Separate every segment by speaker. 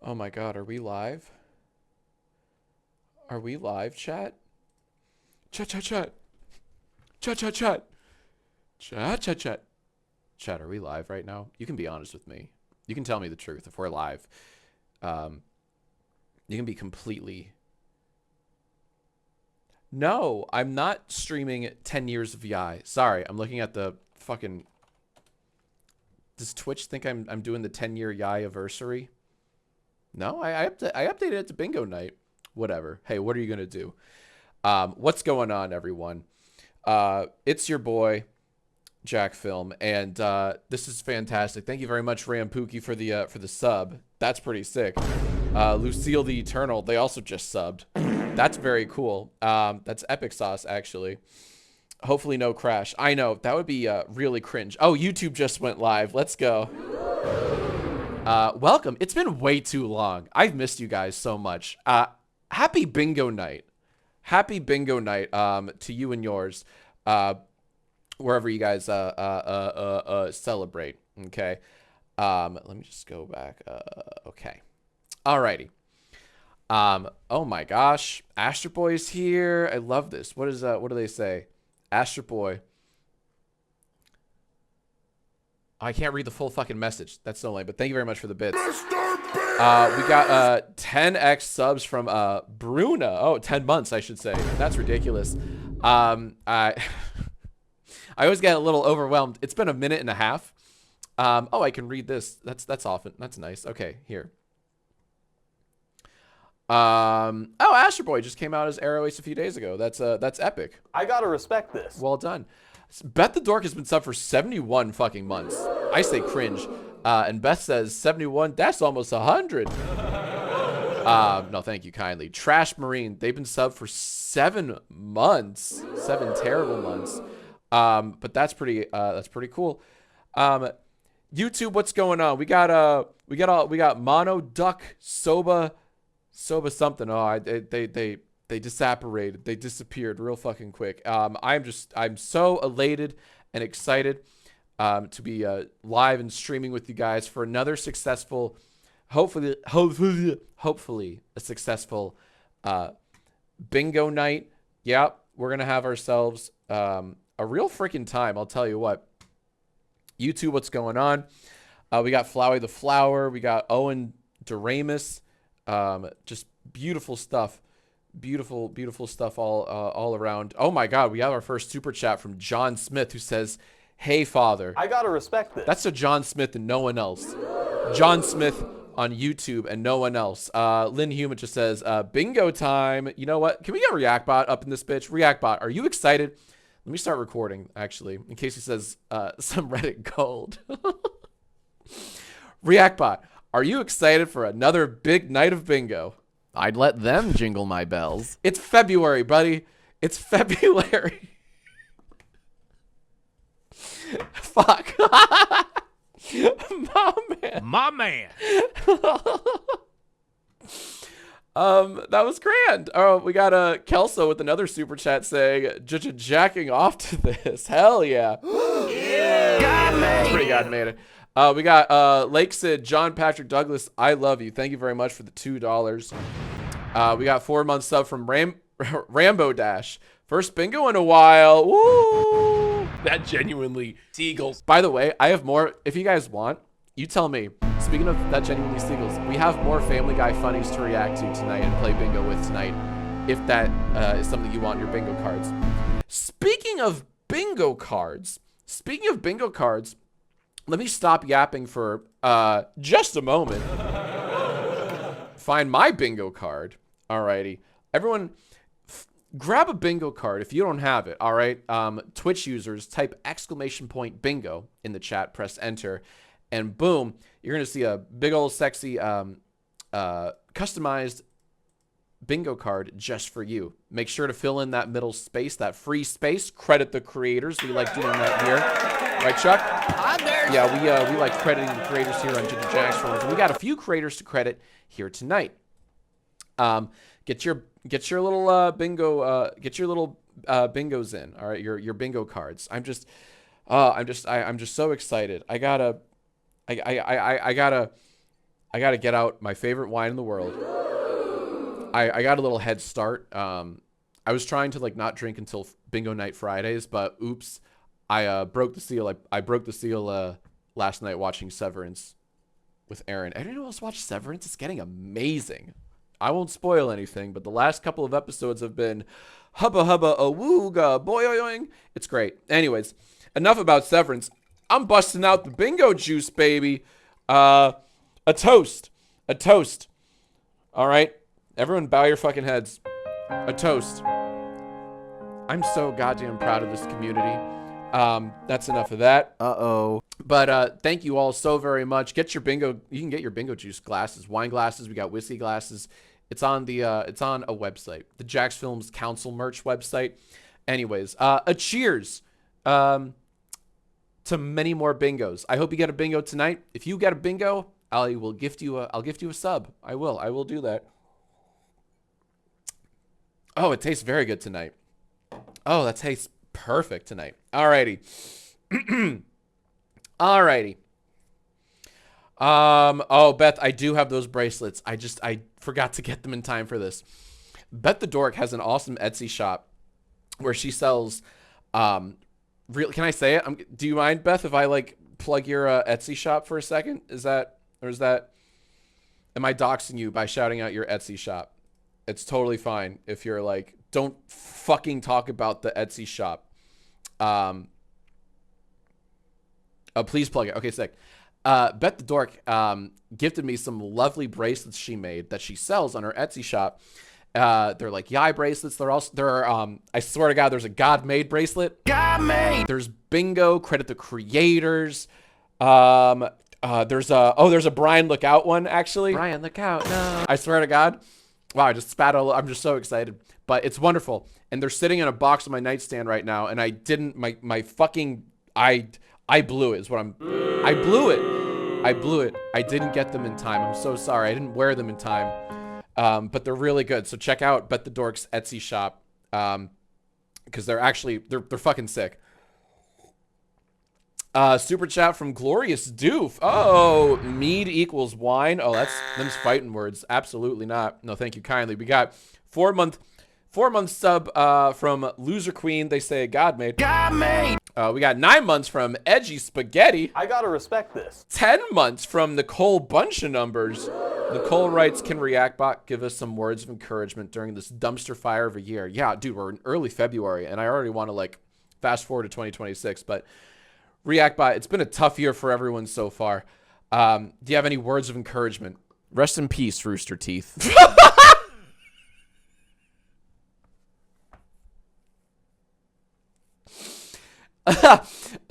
Speaker 1: Oh my God, are we live? Are we live, chat? Chat, chat, chat. Chat, chat, chat. Chat, chat, chat. Chat, are we live right now? You can be honest with me. You can tell me the truth if we're live. Um, you can be completely... No, I'm not streaming 10 years of VI. Sorry, I'm looking at the fucking... Does Twitch think I'm doing the 10-year YI anniversary? No, I updated it to bingo night. Whatever. Hey, what are you going to do? What's going on, everyone? It's your boy, Jacksfilms, and this is fantastic. Thank you very much, Rampuki, for the sub. That's pretty sick. Lucille the Eternal, they also just subbed. That's very cool. That's epic sauce, actually. Hopefully no crash. I know, that would be really cringe. Oh, YouTube just went live. Let's go. Welcome. It's been way too long. I've missed you guys so much. Happy bingo night. Happy bingo night to you and yours, wherever you guys celebrate. Okay. Let me just go back. Okay. Alrighty. Oh my gosh, Astro Boy's here. I love this. What is what do they say? Astro Boy. I can't read the full fucking message. That's so lame, but thank you very much for the bits. We got 10x subs from Bruna. Oh, 10 months, I should say. That's ridiculous. I always get a little overwhelmed. It's been a minute and a half. Oh, I can read this. That's often. That's nice. Okay, here. Oh, Astro Boy just came out as Arrow Ace a few days ago. That's epic.
Speaker 2: I gotta respect this.
Speaker 1: Well done. Beth the Dork has been subbed for 71 fucking months. I say cringe. And Beth says 71, that's almost 100. No, thank you kindly. Trash Marine, they've been subbed for 7 months. 7 terrible months. But that's pretty cool. YouTube, what's going on? We got Mono Duck Soba something. Oh, they disapparated. They disappeared real fucking quick. I'm so elated and excited to be live and streaming with you guys for another successful, hopefully a successful bingo night. Yep, we're gonna have ourselves a real freaking time. I'll tell you what. YouTube, what's going on? We got Flowey the Flower. We got Owen Doramus. Just beautiful stuff. Beautiful stuff all around. Oh my God, we have our first super chat from John Smith, who says, "Hey father."
Speaker 2: I gotta respect this.
Speaker 1: That's a John Smith and no one else. John Smith on YouTube and no one else. Lynn Human just says, bingo time. You know what? Can we get Reactbot up in this bitch? Reactbot, are you excited? Let me start recording, actually, in case he says some Reddit gold. Reactbot, are you excited for another big night of bingo?
Speaker 3: I'd let them jingle my bells.
Speaker 1: It's February, buddy. It's February. Fuck.
Speaker 3: My man.
Speaker 1: That was grand. Oh, we got Kelso with another super chat saying, jacking off to this. Hell yeah.
Speaker 3: Yeah.
Speaker 1: Pretty God made it. We got Lake Sid, John Patrick Douglas. I love you. Thank you very much for the $2. We got 4-month sub from Rambo Dash. First bingo in a while. Woo!
Speaker 3: That genuinely Seagulls.
Speaker 1: By the way, I have more. If you guys want, you tell me. Speaking of that genuinely Seagulls, we have more Family Guy funnies to react to tonight and play bingo with tonight, if that is something you want in your bingo cards. Speaking of bingo cards, let me stop yapping for just a moment. Find my bingo card. Alrighty. Everyone, grab a bingo card if you don't have it. All right. Twitch users, type !bingo in the chat, press enter, and boom, you're going to see a big old sexy customized bingo card just for you. Make sure to fill in that middle space, that free space. Credit the creators. We like doing that here. Right, Chuck? Yeah, we like crediting the creators here on Ginger Jacksfilms. We got a few creators to credit here tonight. Get your little bingo bingos in. All right, your bingo cards. I'm just so excited. I gotta I got to get out my favorite wine in the world. I got a little head start. I was trying to like not drink until bingo night Fridays, but oops, I broke the seal. I broke the seal last night watching Severance with Aaron. Anyone else watch Severance? It's getting amazing. I won't spoil anything, but the last couple of episodes have been hubba hubba awooga boyoing. It's great. Anyways, enough about Severance. I'm busting out the bingo juice, baby. A toast. A toast. All right. Everyone bow your fucking heads. A toast. I'm so goddamn proud of this community. That's enough of that.
Speaker 3: Uh-oh.
Speaker 1: But thank you all so very much. Get your bingo. You can get your bingo juice glasses, wine glasses. We got whiskey glasses. It's on the it's on a website, the Jacksfilms Council merch website. Anyways, a cheers to many more bingos. I hope you get a bingo tonight. If you get a bingo, I'll gift you a sub. I will do that. Oh, it tastes very good tonight. Oh, that tastes perfect tonight. Alrighty. Alrighty. Oh, Beth, I do have those bracelets. I forgot to get them in time for this. Beth the Dork has an awesome Etsy shop where she sells, can I say it? Do you mind, Beth, if I like plug your Etsy shop for a second? Am I doxing you by shouting out your Etsy shop? It's totally fine if you're like, don't fucking talk about the Etsy shop. Oh, please plug it. Okay, sick. Beth the Dork gifted me some lovely bracelets she made that she sells on her Etsy shop. They're like yai bracelets. I swear to God, there's a God made bracelet. God made. There's bingo. Credit the creators. There's a Brian Look Out one actually. Brian Look Out. No. I swear to God. Wow, I just spat all. I'm just so excited. But it's wonderful. And they're sitting in a box on my nightstand right now. And I didn't. My fucking. I blew it. I blew it. I didn't get them in time. I'm so sorry. I didn't wear them in time. But they're really good. So check out Bet the Dork's Etsy shop. Because they're fucking sick. Super chat from Glorious Doof. Oh, mead equals wine. Oh, them's fighting words. Absolutely not. No, thank you kindly. We got 4 month sub from Loser Queen. They say God made. God made. We got 9 months from Edgy Spaghetti.
Speaker 2: I gotta respect this.
Speaker 1: 10 months from Nicole Bunch of Numbers. Nicole writes, can Reactbot give us some words of encouragement during this dumpster fire of a year? Yeah, dude, we're in early February, and I already want to like fast forward to 2026, but Reactbot, it's been a tough year for everyone so far. Do you have any words of encouragement?
Speaker 3: Rest in peace, Rooster Teeth.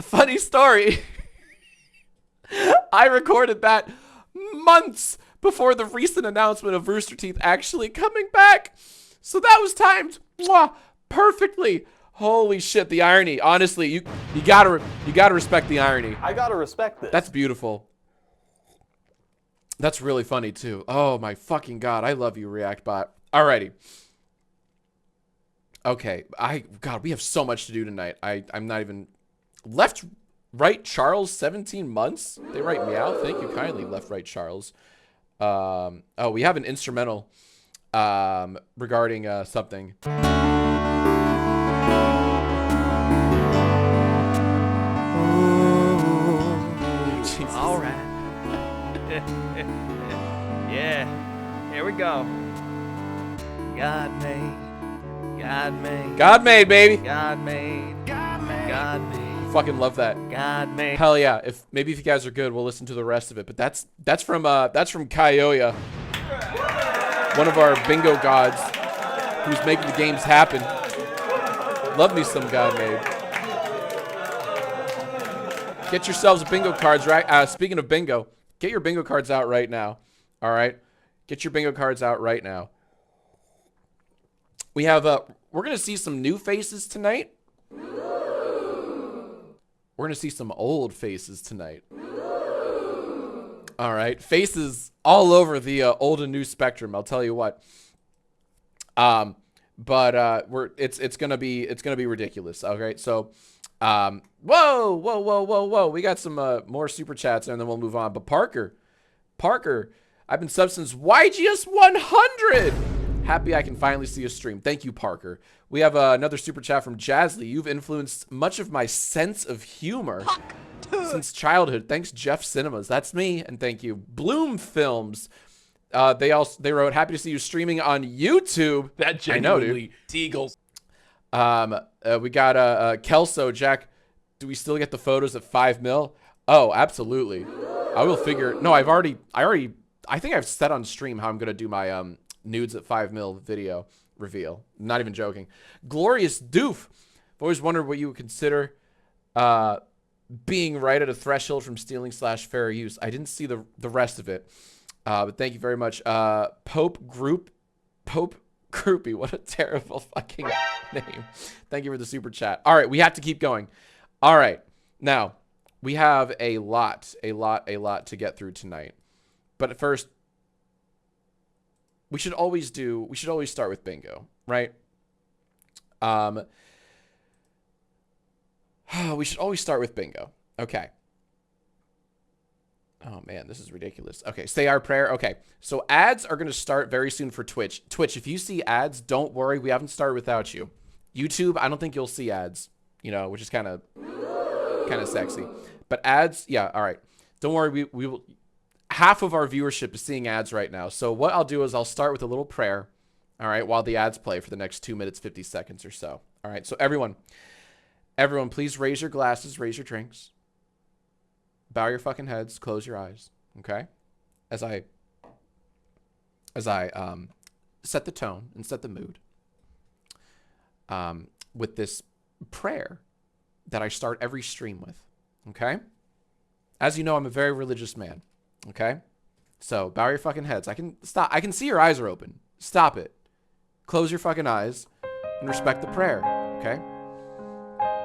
Speaker 1: Funny story. I recorded that months before the recent announcement of Rooster Teeth actually coming back. So that was timed perfectly. Holy shit, the irony. Honestly, you gotta respect the irony.
Speaker 2: I gotta respect this.
Speaker 1: That's beautiful. That's really funny too. Oh my fucking God, I love you, Reactbot. Alrighty. Okay, God, we have so much to do tonight. I'm not even left, right, Charles, 17 months. They write me out. Thank you kindly, left, right, Charles. Oh, we have an instrumental regarding something.
Speaker 4: All right. Yeah, here we go. God made,
Speaker 1: baby.
Speaker 4: God made.
Speaker 1: Fucking love that.
Speaker 4: God made.
Speaker 1: Hell yeah. If you guys are good, we'll listen to the rest of it. But that's from Kaioya, one of our bingo gods, who's making the games happen. Love me some God made. Get yourselves bingo cards, right? Speaking of bingo, get your bingo cards out right now. All right, get your bingo cards out right now. We have we're gonna see some new faces tonight. We're gonna see some old faces tonight. All right, faces all over the old and new spectrum. I'll tell you what. But it's gonna be ridiculous. Okay, so. Whoa. We got some more super chats and then we'll move on. But Parker I've been subbed since YGS 100. Happy I can finally see a stream. Thank you, Parker. We have another super chat from Jazzly. You've influenced much of my sense of humor since childhood. Thanks, Jeff Cinemas. That's me. And thank you, Bloom Films. They wrote, happy to see you streaming on YouTube.
Speaker 3: That genuinely
Speaker 1: Teagles. We got Kelso. Jack, do we still get the photos at 5 mil? Oh, absolutely. I will figure. No, I think I've said on stream how I'm gonna do my nudes at 5 mil video reveal. Not even joking. Glorious Doof. I've always wondered what you would consider being right at a threshold from stealing / fair use. I didn't see the rest of it. But thank you very much. Pope Groupie. What a terrible fucking name. Thank you for the super chat. All right, we have to keep going. All right, now we have a lot to get through tonight. But at first, we should always start with bingo, right? We should always start with bingo. Okay. Oh man, this is ridiculous. Okay, say our prayer. Okay, so ads are going to start very soon for Twitch. Twitch, if you see ads, don't worry. We haven't started without you. YouTube, I don't think you'll see ads, you know, which is kind of sexy. But ads, yeah, all right. Don't worry, we will. Half of our viewership is seeing ads right now. So what I'll do is I'll start with a little prayer, all right, while the ads play for the next 2 minutes, 50 seconds or so. All right, so everyone, please raise your glasses, raise your drinks. Bow your fucking heads, close your eyes, okay? As I set the tone and set the mood with this prayer that I start every stream with, okay? As you know, I'm a very religious man, okay? So bow your fucking heads. I can see your eyes are open. Stop it. Close your fucking eyes and respect the prayer, okay?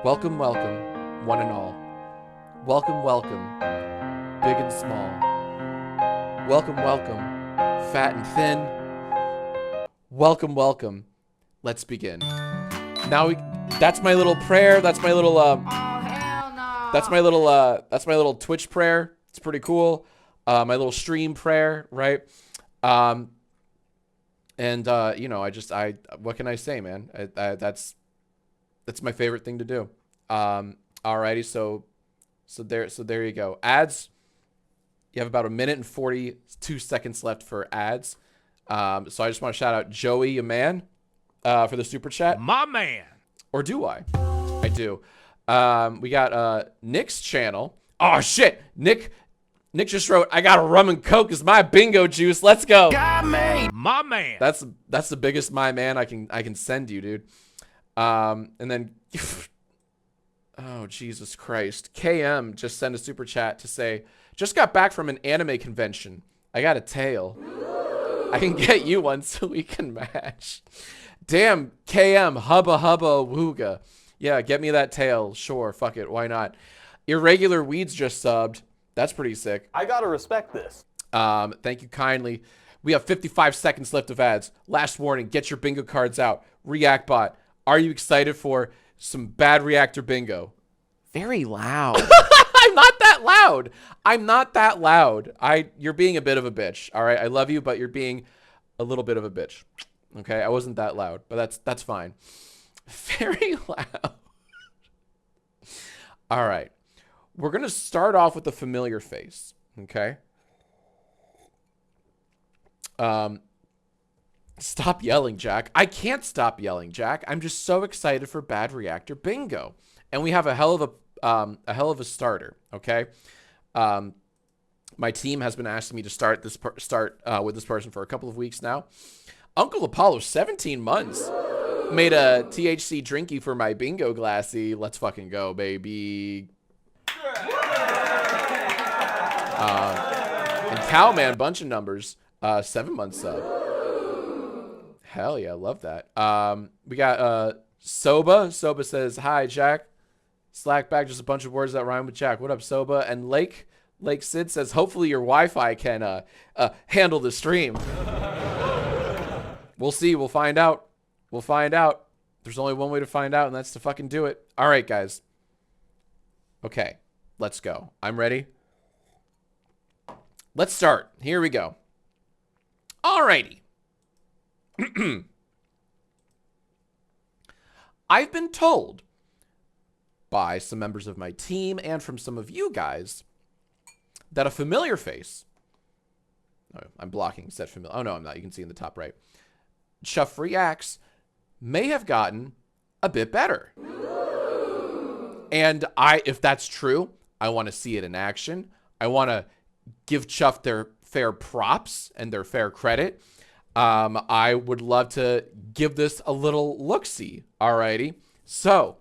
Speaker 1: Welcome, welcome, one and all. Welcome, welcome, big and small. Welcome, welcome, fat and thin. Welcome, welcome. Let's begin. Now that's my little prayer. That's my little that's my little Twitch prayer. It's pretty cool. My little stream prayer, right? You know, what can I say, man? That's my favorite thing to do. Alrighty, so there you go. Ads. You have about 1 minute and 42 seconds left for ads. So I just want to shout out Joey, your man, for the super chat.
Speaker 3: My man.
Speaker 1: Or do I? I do. We got Nick's channel. Oh shit, Nick just wrote, "I got a rum and coke as my bingo juice. Let's go."
Speaker 3: Got me. My man.
Speaker 1: That's the biggest my man I can send you, dude. And then. Oh, Jesus Christ. KM just sent a super chat to say, just got back from an anime convention. I got a tail. I can get you one so we can match. Damn, KM, hubba hubba wooga. Yeah, get me that tail. Sure, fuck it, why not? Irregular Weeds just subbed. That's pretty sick.
Speaker 2: I gotta respect this.
Speaker 1: Thank you kindly. We have 55 seconds left of ads. Last warning, get your bingo cards out. Reactbot, are you excited for some bad reactor bingo?
Speaker 3: Very loud.
Speaker 1: I'm not that loud. I'm not that loud. You're being a bit of a bitch. All right. I love you, but you're being a little bit of a bitch. Okay. I wasn't that loud, but that's fine. Very loud. All right. We're going to start off with a familiar face. Okay. Stop yelling, Jack. I can't stop yelling, Jack. I'm just so excited for Bad Reactor Bingo. And we have a hell of a starter, okay? My team has been asking me to start with this person for a couple of weeks now. Uncle Apollo, 17 months. Made a THC drinky for my bingo glassy. Let's fucking go, baby. And Cowman, bunch of numbers. 7 months sub. Hell yeah, love that. We got Soba. Soba says, "Hi, Jack." Slack back, just a bunch of words that rhyme with Jack. What up, Soba? And Lake Sid says, "Hopefully your Wi-Fi can handle the stream." We'll see. We'll find out. We'll find out. There's only one way to find out, and that's to fucking do it. All right, guys. Okay, let's go. I'm ready. Let's start. Here we go. Alrighty. I've been told by some members of my team and from some of you guys that a familiar face, oh, I'm blocking said familiar, oh no, I'm not, you can see in the top right, Chuff Reacts may have gotten a bit better. And if that's true, I want to see it in action. I want to give Chuff their fair props and their fair credit. I would love to give this a little look-see. Alrighty. So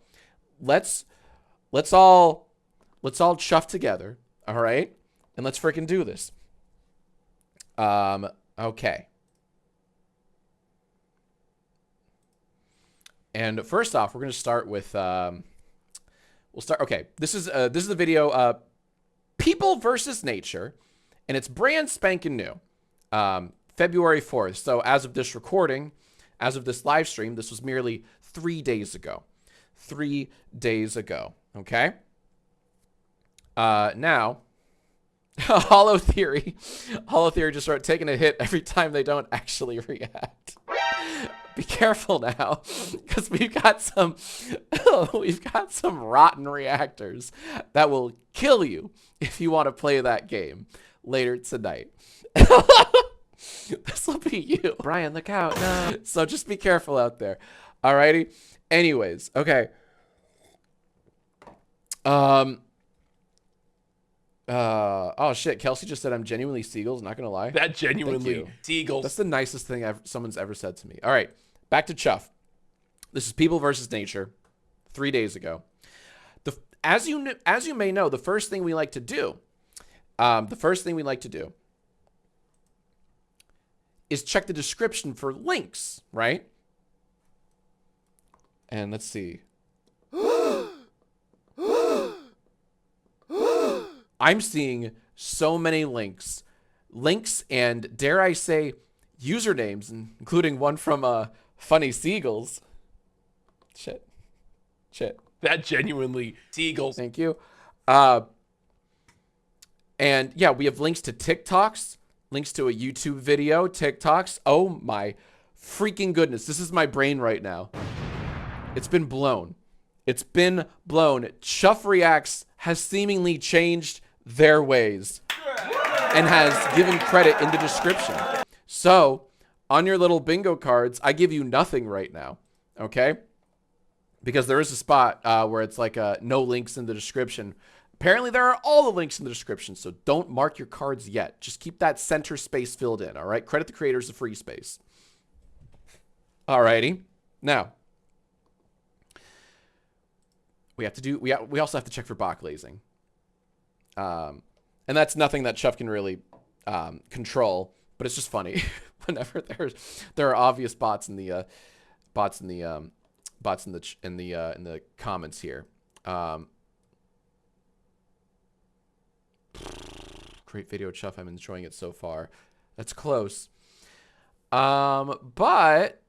Speaker 1: let's all chuff together. All right. And let's freaking do this. Okay. And first off, we're going to start with, okay. This is the video, People versus Nature, and it's brand spanking new. February 4th. So as of this recording, as of this live stream, this was merely 3 days ago. 3 days ago. Okay. Now, Hollow Theory just started taking a hit every time they don't actually react. Be careful now, because we've got some rotten reactors that will kill you if you want to play that game later tonight. This will be you,
Speaker 3: Brian, look out. No.
Speaker 1: So just be careful out there. Alrighty. Anyways, okay. Oh shit, Kelsey just said I'm genuinely Seagulls, not gonna lie.
Speaker 3: That genuinely Seagulls.
Speaker 1: That's the nicest thing someone's ever said to me. All right, back to Chuff. This is People versus Nature, 3 days ago. As you may know, the first thing we like to do, is check the description for links, right? And let's see. I'm seeing so many links and, dare I say, usernames, including one from Funny Seagulls. Shit.
Speaker 3: That genuinely Seagulls.
Speaker 1: Thank you. And yeah, we have links to TikToks, links to a YouTube video, TikToks. Oh my freaking goodness. This is my brain right now. It's been blown. Chuff Reacts has seemingly changed their ways and has given credit in the description. So on your little bingo cards, I give you nothing right now. Okay. Because there is a spot where it's like no links in the description. Apparently there are all the links in the description. So don't mark your cards yet. Just keep that center space filled in. All right. Credit the creators of free space. Alrighty. Now, we also have to check for bot glazing. And that's nothing that Chuff can really control, but it's just funny whenever there are obvious bots in the comments here. Great video, Chuff. I'm enjoying it so far. That's close. But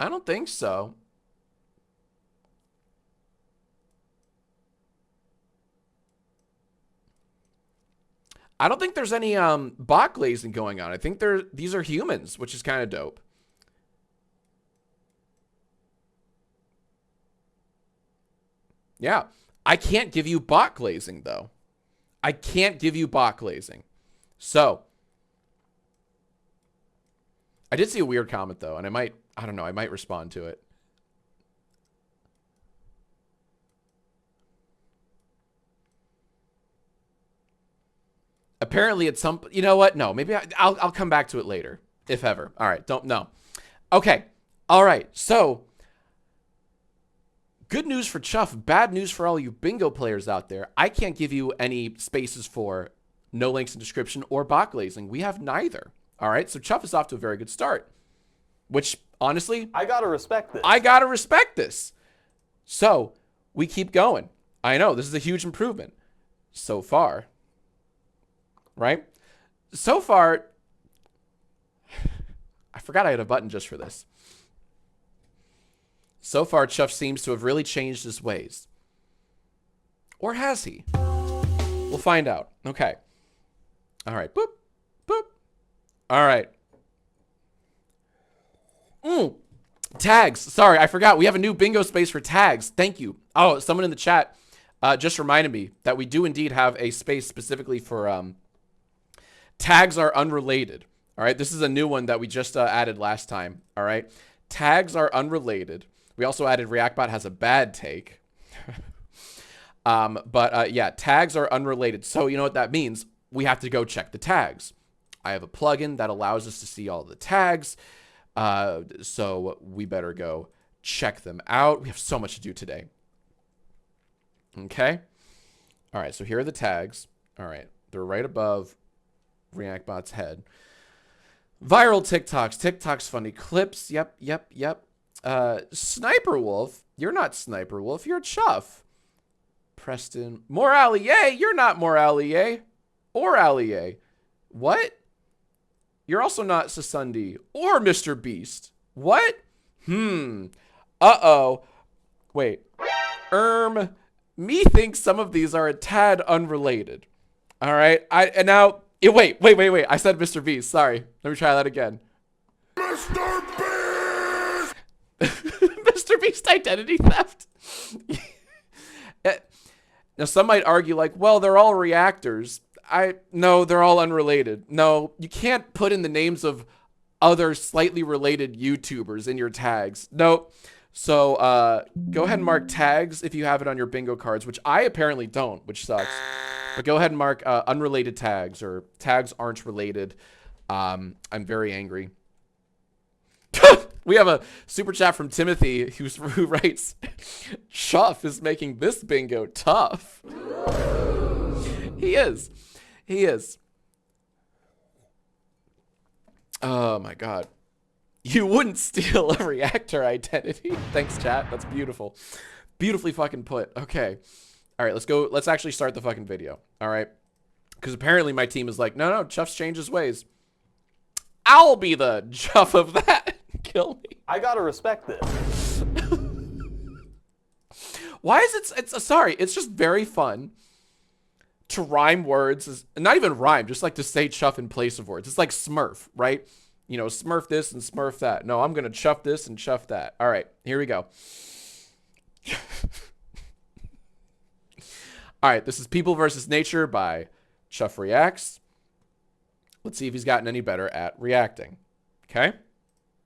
Speaker 1: I don't think so. I don't think there's any bot glazing going on. I think these are humans, which is kind of dope. Yeah. I can't give you bot glazing, though. I can't give you bot glazing. So, I did see a weird comment, though, and I don't know, I might respond to it. Apparently at some, you know what? No, maybe I'll come back to it later, if ever. All right, don't know. Okay, all right. So, good news for Chuff, bad news for all you bingo players out there. I can't give you any spaces for no links in description or bot glazing. We have neither. All right, so Chuff is off to a very good start, which honestly,
Speaker 2: I gotta respect this.
Speaker 1: I gotta respect this. So we keep going. I know this is a huge improvement so far. Right? So far, I forgot I had a button just for this. So far, Chuff seems to have really changed his ways. Or has he? We'll find out. Okay. All right. Boop. Boop. All right. Tags. Sorry, I forgot. We have a new bingo space for tags. Thank you. Oh, someone in the chat just reminded me that we do indeed have a space specifically for tags are unrelated. All right, this is a new one that we just added last time. All right, tags are unrelated. We also added ReactBot has a bad take. Yeah, tags are unrelated. So you know what that means? We have to go check the tags. I have a plugin that allows us to see all the tags. So we better go check them out. We have so much to do today. Okay. All right. So here are the tags. All right. They're right above ReactBot's head. Viral TikToks. TikToks funny clips. Yep. Sniper Wolf. You're not Sniper Wolf. You're Chuff. Preston. Moralier. You're not Moralier. Or Allier. What? You're also not Sasundi or Mr. Beast. What? Uh-oh. Wait. Me thinks some of these are a tad unrelated. All right. Wait. I said Mr. Beast. Sorry. Let me try that again. Mr. Beast! Mr. Beast identity theft. Now, some might argue like, well, they're all reactors. No, they're all unrelated. No, you can't put in the names of other slightly related YouTubers in your tags. Nope. So go ahead and mark tags if you have it on your bingo cards, which I apparently don't, which sucks. But go ahead and mark unrelated tags or tags aren't related. I'm very angry. We have a super chat from Timothy who writes, Chuff is making this bingo tough. He is. He is. Oh my God. You wouldn't steal a reactor identity. Thanks, chat. That's beautiful. Beautifully fucking put. Okay. All right, let's go. Let's actually start the fucking video. All right. Because apparently my team is like, no, Chuff's changed his ways. I'll be the Chuff of that. Kill me.
Speaker 2: I gotta respect this.
Speaker 1: Why is it's sorry, it's just very fun to rhyme words, not even rhyme, just like to say Chuff in place of words. It's like Smurf, right? You know, Smurf this and Smurf that. No, I'm gonna Chuff this and Chuff that. All right, here we go. All right, this is People versus Nature by Chuff Reacts. Let's see if he's gotten any better at reacting. Okay.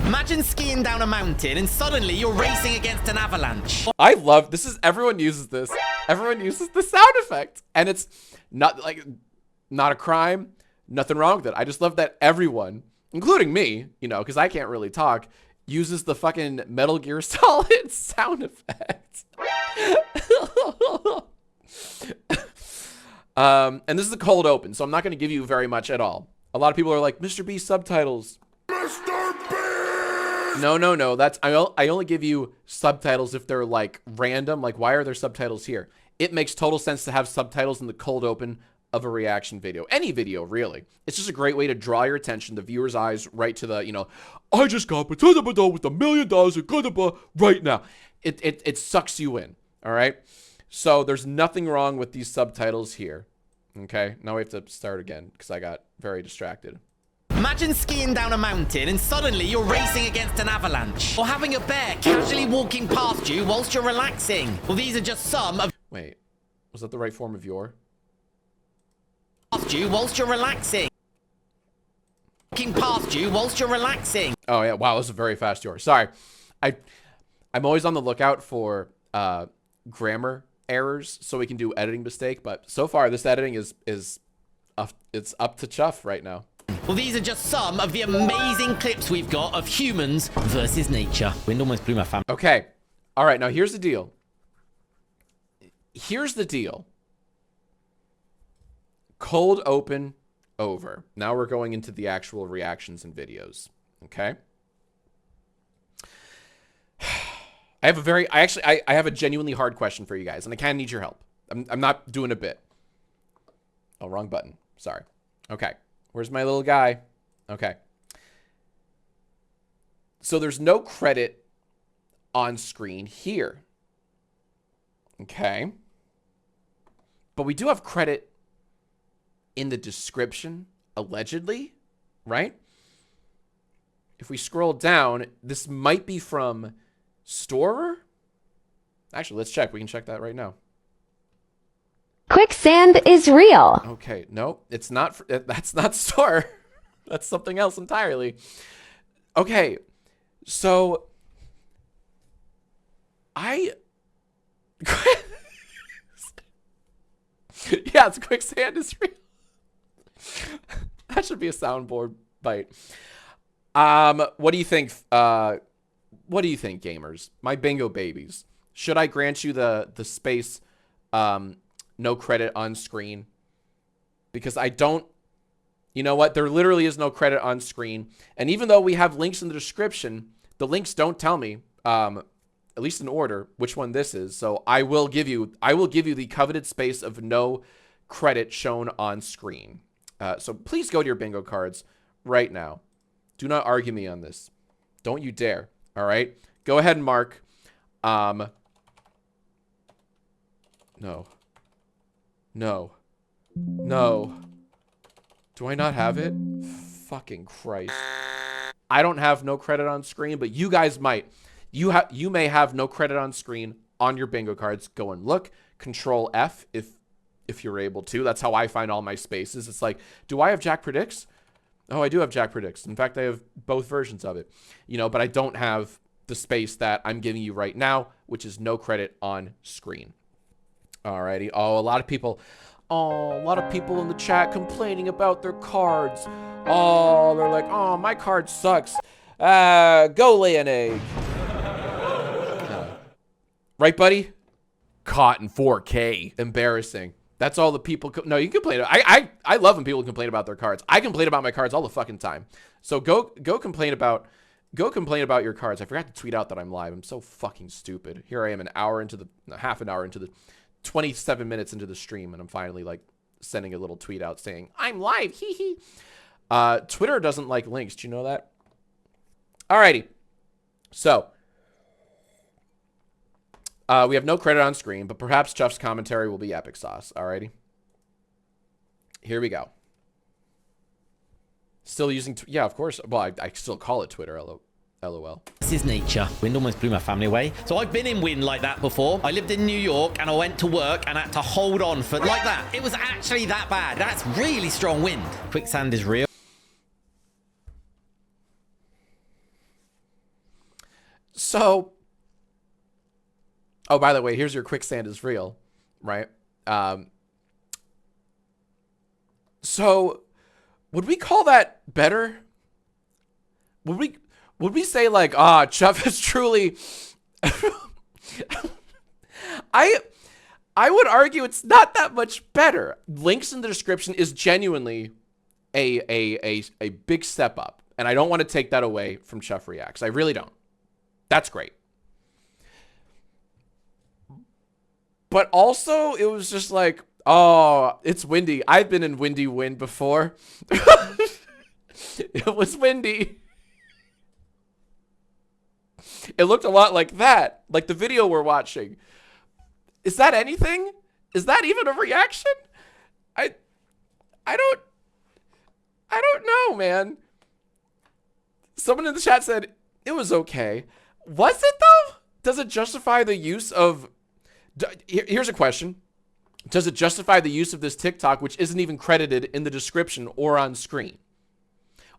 Speaker 5: Imagine skiing down a mountain and suddenly you're racing against an avalanche.
Speaker 1: I love this. Everyone uses this. Everyone uses the sound effect, and it's not a crime. Nothing wrong with it. I just love that everyone, including me, you know, because I can't really talk, uses the fucking Metal Gear Solid sound effect. And this is a cold open, so I'm not going to give you very much at all. A lot of people are like, Mr. B subtitles. Mr. B! No. That's I only give you subtitles if they're like random. Like, why are there subtitles here? It makes total sense to have subtitles in the cold open of a reaction video. Any video, really. It's just a great way to draw your attention, the viewer's eyes, right to the, you know, I just got with $1 million right now. It sucks you in, all right? So there's nothing wrong with these subtitles here. Okay, now we have to start again because I got very distracted.
Speaker 5: Imagine skiing down a mountain and suddenly you're racing against an avalanche. Or having a bear casually walking past you whilst you're relaxing. Well, these are just some of...
Speaker 1: Wait, was that the right form of your?
Speaker 5: Past you whilst you're relaxing. Walking past you whilst you're relaxing.
Speaker 1: Oh, yeah, wow, this is a very fast your. Sorry. I'm always on the lookout for grammar errors so we can do editing mistake, but so far this editing is it's up to Chuff right now.
Speaker 5: Well, these are just some of the amazing clips we've got of humans versus nature. Wind almost blew my fan.
Speaker 1: Okay. All right, now here's the deal. Here's the deal. Cold open over. Now we're going into the actual reactions and videos. Okay? I have a genuinely hard question for you guys, and I kind of need your help. I'm not doing a bit. Oh, wrong button. Sorry. Okay. Where's my little guy? Okay. So there's no credit on screen here. Okay. But we do have credit in the description, allegedly, right? if we scroll down, this might be from Storer. Actually, let's check. We can check that right now.
Speaker 6: Quicksand is real.
Speaker 1: Okay, no, it's not. That's not Storer. That's something else entirely. Okay, so yeah, it's quicksand is real. That should be a soundboard bite. What do you think? What do you think, gamers? My bingo babies. Should I grant you the space, no credit on screen? Because I don't. You know what? There literally is no credit on screen. And even though we have links in the description, the links don't tell me, at least in order, which one this is. So I will give you the coveted space of no credit shown on screen. So please go to your bingo cards right now. Do not argue me on this. Don't you dare. All right? Go ahead and mark. No. No. No. Do I not have it? Fucking Christ. I don't have no credit on screen, but you guys might. You may have no credit on screen on your bingo cards. Go and look. Control F if you're able to. That's how I find all my spaces. It's like, do I have Jack Predicts? Oh, I do have Jack Predicts. In fact, I have both versions of it. You know, but I don't have the space that I'm giving you right now, which is no credit on screen. Alrighty. Oh, a lot of people in the chat complaining about their cards. Oh, they're like, oh, my card sucks. Go lay an egg. Right, buddy?
Speaker 3: Caught in 4K.
Speaker 1: Embarrassing. That's all the people. No, you can complain. I love when people complain about their cards. I complain about my cards all the fucking time. So go complain about your cards. I forgot to tweet out that I'm live. I'm so fucking stupid. Here I am half an hour into the 27 minutes into the stream, and I'm finally like sending a little tweet out saying I'm live. Hee hee. Twitter doesn't like links. Do you know that? Alrighty. So we have no credit on screen, but perhaps Chuff's commentary will be epic sauce. Alrighty. Here we go. Still using, yeah, of course. Well, I still call it Twitter. LOL.
Speaker 5: This is nature. Wind almost blew my family away. So I've been in wind like that before. I lived in New York and I went to work and had to hold on for like that. It was actually that bad. That's really strong wind. Quicksand is real.
Speaker 1: So, oh, by the way, here's your quicksand is real, right? So would we call that better? Would we say like, Chuff is truly I would argue it's not that much better. Links in the description is genuinely a big step up. And I don't want to take that away from Chuff Reacts. I really don't. That's great. But also, it was just like, oh, it's windy. I've been in windy wind before. It was windy. It looked a lot like that, like the video we're watching. Is that anything? Is that even a reaction? I don't know, man. Someone in the chat said it was okay. Was it though? Does it justify the use of... Here's a question. Does it justify the use of this TikTok, which isn't even credited in the description or on screen?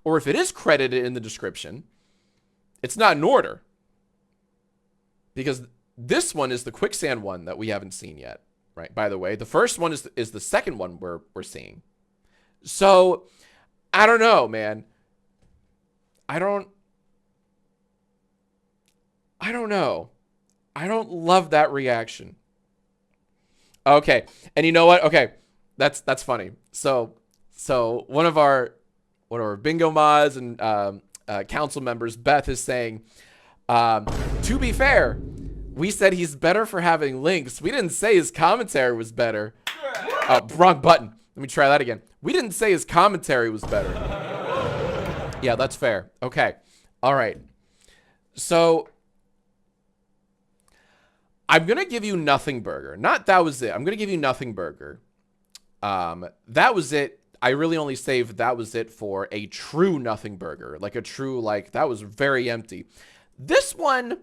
Speaker 1: Or if it is credited in the description, it's not in order. Because this one is the quicksand one that we haven't seen yet, right? By the way, the first one is the second one we're seeing. So, I don't know, man. I don't know. I don't love that reaction. Okay, and you know what? Okay, that's funny. So one of our bingo mods and council members, Beth, is saying, to be fair, we said he's better for having links. We didn't say his commentary was better. Wrong button. Let me try that again. We didn't say his commentary was better. Yeah, that's fair. Okay. All right. So I'm going to give you Nothing Burger. Not that was it. I'm going to give you Nothing Burger. That was it. I really only saved that was it for a true nothing burger. Like a true, like, that was very empty. This one,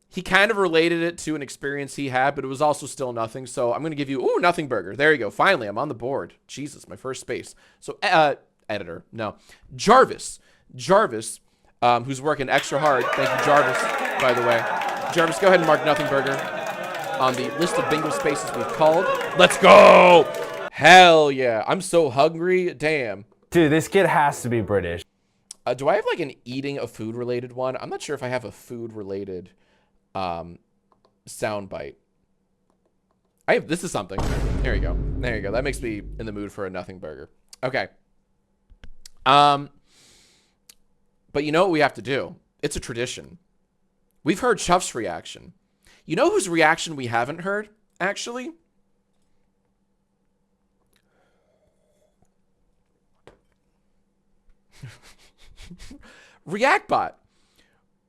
Speaker 1: he kind of related it to an experience he had, but it was also still nothing. So I'm going to give you, ooh, nothing burger. There you go. Finally, I'm on the board. Jesus, my first space. So, editor, no. Jarvis, who's working extra hard. Thank you, Jarvis, by the way. Jarvis, go ahead and mark nothing burger on the list of bingo spaces we've called. Let's go. Hell yeah. I'm so hungry. Damn.
Speaker 2: Dude, this kid has to be British.
Speaker 1: Do I have like an eating a food related one? I'm not sure if I have a food related sound bite. This is something. There you go. There you go. That makes me in the mood for a nothing burger. Okay. But you know what we have to do? It's a tradition. We've heard Chuff's reaction. You know whose reaction we haven't heard, actually? Reactbot.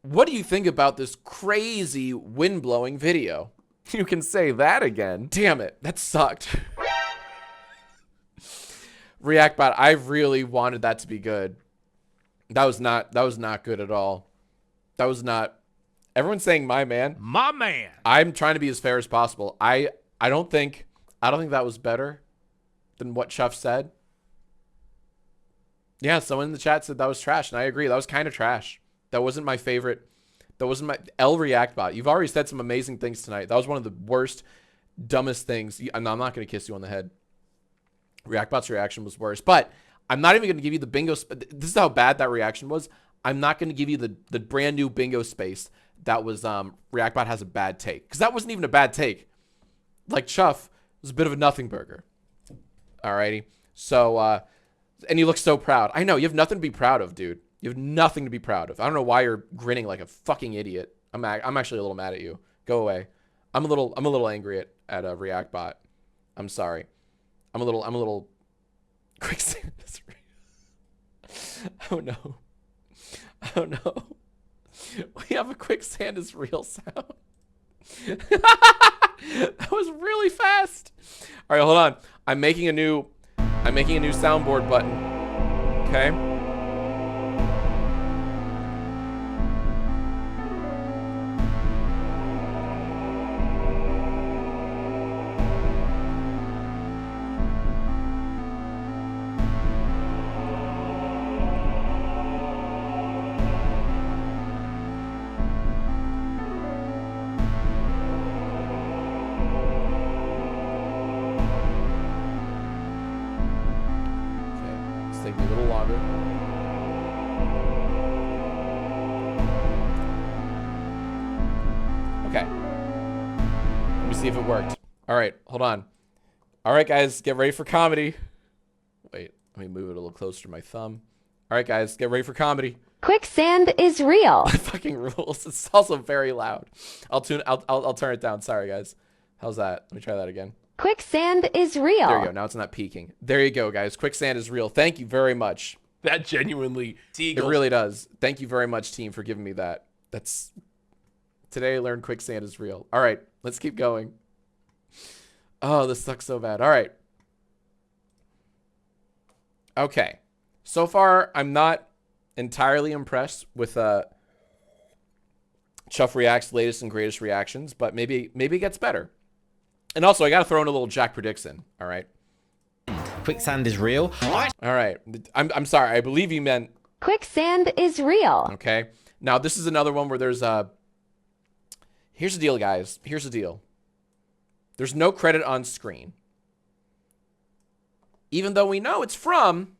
Speaker 1: What do you think about this crazy wind-blowing video?
Speaker 3: You can say that again.
Speaker 1: Damn it, that sucked. Reactbot, I really wanted that to be good. That was not good at all. That was not. Everyone's saying my man.
Speaker 3: My man.
Speaker 1: I'm trying to be as fair as possible. I don't think that was better than what Chuff said. Yeah, someone in the chat said that was trash, and I agree. That was kind of trash. That wasn't my favorite. That wasn't my Reactbot. You've already said some amazing things tonight. That was one of the worst, dumbest things. I'm not going to kiss you on the head. Reactbot's reaction was worse, but I'm not even going to give you the bingo. This is how bad that reaction was. I'm not going to give you the brand new bingo space that was Reactbot has a bad take, because that wasn't even a bad take. Like Chuff, it was a bit of a nothing burger. Alrighty, so and you look so proud. I know you have nothing to be proud of, dude. You have nothing to be proud of. I don't know why you're grinning like a fucking idiot. I'm actually a little mad at you. Go away. I'm a little angry at Reactbot. I'm sorry. I'm a little quicksand is real. Oh no. Oh no. We have a quicksand is real sound. That was really fast. All right, hold on. I'm making a new soundboard button. Okay. See if it worked. All right, hold on. All right, guys, get ready for comedy. Wait, let me move it a little closer to my thumb. All right, guys, get ready for comedy.
Speaker 6: Quicksand is real.
Speaker 1: Fucking rules. It's also very loud. I'll turn it down. Sorry, guys. How's that? Let me try that again.
Speaker 6: Quicksand is real.
Speaker 1: There you go. Now it's not peaking. There you go, guys. Quicksand is real. Thank you very much.
Speaker 3: That genuinely
Speaker 1: It really does. Thank you very much, team, for giving me that. Today I learned quicksand is real. All right, let's keep going. Oh, this sucks so bad. All right. Okay. So far, I'm not entirely impressed with Chuff React's latest and greatest reactions, but maybe it gets better. And also, I got to throw in a little Jack Predicts in. All right.
Speaker 5: Quicksand is real.
Speaker 1: All right. I'm sorry. I believe you meant
Speaker 6: Quicksand is real.
Speaker 1: okay. Now, this is another one where there's here's the deal, guys. Here's the deal. There's no credit on screen. Even though we know it's from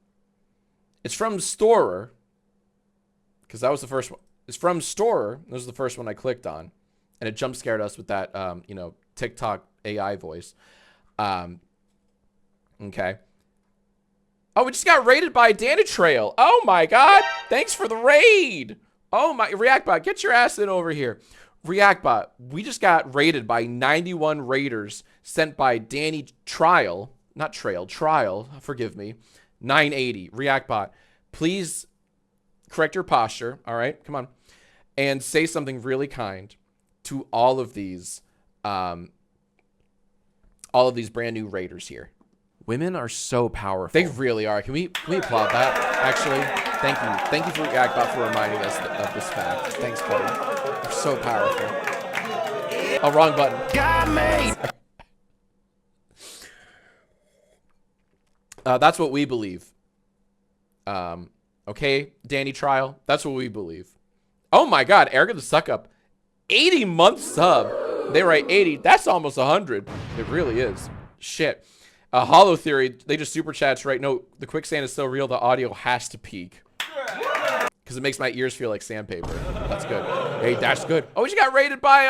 Speaker 1: Storer. Because that was the first one. It's from Storer. That was the first one I clicked on. And it jump scared us with that, TikTok AI voice. Okay. Oh, we just got raided by Danny Trail. Oh my God. Thanks for the raid. Oh my, Reactbot, get your ass in over here. Reactbot, we just got raided by 91 raiders sent by Danny Trial. Not Trail, Trial. Forgive me. 980. Reactbot, please correct your posture. All right, come on. And say something really kind to all of these brand new raiders here.
Speaker 3: Women are so powerful.
Speaker 1: They really are. Can we applaud that? Actually, thank you for Yagbot for reminding us of this fact. Thanks, buddy. They're so powerful. Oh, wrong button.
Speaker 3: Got me.
Speaker 1: That's what we believe. Okay, Danny Trial. That's what we believe. Oh my God, Erica the Suck Up, 80-month sub. They write 80. That's almost 100. It really is. Shit. Hollow Theory. They just super chats right. No, the quicksand is so real. The audio has to peak because it makes my ears feel like sandpaper. That's good. Hey, that's good. Oh, we just got raided by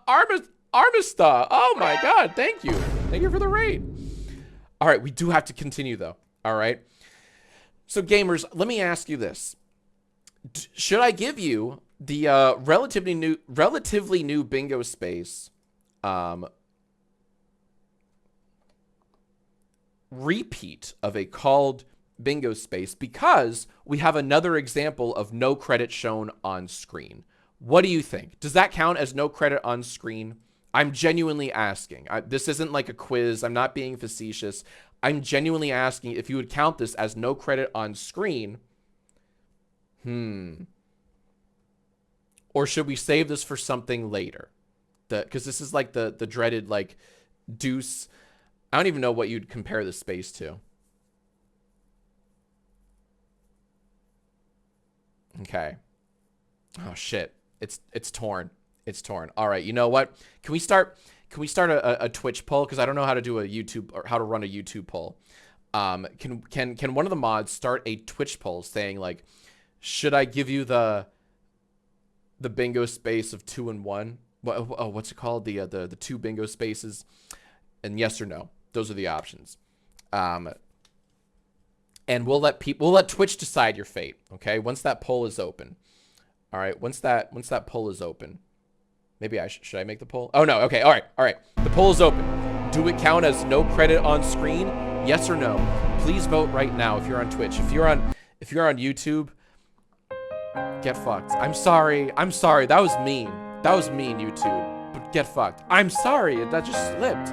Speaker 1: Armista. Oh my God. Thank you. Thank you for the raid. All right, we do have to continue though. All right. So gamers, let me ask you this. Should I give you the relatively new bingo space repeat of a called bingo space because we have another example of no credit shown on screen? What do you think? Does that count as no credit on screen? I'm genuinely asking. This isn't like a quiz. I'm not being facetious. I'm genuinely asking if you would count this as no credit on screen. Or should we save this for something later? Because this is like the dreaded like deuce. I don't even know what you'd compare the space to. Okay. Oh shit. It's torn. It's torn. All right. You know what? Can we start a Twitch poll? Because I don't know how to do a YouTube or how to run a YouTube poll. Can one of the mods start a Twitch poll saying like, should I give you the bingo space of 2 and 1? What's it called? The 2 bingo spaces, and yes or no. Those are the options. And we'll let Twitch decide your fate. Okay. Once that poll is open. All right. Once that poll is open. Maybe should I make the poll? Oh no. Okay. All right. The poll is open. Do it count as no credit on screen? Yes or no? Please vote right now. If you're on Twitch, if you're on YouTube, get fucked. I'm sorry. That was mean. YouTube. But get fucked. I'm sorry. That just slipped.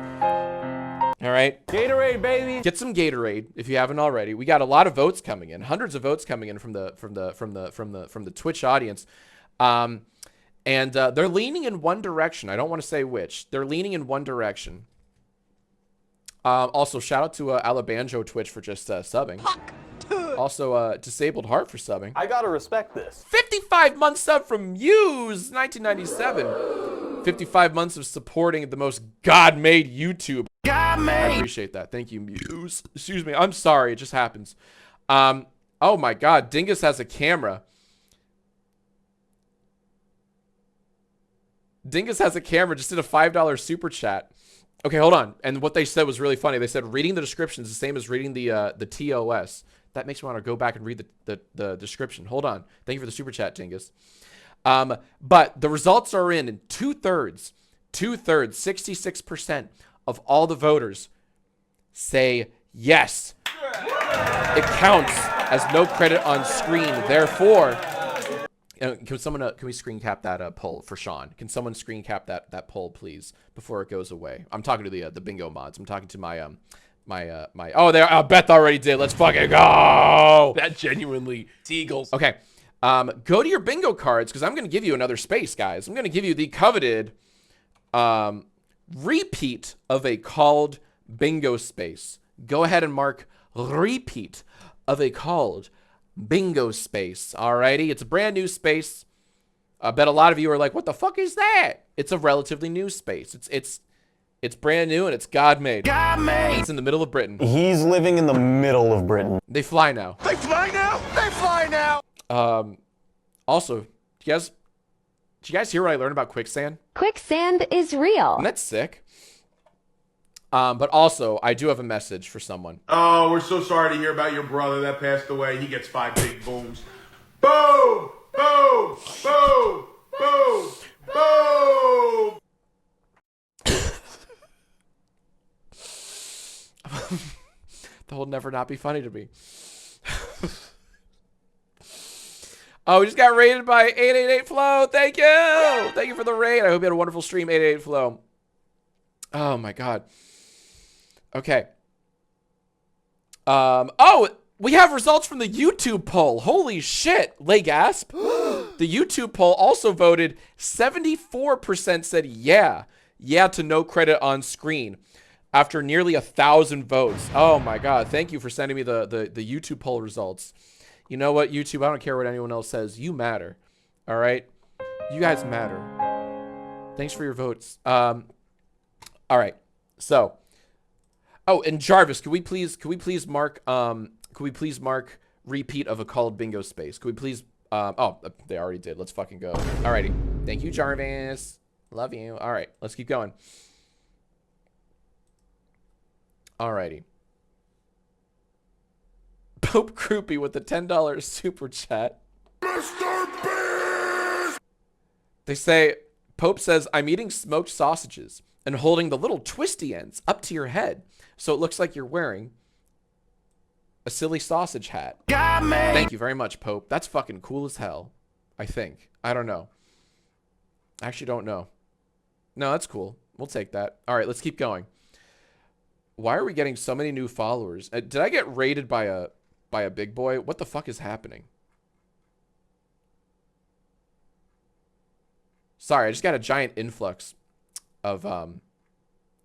Speaker 1: All right.
Speaker 2: Gatorade, baby.
Speaker 1: Get some Gatorade if you haven't already. We got a lot of votes coming in. Hundreds of votes coming in from the Twitch audience. And they're leaning in one direction. I don't want to say which. They're leaning in one direction. Also, shout out to Alabanjo Twitch for just subbing. Also, Disabled Heart for subbing.
Speaker 2: I gotta respect this.
Speaker 1: 55-month sub from Muse, 1997. 55 months of supporting the most God-made YouTube. I appreciate that. Thank you, Muse. Excuse me. I'm sorry. It just happens. Oh my God. Dingus has a camera. Dingus has a camera. Just did a $5 super chat. Okay, hold on. And what they said was really funny. They said reading the description is the same as reading the TOS. That makes me want to go back and read the description. Hold on. Thank you for the super chat, Dingus. But the results are in two-thirds, 66% of all the voters say yes. It counts as no credit on screen. Therefore, can we screen cap that poll for Sean? Can someone screen cap that poll, please, before it goes away? I'm talking to the bingo mods. I'm talking to my Beth already did. Let's fucking go.
Speaker 3: That genuinely Seagulls.
Speaker 1: Okay. Go to your bingo cards because I'm going to give you another space, guys. I'm going to give you the coveted repeat of a called bingo space. Go ahead and mark repeat of a called bingo space. Alrighty. It's a brand new space. I bet a lot of you are like, what the fuck is that? It's a relatively new space. It's brand new and it's God made. God made. It's in the middle of Britain.
Speaker 2: He's living in the middle of Britain.
Speaker 1: They fly now.
Speaker 3: They fly now. They fly now.
Speaker 1: Also, did you guys hear what I learned about quicksand?
Speaker 6: Quicksand is real.
Speaker 1: And that's sick. But also, I do have a message for someone.
Speaker 7: Oh, we're so sorry to hear about your brother that passed away. He gets 5 big booms. Boom! Boom! Boom! Boom! Boom!
Speaker 1: That will never not be funny to me. Oh, we just got raided by 888 Flow. Thank you. Thank you for the raid. I hope you had a wonderful stream, 888 Flow. Oh my God. Okay. Oh, we have results from the YouTube poll. Holy shit. Lay gasp. The YouTube poll also voted 74% said yeah to no credit on screen after nearly 1,000 votes. Oh my God. Thank you for sending me the YouTube poll results. You know what, YouTube? I don't care what anyone else says. You matter. All right. You guys matter. Thanks for your votes. All right. So, oh, and Jarvis, could we please mark repeat of a called bingo space? Could we please, oh, they already did. Let's fucking go. Alrighty. Thank you, Jarvis. Love you. All right, let's keep going. Alrighty. Pope Croupy with the $10 super chat. They say, Pope says, I'm eating smoked sausages and holding the little twisty ends up to your head, so it looks like you're wearing a silly sausage hat.
Speaker 3: Got me.
Speaker 1: Thank you very much, Pope. That's fucking cool as hell, I think. I don't know. I actually don't know. No, that's cool. We'll take that. All right, let's keep going. Why are we getting so many new followers? Did I get raided by a big boy? What the fuck is happening? Sorry, I just got a giant influx of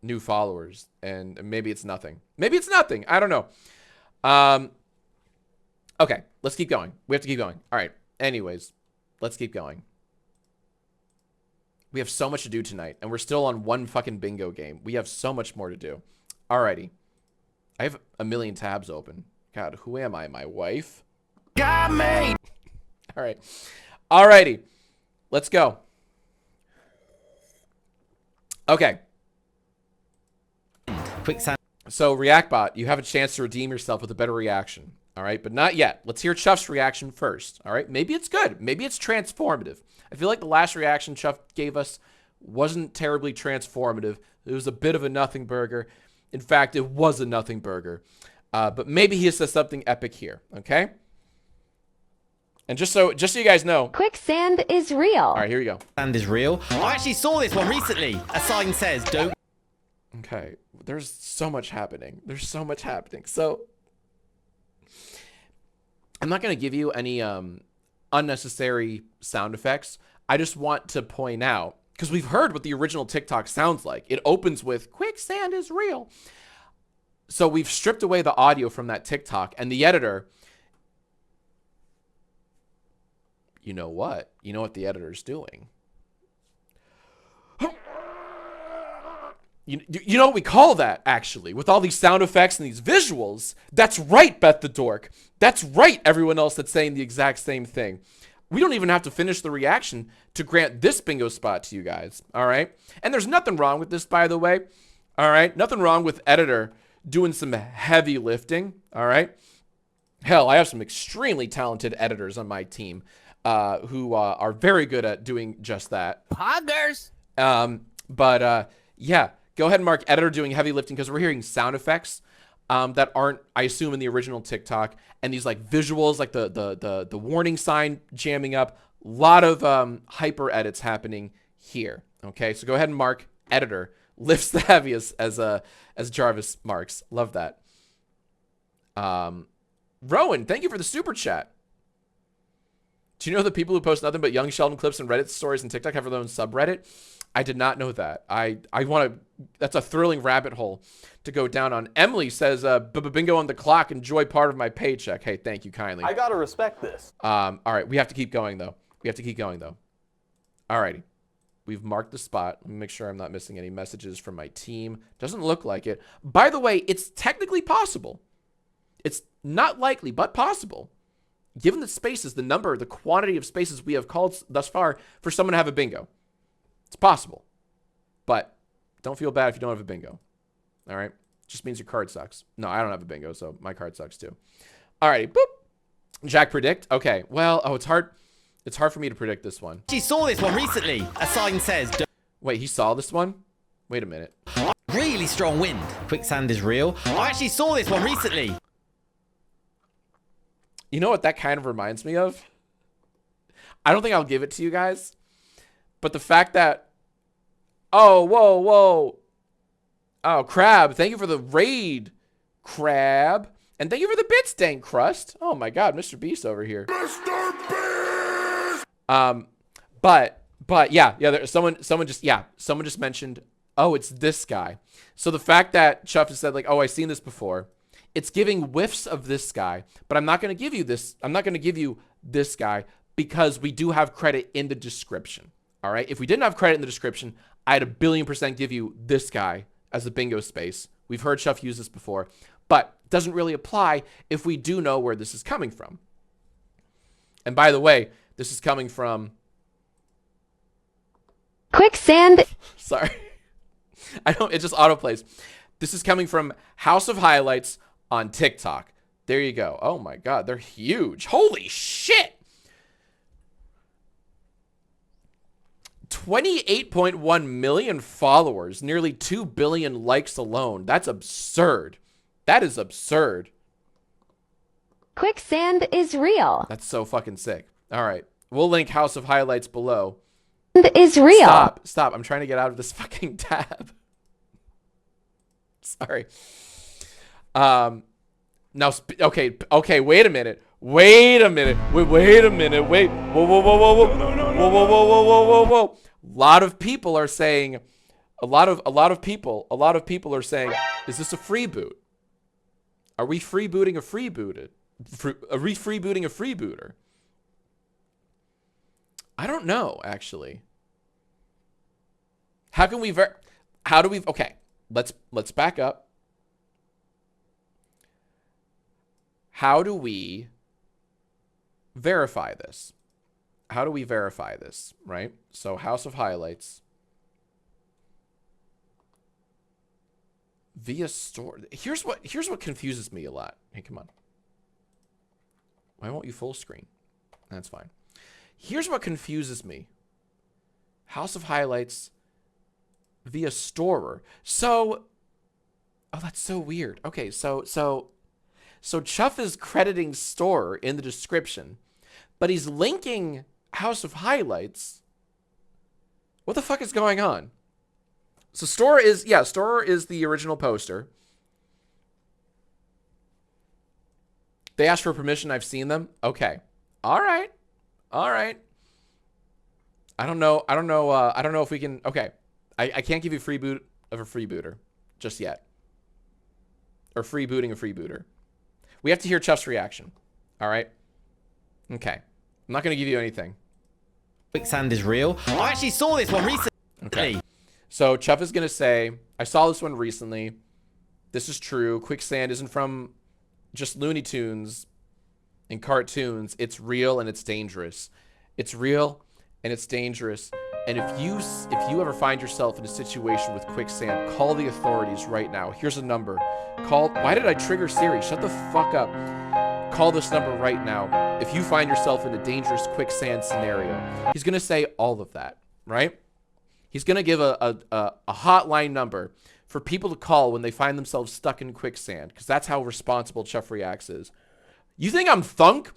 Speaker 1: new followers, and maybe it's nothing. Maybe it's nothing. I don't know. Okay, let's keep going. We have to keep going. All right. Anyways, let's keep going. We have so much to do tonight, and we're still on one fucking bingo game. We have so much more to do. Alrighty. I have a million tabs open. God, who am I? My wife?
Speaker 3: Got me.
Speaker 1: All right. Alrighty. Let's go. Okay.
Speaker 5: Quick sound.
Speaker 1: So, ReactBot, you have a chance to redeem yourself with a better reaction. All right, but not yet. Let's hear Chuff's reaction first. All right, maybe it's good. Maybe it's transformative. I feel like the last reaction Chuff gave us wasn't terribly transformative. It was a bit of a nothing burger. In fact, it was a nothing burger. But maybe he says something epic here. Okay. And just so you guys know,
Speaker 6: Quicksand is real.
Speaker 1: All right, here we go.
Speaker 5: Sand is real. I actually saw this one recently. A sign says, don't.
Speaker 1: Okay, there's so much happening. There's so much happening. So I'm not going to give you any unnecessary sound effects. I just want to point out, because we've heard what the original TikTok sounds like. It opens with, quicksand is real. So we've stripped away the audio from that TikTok, and the editor, you know what? You know what the editor's doing? You know what we call that, actually, with all these sound effects and these visuals? That's right, Beth the Dork. That's right, everyone else that's saying the exact same thing. We don't even have to finish the reaction to grant this bingo spot to you guys, all right? And there's nothing wrong with this, by the way, all right? Nothing wrong with editor doing some heavy lifting, all right? Hell, I have some extremely talented editors on my team who are very good at doing just that.
Speaker 3: Poggers.
Speaker 1: Yeah. Go ahead and mark editor doing heavy lifting, because we're hearing sound effects that aren't, I assume, in the original TikTok, and these like visuals, like the warning sign jamming up. A lot of hyper edits happening here. Okay, so go ahead and mark editor lifts the heaviest as Jarvis marks. Love that. Rowan, thank you for the super chat. Do you know that people who post nothing but Young Sheldon clips and Reddit stories and TikTok have their own subreddit? I did not know that. I want to, that's a thrilling rabbit hole to go down on. Emily says, bingo on the clock, enjoy part of my paycheck. Hey, thank you kindly.
Speaker 2: I gotta respect this.
Speaker 1: All right, we have to keep going though. All righty. We've marked the spot. Let me make sure I'm not missing any messages from my team. Doesn't look like it. By the way, it's technically possible. It's not likely, but possible. Given the spaces, the number, the quantity of spaces we have called thus far for someone to have a bingo. It's possible, but don't feel bad if you don't have a bingo. All right. Just means your card sucks. No, I don't have a bingo, so my card sucks too. All righty. Boop. Jack predict. Okay. Well, oh, it's hard. It's hard for me to predict this one.
Speaker 5: She saw this one recently. A sign says, don't.
Speaker 1: Wait, he saw this one? Wait a minute.
Speaker 5: Really strong wind. Quicksand is real. I actually saw this one recently.
Speaker 1: You know what that kind of reminds me of? I don't think I'll give it to you guys. But the fact that, oh, whoa. Oh, Crab, thank you for the raid, Crab. And thank you for the bits, Dank Crust. Oh my God, Mr. Beast over here.
Speaker 7: Mr. Beast!
Speaker 1: But yeah, someone just mentioned, oh, it's this guy. So the fact that Chuff has said like, oh, I've seen this before, it's giving whiffs of this guy, but I'm not going to give you this. I'm not going to give you this guy because we do have credit in the description. All right. If we didn't have credit in the description, I'd 1,000,000,000% give you this guy as a bingo space. We've heard Chuff use this before, but it doesn't really apply if we do know where this is coming from. And by the way, this is coming from...
Speaker 6: Quicksand.
Speaker 1: Sorry. It just autoplays. This is coming from House of Highlights on TikTok. There you go. Oh my God, they're huge. Holy shit. 28.1 million followers, nearly 2 billion likes alone. That's absurd. That is absurd.
Speaker 6: Quicksand is real.
Speaker 1: That's so fucking sick. All right. We'll link House of Highlights below.
Speaker 6: Is real.
Speaker 1: Stop. I'm trying to get out of this fucking tab. Sorry. Now, okay, wait a minute. Wait a minute. Wait. Whoa. A lot of people are saying, a lot of people are saying, is this a free boot? Are we freebooting a freebooter? Are we freebooting a freebooter? I don't know, actually. How can we okay, let's back up. How do we verify this? How do we verify this, right? So House of Highlights via store. Here's what confuses me a lot. Hey, come on. Why won't you full screen? That's fine. Here's what confuses me. House of Highlights via storer. So, oh, that's so weird. Okay, so Chuff is crediting storer in the description, but he's linking House of Highlights. What the fuck is going on? So storer is the original poster. They asked for permission. I've seen them. Okay. All right. I don't know if we can. Okay. I can't give you free boot of a freebooter just yet. Or free booting a freebooter. We have to hear Chuff's reaction. All right. Okay. I'm not going to give you anything.
Speaker 5: Quicksand is real. I actually saw this one recently.
Speaker 1: Okay. So Chuff is going to say, I saw this one recently. This is true. Quicksand isn't from just Looney Tunes and cartoons. It's real and it's dangerous. It's real and it's dangerous. And if you ever find yourself in a situation with quicksand, call the authorities right now. Here's a number. Why did I trigger Siri? Shut the fuck up. Call this number right now if you find yourself in a dangerous quicksand scenario. He's going to say all of that, right? He's going to give a hotline number for people to call when they find themselves stuck in quicksand, because that's how responsible Chuff Reacts is. You think I'm thunk?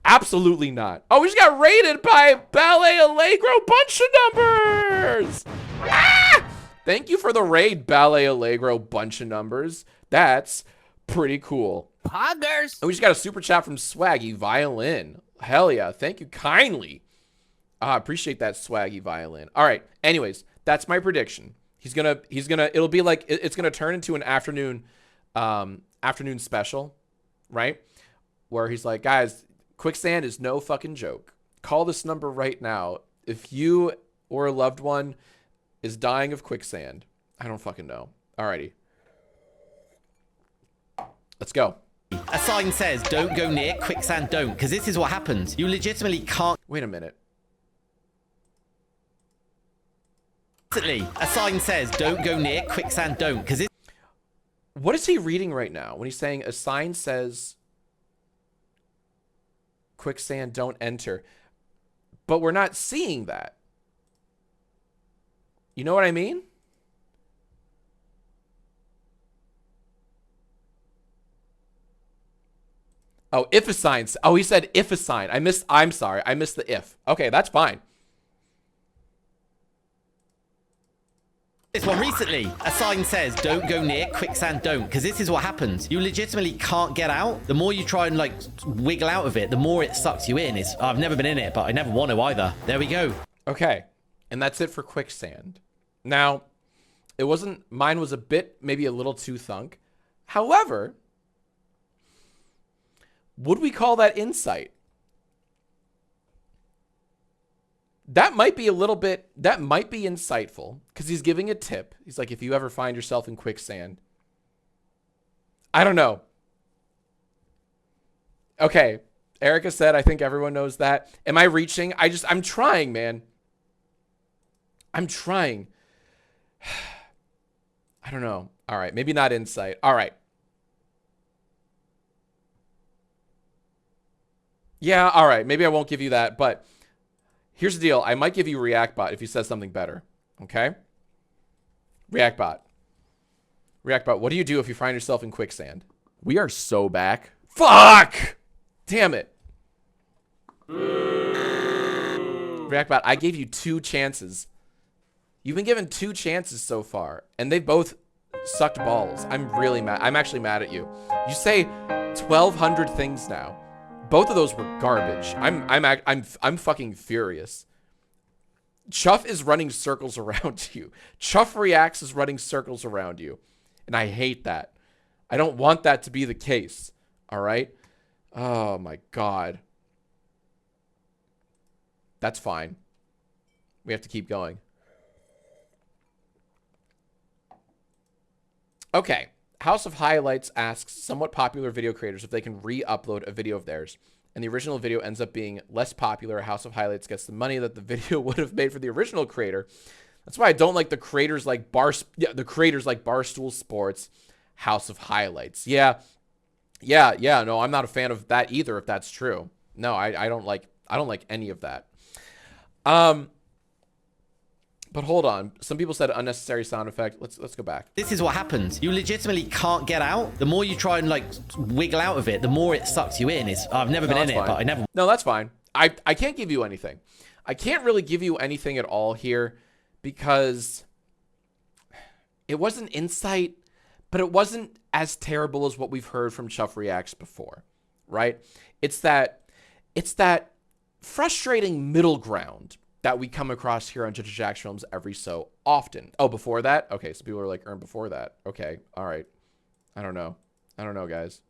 Speaker 1: Absolutely not. Oh, we just got raided by Ballet Allegro. Bunch of numbers. Ah! Thank you for the raid, Ballet Allegro. Bunch of numbers. That's pretty cool.
Speaker 3: Poggers.
Speaker 1: Oh, we just got a super chat from Swaggy Violin. Hell yeah. Thank you kindly. Appreciate that, Swaggy Violin. All right. Anyways, that's my prediction. It'll be like, it's gonna turn into an afternoon special, right? Where he's like, guys, quicksand is no fucking joke. Call this number right now if you or a loved one is dying of quicksand. I don't fucking know. Alrighty. Let's go.
Speaker 5: A sign says, don't go near quicksand, don't. Because this is what happens. You legitimately can't.
Speaker 1: Wait a minute.
Speaker 5: A sign says, don't go near quicksand, don't. Because
Speaker 1: what is he reading right now when he's saying a sign says quicksand, don't enter? But we're not seeing that. You know what I mean? Oh, if a sign. Oh, he said if a sign. I'm sorry. I missed the if. Okay, that's fine.
Speaker 5: This one recently. A sign says, don't go near quicksand, don't, because this is what happens. You legitimately can't get out. The more you try and like wiggle out of it, the more it sucks you in. I've never been in it, but I never want to either. There we go.
Speaker 1: Okay. And that's it for quicksand. Now, mine was a bit, maybe a little too thunk. However, would we call that insight? That might be insightful because he's giving a tip. He's like, if you ever find yourself in quicksand. I don't know. Okay. Erica said, I think everyone knows that. Am I reaching? I'm trying, man. I'm trying. I don't know. All right. Maybe not insight. All right. Yeah. All right. Maybe I won't give you that, but here's the deal. I might give you ReactBot if you said something better. Okay? ReactBot. ReactBot, what do you do if you find yourself in quicksand? We are so back. Fuck! Damn it. ReactBot, I gave you 2 chances. You've been given 2 chances so far, and they both sucked balls. I'm really mad. I'm actually mad at you. You say 1,200 things now. Both of those were garbage. I'm fucking furious. Chuff is running circles around you. Chuff Reacts is running circles around you. And I hate that. I don't want that to be the case. All right? Oh my God. That's fine. We have to keep going. Okay. House of Highlights asks somewhat popular video creators if they can re-upload a video of theirs, and the original video ends up being less popular. House of Highlights gets the money that the video would have made for the original creator. That's why I don't like the creators like Barstool Sports, House of Highlights. Yeah. No, I'm not a fan of that either. If that's true, no, I don't like any of that. But hold on. Some people said unnecessary sound effect. Let's go back.
Speaker 5: This is what happens. You legitimately can't get out. The more you try and like wiggle out of it, the more it sucks you in. I've never been in it, but I never.
Speaker 1: No, that's fine. I can't give you anything. I can't really give you anything at all here because it wasn't insight, but it wasn't as terrible as what we've heard from Chuff Reacts before, right? It's that frustrating middle ground that we come across here on Jacksfilms every so often. Oh, before that? Okay, so people are like, before that. Okay, all right. I don't know, guys.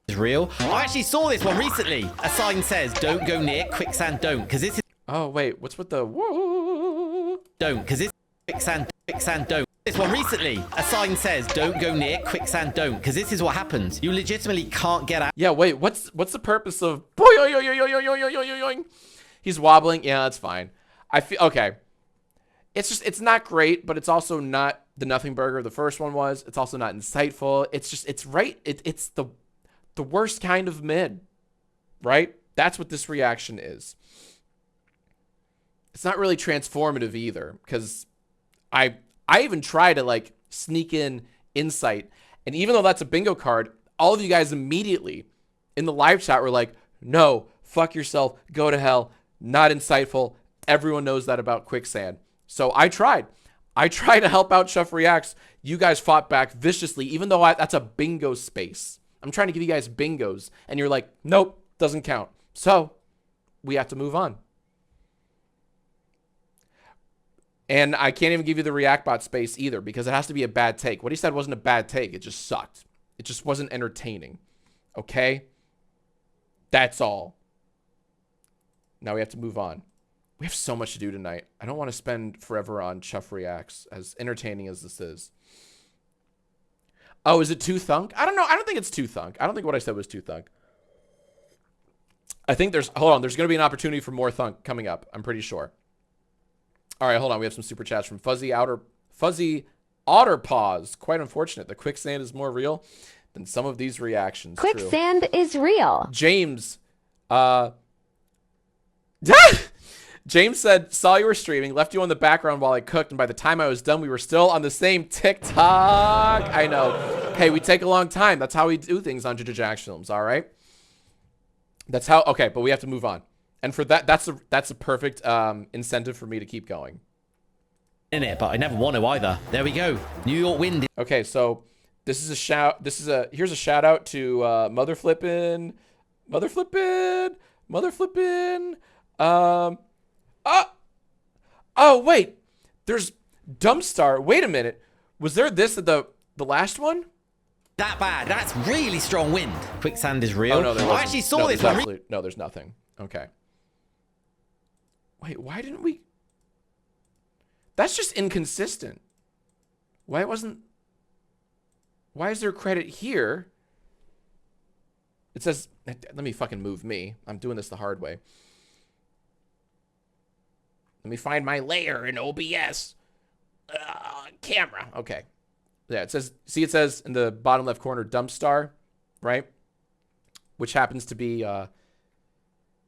Speaker 5: Is real. I actually saw this one recently. A sign says, don't go near quicksand, don't, because this is...
Speaker 1: Oh, wait, what's with the... Whoa?
Speaker 5: Don't, because this quicksand, don't. This one recently. A sign says, don't go near quicksand, don't, because this is what happens. You legitimately can't get out.
Speaker 1: Yeah, wait, what's the purpose of... He's wobbling. Yeah, that's fine. I feel okay. It's not great, but it's also not the nothing burger the first one was. It's also not insightful. It's the worst kind of mid, right? That's what this reaction is. It's not really transformative either, because I even try to like sneak in insight, and even though that's a bingo card, all of you guys immediately in the live chat were like, no, fuck yourself, go to hell, not insightful. Everyone knows that about quicksand. So I tried to help out Chuff Reacts. You guys fought back viciously, even though that's a bingo space. I'm trying to give you guys bingos, and you're like, nope, doesn't count. So we have to move on. And I can't even give you the ReactBot space either, because it has to be a bad take. What he said wasn't a bad take. It just sucked. It just wasn't entertaining. Okay? That's all. Now we have to move on. We have so much to do tonight. I don't want to spend forever on Chuff Reacts, as entertaining as this is. Oh, is it too thunk? I don't know. I don't think it's too thunk. I don't think what I said was too thunk. I think hold on, there's going to be an opportunity for more thunk coming up. I'm pretty sure. All right, hold on. We have some super chats from Fuzzy Otter Paws. Quite unfortunate. The quicksand is more real than some of these reactions.
Speaker 6: Quicksand is real.
Speaker 1: James, James said, saw you were streaming, left you on the background while I cooked, and by the time I was done, we were still on the same TikTok. I know. Hey, we take a long time. That's how we do things on Jacksfilms, all right? That's how, okay, but we have to move on. And for that, that's a perfect incentive for me to keep going.
Speaker 5: in it, but I never want to either. There we go. New York Wind.
Speaker 1: Okay, so this is a shout. Here's a shout out to Mother Flippin'. Oh wait, there's Dumpstar. Wait a minute, was there this at the last one?
Speaker 5: That bad. That's really strong wind. Quicksand is real.
Speaker 1: Oh no, there
Speaker 5: I
Speaker 1: wasn't.
Speaker 5: actually saw
Speaker 1: No,
Speaker 5: this
Speaker 1: there's
Speaker 5: one.
Speaker 1: no, there's nothing. Okay. Wait, why didn't we? That's just inconsistent. Why is there credit here? It says, let me fucking move me. I'm doing this the hard way. Let me find my layer in OBS. Camera. Okay. Yeah, it says, see, it says in the bottom left corner, Dumpstar, right? Which happens to be, here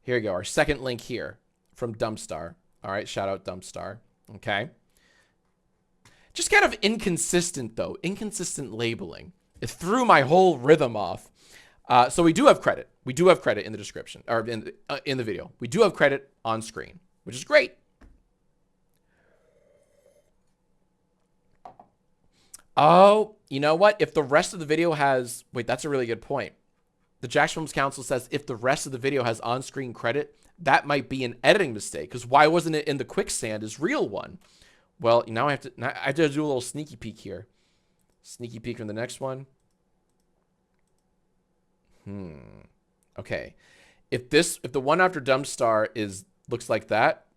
Speaker 1: you go, our second link here from Dumpstar. All right, shout out Dumpstar. Okay. Just kind of inconsistent, though. Inconsistent labeling. It threw my whole rhythm off. So we do have credit. We do have credit in the description, or in the video. We do have credit on screen, which is great. Oh, you know what? If the rest of the video has... Wait, that's a really good point. The Jacksfilms Council says if the rest of the video has on-screen credit, that might be an editing mistake. Because why wasn't it in the quicksand as real one? Well, now I have to do a little sneaky peek here. Sneaky peek from the next one. Okay. If the one after Dumpstar looks like that.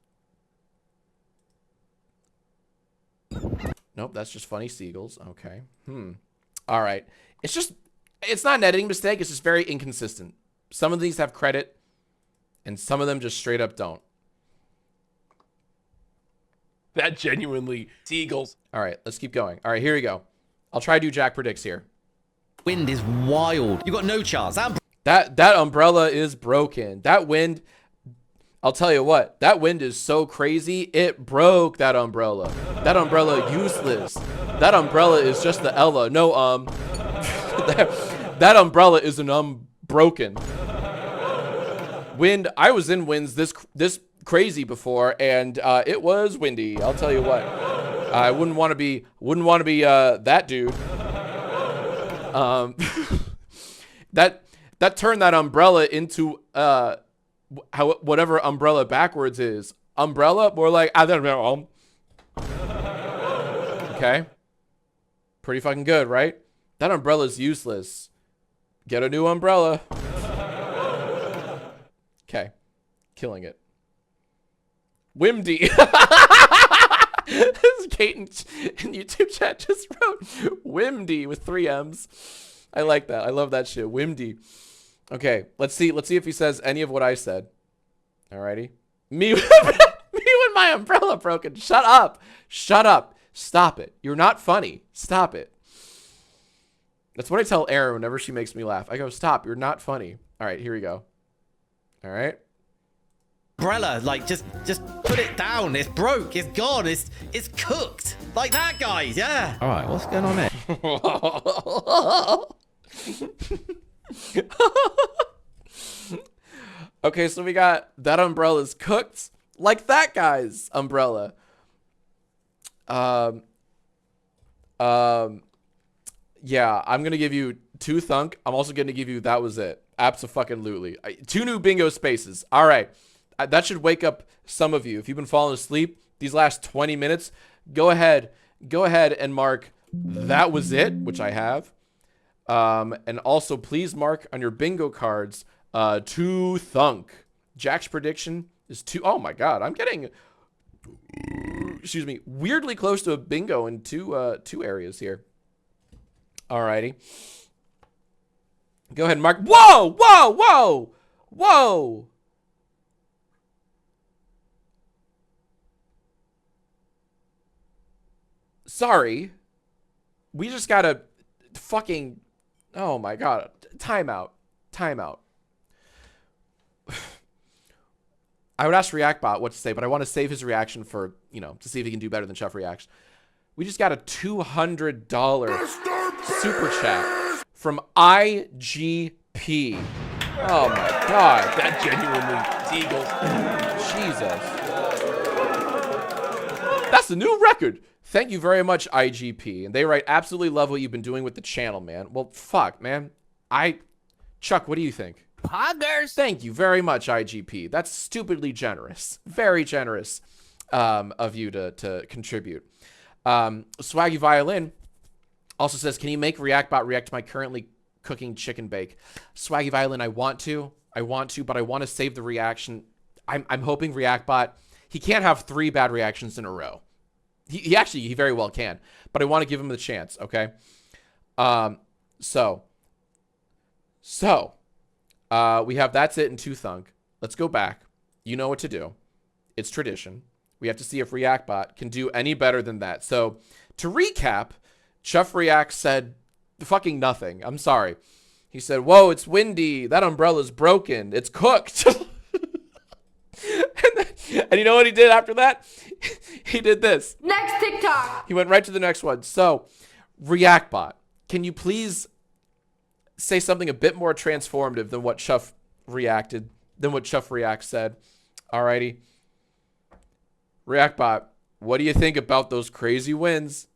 Speaker 1: Nope, that's just funny seagulls. Okay. All right. It's not an editing mistake. It's just very inconsistent. Some of these have credit, and some of them just straight up don't.
Speaker 3: That genuinely seagulls.
Speaker 1: All right, let's keep going. All right, here we go. I'll try to do Jack Predicts here.
Speaker 5: Wind is wild. You got no chance.
Speaker 1: That umbrella is broken. That wind, I'll tell you what, that wind is so crazy, it broke that umbrella. That umbrella useless. That umbrella is just the Ella. No, that umbrella is an broken. Wind, I was in winds this crazy before, and it was windy. I'll tell you what. I wouldn't want to be that dude. That turned that umbrella into whatever umbrella backwards is. Umbrella, more like I don't know. Okay. Pretty fucking good, right? That umbrella's useless. Get a new umbrella. Okay. Killing it. Wimdy. This Kate in YouTube chat just wrote Wimdy with 3 M's. I like that. I love that shit. Wimdy. Okay, let's see if he says any of what I said. Alrighty. Me with my umbrella broken. Shut up. Shut up. Stop it. You're not funny. Stop it. That's what I tell Erin whenever she makes me laugh. I go, stop. You're not funny. All right, here we go. All right.
Speaker 5: Umbrella, like just put it down. It's broke. It's gone. It's cooked. Like that, guys. Yeah. All right. What's going on there?
Speaker 1: Okay, so we got that umbrella's cooked like that guy's umbrella. Yeah, I'm gonna give you 2 thunk. I'm also gonna give you that was it. Abso-fucking-lutely. 2 new bingo spaces. All right, that should wake up some of you. If you've been falling asleep these last 20 minutes, go ahead and mark that was it, which I have. And also please mark on your bingo cards 2 thunk. Jack's prediction is 2. Oh my god, I'm getting, excuse me, weirdly close to a bingo in 2 areas here. Alrighty. Go ahead and mark. Whoa, whoa, whoa, whoa. Sorry. We just gotta fucking, oh my god. Timeout. Timeout. I would ask ReactBot what to say, but I want to save his reaction for, you know, to see if he can do better than Chuff Reacts. We just got a $200 super chat from IGP. Oh my god.
Speaker 3: That genuinely seagulls.
Speaker 1: Jesus. That's That's a new record. Thank you very much, IGP. And they write, absolutely love what you've been doing with the channel, man. Well, fuck, man. Chuck, what do you think?
Speaker 3: Poggers.
Speaker 1: Thank you very much, IGP. That's stupidly generous. Very generous of you to contribute. Swaggy Violin also says, can you make ReactBot react to my currently cooking chicken bake? Swaggy Violin, I want to, but I want to save the reaction. I'm hoping ReactBot, he can't have 3 bad reactions in a row. He very well can, but I want to give him the chance, okay? So we have That's It and 2 Thunk. Let's go back. You know what to do. It's tradition. We have to see if ReactBot can do any better than that. So to recap, Chuff React said fucking nothing. I'm sorry. He said, whoa, it's windy. That umbrella's broken. It's cooked. And you know what he did after that? He did this.
Speaker 6: Next TikTok.
Speaker 1: He went right to the next one. So, ReactBot, can you please say something a bit more transformative than what Chuff React said? Alrighty. ReactBot, what do you think about those crazy winds?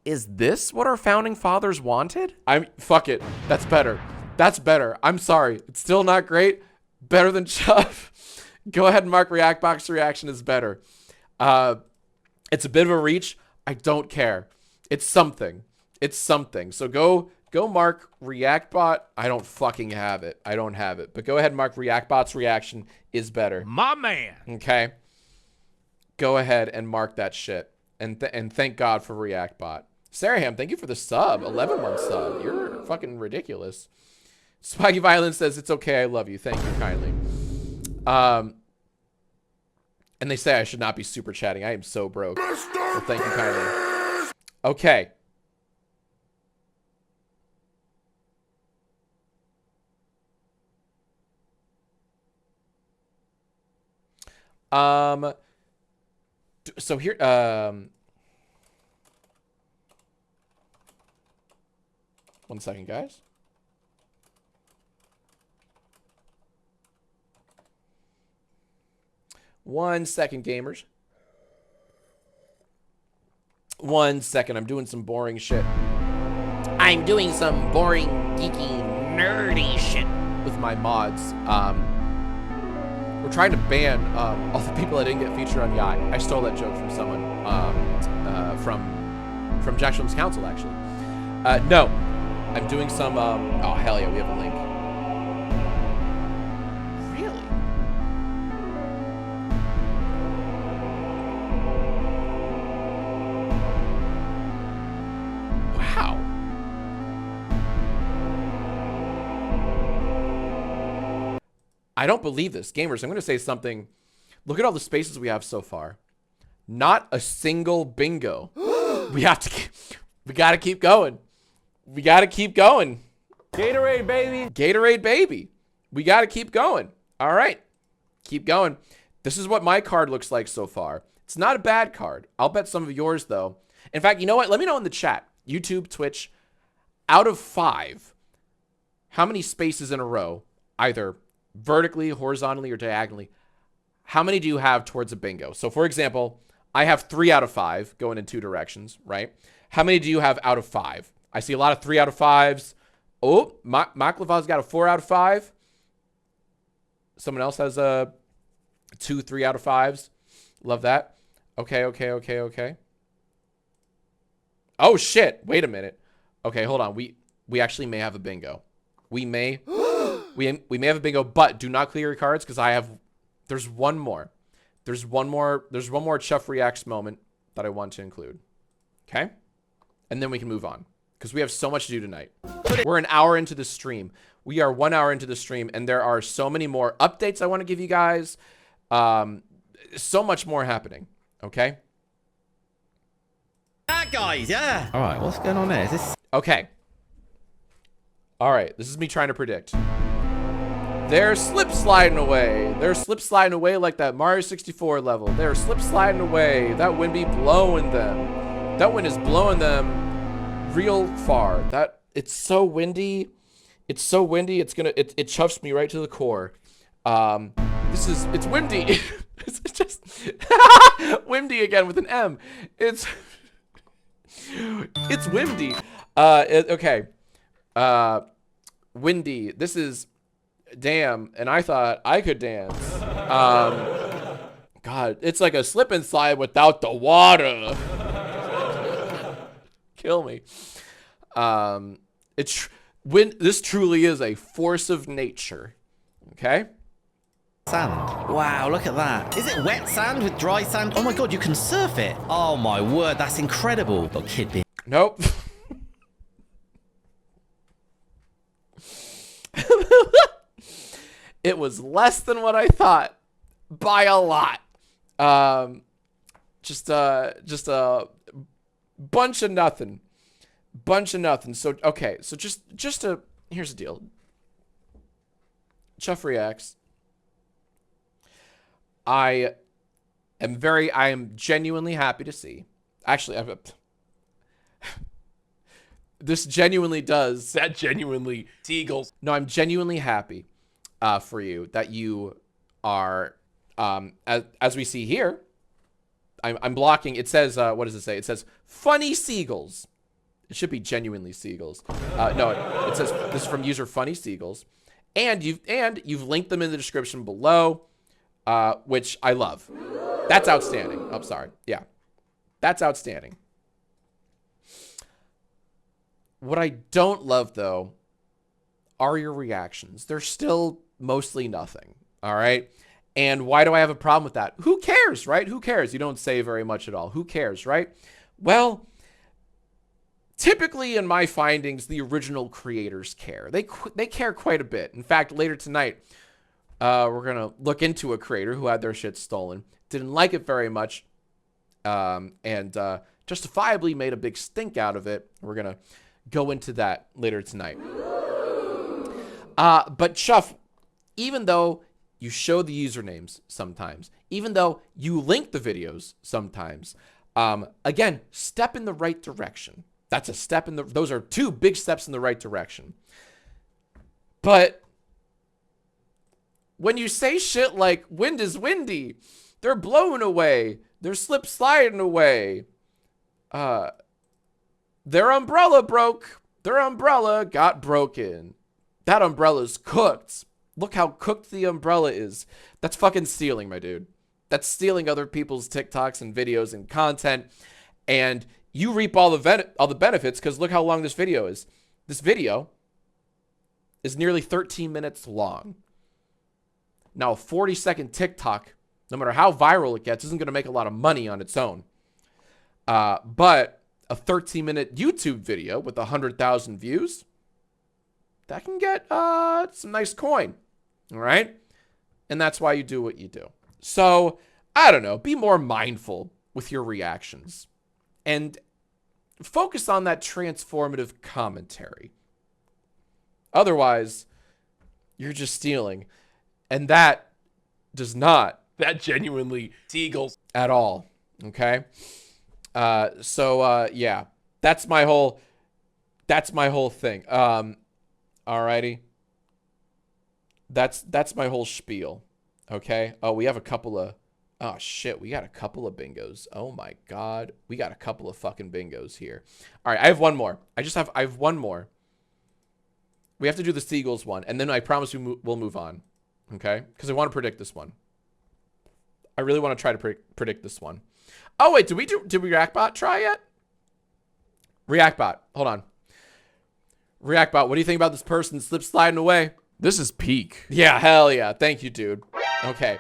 Speaker 1: Is this what our founding fathers wanted? Fuck it. That's better. That's better. I'm sorry. It's still not great. Better than Chuff. Go ahead and mark ReactBot's reaction is better. It's a bit of a reach. I don't care. It's something. It's something. So go mark ReactBot. I don't fucking have it. I don't have it. But go ahead and mark ReactBot's reaction is better.
Speaker 3: My man.
Speaker 1: Okay. Go ahead and mark that shit. And thank God for ReactBot. Saraham, thank you for the sub. 11-month sub. You're fucking ridiculous. Swaggy Violence says, it's okay. I love you. Thank you kindly. And they say I should not be super chatting. I am so broke. So thank you kindly. Okay. So here, 1 second, guys. One second, gamers. 1 second. I'm doing some boring shit. I'm doing some boring, geeky, nerdy shit with my mods. We're trying to ban all the people that didn't get featured on Yacht. I stole that joke from someone from Jacksfilms Council, actually. No, I'm doing some. Oh hell yeah, we have a link. Really? Wow. I don't believe this. Gamers, I'm going to say something. Look at all the spaces we have so far. Not a single bingo. We got to keep going. We got to keep going.
Speaker 2: Gatorade, baby.
Speaker 1: Gatorade, baby. We got to keep going. All right. Keep going. This is what my card looks like so far. It's not a bad card. I'll bet some of yours, though. In fact, you know what? Let me know in the chat. YouTube, Twitch. Out of 5, how many spaces in a row, either vertically, horizontally, or diagonally, how many do you have towards a bingo? So, for example, I have 3 out of 5 going in 2 directions, right? How many do you have out of 5? I see a lot of 3 out of 5s. Oh, Maklava's got a 4 out of 5. Someone else has a 2, 3 out of 5s. Love that. Okay. Oh, shit. Wait a minute. Okay, hold on. We actually may have a bingo. We may have a bingo, but do not clear your cards because there's one more. There's one more Chuff Reacts moment that I want to include. Okay? And then we can move on because we have so much to do tonight. We're an hour into the stream. We are 1 hour into the stream, and there are so many more updates I want to give you guys. So much more happening. Okay?
Speaker 5: That guys, yeah. All right, what's going on there? Is this?
Speaker 1: Okay. All right, this is me trying to predict. They're slip sliding away. They're slip sliding away like that Mario 64 level. They're slip sliding away. That wind be blowing them. That wind is blowing them real far. It's so windy. It's so windy. It chuffs me right to the core. It's windy. It's just Wimdy again with an M. It's Wimdy. Okay. Windy. This is damn, and I thought I could dance. God, it's like a slip and slide without the water. Kill me. This truly is a force of nature. Okay.
Speaker 5: Sand. Wow, look at that. Is it wet sand with dry sand? Oh my god, you can surf it. Oh my word, that's incredible. Got kid being.
Speaker 1: Nope. It was less than what I thought by a lot. Just a bunch of nothing. So, okay. So here's the deal. Chuff reacts. I am genuinely happy to see. Actually, this genuinely does.
Speaker 3: That genuinely seagulls.
Speaker 1: No, I'm genuinely happy for you that you are, as we see here, I'm blocking. It says, what does it say? It says funny seagulls. It should be genuinely seagulls. No, it says this is from user funny seagulls, and you've linked them in the description below, which I love. That's outstanding. I'm sorry. Yeah, that's outstanding. What I don't love, though, are your reactions. They're still mostly nothing, all right? And why do I have a problem with that? Who cares, right? Who cares? You don't say very much at all. Who cares, right? Well, typically in my findings, the original creators care. They care quite a bit. In fact, later tonight, we're going to look into a creator who had their shit stolen, didn't like it very much, and justifiably made a big stink out of it. We're going to go into that later tonight. But Chuff, even though you show the usernames sometimes, even though you link the videos sometimes, again, step in the right direction. That's a step in those are two big steps in the right direction. But when you say shit like wind is windy, they're blowing away, they're slip sliding away, their umbrella broke. Their umbrella got broken. That umbrella's cooked. Look how cooked the umbrella is. That's fucking stealing, my dude. That's stealing other people's TikToks and videos and content. And you reap all the benefits because look how long this video is. This video is nearly 13 minutes long. Now, a 40-second TikTok, no matter how viral it gets, isn't going to make a lot of money on its own. But a 13-minute YouTube video with 100,000 views, that can get some nice coin, all right? And that's why you do what you do. So, I don't know, be more mindful with your reactions and focus on that transformative commentary. Otherwise, you're just stealing, and that does not.
Speaker 3: That genuinely seagulls.
Speaker 1: At all, okay? Yeah, that's my whole thing. Alrighty. That's my whole spiel. Okay. Oh, we have a couple of, oh shit. We got a couple of bingos. Oh my God. We got a couple of fucking bingos here. All right. I have one more. I have one more. We have to do the Seagulls one. And then I promise we'll move on. Okay. Cause I want to predict this one. I really want to try to predict this one. Oh wait, did we ReactBot try yet? ReactBot, hold on. ReactBot, what do you think about this person slip sliding away?
Speaker 3: This is peak.
Speaker 1: Yeah, hell yeah. Thank you, dude. Okay,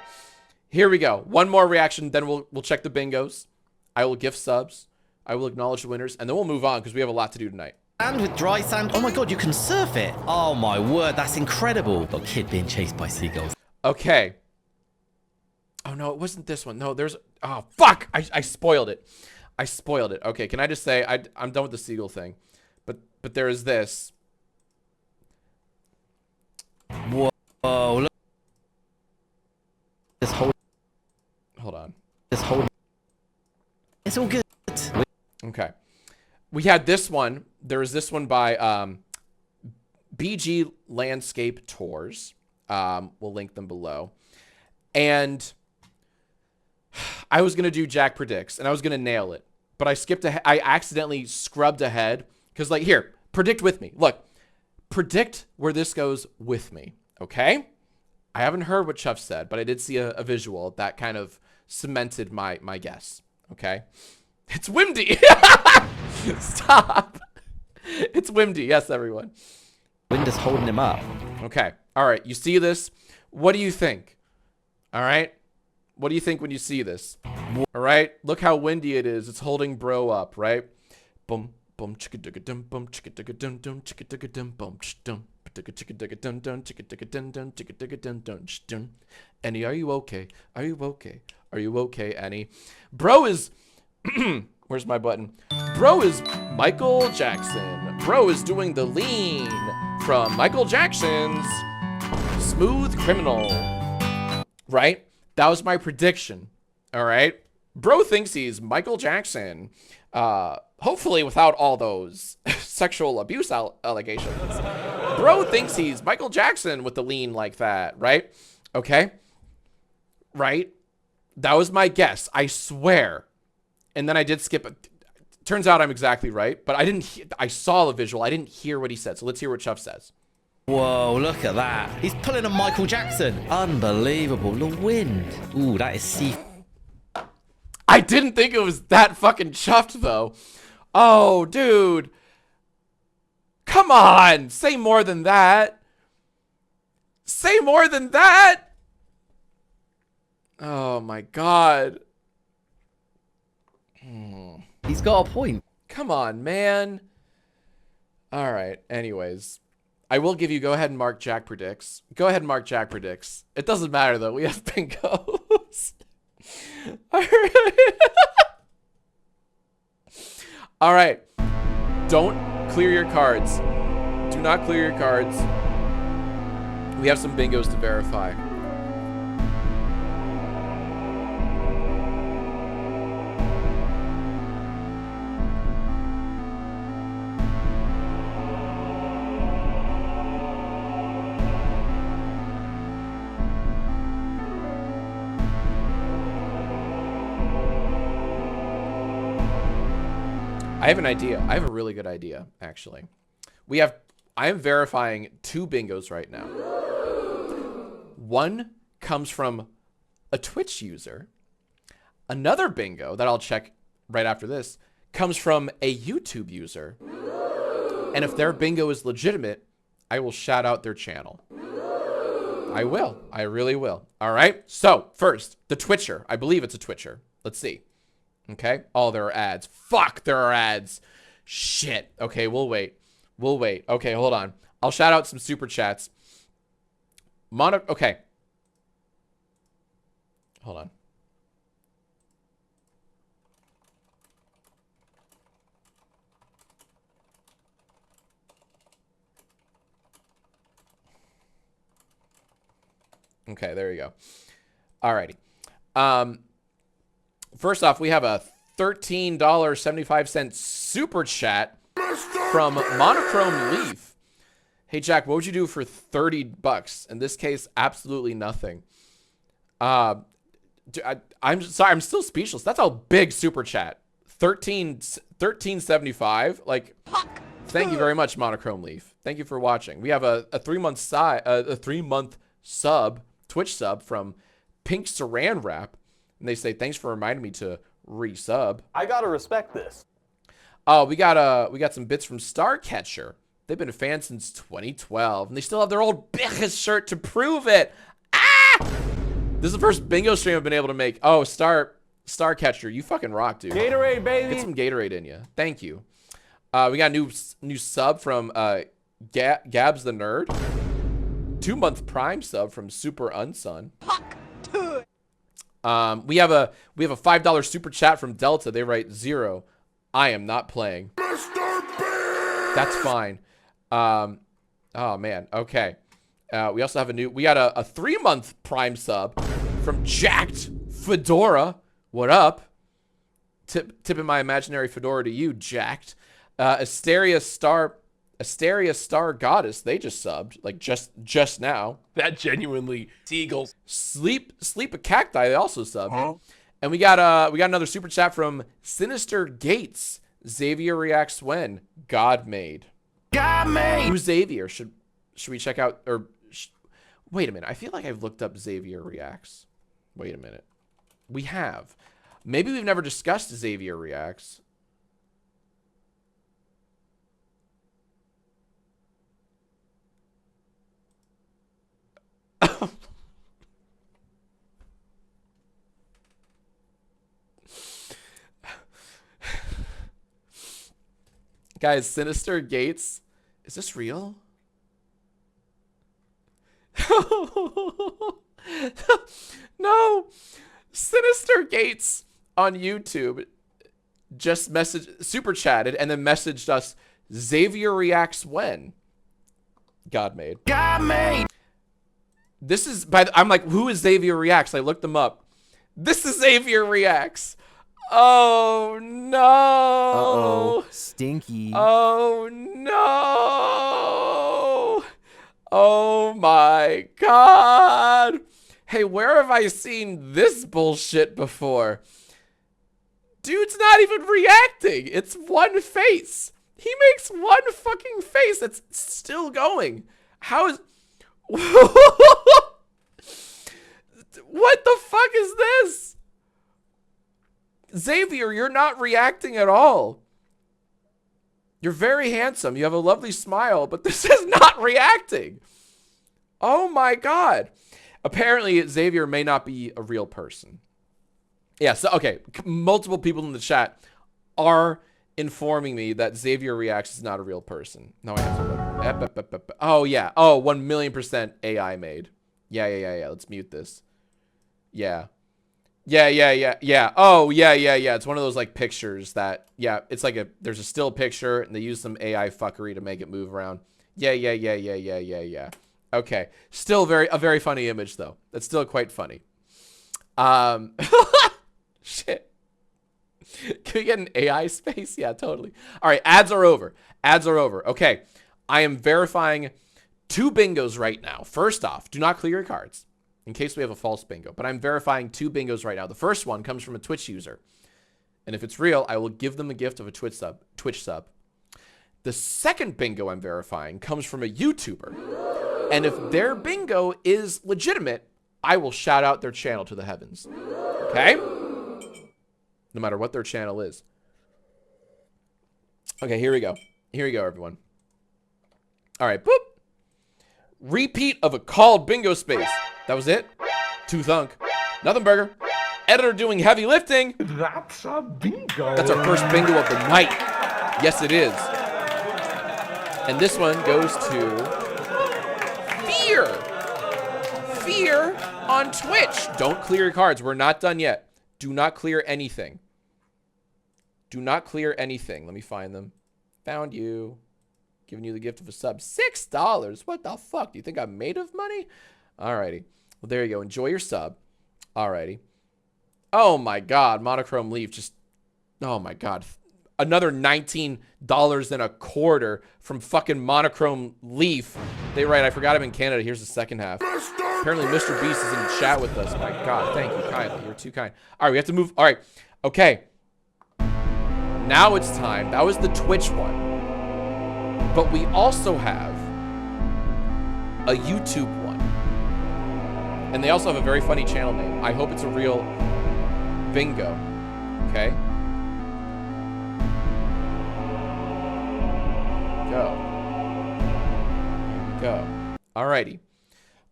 Speaker 1: here we go. One more reaction, then we'll check the bingos. I will gift subs. I will acknowledge the winners, and then we'll move on because we have a lot to do tonight.
Speaker 5: Sand with dry sand. Oh my god, you can surf it. Oh my word, that's incredible. Got kid being chased by seagulls.
Speaker 1: Okay. Oh no, it wasn't this one. No, there's. Oh fuck! I spoiled it. I spoiled it. Okay, can I just say I'm done with the seagull thing, but there is this.
Speaker 5: Whoa! Look. This whole.
Speaker 1: Hold on.
Speaker 5: This whole. It's all good.
Speaker 1: Okay. We had this one. There is this one by BG Landscape Tours. We'll link them below. And I was gonna do Jack predicts, and I was gonna nail it, but I skipped ahead. I accidentally scrubbed ahead because, like, here, predict with me. Look, predict where this goes with me. Okay? I haven't heard what Chuff said, but I did see a visual that kind of cemented my guess. Okay? It's Wimdy. Stop. It's Wimdy. Yes, everyone.
Speaker 5: Wind is holding him up.
Speaker 1: Okay. All right. You see this? What do you think? All right. What do you think when you see this? All right. Look how windy it is. It's holding bro up, right? Boom, boom, chicka digga dum, boom, chicka digga dum dum, chicka digga dum, boom, dum, chicka digga dum dum, chicka digga dum dum, chicka digga dum dum, dum. Annie, are you okay? Are you okay? Are you okay, Annie? Bro is. Where's my button? Bro is Michael Jackson. Bro is doing the lean from Michael Jackson's Smooth Criminal. Right? That was my prediction. All right? Bro thinks he's Michael Jackson. Hopefully without all those sexual abuse allegations. Bro thinks he's Michael Jackson with the lean like that. Right? Okay? Right? That was my guess. I swear. And then I did skip it. Turns out I'm exactly right, but I saw the visual. I didn't hear what he said. So let's hear what Chuff says.
Speaker 5: Whoa, look at that. He's pulling a Michael Jackson. Unbelievable. The wind. Ooh, that is sea.
Speaker 1: I didn't think it was that fucking chuffed, though. Oh, dude. Come on. Say more than that. Say more than that. Oh, my God.
Speaker 5: He's got a point.
Speaker 1: Come on, man. All right. Anyways, I will give you. Go ahead and mark Jack predicts. Go ahead and mark Jack predicts. It doesn't matter though. We have bingos. All right. All right. Don't clear your cards. Do not clear your cards. We have some bingos to verify. I have an idea. I have a really good idea, actually. I am verifying 2 bingos right now. One comes from a Twitch user. Another bingo that I'll check right after this comes from a YouTube user. And if their bingo is legitimate, I will shout out their channel. I will. I really will. All right. So first, the Twitcher. I believe it's a Twitcher. Let's see. Okay. Oh, there are ads. Fuck, there are ads. Shit. Okay, we'll wait. We'll wait. Okay, hold on. I'll shout out some super chats. Okay. Hold on. Okay, there you go. Alrighty. First off, we have a $13.75 super chat from Monochrome Leaf. Hey, Jack, what would you do for $30? In this case, absolutely nothing. I'm sorry, I'm still speechless. That's a big super chat. $13.75. Like, thank you very much, Monochrome Leaf. Thank you for watching. We have a 3-month sub, Twitch sub from Pink Saran Wrap. And they say, thanks for reminding me to resub.
Speaker 2: I gotta respect this.
Speaker 1: Oh, we got some bits from Starcatcher. They've been a fan since 2012, and they still have their old Biggest shirt to prove it. Ah! This is the first bingo stream I've been able to make. Oh, Starcatcher, you fucking rock, dude.
Speaker 2: Gatorade, baby.
Speaker 1: Get some Gatorade in you. Thank you. We got a new sub from Gabs the Nerd. 2-month Prime sub from Super Unsun. We have a $5 super chat from Delta. They write 0. I am not playing. That's fine. Oh man. Okay. We also have we got a 3-month Prime sub from Jacked Fedora. What up? Tipping my imaginary fedora to you, Jacked. Asteria Star Goddess. They just subbed like just now.
Speaker 3: That genuinely seagulls.
Speaker 1: Sleep a Cacti. They also subbed.
Speaker 7: Huh?
Speaker 1: And we got another super chat from Sinister Gates. Xavier reacts when God made. Who's Xavier? Should we check out or wait a minute. I feel like I've looked up Xavier reacts. Wait a minute. We have. Maybe we've never discussed Xavier reacts. Guys, Sinister Gates. Is this real? No. Sinister Gates on YouTube just super chatted and then messaged us, Xavier reacts when God made. This is I'm like, who is Xavier reacts? I looked them up. This is Xavier reacts. Oh no.
Speaker 8: Uh-oh. Stinky.
Speaker 1: Oh no. Oh my God. Hey, where have I seen this bullshit before? Dude's not even reacting. It's one face. He makes one fucking face that's still going. How is... What the fuck is this? Xavier, you're not reacting at all. You're very handsome. You have a lovely smile, but this is not reacting. Oh my God. Apparently, Xavier may not be a real person. Yeah, so, okay. Multiple people in the chat are informing me that Xavier reacts is not a real person. No, I have to look. Oh, yeah. Oh, 1,000,000% AI made. Yeah. Let's mute this. Yeah. Yeah. Oh, yeah. It's one of those, like, pictures that, yeah, it's like there's a still picture, and they use some AI fuckery to make it move around. Yeah. Okay. Still a very funny image, though. That's still quite funny. Shit. Can we get an AI space? Yeah, totally. All right, ads are over. Okay, I am verifying 2 bingos right now. First off, do not clear your cards in case we have a false bingo, but I'm verifying 2 bingos right now. The first one comes from a Twitch user, and if it's real, I will give them the gift of a Twitch sub. The second bingo I'm verifying comes from a YouTuber, and if their bingo is legitimate, I will shout out their channel to the heavens. Okay? No matter what their channel is. Okay, here we go. Everyone. All right, boop. Repeat of a called bingo space. That was it. 2 thunk. Nothing burger. Editor doing heavy lifting.
Speaker 2: That's a bingo.
Speaker 1: That's our first bingo of the night. Yes, it is. And this one goes to Fear. Fear on Twitch. Don't clear your cards. We're not done yet. Do not clear anything. Let me find them. Found you. Giving you the gift of a sub. $6. What the fuck? Do you think I'm made of money? Alrighty. Well, there you go. Enjoy your sub. Alrighty. Oh my God. Monochrome Leaf just... Oh my God. Another $19.25 from fucking Monochrome Leaf. They right. I forgot I'm in Canada. Here's the second half. Apparently Mr. Beast is in chat with us. My God. Thank you kindly. You're too kind. All right. We have to move. All right. Okay. Now it's time. That was the Twitch one. But we also have a YouTube one. And they also have a very funny channel name. I hope it's a real bingo. Okay. Go. Alrighty.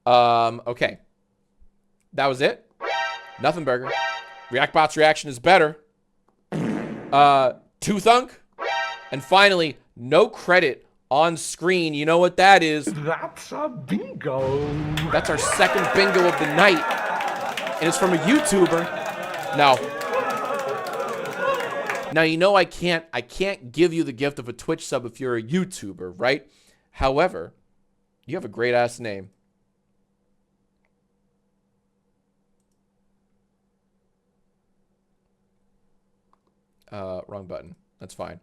Speaker 1: Okay. That was it. Nothing burger. Reactbot's reaction is better. 2 thunk. And finally, no credit on screen. You know what that is?
Speaker 2: That's a bingo.
Speaker 1: That's our second bingo of the night. And it's from a YouTuber. Now you know I can't give you the gift of a Twitch sub if you're a YouTuber, right? However, you have a great ass name. Wrong button. That's fine.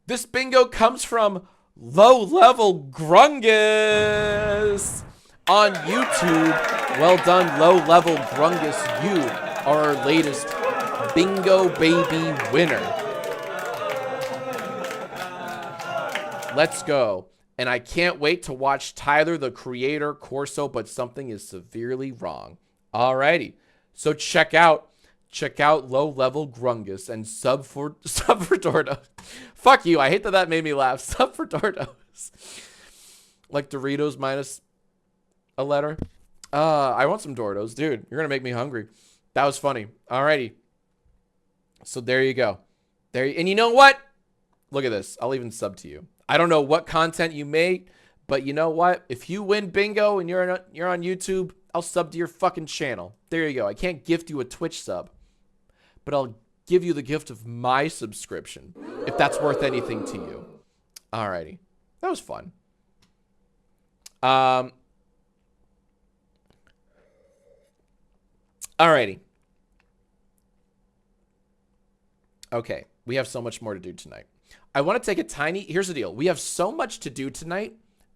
Speaker 1: This bingo comes from Low Level Grungus on YouTube. Well done, Low Level Grungus. You our latest Bingo Baby winner. Let's go. And I can't wait to watch Tyler, the Creator, Corso, but something is severely wrong. Alrighty. So check out Low Level Grungus and sub for Dordo. Fuck you. I hate that made me laugh. Sub for Dordos. Like Doritos minus a letter. I want some Dordos. Dude, you're going to make me hungry. That was funny. Alrighty. So there you go. And you know what? Look at this. I'll even sub to you. I don't know what content you make, but you know what? If you win bingo and you're on YouTube, I'll sub to your fucking channel. There you go. I can't gift you a Twitch sub, but I'll give you the gift of my subscription, if that's worth anything to you. Alrighty. That was fun. Alrighty. Okay. We have so much more to do tonight. I want to take a tiny... Here's the deal. We have so much to do tonight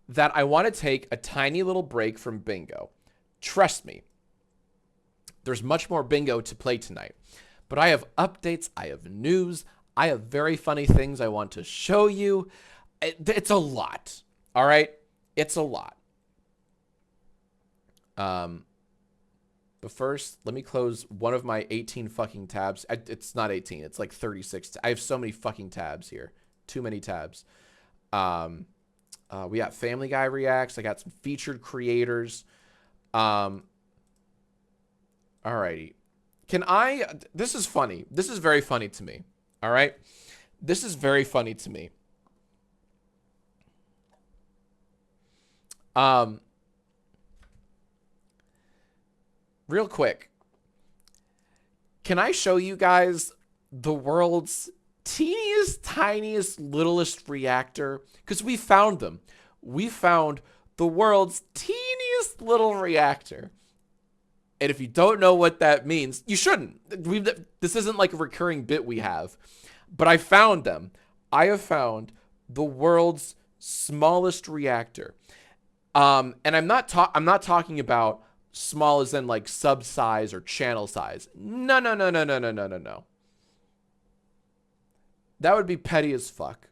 Speaker 1: that I want to take a tiny little break from bingo. Trust me. There's much more bingo to play tonight. But I have updates. I have news. I have very funny things I want to show you. It's a lot. All right? It's a lot. But first, let me close one of my 18 fucking tabs. It's not 18. It's like 36. I have so many fucking tabs here. Too many tabs. We got Family Guy Reacts. I got some featured creators. Alrighty. This is funny. This is very funny to me. All right? This is very funny to me. Real quick. Can I show you guys the world's teeniest, tiniest, littlest reactor? Because we found them. We found the world's teeniest little reactor. And if you don't know what that means, you shouldn't. This isn't like a recurring bit we have. But I found them. I have found the world's smallest reactor. And I'm not talking about small as in like sub size or channel size. No. That would be petty as fuck.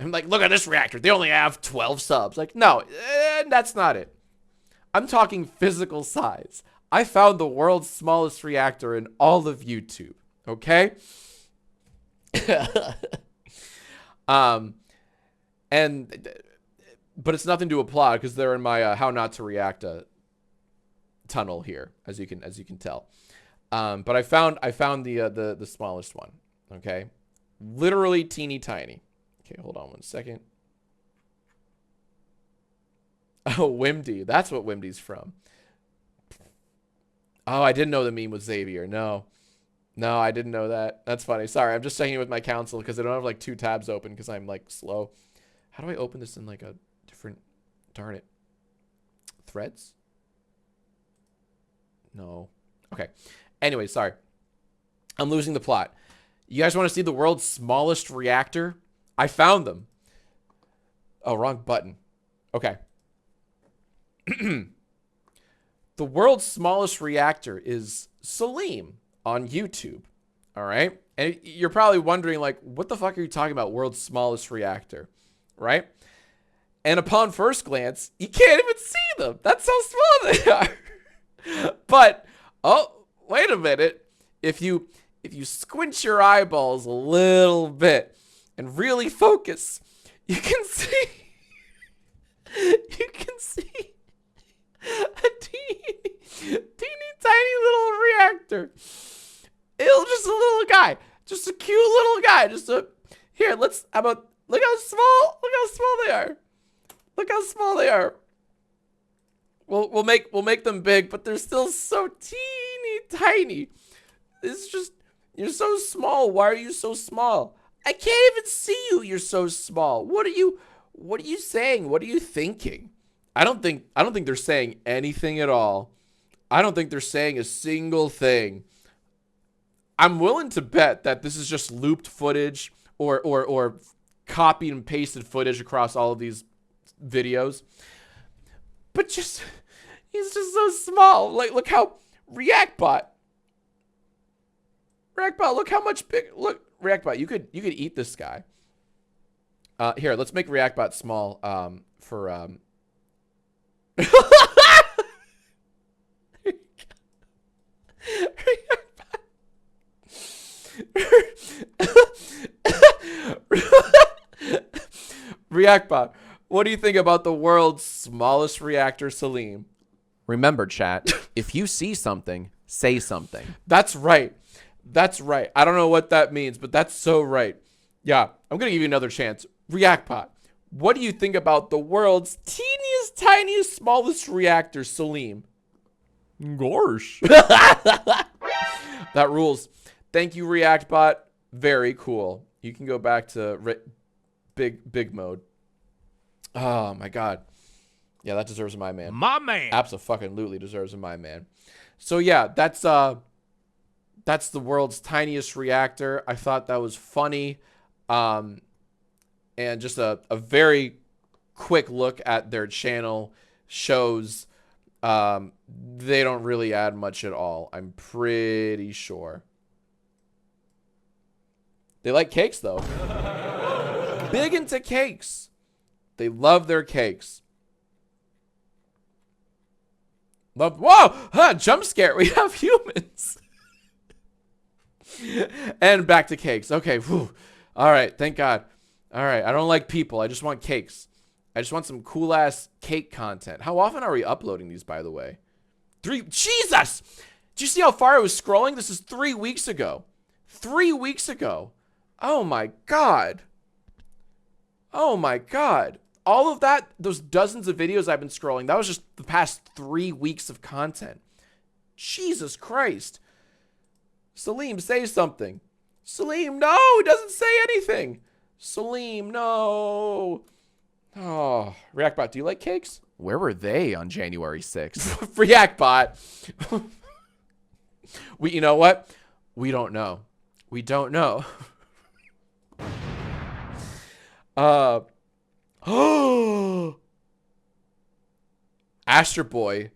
Speaker 1: I'm like, look at this reactor. They only have 12 subs. Like, no, that's not it. I'm talking physical size. I found the world's smallest reactor in all of YouTube. Okay? But it's nothing to applaud because they're in my how not to react tunnel here, as you can tell. But I found the smallest one. Okay, literally teeny tiny. Okay, hold on 1 second. Oh, Wimdy. That's what Wimdy's from. Oh, I didn't know the meme was Xavier. No, I didn't know that. That's funny. Sorry, I'm just checking with my counsel because I don't have like 2 tabs open because I'm like slow. How do I open this in like a different? Darn it. Threads? No. Okay. Anyway, sorry. I'm losing the plot. You guys want to see the world's smallest reactor? I found them. Oh, wrong button. Okay. The world's smallest reactor is Salim on YouTube. All right? And you're probably wondering, like, what the fuck are you talking about, world's smallest reactor? Right? And upon first glance, you can't even see them. That's how small they are. But, oh, wait a minute. If you squint your eyeballs a little bit and really focus, you can see a teeny tiny little reactor. It'll just a little guy, just a cute little guy. Here. Look how small they are. Look how small they are. We'll make them big, but they're still so teeny tiny. It's just, you're so small. Why are you so small? I can't even see you. You're so small. What are you saying? What are you thinking? I don't think they're saying anything at all. I don't think they're saying a single thing. I'm willing to bet that this is just looped footage or copied and pasted footage across all of these videos. But he's just so small. Like, look how ReactBot. Reactbot, look how much big. Look, Reactbot, you could eat this guy. Here, let's make Reactbot small. For Reactbot, what do you think about the world's smallest reactor, Salim? Remember, chat, if you see something, say something. That's right. That's right. I don't know what that means, but that's so right. Yeah, I'm going to give you another chance. Reactbot, what do you think about the world's teeniest, tiniest, smallest reactor, Salim? Gosh. That rules. Thank you, Reactbot. Very cool. You can go back to big mode. Oh, my God. Yeah, that deserves a my man.
Speaker 3: My man.
Speaker 1: Abso-fucking-lutely deserves a my man. So, yeah, that's the world's tiniest reactor. I thought that was funny. And just a very quick look at their channel shows they don't really add much at all. I'm pretty sure. They like cakes, though. Big into cakes. They love their cakes. Love. Whoa! Huh, jump scare. We have humans. And back to cakes. Okay. Whew. All right. Thank God. All right. I don't like people. I just want cakes. I just want some cool ass cake content. How often are we uploading these, by the way? 3. Jesus! Do you see how far I was scrolling? This is 3 weeks ago. 3 weeks ago. Oh my God. Oh my God. All of that, those dozens of videos I've been scrolling, that was just the past 3 weeks of content. Jesus Christ. Salim, say something. Salim, no, he doesn't say anything. Salim, no. Oh, Reactbot, do you like cakes? Where were they on January 6th? Reactbot. You know what? We don't know. We don't know. Astro Boy,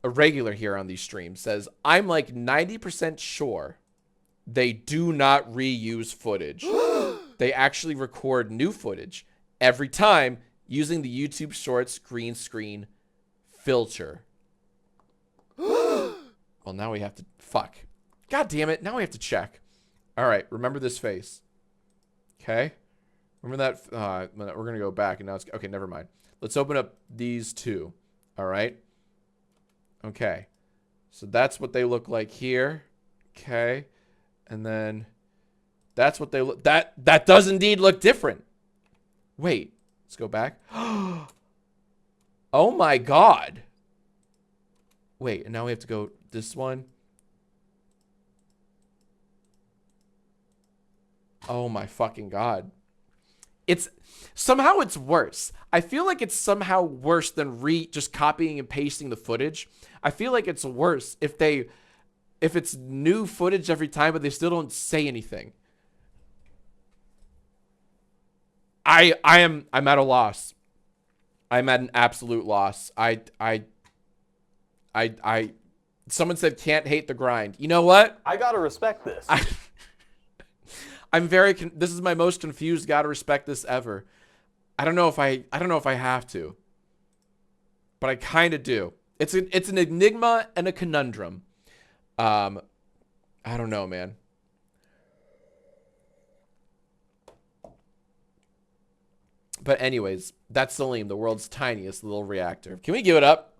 Speaker 1: a regular here on these streams, says, I'm like 90% sure they do not reuse footage. They actually record new footage every time using the YouTube Shorts green screen filter. Well, now we have to... Fuck. God damn it. Now we have to check. All right. Remember this face. Okay. Remember that? We're going to go back and now it's... Okay, never mind. Let's open up these two. All right. Okay. So that's what they look like here. Okay. And then that's what they look... That does indeed look different. Wait. Let's go back. Oh my God. Wait, and now we have to go this one. Oh my fucking God. It's somehow it's worse. I feel like it's somehow worse than just copying and pasting the footage. I feel like it's worse if it's new footage every time, but they still don't say anything. I'm at a loss. I'm at an absolute loss. Someone said can't hate the grind. You know what?
Speaker 9: I gotta respect this.
Speaker 1: I'm this is my most confused gotta respect this ever. I don't know if I have to. But I kind of do. It's an enigma and a conundrum. I don't know, man. But anyways, that's Salim, the world's tiniest little reactor. Can we give it up?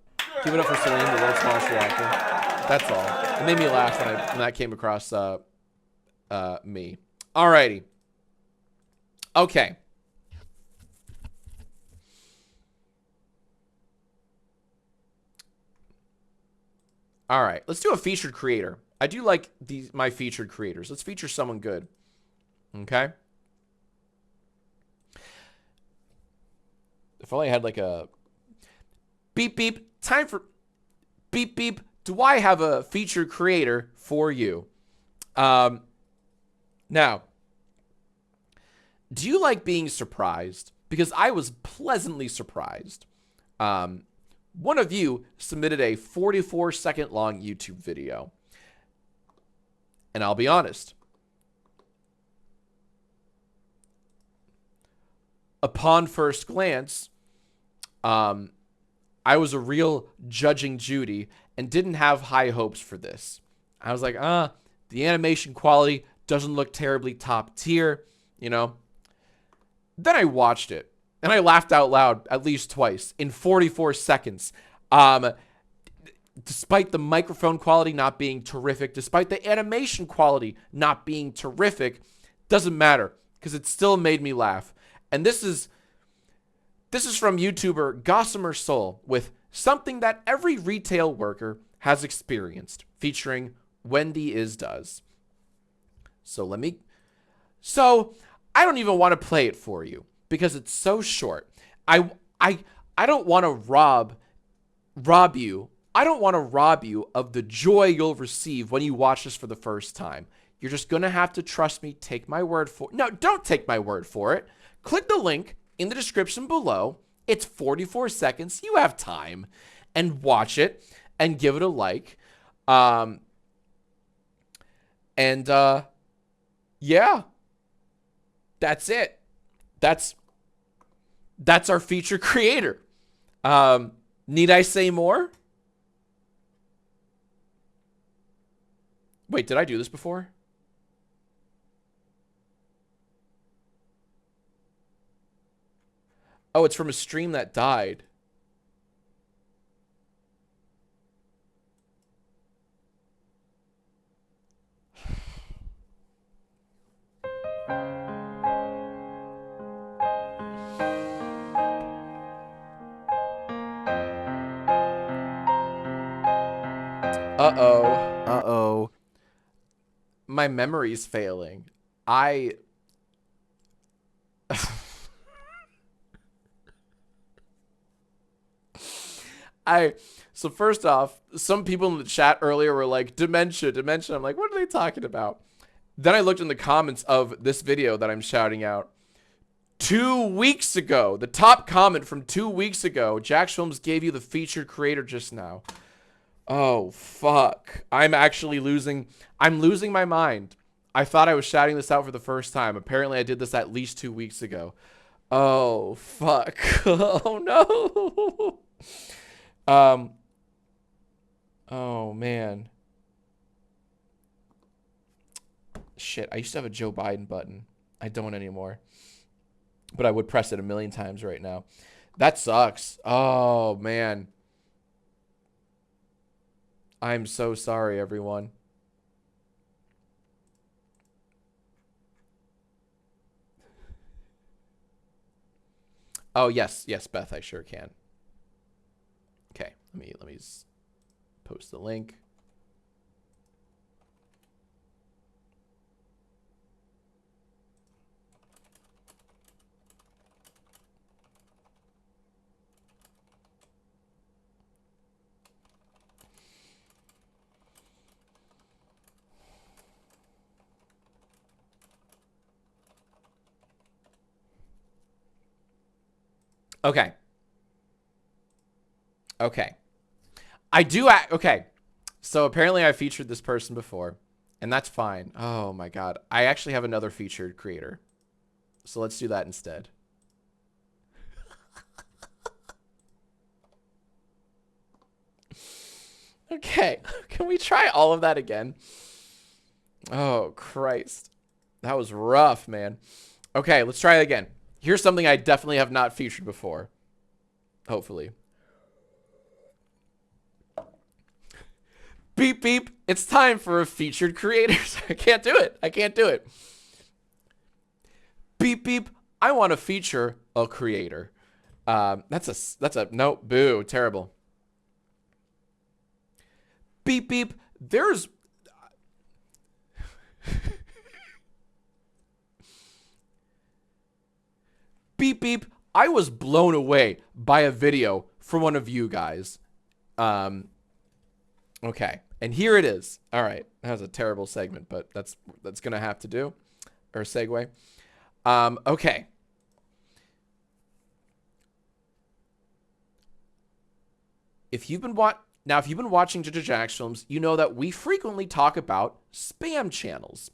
Speaker 1: Give it up for Salim, the world's smallest reactor. That's all. It made me laugh when that came across me. Alrighty. Okay. All right. Let's do a featured creator. I do like my featured creators. Let's feature someone good. Okay. If only I had like a beep beep. Time for beep beep. Do I have a featured creator for you? Now, do you like being surprised? Because I was pleasantly surprised. One of you submitted a 44-second long YouTube video. And I'll be honest. Upon first glance, I was a real judging Judy and didn't have high hopes for this. I was like, the animation quality doesn't look terribly top tier, you know. Then I watched it, and I laughed out loud at least twice in 44 seconds. Despite the microphone quality not being terrific, despite the animation quality not being terrific, doesn't matter, because it still made me laugh. And this is from YouTuber Gossamer Soul with something that every retail worker has experienced, featuring Wendy Is Does. So I don't even want to play it for you because it's so short. I don't want to rob you. I don't want to rob you of the joy you'll receive when you watch this for the first time. You're just going to have to trust me, take my word for it. No, don't take my word for it. Click the link in the description below. It's 44 seconds. You have time. And watch it and give it a like. Yeah. That's it. That's our feature creator. Need I say more? Wait, did I do this before? Oh, it's from a stream that died. Uh-oh.
Speaker 8: Uh-oh.
Speaker 1: My memory's failing. I so first off, some people in the chat earlier were like, dementia. I'm like, what are they talking about? Then I looked in the comments of this video that I'm shouting out. 2 weeks ago, the top comment from 2 weeks ago, Jacksfilms gave you the featured creator just now. Oh, fuck. I'm losing my mind. I thought I was shouting this out for the first time. Apparently, I did this at least 2 weeks ago. Oh, fuck. Oh, no. Oh, man. Shit, I used to have a Joe Biden button. I don't anymore. But I would press it a million times right now. That sucks. Oh, man. I'm so sorry, everyone. Oh, yes, Beth, I sure can. Okay, let me post the link. Okay. Okay. So apparently I featured this person before, and that's fine. Oh my God. I actually have another featured creator. So let's do that instead. Okay. Can we try all of that again? Oh, Christ. That was rough, man. Okay, let's try it again. Here's something I definitely have not featured before. Hopefully. Beep, beep. It's time for a featured creators. I can't do it. Beep, beep. I want to feature a creator. That's a, no, boo, terrible. Beep, beep. There's... Beep, beep. I was blown away by a video from one of you guys. Okay. And here it is. All right. That was a terrible segment, but that's going to have to do. Or segue. Okay. If you've been Now, if you've been watching Jacksfilms, you know that we frequently talk about spam channels.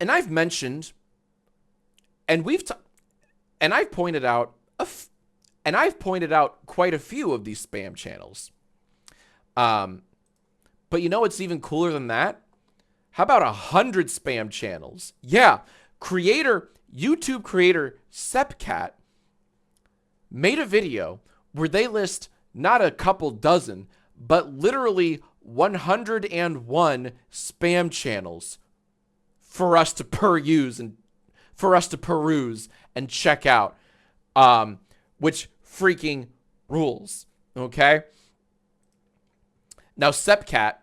Speaker 1: And I've mentioned, and I've pointed out quite a few of these spam channels. But you know what's even cooler than that? How about 100 spam channels? Yeah, YouTube creator Sepcat made a video where they list not a couple dozen, but literally 101 spam channels for us to peruse and check out, which freaking rules. Okay. Now Sepcat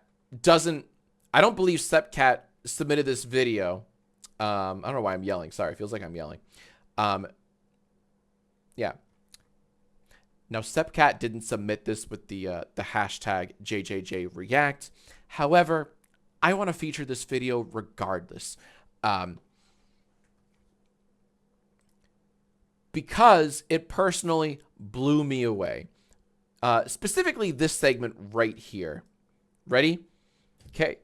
Speaker 1: I don't believe Sepcat submitted this video. I don't know why I'm yelling. Sorry, it feels like I'm yelling. Yeah. Now Sepcat didn't submit this with the hashtag JJJReact. However, I want to feature this video regardless. Because it personally blew me away. Specifically this segment right here. Ready? Okay.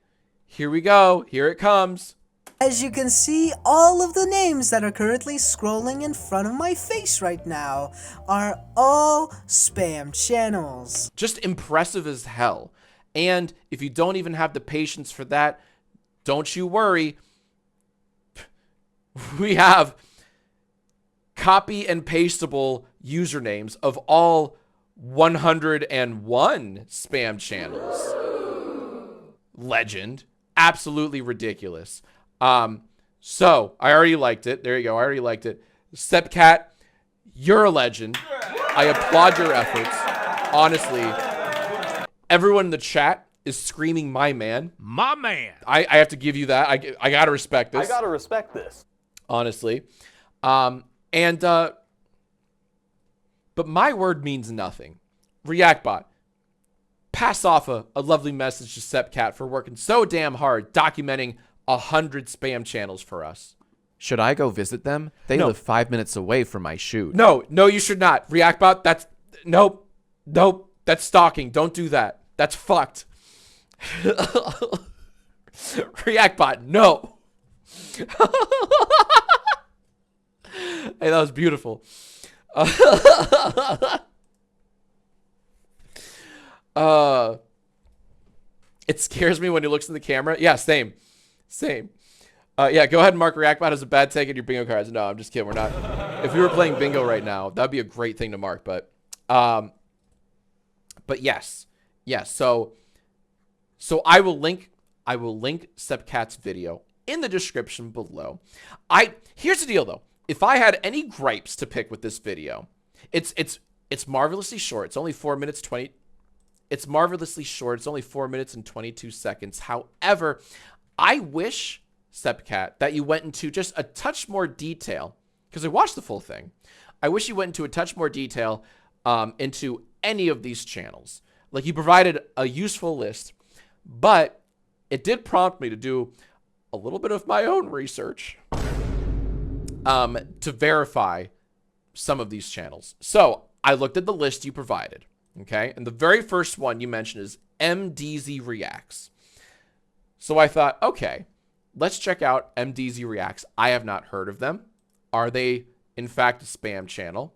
Speaker 1: Here we go. Here it comes.
Speaker 9: As you can see, all of the names that are currently scrolling in front of my face right now are all spam channels.
Speaker 1: Just impressive as hell. And if you don't even have the patience for that, don't you worry. We have copy and pastable usernames of all 101 spam channels. Legend. Absolutely ridiculous. So I already liked it. There you go. I already liked it. Sepcat, you're a legend. I applaud your efforts. Honestly, everyone in the chat is screaming my man.
Speaker 3: My man.
Speaker 1: I have to give you that. I gotta respect this.
Speaker 4: I gotta respect this.
Speaker 1: Honestly. But my word means nothing. ReactBot, pass off a lovely message to Sepcat for working so damn hard documenting 100 spam channels for us.
Speaker 10: Should I go visit them? They
Speaker 1: No.
Speaker 10: live 5 minutes away from my shoot.
Speaker 1: No, you should not. ReactBot, nope, that's stalking. Don't do that. That's fucked. ReactBot, no. Hey, that was beautiful. It scares me when he looks in the camera. Yeah, same. Yeah, go ahead and mark ReactBot as a bad take in your bingo cards. No, I'm just kidding. We're not. If we were playing bingo right now, that'd be a great thing to mark. But yes. So I will link Sepcat's video in the description below. Here's the deal though. If I had any gripes to pick with this video, it's marvelously short. It's only 4 minutes 20. It's marvelously short. It's only 4 minutes and 22 seconds. However, I wish, Sepcat, that you went into just a touch more detail, because I watched the full thing. I wish you went into a touch more detail into any of these channels. Like, you provided a useful list, but it did prompt me to do a little bit of my own research to verify some of these channels. So I looked at the list you provided, okay? And the very first one you mentioned is MDZ Reacts. So I thought, okay, let's check out MDZ Reacts. I have not heard of them. Are they, in fact, a spam channel?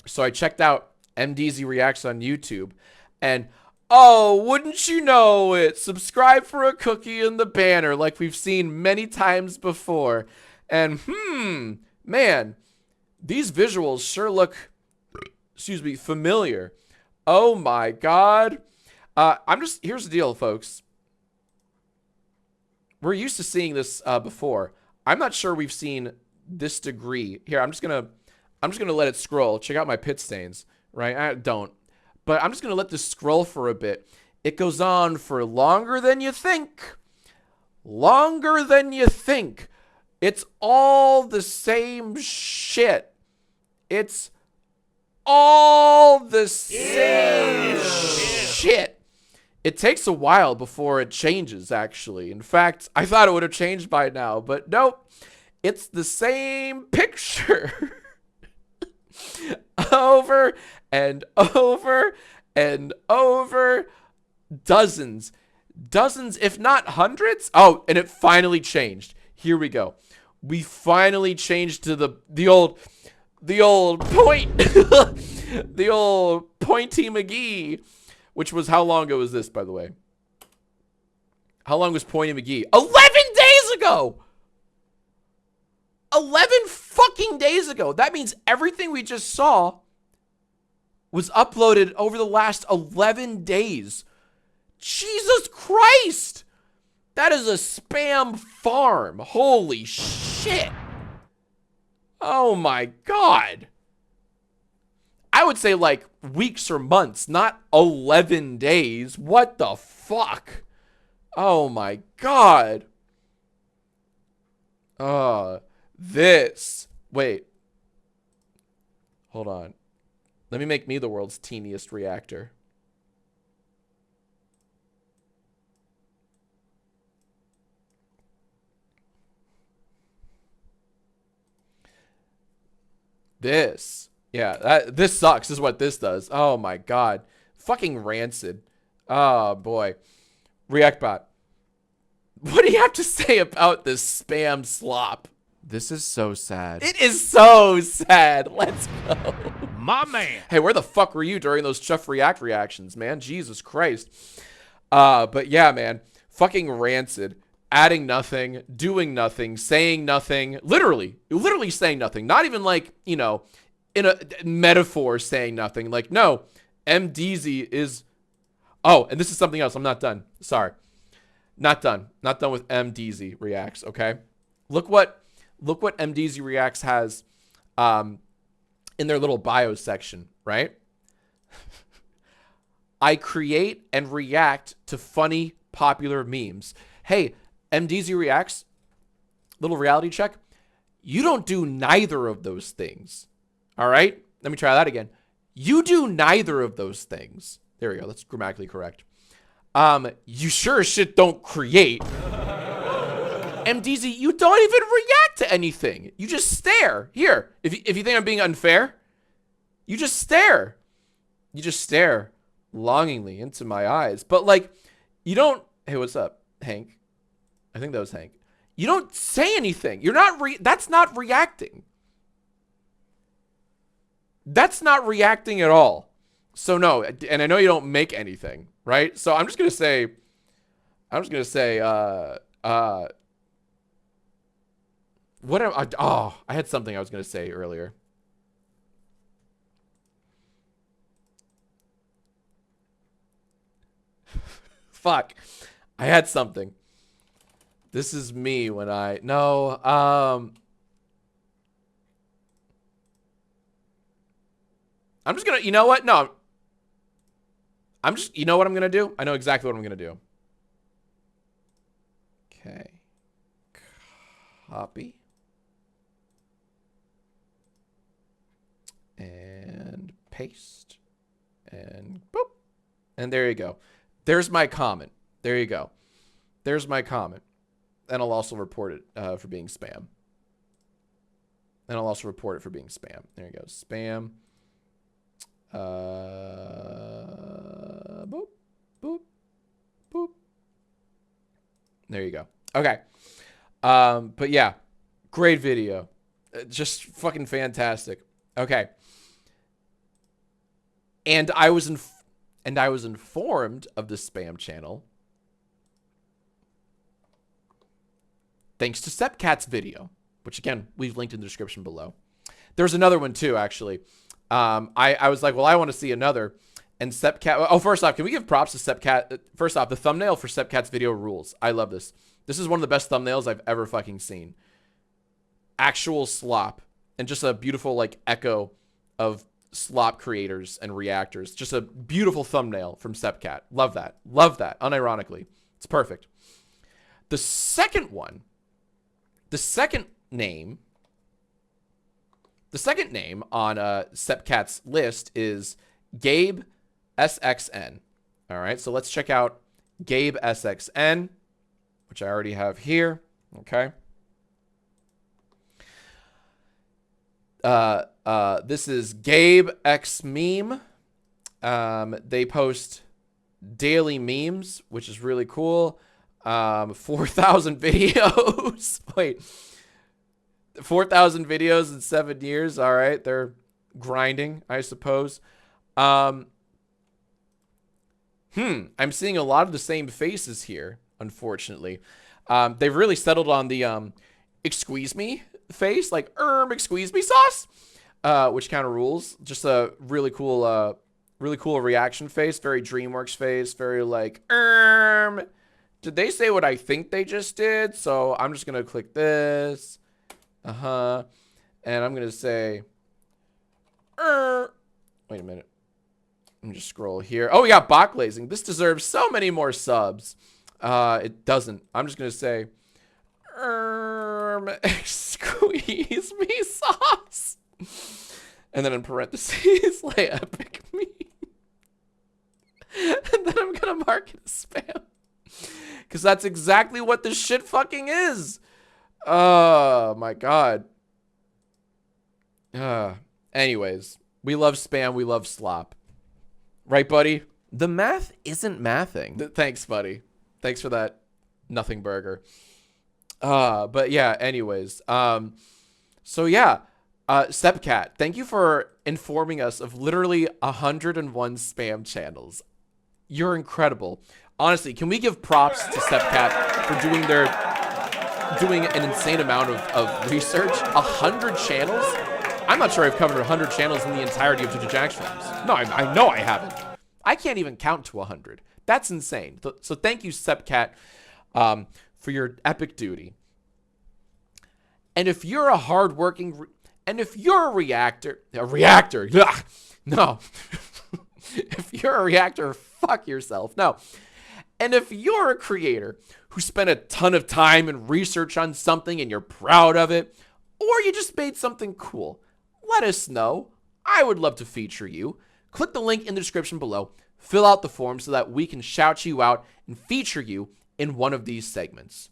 Speaker 1: So I checked out MDZ Reacts on YouTube, and oh, wouldn't you know it, subscribe for a cookie in the banner like we've seen many times before. And man, these visuals sure look, familiar. Oh my God. Here's the deal, folks. We're used to seeing this before. I'm not sure we've seen this degree. Here, I'm just gonna let it scroll. Check out my pit stains, right? I don't. But I'm just gonna let this scroll for a bit. It goes on for longer than you think. Longer than you think. It's all the same shit. It's all the same shit. It takes a while before it changes, actually. In fact, I thought it would have changed by now, but nope. It's the same picture. over and over and over. Dozens, if not hundreds. Oh, and it finally changed. Here we go. We finally changed to the old point, the old Pointy McGee, which was, how long ago was this, by the way? How long was Pointy McGee? 11 days ago. 11 fucking days ago. That means everything we just saw was uploaded over the last 11 days. Jesus Christ. That is a spam farm. Holy shit. Oh my God. I would say like weeks or months, not 11 days. What the fuck? Oh my God. Wait. Hold on. Let me make me the world's teeniest reactor. This. Yeah, this sucks is what this does. Oh my God. Fucking rancid. Oh boy. ReactBot. What do you have to say about this spam slop?
Speaker 10: This is so sad.
Speaker 1: It is so sad. Let's go.
Speaker 3: My man.
Speaker 1: Hey, where the fuck were you during those Chuff React reactions, man? Jesus Christ. But yeah, man. Fucking rancid. Adding nothing, doing nothing, saying nothing. Literally saying nothing. Not even like, you know, in a metaphor saying nothing. Like, no. MDZ is... Oh, and this is something else. I'm not done. Sorry. Not done. Not done with MDZ Reacts, okay? Look what MDZ Reacts has in their little bio section, right? I create and react to funny, popular memes. Hey, MDZ Reacts, little reality check. You don't do neither of those things, all right? Let me try that again. You do neither of those things. There we go. That's grammatically correct. You sure as shit don't create. MDZ, you don't even react to anything. You just stare. Here, if you think I'm being unfair, you just stare. You just stare longingly into my eyes. But like, you don't... Hey, what's up, Hank? I think that was Hank. You don't say anything. You're not... That's not reacting. That's not reacting at all. So no, and I know you don't make anything, right? So I'm just gonna say, what am I? Oh, I had something I was gonna say earlier. Fuck, I had something. This is me when I I'm just gonna, you know what? No. You know what I'm gonna do? I know exactly what I'm gonna do. Okay. Copy. And paste. And boop. And there you go. There's my comment. There you go. There's my comment. And I'll also report it for being spam. And I'll also report it for being spam. There you go. Spam. Boop, boop, boop. There you go. Okay. But yeah, great video. Just fucking fantastic. Okay. And I was informed of the spam channel thanks to Sepcat's video, which again, we've linked in the description below. There's another one too, actually. I was like, well, I want to see another. And Sepcat... Oh, first off, can we give props to Sepcat? First off, the thumbnail for Sepcat's video rules. I love this. This is one of the best thumbnails I've ever fucking seen. Actual slop. And just a beautiful, like, echo of slop creators and reactors. Just a beautiful thumbnail from Sepcat. Love that. Love that. Unironically. It's perfect. The second one... The second name on Sepcat's list is Gabe SXN. All right, so let's check out Gabe SXN, which I already have here. Okay. This is Gabe X Meme. They post daily memes, which is really cool. 4,000 videos. Wait, 4,000 videos in 7 years. All right, they're grinding, I suppose. I'm seeing a lot of the same faces here, unfortunately. They've really settled on the excuse me face, like excuse me sauce, which kind of rules. Just a really cool reaction face, very DreamWorks face, very like did they say what I think they just did? So I'm just gonna click this, and I'm gonna say wait a minute. Let me just scroll here. Oh, we got bot glazing. This deserves so many more subs. It doesn't. I'm just gonna say squeeze me sauce, and then in parentheses lay epic me, and then I'm gonna mark it as spam, because that's exactly what this shit fucking is. Oh my god. Anyways, we love spam, we love slop, right, buddy?
Speaker 10: The math isn't mathing.
Speaker 1: Thanks, buddy. Thanks for that nothing burger. But yeah, anyways. So yeah, Sepcat, thank you for informing us of literally 101 spam channels. You're incredible. Honestly, can we give props to Sepcat for doing an insane amount of research? 100 channels? I'm not sure I've covered 100 channels in the entirety of Jacksfilms. No, I know I haven't. I can't even count to 100. That's insane. So thank you, Sepcat, for your epic duty. And if you're a hardworking, and if you're a reactor, ugh, no. If you're a reactor, fuck yourself. No. And if you're a creator who spent a ton of time and research on something and you're proud of it, or you just made something cool, let us know. I would love to feature you. Click the link in the description below. Fill out the form so that we can shout you out and feature you in one of these segments.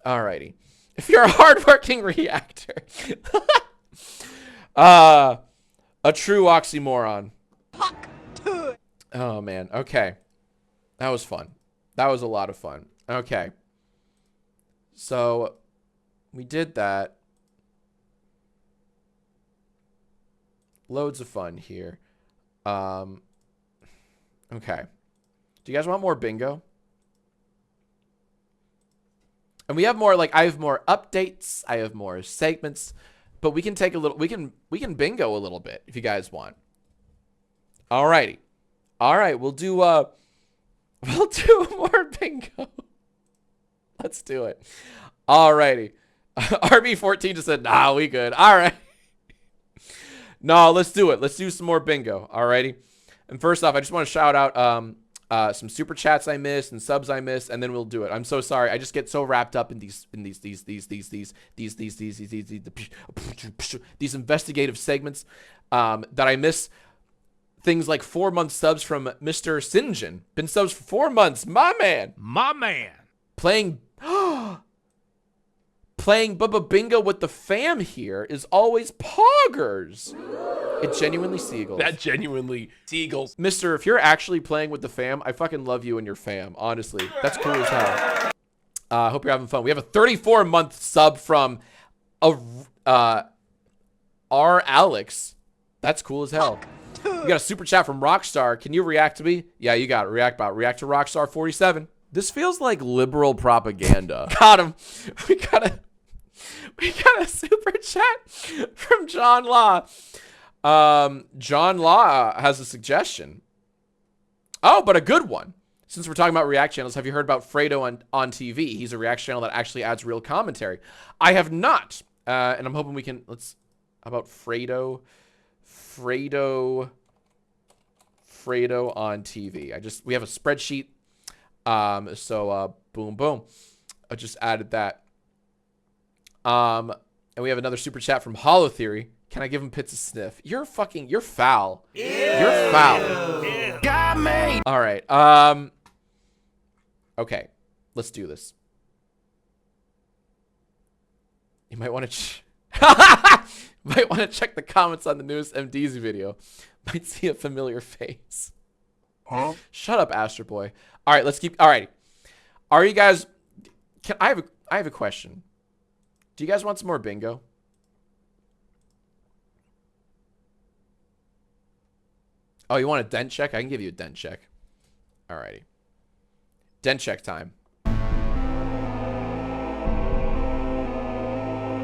Speaker 1: Alrighty. If you're a hardworking reactor. A true oxymoron. Oh, man. Okay. That was fun. That was a lot of fun. Okay. So, we did that. Loads of fun here. Okay. Do you guys want more bingo? And we have more, like, I have more updates. I have more segments. But we can take a little, we can bingo a little bit if you guys want. Alrighty. Alright, we'll do more bingo. Let's do it. Alrighty. RB14 just said, nah, we good. Alright. No, let's do it. Let's do some more bingo. Alrighty. And first off, I just want to shout out some super chats I missed and subs I missed, and then we'll do it. I'm so sorry. I just get so wrapped up in these investigative segments that I miss things like 4-month subs from Mr. Sinjin. Been subs for 4 months. My man.
Speaker 3: My man.
Speaker 1: Playing Bubba Bingo with the fam here is always poggers. It genuinely seagulls.
Speaker 3: That genuinely seagulls.
Speaker 1: Mister, if you're actually playing with the fam, I fucking love you and your fam. Honestly, that's cool as hell. Hope you're having fun. We have a 34-month sub from R. Alex. That's cool as hell. We got a super chat from Rockstar. Can you react to me? Yeah, you got it. React to Rockstar 47.
Speaker 10: This feels like liberal propaganda.
Speaker 1: Got him. We got a super chat from John Law. John Law has a suggestion. Oh, but a good one. Since we're talking about React channels, have you heard about Fredo on TV? He's a React channel that actually adds real commentary. I have not. And I'm hoping we can, how about Fredo on TV. We have a spreadsheet. Boom, boom. I just added that. And we have another super chat from Hollow Theory. Can I give him Pits a sniff? You're foul. Ew. You're foul.
Speaker 3: Ew. Got me.
Speaker 1: All right. Okay. Let's do this. You might want to Might want to check the comments on the newest MDZ video. Might see a familiar face.
Speaker 7: Huh?
Speaker 1: Shut up, Astro Boy. All right, let's keep. All right, are you guys? I have a question. Do you guys want some more bingo? Oh, you want a dent check? I can give you a dent check. Alrighty. Dent check time.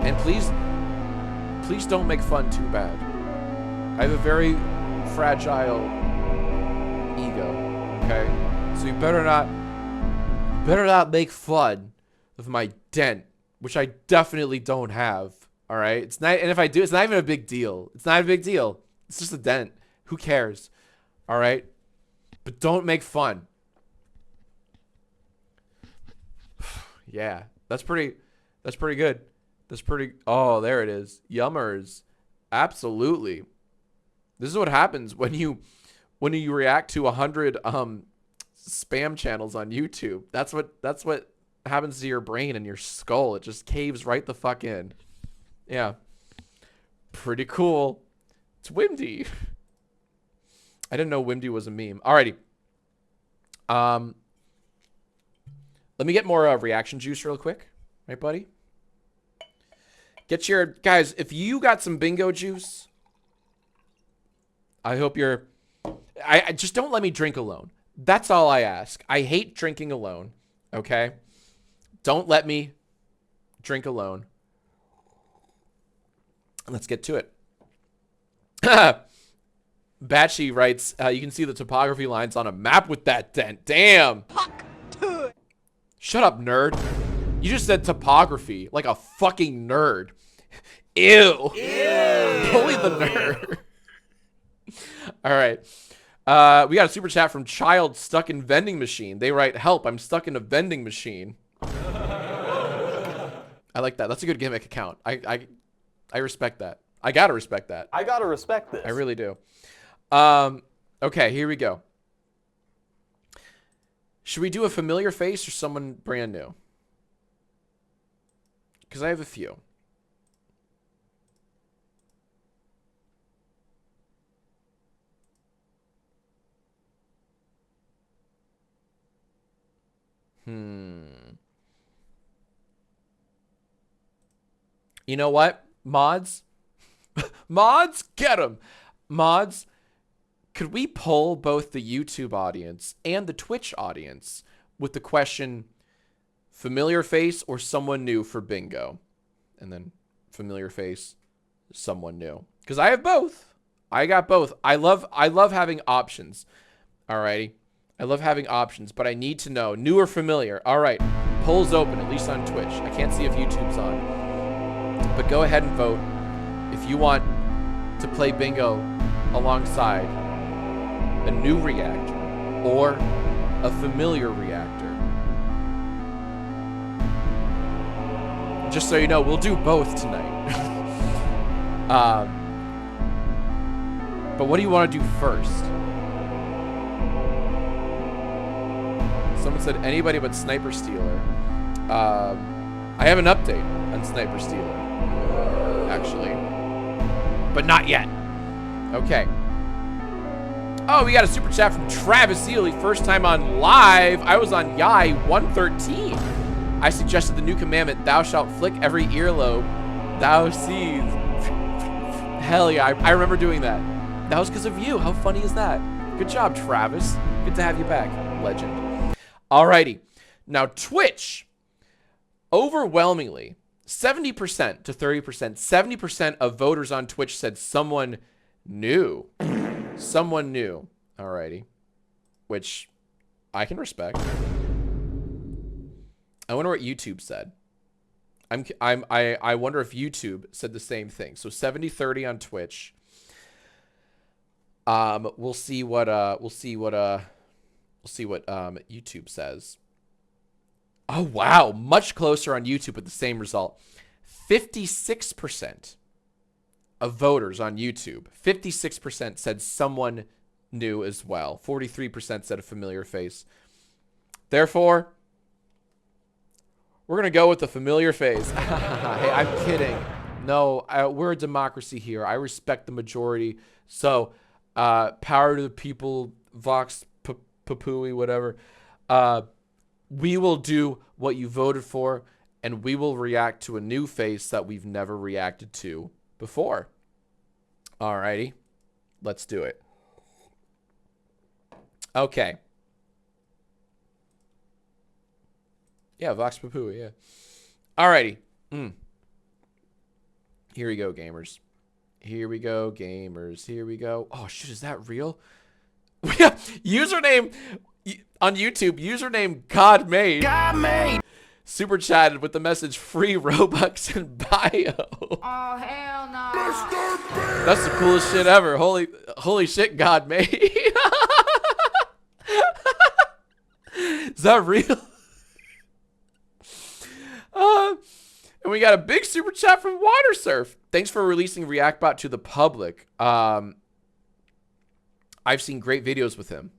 Speaker 1: And please don't make fun too bad. I have a very fragile ego, okay? So you better not make fun of my dent, which I definitely don't have, all right? It's not, and if I do, it's not even a big deal. It's not a big deal. It's just a dent. Who cares? All right? But don't make fun. Yeah, that's pretty good. That's pretty, oh, there it is. Yummers. Absolutely. This is what happens when you react to 100 spam channels on YouTube. That's what happens to your brain and your skull. It just caves right the fuck in. Yeah. Pretty cool. It's Wimdy. I didn't know Wimdy was a meme. Alrighty. Let me get more reaction juice real quick. Right, buddy? Get your... Guys, if you got some bingo juice, I hope you're... I just don't let me drink alone. That's all I ask. I hate drinking alone. Okay? Don't let me drink alone. Let's get to it. Batchy writes, you can see the topography lines on a map with that dent. Damn. Shut up, nerd. You just said topography like a fucking nerd. Ew. Bully the nerd. All right. We got a super chat from Child Stuck in Vending Machine. They write, help, I'm stuck in a vending machine. I like that. That's a good gimmick account. I respect that. I gotta respect that.
Speaker 11: I gotta respect this.
Speaker 1: I really do. Okay, here we go. Should we do a familiar face or someone brand new? Because I have a few. You know what? Mods? Mods? Get them! Mods, could we poll both the YouTube audience and the Twitch audience with the question, familiar face or someone new for bingo? And then familiar face, someone new. Because I have both. I got both. I love having options. Alrighty. I love having options, but I need to know new or familiar. All right. Polls open, at least on Twitch. I can't see if YouTube's on. But go ahead and vote if you want to play bingo alongside a new reactor or a familiar reactor. Just so you know, we'll do both tonight. But what do you want to do first? Someone said anybody but Sniper Stealer. I have an update on Sniper Stealer, actually, but not yet. Okay. Oh, we got a super chat from Travis Ely. First time on live. I was on Yai 113. I suggested the new commandment, thou shalt flick every earlobe thou sees. Hell yeah, I remember doing that. That was because of you. How funny is that? Good job, Travis. Good to have you back. Legend. Alrighty. Now, Twitch, overwhelmingly, 70% to 30%, 70% of voters on Twitch said someone new. Someone new. Alrighty. Which I can respect. I wonder what YouTube said. I wonder if YouTube said the same thing. So 70-30 on Twitch. We'll see what YouTube says. Oh wow, much closer on YouTube with the same result. 56% of voters on YouTube, 56% said someone new as well. 43% said a familiar face. Therefore, we're gonna go with the familiar face. Hey, I'm kidding. No, we're a democracy here. I respect the majority. So, power to the people, Vox Papui, whatever. We will do what you voted for, and we will react to a new face that we've never reacted to before. Alrighty. Let's do it. Okay. Yeah, Vox Papui, yeah. Alrighty. Here we go, gamers. Here we go, gamers. Here we go. Oh, shit, is that real? We have username on YouTube, username God Made.
Speaker 3: God made.
Speaker 1: Super chatted with the message free Robux in bio.
Speaker 3: Oh, hell no.
Speaker 1: That's the coolest shit ever. Holy shit, God Made. Is that real? And we got a big super chat from WaterSurf. Thanks for releasing ReactBot to the public. I've seen great videos with him.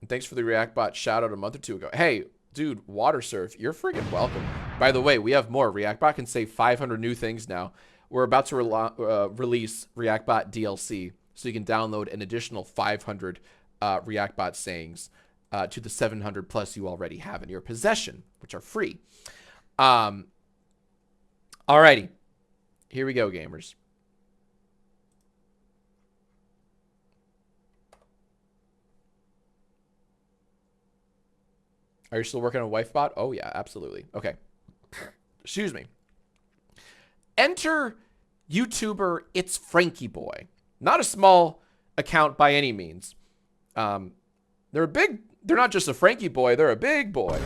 Speaker 1: And thanks for the ReactBot shout out a month or two ago. Hey, dude, WaterSurf, you're friggin' welcome. By the way, we have more. ReactBot can say 500 new things now. We're about to release ReactBot DLC, so you can download an additional 500 ReactBot sayings to the 700 plus you already have in your possession, which are free. Alrighty, here we go, gamers. Are you still working on WifeBot? Oh yeah, absolutely. Okay. Excuse me. Enter YouTuber It's Frankie Boy. Not a small account by any means. They're not just a Frankie Boy, they're a big boy.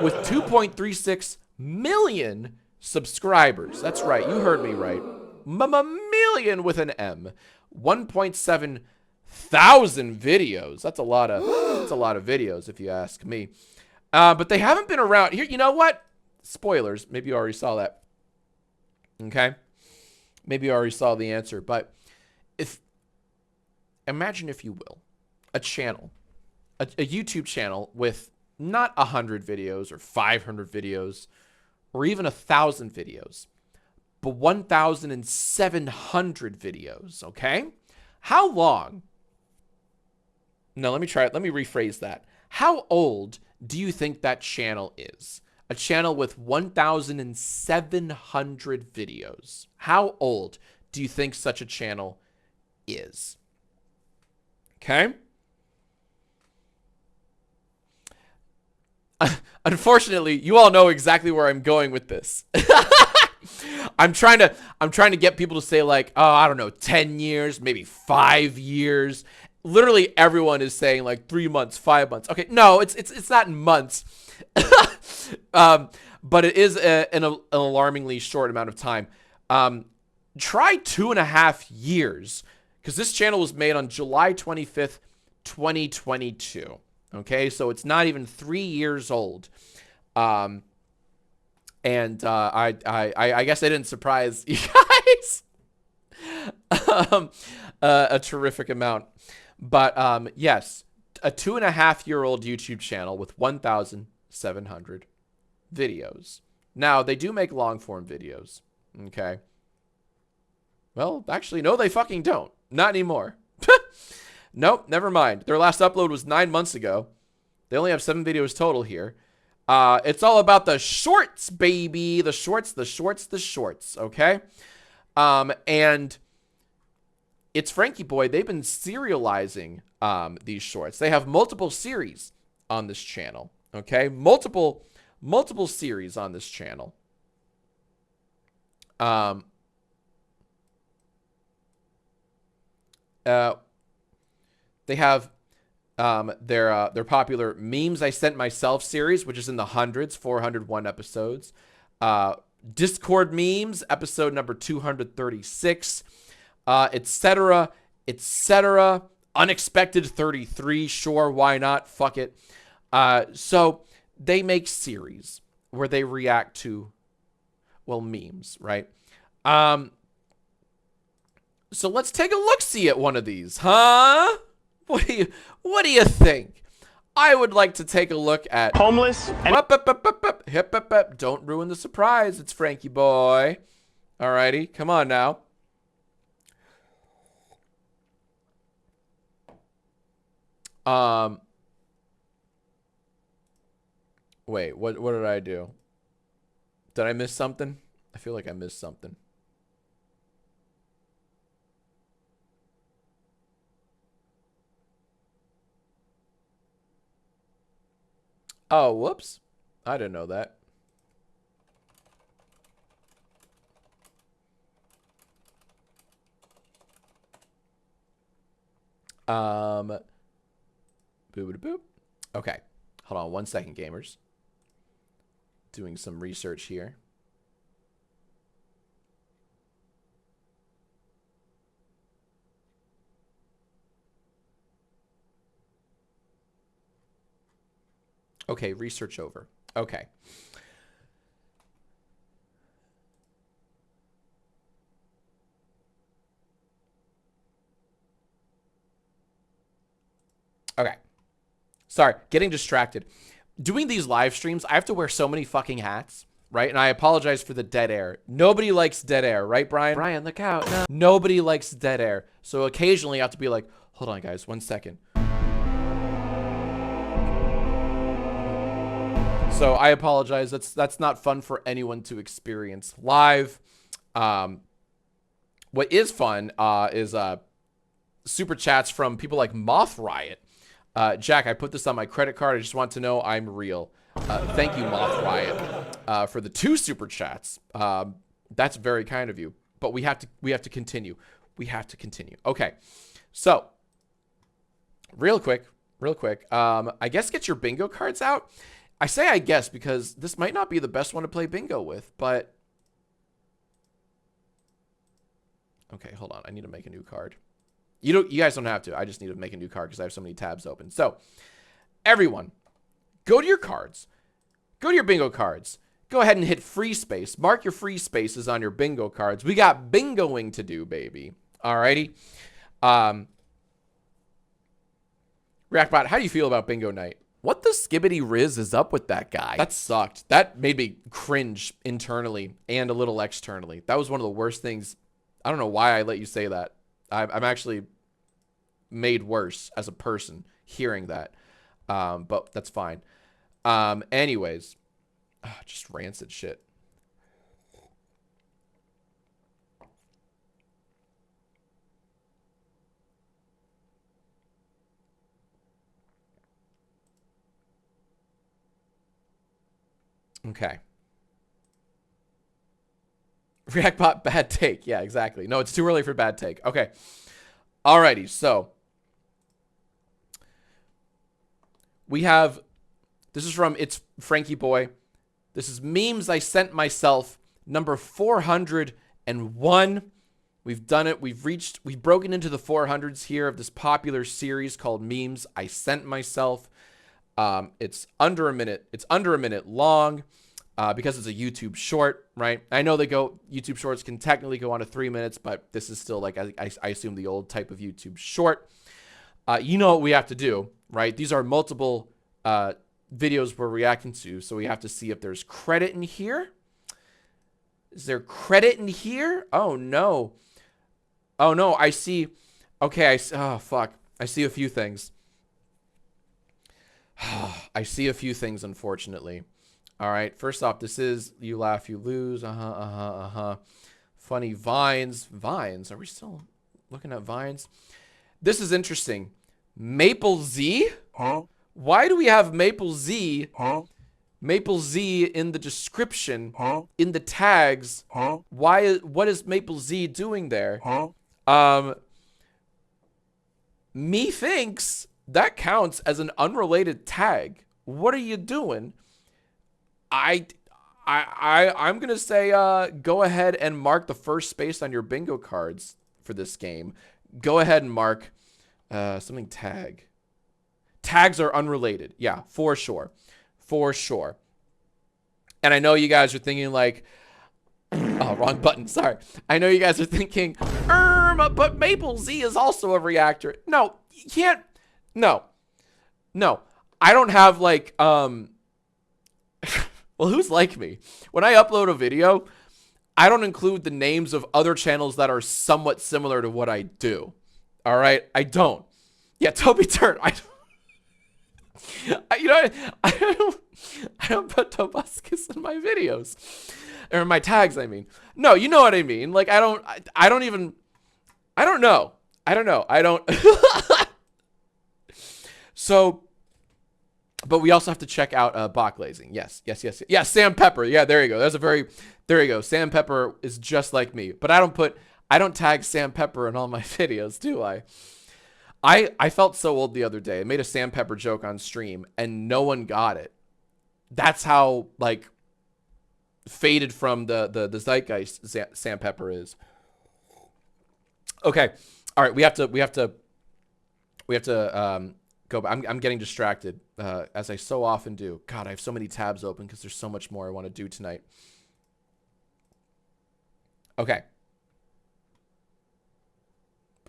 Speaker 1: With 2.36 million subscribers. That's right, you heard me right. Million with an M. 1.7 thousand videos. That's a lot of videos if you ask me. But they haven't been around here. You know what? Spoilers. Maybe you already saw that. Okay. Maybe you already saw the answer, but imagine, if you will, a channel, a YouTube channel with not 100 videos or 500 videos or even 1,000 videos, but 1,700 videos. Okay. How long? No, let me try it. Let me rephrase that. How old do you think that channel is? A channel with 1,700 videos. How old do you think such a channel is? Okay. Unfortunately, you all know exactly where I'm going with this. I'm trying to get people to say, like, oh, I don't know, 10 years, maybe 5 years. Literally everyone is saying like 3 months, 5 months. Okay, no, it's not in months. But it is an alarmingly short amount of time. Try 2.5 years, because this channel was made on July 25th, 2022. Okay, so it's not even 3 years old. I guess I didn't surprise you guys. A terrific amount. But yes, a 2.5-year-old YouTube channel with 1,700 videos. Now, they do make long-form videos. Okay. Well, actually, no, they fucking don't. Not anymore. Nope, never mind. Their last upload was 9 months ago. They only have 7 videos total here. It's all about the shorts, baby. The shorts, the shorts, the shorts, okay? And It's Frankie Boy, they've been serializing these shorts. They have multiple series on this channel, okay? Multiple series on this channel. They have their popular Memes I Sent Myself series, which is in the hundreds, 401 episodes. Discord Memes, episode number 236, etc., etc. Unexpected 33, sure, why not? Fuck it. So they make series where they react to, well, memes, right? So let's take a look-see at one of these, huh? What do you think? I would like to take a look at
Speaker 3: Homeless and
Speaker 1: Don't ruin the surprise. It's Frankie Boy. Alrighty, come on now. Wait, what did I do? Did I miss something? I feel like I missed something. Oh, whoops. I didn't know that. Boop boop. Okay. Hold on 1 second, gamers. Doing some research here. Okay, research over. Okay. Okay. Sorry, getting distracted. Doing these live streams, I have to wear so many fucking hats, right? And I apologize for the dead air. Nobody likes dead air, right, Brian?
Speaker 10: Brian, look out. No.
Speaker 1: Nobody likes dead air. So occasionally I have to be like, hold on, guys, 1 second. So I apologize. That's not fun for anyone to experience live. What is fun is super chats from people like Moth Riot. Jack, I put this on my credit card. I just want to know I'm real. Thank you, Moth Riot, for the 2 super chats. That's very kind of you. But we have to continue. We have to continue. Okay, so real quick. I guess get your bingo cards out. I say I guess because this might not be the best one to play bingo with, but okay, hold on. I need to make a new card. You guys don't have to. I just need to make a new card because I have so many tabs open. So, everyone, go to your cards. Go to your bingo cards. Go ahead and hit free space. Mark your free spaces on your bingo cards. We got bingoing to do, baby. Alrighty. Reactbot, how do you feel about bingo night?
Speaker 10: What the skibbity riz is up with that guy?
Speaker 1: That sucked. That made me cringe internally and a little externally. That was one of the worst things. I don't know why I let you say that. I'm actually made worse as a person hearing that. But that's fine. Anyways, just rancid shit. Okay. Reactbot, bad take. Yeah, exactly. No, it's too early for bad take. Okay. Alrighty, so we have, this is from It's Frankie Boy. This is memes I sent myself, number 401. We've done it. We've broken into the 400s here of this popular series called Memes I Sent Myself. It's under a minute. It's under a minute long because it's a YouTube short, right? I know YouTube shorts can technically go on to 3 minutes, but this is still like, I assume the old type of YouTube short. You know what we have to do, right? These are multiple videos we're reacting to, so we have to see if there's credit in here. Is there credit in here? Oh, no. Oh, no, I see. Okay, oh, fuck. I see a few things. I see a few things, unfortunately. All right, first off, this is You Laugh, You Lose. Funny Vines. Vines, are we still looking at Vines? This is interesting. Maple Z?
Speaker 7: Huh?
Speaker 1: Why do we have Maple Z?
Speaker 7: Huh?
Speaker 1: Maple Z in the description,
Speaker 7: Huh?
Speaker 1: in the tags.
Speaker 7: Huh?
Speaker 1: What is Maple Z doing there?
Speaker 7: Huh?
Speaker 1: Methinks that counts as an unrelated tag. What are you doing? I'm gonna say go ahead and mark the first space on your bingo cards for this game. Go ahead and mark something tag. Tags are unrelated. Yeah, for sure. For sure. And I know you guys are thinking like, oh, wrong button. Sorry. I know you guys are thinking, but Maple Z is also a reactor. No, you can't. No. I don't have like, well, who's like me? When I upload a video, I don't include the names of other channels that are somewhat similar to what I do. All right? I don't. Yeah, Toby Turn. You know, I don't put Tobuscus in my videos. Or in my tags, I mean. No, you know what I mean. Like, I don't know. So, but we also have to check out Bach glazing. Yes. Yeah, Sam Pepper. Yeah, there you go. There you go. Sam Pepper is just like me. But I don't tag Sam Pepper in all my videos, do I? I felt so old the other day. I made a Sam Pepper joke on stream and no one got it. That's how like faded from the zeitgeist Sam Pepper is. Okay. All right, we have to go. I'm getting distracted as I so often do. God, I have so many tabs open because there's so much more I want to do tonight. Okay.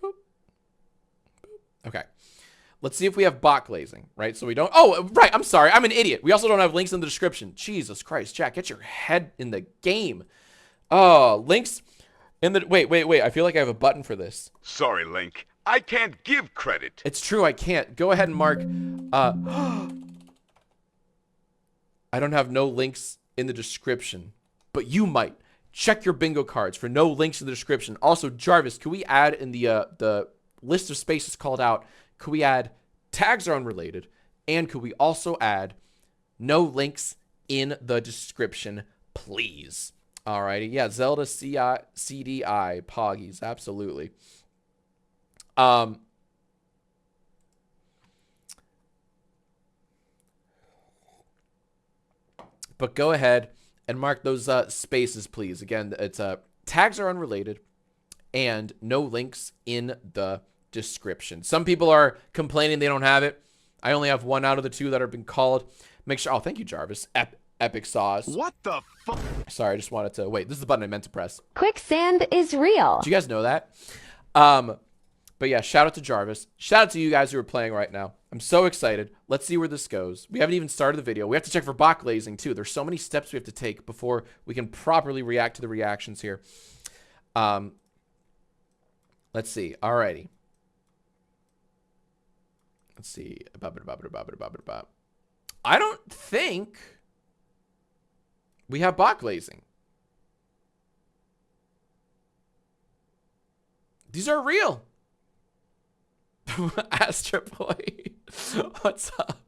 Speaker 1: Boop. Boop. Okay. Let's see if we have bot glazing, right? So we don't. Oh, right. I'm sorry. I'm an idiot. We also don't have links in the description. Jesus Christ, Jack, get your head in the game. Oh, links in the. Wait. I feel like I have a button for this.
Speaker 11: Sorry, Link. I can't give credit.
Speaker 1: It's true. I can't. Go ahead and mark. I don't have no links in the description, but you might. Check your bingo cards for no links in the description. Also, Jarvis, can we add in the list of spaces called out? Could we add tags are unrelated? And could we also add no links in the description, please? Alrighty. Yeah, Zelda CDI Poggies. Absolutely. But go ahead and mark those spaces, please. Again, it's tags are unrelated and no links in the description. Some people are complaining they don't have it. I only have one out of the two that have been called. Make sure. Oh, thank you, Jarvis. Epic sauce.
Speaker 11: What the fuck?
Speaker 1: Sorry, I just wanted to wait. This is the button I meant to press.
Speaker 6: Quicksand is real.
Speaker 1: Do you guys know that? But yeah, shout out to Jarvis. Shout out to you guys who are playing right now. I'm so excited. Let's see where this goes. We haven't even started the video. We have to check for bot glazing too. There's so many steps we have to take before we can properly react to the reactions here. Let's see. Alrighty. Let's see. I don't think we have bot glazing. These are real. Astro Boy, what's up?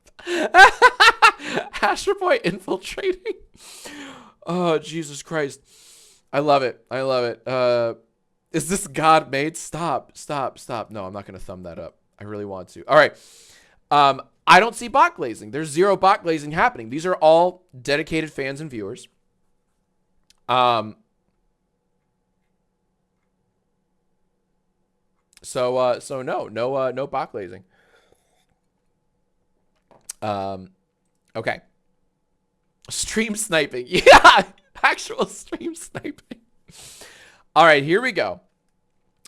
Speaker 1: Astro Boy infiltrating. Oh, Jesus Christ. I love it. I love it. Is this God made? Stop. No, I'm not going to thumb that up. I really want to. All right. I don't see bot glazing. There's zero bot glazing happening. These are all dedicated fans and viewers. So no bot glazing. Okay. Stream sniping. Yeah, actual stream sniping. All right, here we go.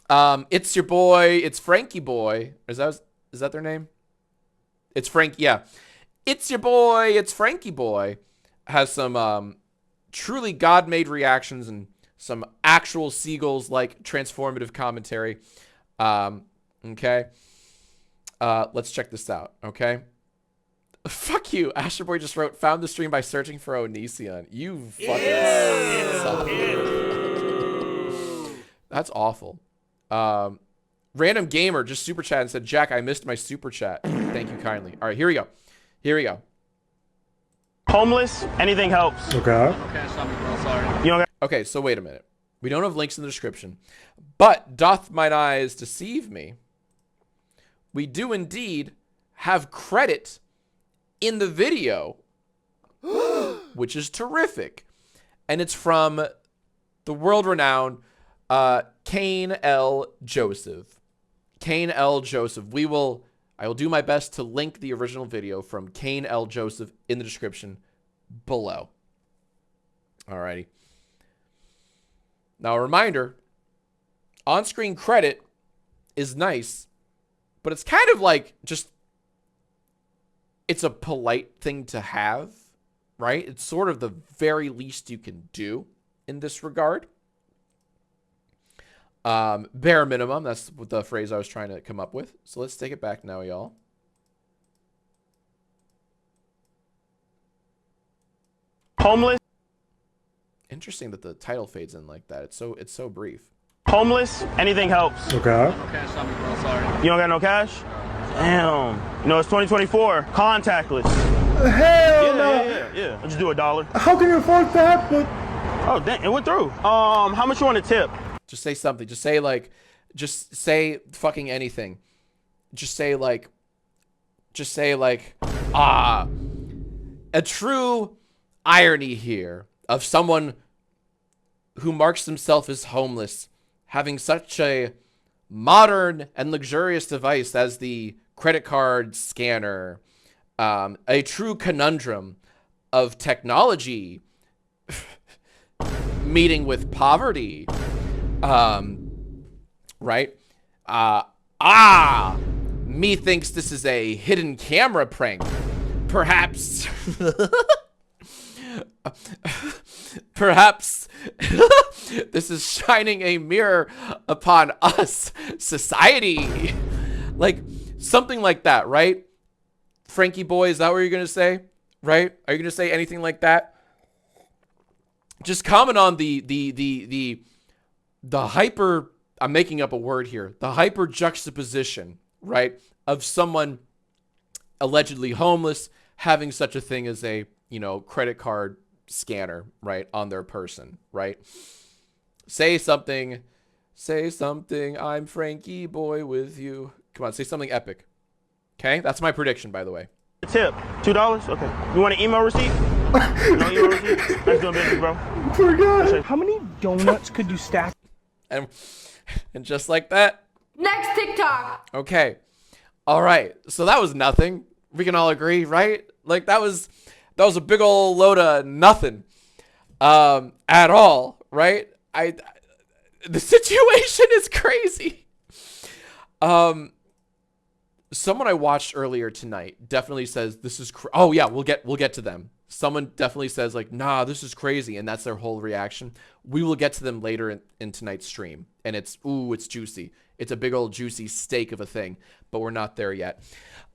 Speaker 1: It's your boy. It's Frankie Boy. Is that their name? It's Frank. Yeah. It's your boy. It's Frankie Boy. Has some truly God-made reactions and some actual seagulls like transformative commentary. Okay. Let's check this out. Okay. Fuck you. Asher Boy just wrote, found the stream by searching for Onision. You fucking suck. That's awful. Random Gamer just super chat and said, Jack, I missed my super chat. Thank you kindly. All right, here we go. Here we go.
Speaker 12: Homeless, anything helps.
Speaker 2: Okay.
Speaker 1: Okay, so wait a minute. We don't have links in the description. But doth mine eyes deceive me? We do indeed have credit in the video, which is terrific. And it's from the world-renowned Kane L. Joseph. Kane L. Joseph. I will do my best to link the original video from Kane L. Joseph in the description below. Alrighty. Now, a reminder, on-screen credit is nice, but it's kind of like just, it's a polite thing to have, right? It's sort of the very least you can do in this regard. Bare minimum. That's what the phrase I was trying to come up with. So let's take it back now, y'all.
Speaker 12: Homeless.
Speaker 1: Interesting that the title fades in like that. It's so brief.
Speaker 12: Homeless. Anything helps.
Speaker 2: Okay.
Speaker 12: You don't got no cash? Damn. You know, it's 2024. Contactless.
Speaker 2: Hell no.
Speaker 12: Yeah. I'll just do $1.
Speaker 2: How can you afford that? But
Speaker 12: Oh, dang, it went through. How much you want to tip?
Speaker 1: Just say something. Just say fucking anything. Just say like, a true irony here of someone who marks himself as homeless having such a modern and luxurious device as the credit card scanner, a true conundrum of technology meeting with poverty, right? Methinks this is a hidden camera prank. Perhaps this is shining a mirror upon us, society. Like something like that, right? Frankie boy, is that what you're gonna say? Right? Are you gonna say anything like that? Just comment on the hyper, I'm making up a word here, the hyper juxtaposition, right, of someone allegedly homeless having such a thing as a, you know, credit card scanner, right, on their person, right? Say something, I'm Frankie boy with you. Come on, say something epic. Okay, that's my prediction, by the way.
Speaker 12: Tip, $2? Okay. You want an email receipt? No email receipt? Nice doing business, bro.
Speaker 2: poor guy. How many donuts could you stack?
Speaker 1: And just like that.
Speaker 3: Next TikTok.
Speaker 1: Okay. All right. So that was nothing. We can all agree, right? Like that was a big old load of nothing. At all, right? The situation is crazy. Someone I watched earlier tonight definitely says this is oh yeah, we'll get to them. Someone definitely says like, nah, this is crazy, and that's their whole reaction. We will get to them later in tonight's stream, and it's juicy. It's a big old juicy steak of a thing, but we're not there yet.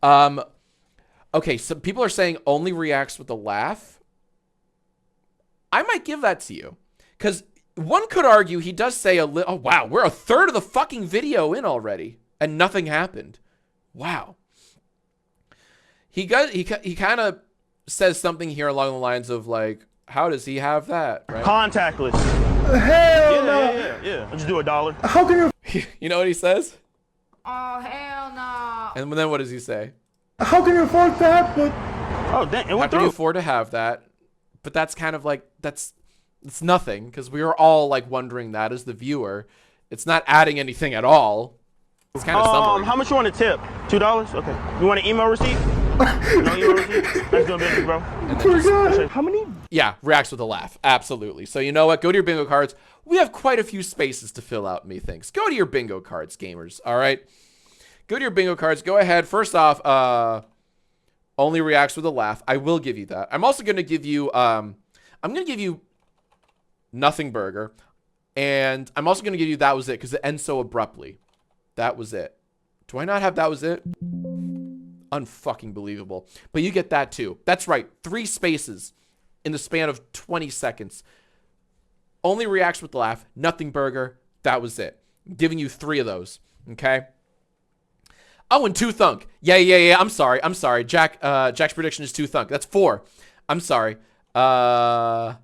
Speaker 1: Okay, so people are saying only reacts with a laugh. I might give that to you, because one could argue he does say a little. Oh wow, we're a third of the fucking video in already, and nothing happened. Wow. He kind of says something here along the lines of like, how does he have that? Right?
Speaker 12: Contactless.
Speaker 2: Hell no.
Speaker 12: Yeah. I'll just do $1.
Speaker 2: How can you?
Speaker 1: You know what he says?
Speaker 3: Oh, hell no.
Speaker 1: And then what does he say?
Speaker 2: How can you afford that? But
Speaker 12: Oh, dang, it
Speaker 1: How
Speaker 12: went
Speaker 1: can you
Speaker 12: through.
Speaker 1: afford to have that? But that's kind of like, it's nothing, because we are all like wondering that as the viewer. It's not adding anything at all. It's kind of summary.
Speaker 12: How much you want to tip? $2? Okay. You want an email receipt? No email receipt? Nice doing business, bro.
Speaker 2: poor guy. How many?
Speaker 1: Yeah, reacts with a laugh. Absolutely. So you know what? Go to your bingo cards. We have quite a few spaces to fill out, methinks. Go to your bingo cards, gamers. All right? Go to your bingo cards. Go ahead. First off, only reacts with a laugh. I will give you that. I'm also going to give you, I'm going to give you Nothing Burger. And I'm also going to give you That Was It, because it ends so abruptly. That was it. Do I not have That Was It? Unfucking believable. But you get that too. That's right. 3 spaces in the span of 20 seconds. Only reacts with the laugh. Nothing Burger. That Was It. I'm giving you 3 of those. Okay? Oh, and 2 Thunk. Yeah. I'm sorry. Jack's prediction is 2 Thunk. That's 4. I'm sorry. I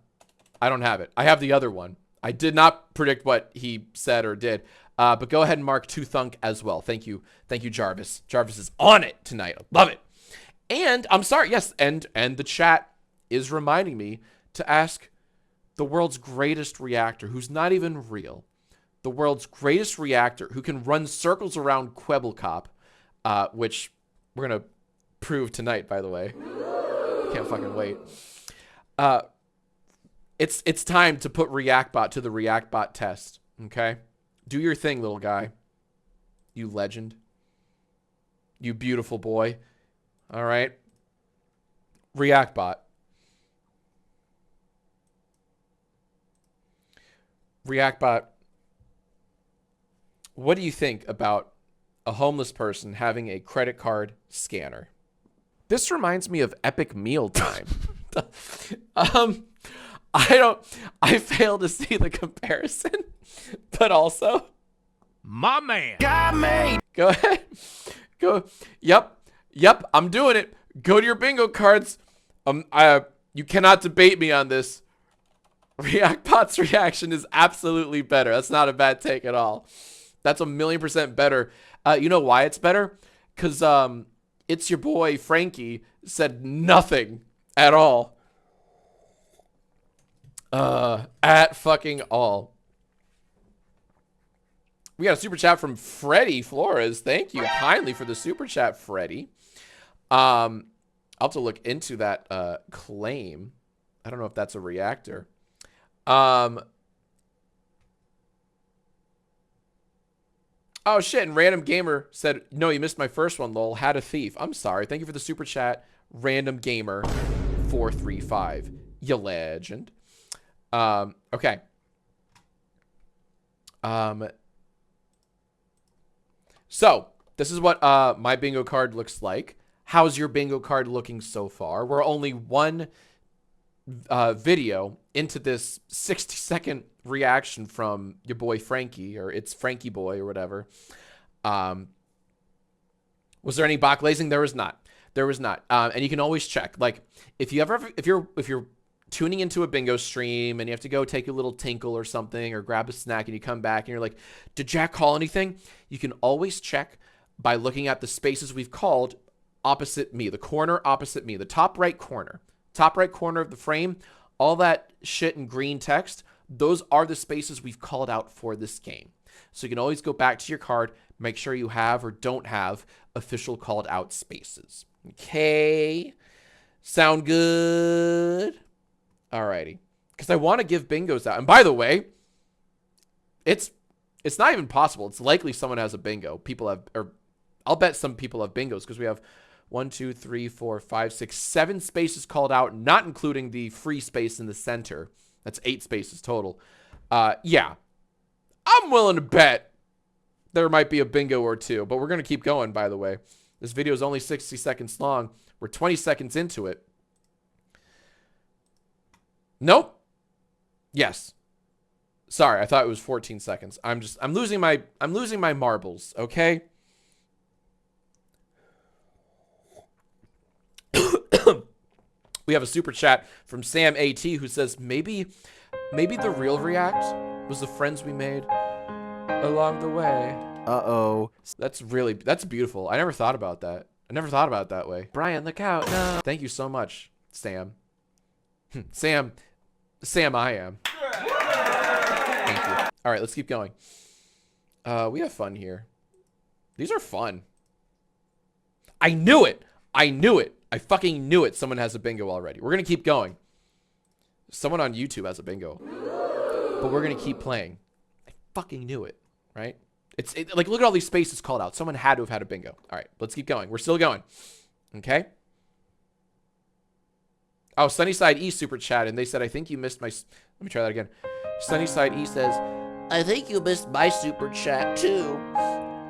Speaker 1: don't have it. I have the other one. I did not predict what he said or did. But go ahead and mark 2 Thunk as well. Thank you, Jarvis. Jarvis is on it tonight. I love it. And I'm sorry, yes, and the chat is reminding me to ask the world's greatest reactor, who's not even real, the world's greatest reactor, who can run circles around Kwebbelkop, which we're gonna prove tonight, by the way. Can't fucking wait. It's time to put ReactBot to the ReactBot test. Okay. Do your thing, little guy. You legend. You beautiful boy. All right. ReactBot. ReactBot. what do you think about a homeless person having a credit card scanner? This reminds me of epic meal time. I fail to see the comparison, but also,
Speaker 11: My man. Got me.
Speaker 1: go ahead. Go. Yep. I'm doing it. Go to your bingo cards. You cannot debate me on this. Reactbot's reaction is absolutely better. That's not a bad take at all. That's 1,000,000% better. You know why it's better? Because it's your boy Frankie said nothing at all. At fucking all. We got a super chat from Freddie Flores. Thank you kindly for the super chat, Freddie. I'll have to look into that claim. I don't know if that's a reactor. Oh shit, and Random Gamer said, no, you missed my first one, lol. Had a thief. I'm sorry. Thank you for the super chat, Random Gamer 435. You legend. Okay. So this is what my bingo card looks like. How's your bingo card looking so far? We're only one video into this 60-second reaction from your boy Frankie, or it's Frankie boy or whatever. Was there any bot glazing? There was not. And you can always check, like, if you're tuning into a bingo stream and you have to go take a little tinkle or something or grab a snack and you come back and you're like, did Jack call anything? You can always check by looking at the spaces we've called opposite me, the corner opposite me, the top right corner of the frame, all that shit in green text. Those are the spaces we've called out for this game. So you can always go back to your card, make sure you have or don't have official called out spaces. Okay. Sound good? Alrighty. Because I want to give bingos out. And by the way, it's not even possible. It's likely someone has a bingo. People have, or I'll bet some people have bingos because we have 1, 2, 3, 4, 5, 6, 7 spaces called out, not including the free space in the center. That's 8 spaces total. Yeah. I'm willing to bet there might be a bingo or two, but we're going to keep going, by the way. This video is only 60 seconds long. We're 20 seconds into it. Nope. Yes. Sorry, I thought it was 14 seconds. I'm losing my marbles, okay? We have a super chat from Sam AT who says maybe the real react was the friends we made along the way.
Speaker 8: Uh-oh.
Speaker 1: That's beautiful. I never thought about that. I never thought about it that way. Brian, look out. No. Thank you so much, Sam. Sam, I am. Thank you. All right, let's keep going. We have fun here. These are fun. I knew it. I fucking knew it. Someone has a bingo already. We're going to keep going. Someone on YouTube has a bingo. But we're going to keep playing. I fucking knew it, right? Like, look at all these spaces called out. Someone had to have had a bingo. All right, let's keep going. We're still going. Okay? Oh, Sunnyside E super chat, and they said, I think you missed my... Let me try that again. Sunnyside E says, I think you missed my super chat, too.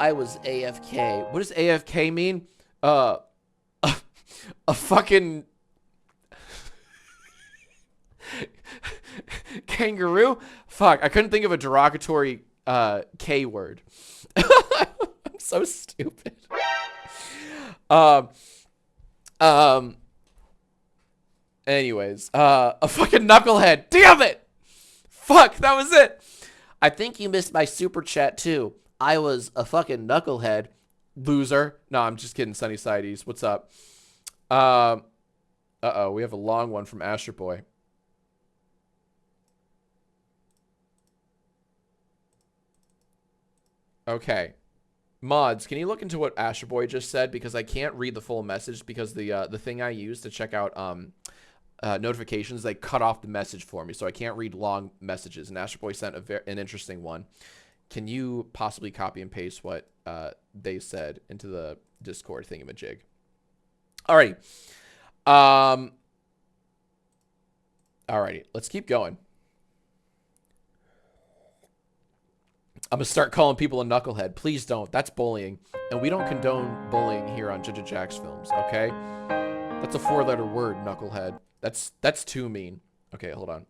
Speaker 1: I was AFK. What does AFK mean? A fucking... kangaroo? Fuck, I couldn't think of a derogatory K word. I'm so stupid. Anyways, a fucking knucklehead. Damn it! Fuck, that was it. I think you missed my super chat too. I was a fucking knucklehead. Loser. No, I'm just kidding, Sunnyside East. What's up? Uh-oh, we have a long one from Asher Boy. Okay. Mods, can you look into what Asher Boy just said? Because I can't read the full message because the thing I use to check out notifications, they cut off the message for me, so I can't read long messages. And Asher Boy sent an interesting one. Can you possibly copy and paste what they said into the Discord thingamajig? Alrighty. Alrighty, let's keep going. I'm gonna start calling people a knucklehead. Please don't. That's bullying. And we don't condone bullying here on Jacksfilms, okay? That's a 4-letter word, knucklehead. That's too mean. Okay, hold on.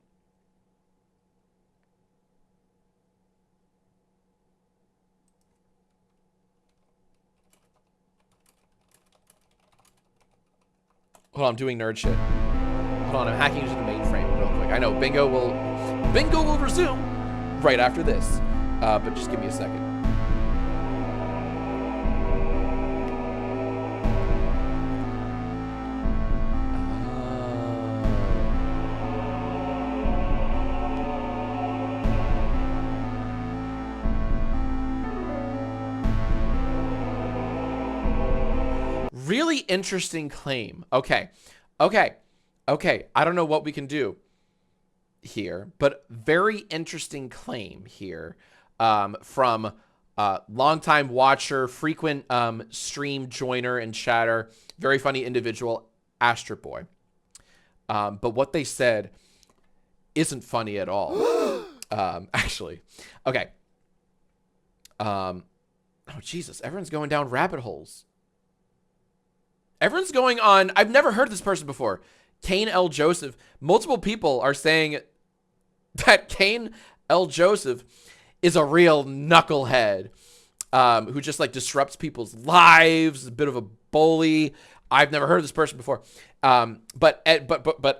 Speaker 1: Hold on, I'm doing nerd shit. Hold on, I'm hacking into the mainframe real quick. I know bingo will resume right after this. But just give me a second. Really interesting claim. Okay. I don't know what we can do here, but very interesting claim here from longtime watcher, frequent stream joiner and chatter, very funny individual, Astro Boy. But what they said isn't funny at all, actually. Okay. Oh, Jesus. Everyone's going down rabbit holes. Everyone's going on. I've never heard this person before. Kane L. Joseph. Multiple people are saying that Kane L. Joseph is a real knucklehead who just like disrupts people's lives, a bit of a bully. I've never heard of this person before. But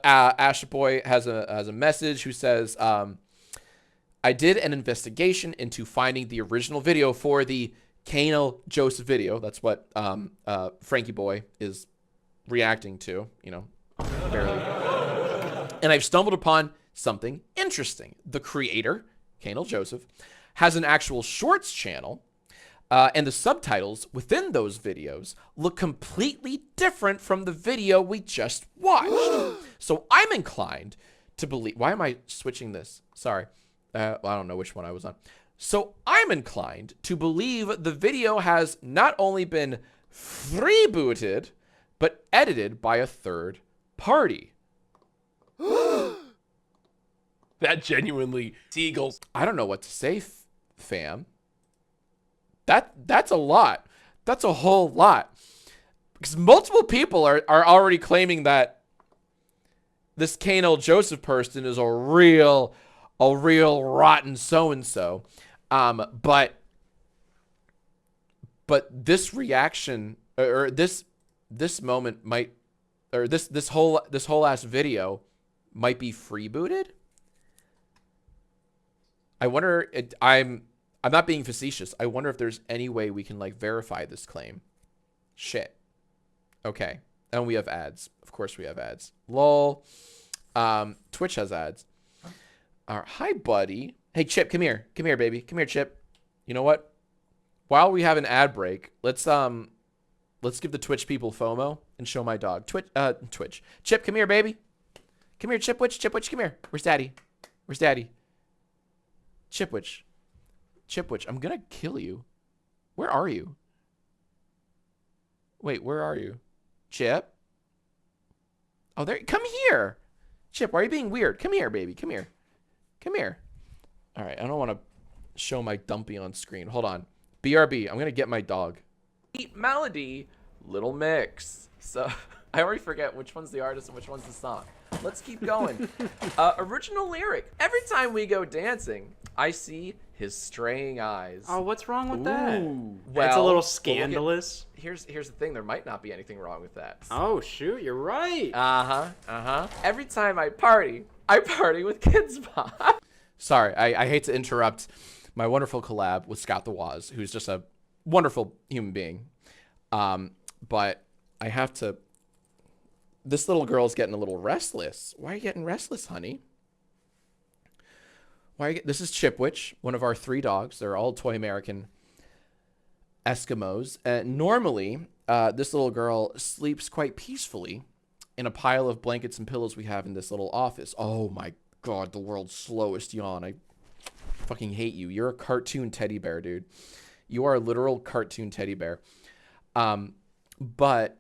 Speaker 1: Asher Boy has a message who says, I did an investigation into finding the original video for the Kane L. Joseph video. That's what Frankie Boy is reacting to, you know, barely. And I've stumbled upon something interesting. The creator, Kane L. Joseph, has an actual shorts channel, and the subtitles within those videos look completely different from the video we just watched. So I'm inclined to believe... Why am I switching this? Sorry. I don't know which one I was on. So I'm inclined to believe the video has not only been freebooted, but edited by a third party.
Speaker 11: That genuinely seagulls.
Speaker 1: I don't know what to say, fam. That's a lot. That's a whole lot. Because multiple people are already claiming that this Kane L. Joseph person is a real rotten so-and-so. But this reaction or this moment might, or this whole last video might be freebooted. I wonder, I'm not being facetious. I wonder if there's any way we can like verify this claim. Shit. Okay. And we have ads. Of course we have ads. Lol. Twitch has ads. Hi, buddy. Hey, Chip, come here. Come here, baby. Come here, Chip. You know what? While we have an ad break, let's give the Twitch people FOMO and show my dog. Twitch. Chip, come here, baby. Come here, Chipwitch. Chipwitch, come here. Where's Daddy? Where's Daddy? Chipwitch. Chipwitch, I'm gonna kill you. Where are you? Wait, where are you? Chip? Oh, there. Come here. Chip, why are you being weird? Come here, baby. Come here. Come here. All right, I don't want to show my dumpy on screen. Hold on. BRB, I'm going to get my dog. Melody, Little Mix. So, I already forget which one's the artist and which one's the song. Let's keep going. Original lyric. Every time we go dancing, I see his straying eyes.
Speaker 13: Oh, what's wrong with that?
Speaker 1: Well,
Speaker 13: That's a little scandalous.
Speaker 1: Here's the thing. There might not be anything wrong with that.
Speaker 13: Oh, shoot. You're right.
Speaker 1: Every time I party with Kids Bop. Sorry, I hate to interrupt my wonderful collab with Scott the Waz, who's just a wonderful human being. But I have to... This little girl's getting a little restless. Why are you getting restless, honey? This is Chipwitch, one of our 3 dogs. They're all toy American Eskimos. Normally, this little girl sleeps quite peacefully in a pile of blankets and pillows we have in this little office. Oh my God, the world's slowest yawn. I fucking hate you. You're a cartoon teddy bear, dude. You are a literal cartoon teddy bear. But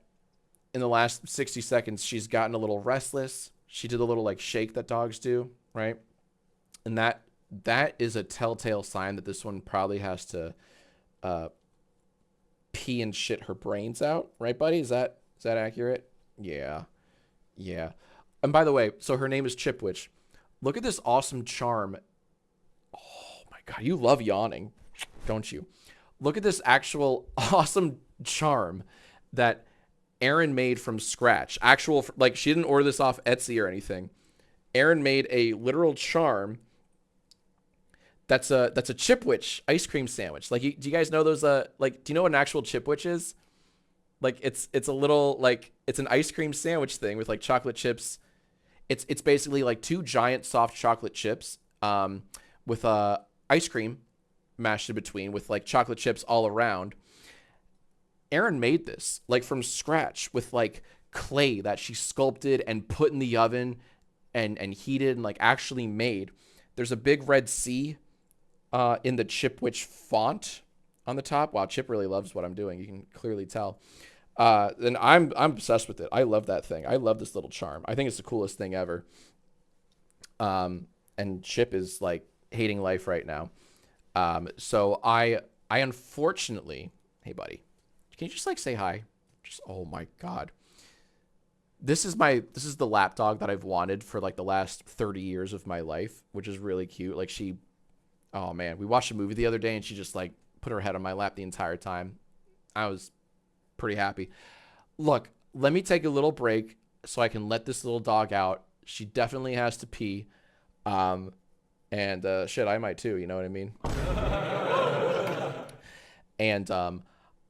Speaker 1: in the last 60 seconds, she's gotten a little restless. She did a little like shake that dogs do, right? And that that is a telltale sign that this one probably has to pee and shit her brains out, right, buddy? Is that accurate? Yeah. And by the way, so her name is Chipwitch. Look at this awesome charm. Oh my god, you love yawning, don't you? Look at this actual awesome charm that Aaron made from scratch. Actual, like, she didn't order this off Etsy or anything. Aaron made a literal charm that's a Chipwitch ice cream sandwich. Like, do you guys know those, like, do you know what an actual Chipwitch is? Like, it's a little, like, it's an ice cream sandwich thing with, like, chocolate chips. It's basically, like, 2 giant soft chocolate chips with ice cream mashed in between with, like, chocolate chips all around. Aaron made this, like, from scratch with, like, clay that she sculpted and put in the oven and heated and, like, actually made. There's a big red C in the Chipwitch font on the top. Wow, Chip really loves what I'm doing. You can clearly tell. And I'm obsessed with it. I love that thing. I love this little charm. I think it's the coolest thing ever. And Chip is, like, hating life right now. So I unfortunately, hey buddy, can you just, like, say hi? Just, oh my god. This is the lapdog that I've wanted for, like, the last 30 years of my life, which is really cute. Like, oh man, we watched a movie the other day and she just, like, put her head on my lap the entire time. I was pretty happy. Look, let me take a little break so I can let this little dog out. She definitely has to pee. And shit, I might too, you know what I mean? And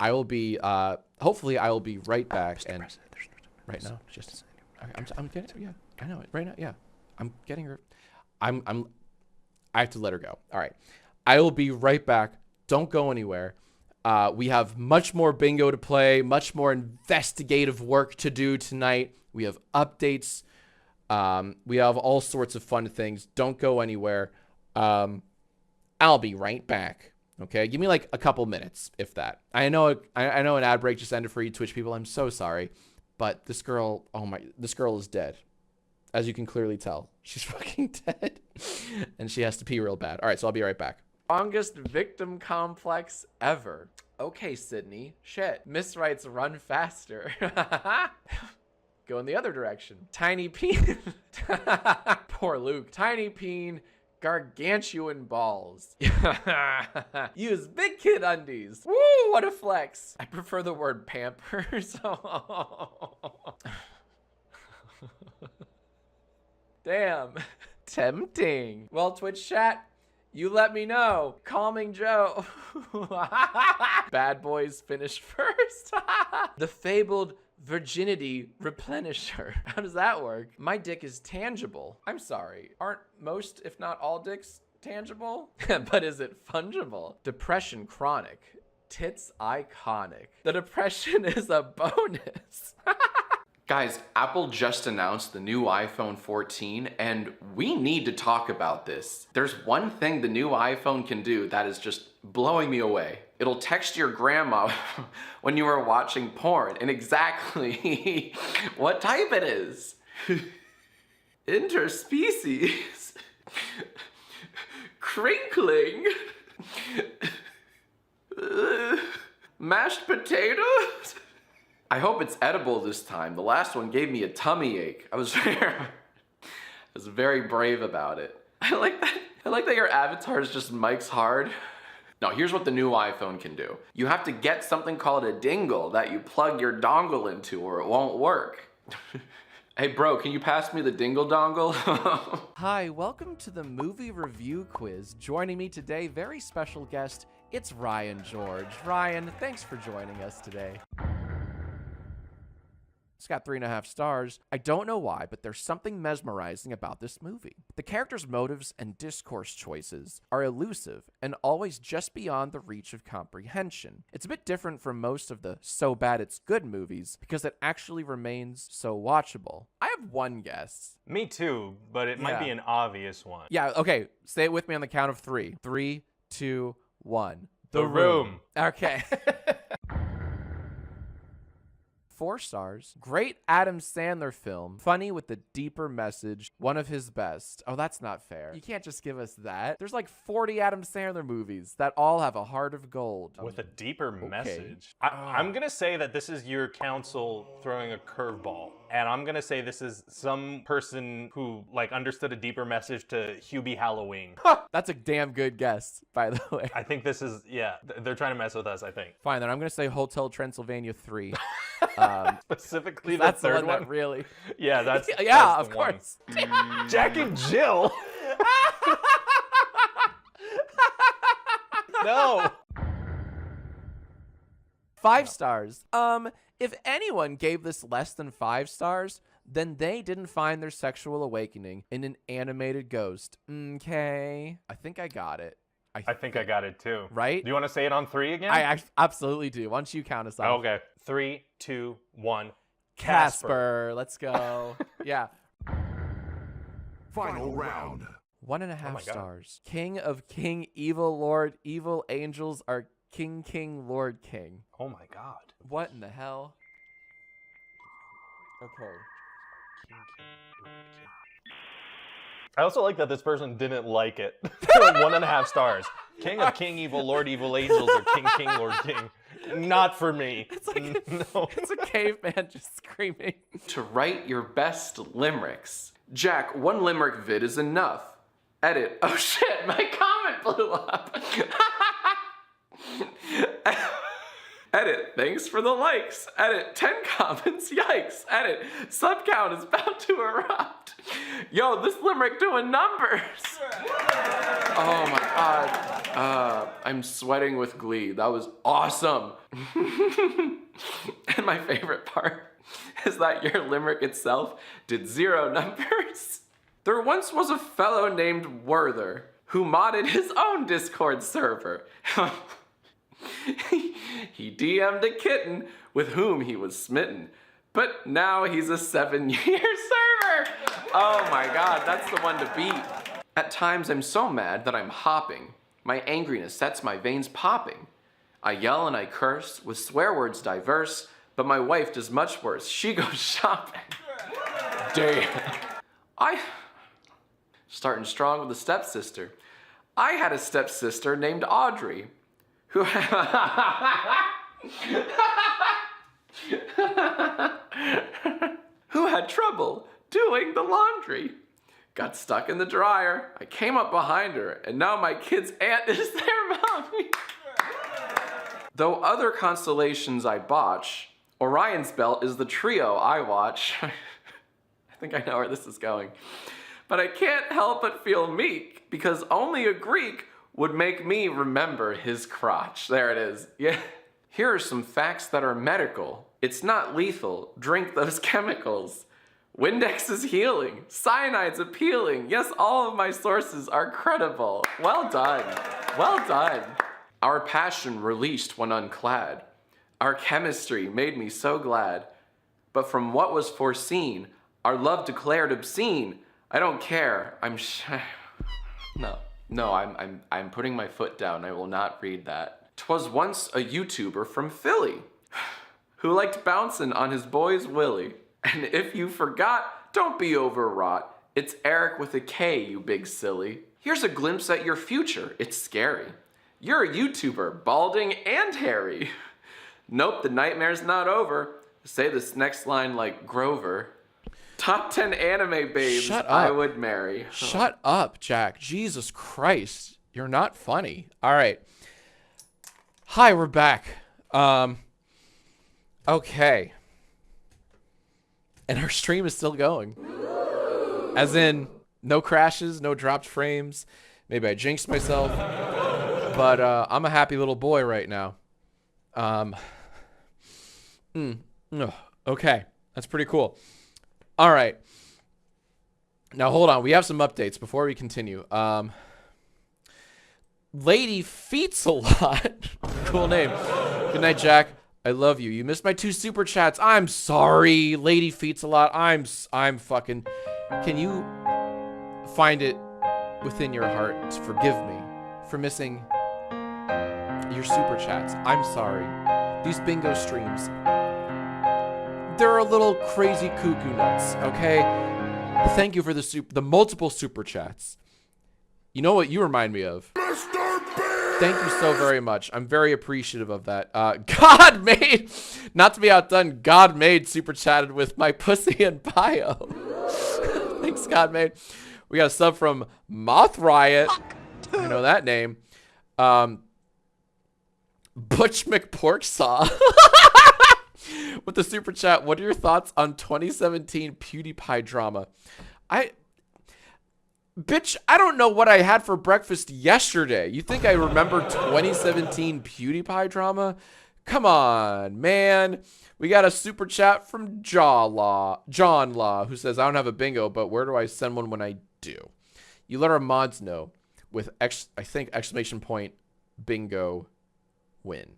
Speaker 1: I will be hopefully I will be right back. And right now, just I'm getting, yeah, I know it right now. Yeah, I'm getting her. I have to let her go. All right, I will be right back. Don't go anywhere. We have much more bingo to play, much more investigative work to do tonight. We have updates. We have all sorts of fun things. Don't go anywhere. I'll be right back. Okay, give me like a couple minutes, if that. I know an ad break just ended for you Twitch people. I'm so sorry, but this girl, this girl is dead, as you can clearly tell. She's fucking dead, and she has to pee real bad. All right, so I'll be right back. Longest victim complex ever. Okay, Sydney. Shit. Miss writes run faster. Go in the other direction. Tiny Peen. Poor Luke. Tiny Peen. Gargantuan balls. Use big kid undies. Woo, what a flex. I prefer the word pampers. Damn. Tempting. Well, Twitch chat, you let me know. Calming Joe. Bad boys finish first. The fabled virginity replenisher. How does that work? My dick is tangible. I'm sorry. Aren't most, if not all dicks tangible? But is it fungible? Depression chronic. Tits iconic. The depression is a bonus. Guys, Apple just announced the new iPhone 14, and we need to talk about this. There's one thing the new iPhone can do that is just blowing me away. It'll text your grandma when you are watching porn and exactly what type it is. Interspecies. Crinkling. Mashed potatoes. I hope it's edible this time. The last one gave me a tummy ache. I was very brave about it. I like that your avatar is just Mike's hard. Now, here's what the new iPhone can do. You have to get something called a dingle that you plug your dongle into or it won't work. Hey bro, can you pass me the dingle dongle? Hi, welcome to the movie review quiz. Joining me today, very special guest, it's Ryan George. Ryan, thanks for joining us today. It's got 3.5 stars. I don't know why, but there's something mesmerizing about this movie. The characters' motives and discourse choices are elusive and always just beyond the reach of comprehension. It's a bit different from most of the so bad it's good movies because it actually remains so watchable. I have one guess.
Speaker 14: Me too, but it might be an obvious one.
Speaker 1: Yeah, okay. Say it with me on the count of 3. 3, 2, 1.
Speaker 14: The Room.
Speaker 1: Okay. 4 stars. Great Adam Sandler film. Funny with a deeper message. One of his best. Oh, that's not fair. You can't just give us that. There's like 40 Adam Sandler movies that all have a heart of gold.
Speaker 14: With a deeper message. I'm going to say that this is your counsel throwing a curveball. And I'm going to say this is some person who like understood a deeper message to Hubie Halloween.
Speaker 1: That's a damn good guess, by the way.
Speaker 14: I think this is, yeah, they're trying to mess with us, I think.
Speaker 1: Fine, then I'm going to say Hotel Transylvania 3.
Speaker 14: Specifically the
Speaker 1: that's
Speaker 14: third
Speaker 1: the one.
Speaker 14: one?
Speaker 1: That really.
Speaker 14: Yeah, that's
Speaker 1: yeah,
Speaker 14: that's
Speaker 1: of
Speaker 14: the one.
Speaker 1: course.
Speaker 14: Jack and Jill. No.
Speaker 1: 5 stars. If anyone gave this less than 5 stars, then they didn't find their sexual awakening in an animated ghost. Okay. I think I got it.
Speaker 14: I think I got it too.
Speaker 1: Right?
Speaker 14: Do you want to say it on 3 again?
Speaker 1: I absolutely do. Why don't you count us off?
Speaker 14: Okay. 3, 2, 1.
Speaker 1: Casper. Let's go. Yeah.
Speaker 7: Final round.
Speaker 1: 1.5 stars. King of King, evil Lord, evil angels are King, King, Lord, King.
Speaker 14: Oh my God.
Speaker 1: What in the hell? Okay.
Speaker 14: I also like that this person didn't like it. They're like 1.5 stars. King of King, evil Lord, evil angels, or King, King, Lord, King. Not for me.
Speaker 1: It's like
Speaker 14: no.
Speaker 1: It's a caveman just screaming.
Speaker 10: To write your best limericks. Jack, 1 limerick vid is enough. Edit. Oh shit, my comment blew up. Edit. Thanks for the likes. Edit. 10 comments. Yikes. Edit. Sub count is about to erupt. Yo, this limerick doing numbers. Oh my god. I'm sweating with glee. That was awesome. And my favorite part is that your limerick itself did 0 numbers. There once was a fellow named Werther who modded his own Discord server. He DM'd a kitten with whom he was smitten, but now he's a 7-year server. Oh my god, that's the one to beat. At times I'm so mad that I'm hopping. My angriness sets my veins popping. I yell and I curse with swear words diverse, but my wife does much worse. She goes shopping. Damn. Starting strong with a stepsister. I had a stepsister named Audrey who had trouble doing the laundry. Got stuck in the dryer. I came up behind her, and now my kid's aunt is their mommy. Though other constellations I botch, Orion's belt is the trio I watch. I think I know where this is going. But I can't help but feel meek, because only a Greek would make me remember his crotch. There it is. Yeah. Here are some facts that are medical. It's not lethal. Drink those chemicals. Windex is healing. Cyanide's appealing. Yes, all of my sources are credible. Well done. Well done. Our passion released when unclad. Our chemistry made me so glad. But from what was foreseen, our love declared obscene. I don't care. No, I'm putting my foot down. I will not read that. 'Twas once a YouTuber from Philly who liked bouncing on his boy's willy. And if you forgot, don't be overwrought. It's Eric with a K, you big silly. Here's a glimpse at your future. It's scary. You're a YouTuber, balding and hairy. Nope, the nightmare's not over. Say this next line like Grover. Top 10 anime babes
Speaker 1: Shut up.
Speaker 10: I would marry.
Speaker 1: Shut up, Jack. Jesus Christ. You're not funny. All right. Hi, we're back. Okay. And our stream is still going. As in, no crashes, no dropped frames. Maybe I jinxed myself. But I'm a happy little boy right now. Okay. That's pretty cool. All right. Now, hold on. We have some updates before we continue. Lady Feets a Lot. Cool name. Good night, Jack. I love you. You missed my 2 super chats. I'm sorry. Lady Feets a Lot. I'm fucking... Can you find it within your heart to forgive me for missing your super chats? I'm sorry. These bingo streams they're a little crazy cuckoo nuts, okay? Thank you for the multiple super chats. You know what you remind me of? Thank you so very much. I'm very appreciative of that. God made, not to be outdone, God made super chatted with my pussy and bio. Thanks, God made. We got a sub from Moth Riot. I know that name. Butch McPorksaw with the super chat. What are your thoughts on 2017 PewDiePie drama? Bitch, I don't know what I had for breakfast yesterday. You think I remember 2017 PewDiePie drama? Come on, man. We got a super chat from John Law, who says, I don't have a bingo, but where do I send one when I do? You let our mods know with, I think, exclamation point, bingo, win.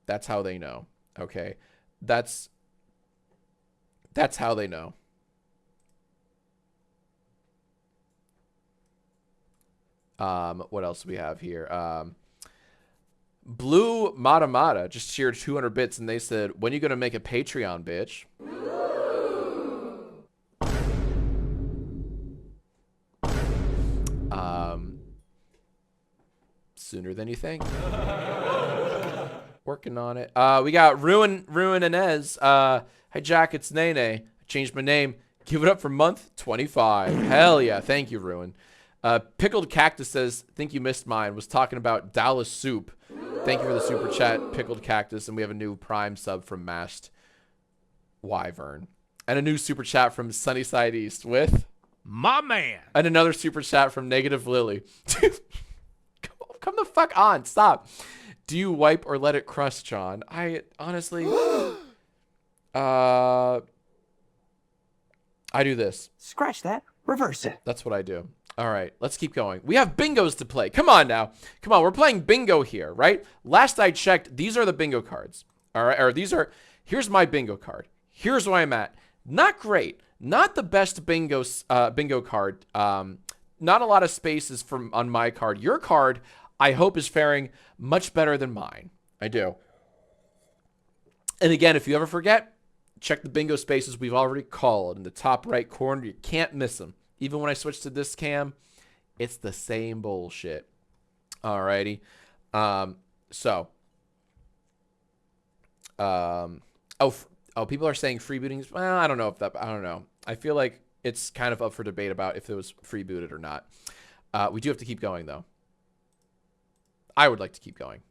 Speaker 1: That's how they know, okay? That's how they know. What else do we have here? Blue Mata just shared 200 bits and they said, when are you gonna make a Patreon, bitch? Sooner than you think. Working on it. We got Ruin Inez. Hi Jack, it's Nene. I changed my name. Give it up for month 25. Hell yeah, thank you, Ruin. Pickled Cactus says, think you missed mine. Was talking about Dallas soup. Thank you for the super chat, Pickled Cactus. And we have a new Prime sub from Masked Wyvern. And a new super chat from Sunnyside East with
Speaker 11: my man.
Speaker 1: And another super chat from Negative Lily. Come the fuck on. Stop. Do you wipe or let it crust, John? I honestly... I do this.
Speaker 8: Scratch that. Reverse it.
Speaker 1: That's what I do. All right, let's keep going. We have bingos to play. Come on now. Come on, we're playing bingo here, right? Last I checked, these are the bingo cards. All right, or here's my bingo card. Here's where I'm at. Not great. Not the best bingo card. Not a lot of spaces on my card. Your card, I hope, is faring much better than mine. I do. And again, if you ever forget, check the bingo spaces we've already called in the top right corner. You can't miss them. Even when I switch to this cam, it's the same bullshit. Alrighty. Oh, people are saying freebooting. Well, I don't know. I feel like it's kind of up for debate about if it was freebooted or not. We do have to keep going, though. I would like to keep going.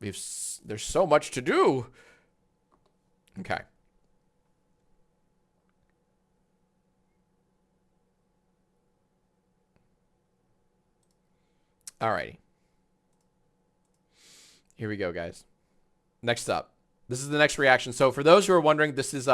Speaker 1: There's so much to do. Okay. Alrighty. Here we go, guys. Next up. This is the next reaction. So for those who are wondering, this is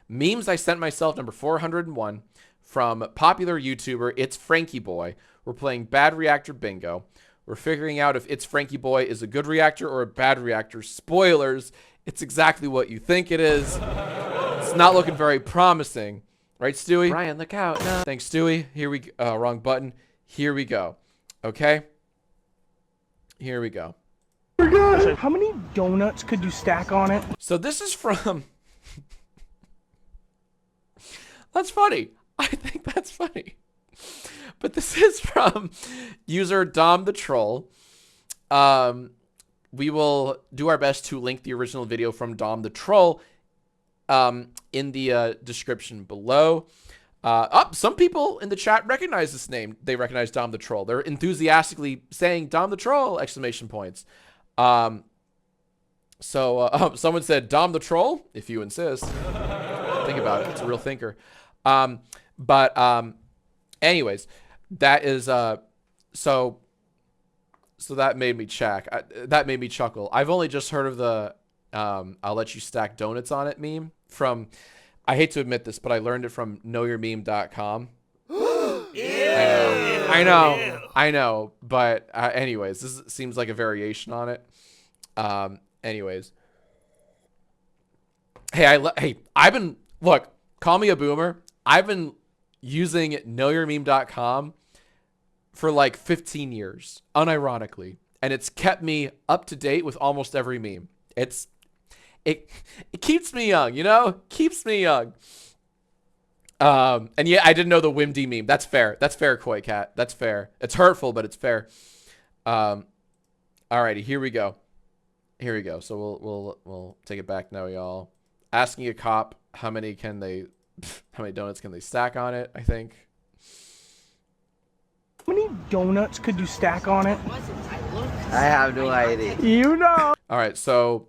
Speaker 1: memes I sent myself, number 401, from popular YouTuber It's Frankie Boy. We're playing Bad Reactor Bingo. We're figuring out if It's Frankie Boy is a good reactor or a bad reactor. Spoilers, it's exactly what you think it is. It's not looking very promising. Right, Stewie? Brian, look out. No. Thanks, Stewie. Here we go. Wrong button. Here we go. Okay? Here we go.
Speaker 2: Oh my God, how many donuts could you stack on it?
Speaker 1: So this is from... That's funny. I think that's funny. But this is from user Dom the Troll. We will do our best to link the original video from Dom the Troll in the description below. Some people in the chat recognize this name. They recognize Dom the Troll. They're enthusiastically saying Dom the Troll! Exclamation points. Someone said Dom the Troll, if you insist. Think about it. It's a real thinker. Anyways, that is so that made me that made me chuckle. I've only just heard of the I'll let you stack donuts on it meme from, I hate to admit this, but I learned it from knowyourmeme.com. I know, but anyways, this seems like a variation on it. Anyways, I've been, look, call me a boomer. I've been using knowyourmeme.com for like 15 years, unironically, and it's kept me up to date with almost every meme. It's it keeps me young, you know? Keeps me young. And yeah, I didn't know the Wimdy meme. That's fair. That's fair, Koi Cat. That's fair. It's hurtful, but it's fair. Alrighty, here we go. Here we go. So we'll take it back now, y'all. Asking a cop how many donuts can they stack on it, I think.
Speaker 2: How many donuts could you stack on it?
Speaker 4: I have no idea.
Speaker 2: You know.
Speaker 1: All right, so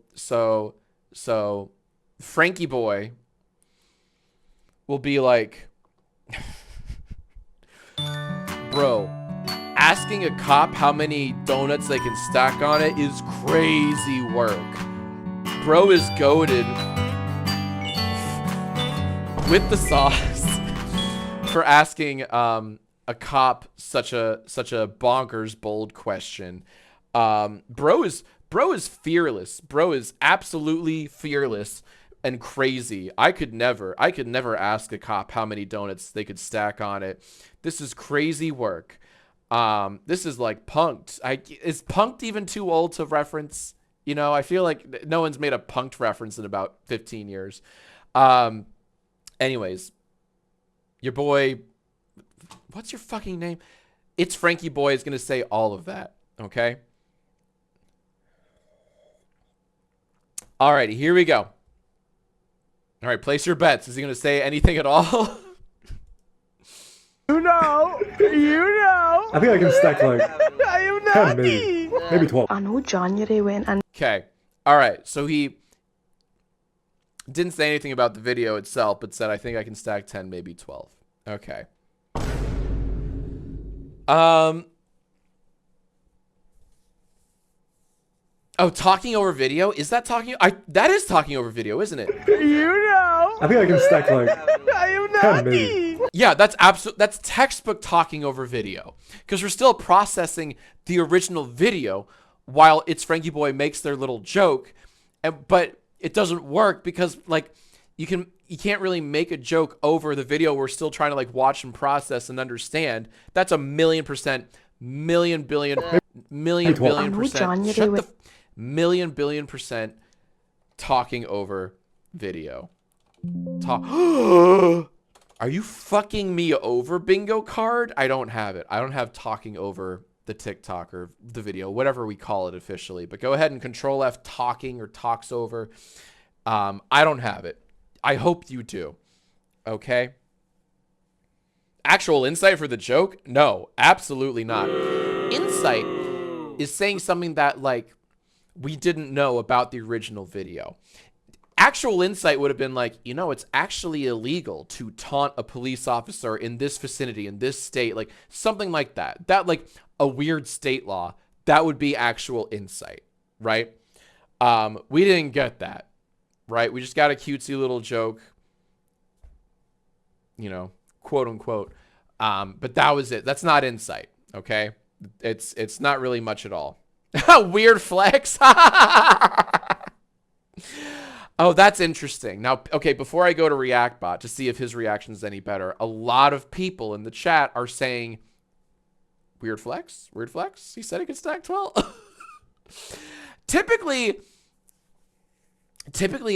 Speaker 1: Frankie Boy will be like, bro, asking a cop how many donuts they can stack on it is crazy work. Bro is goated with the sauce for asking a cop such a bonkers bold question. Bro is fearless. Bro is absolutely fearless and crazy. I could never ask a cop how many donuts they could stack on it. This is crazy work. This is like Punk'd. Is Punk'd even too old to reference? You know, I feel like no one's made a Punk'd reference in about 15 years. Anyways, your boy, what's your fucking name? It's Frankie Boy is going to say all of that, okay? Alrighty, here we go. All right, place your bets. Is he going to say anything at all?
Speaker 2: You know.
Speaker 15: I think I can stack like
Speaker 2: I am
Speaker 15: 10, maybe 12.
Speaker 16: I know January went and
Speaker 1: Okay. All right. So he didn't say anything about the video itself, but said, I think I can stack 10, maybe 12. Okay. Oh, talking over video? Is that talking? That is talking over video, isn't it?
Speaker 2: You know.
Speaker 15: I think I can stack like
Speaker 2: I am
Speaker 15: 10, maybe.
Speaker 1: Yeah, that's textbook talking over video, because we're still processing the original video while It's Frankie Boy makes their little joke, but it doesn't work because like you can't really make a joke over the video. We're still trying to like watch and process and understand. That's 1,000,000%, million billion percent. Shut the 1,000,000,000,000% talking over video. Are you fucking me over, bingo card? I don't have it. I don't have talking over the TikTok or the video, whatever we call it officially. But go ahead and Control F talking or talks over. I don't have it. I hope you do. Okay? Actual insight for the joke? No, absolutely not. Insight is saying something that like we didn't know about the original video. Actual insight would have been like, you know, it's actually illegal to taunt a police officer in this vicinity, in this state, like something like that. That like a weird state law, that would be actual insight, right? We didn't get that, right? We just got a cutesy little joke, you know, quote unquote. But that was it. That's not insight, okay? It's not really much at all. Weird flex. Oh, that's interesting. Now, okay, before I go to ReactBot to see if his reaction is any better, a lot of people in the chat are saying, weird flex? Weird flex? He said he could stack 12? Typically,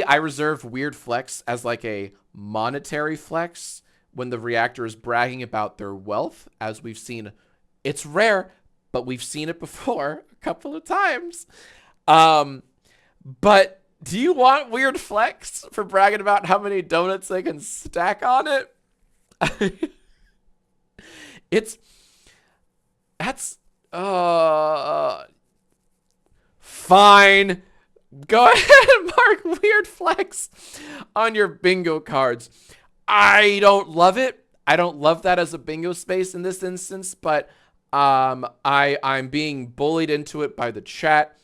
Speaker 1: I reserve weird flex as like a monetary flex when the reactor is bragging about their wealth, as we've seen. It's rare, but we've seen it before a couple of times. But do you want weird flex for bragging about how many donuts they can stack on it? That's fine. Go ahead and mark weird flex on your bingo cards. I don't love it. I don't love that as a bingo space in this instance, but I'm being bullied into it by the chat.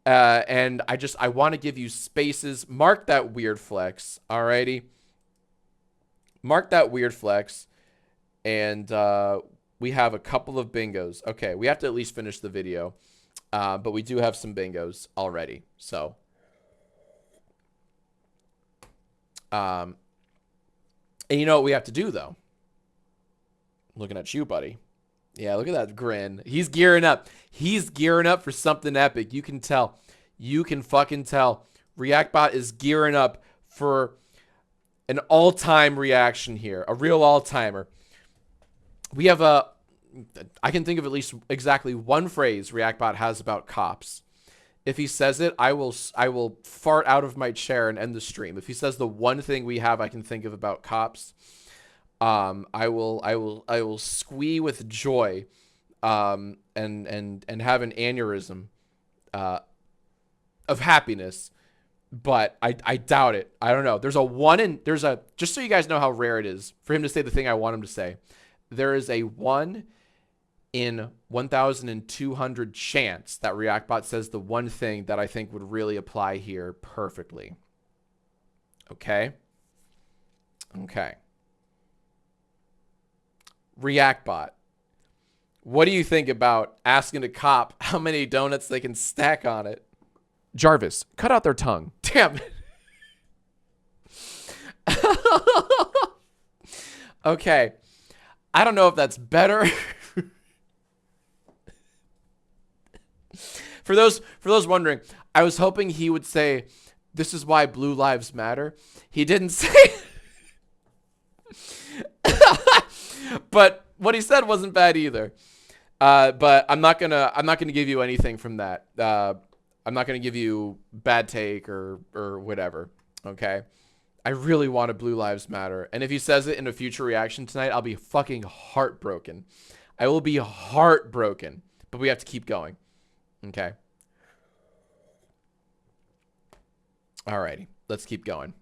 Speaker 1: And I want to give you spaces. Mark that weird flex. Alrighty. Mark that weird flex. And we have a couple of bingos. Okay, we have to at least finish the video. But we do have some bingos already. So. And you know what we have to do, though? Looking at you, buddy. Yeah, look at that grin. He's gearing up. He's gearing up for something epic. You can tell. You can fucking tell. ReactBot is gearing up for an all-time reaction here, a real all-timer. We have I can think of at least exactly one phrase ReactBot has about cops. If he says it, I will fart out of my chair and end the stream. If he says the one thing we have I can think of about cops, I will squee with joy, and have an aneurysm, of happiness. But I doubt it. I don't know. Just so you guys know how rare it is for him to say the thing I want him to say. There is a 1 in 1,200 chance that ReactBot says the one thing that I think would really apply here perfectly. Okay? Okay. ReactBot, what do you think about asking a cop how many donuts they can stack on it? Jarvis, cut out their tongue. Damn it. Okay. I don't know if that's better. For those wondering, I was hoping he would say, "This is why blue lives matter." He didn't say. But what he said wasn't bad either. But I'm not gonna give you anything from that. I'm not gonna give you bad take or whatever. Okay. I really want a blue lives matter. And if he says it in a future reaction tonight, I'll be fucking heartbroken. I will be heartbroken. But we have to keep going. Okay. Alrighty. Let's keep going.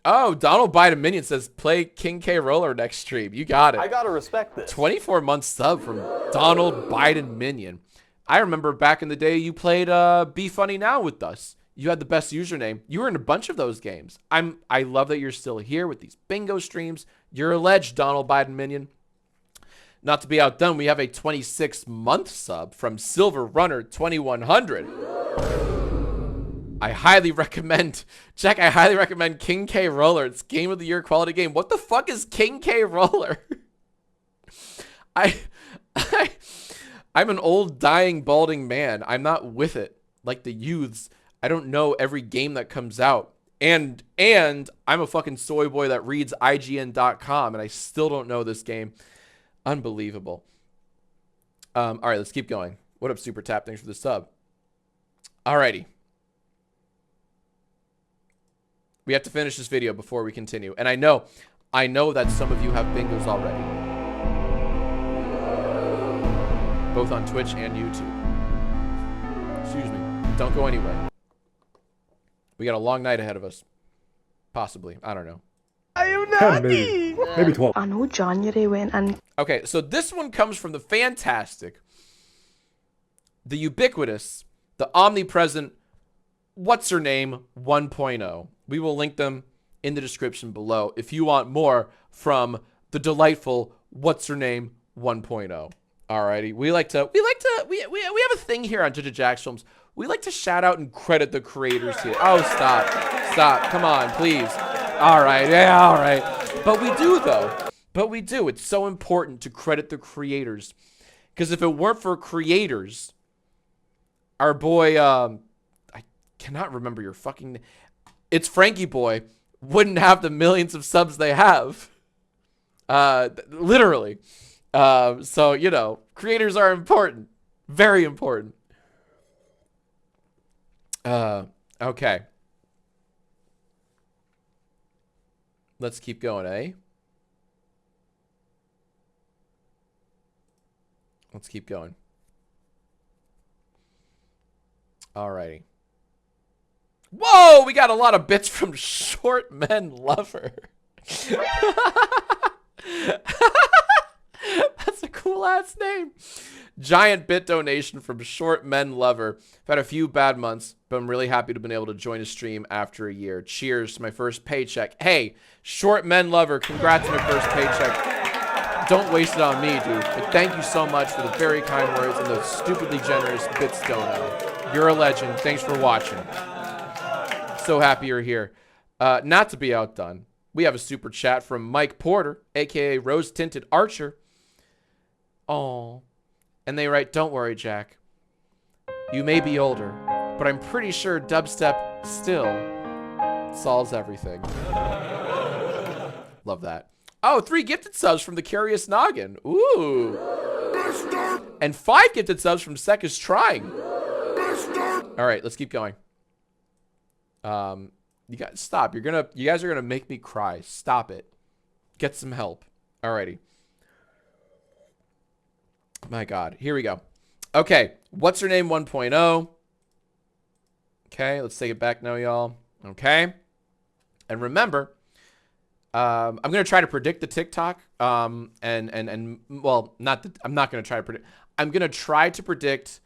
Speaker 1: Oh, Donald Biden Minion says, play King K. Roller next stream. You got it.
Speaker 17: I gotta respect this.
Speaker 1: 24-month sub from Donald Biden Minion. I remember back in the day you played Be Funny Now with us. You had the best username. You were in a bunch of those games. I love that you're still here with these bingo streams. You're a ledge, Donald Biden Minion. Not to be outdone, we have a 26-month sub from Silver Runner 2100. I highly recommend, Jack, I highly recommend King K. Roller. It's Game of the Year quality game. What the fuck is King K. Roller? I'm an old, dying, balding man. I'm not with it like the youths. I don't know every game that comes out. And I'm a fucking soy boy that reads IGN.com, and I still don't know this game. Unbelievable. All right, let's keep going. What up, Super Tap? Thanks for the sub. Alrighty. We have to finish this video before we continue. And I know that some of you have bingos already. Both on Twitch and YouTube. Excuse me. Don't go anywhere. We got a long night ahead of us. Possibly. I don't know.
Speaker 15: I am not. Maybe 12.
Speaker 16: I know January went and...
Speaker 1: Okay, so this one comes from the fantastic, the ubiquitous, the omnipresent, What's Her Name 1.0. We will link them in the description below if you want more from the delightful What's Her Name 1.0. Alrighty, we have a thing here on Jacksfilms. We like to shout out and credit the creators here. Oh, stop, come on, please. All right, yeah, all right. But we do though. It's so important to credit the creators, because if it weren't for creators, our boy, I cannot remember your fucking name. It's Frankie Boy, wouldn't have the millions of subs they have. Literally. So, you know, creators are important. Very important. Okay. Let's keep going, eh? Let's keep going. Alrighty. Whoa, we got a lot of bits from Short Men Lover. That's a cool ass name. Giant bit donation from Short Men Lover. I've had a few bad months, but I'm really happy to have been able to join a stream after a year. Cheers to my first paycheck. Hey, Short Men Lover, congrats on your first paycheck. Don't waste it on me, dude. But thank you so much for the very kind words and the stupidly generous bits dono. You're a legend. Thanks for watching. So happy you're here. Not to be outdone, we have a super chat from Mike Porter, aka Rose Tinted Archer. Oh, and they write, "Don't worry, Jack. You may be older, but I'm pretty sure dubstep still solves everything. Love that. Oh, 3 gifted subs from the Curious Noggin. Ooh. And 5 gifted subs from Sek is Trying. All right, let's keep going. You guys stop. You guys are gonna make me cry. Stop it. Get some help. Alrighty. My God. Here we go. Okay. What's her name 1.0? Okay, let's take it back now, y'all. Okay. And remember, I'm gonna try to predict the TikTok. Well, I'm not gonna try to predict. I'm gonna try to predict.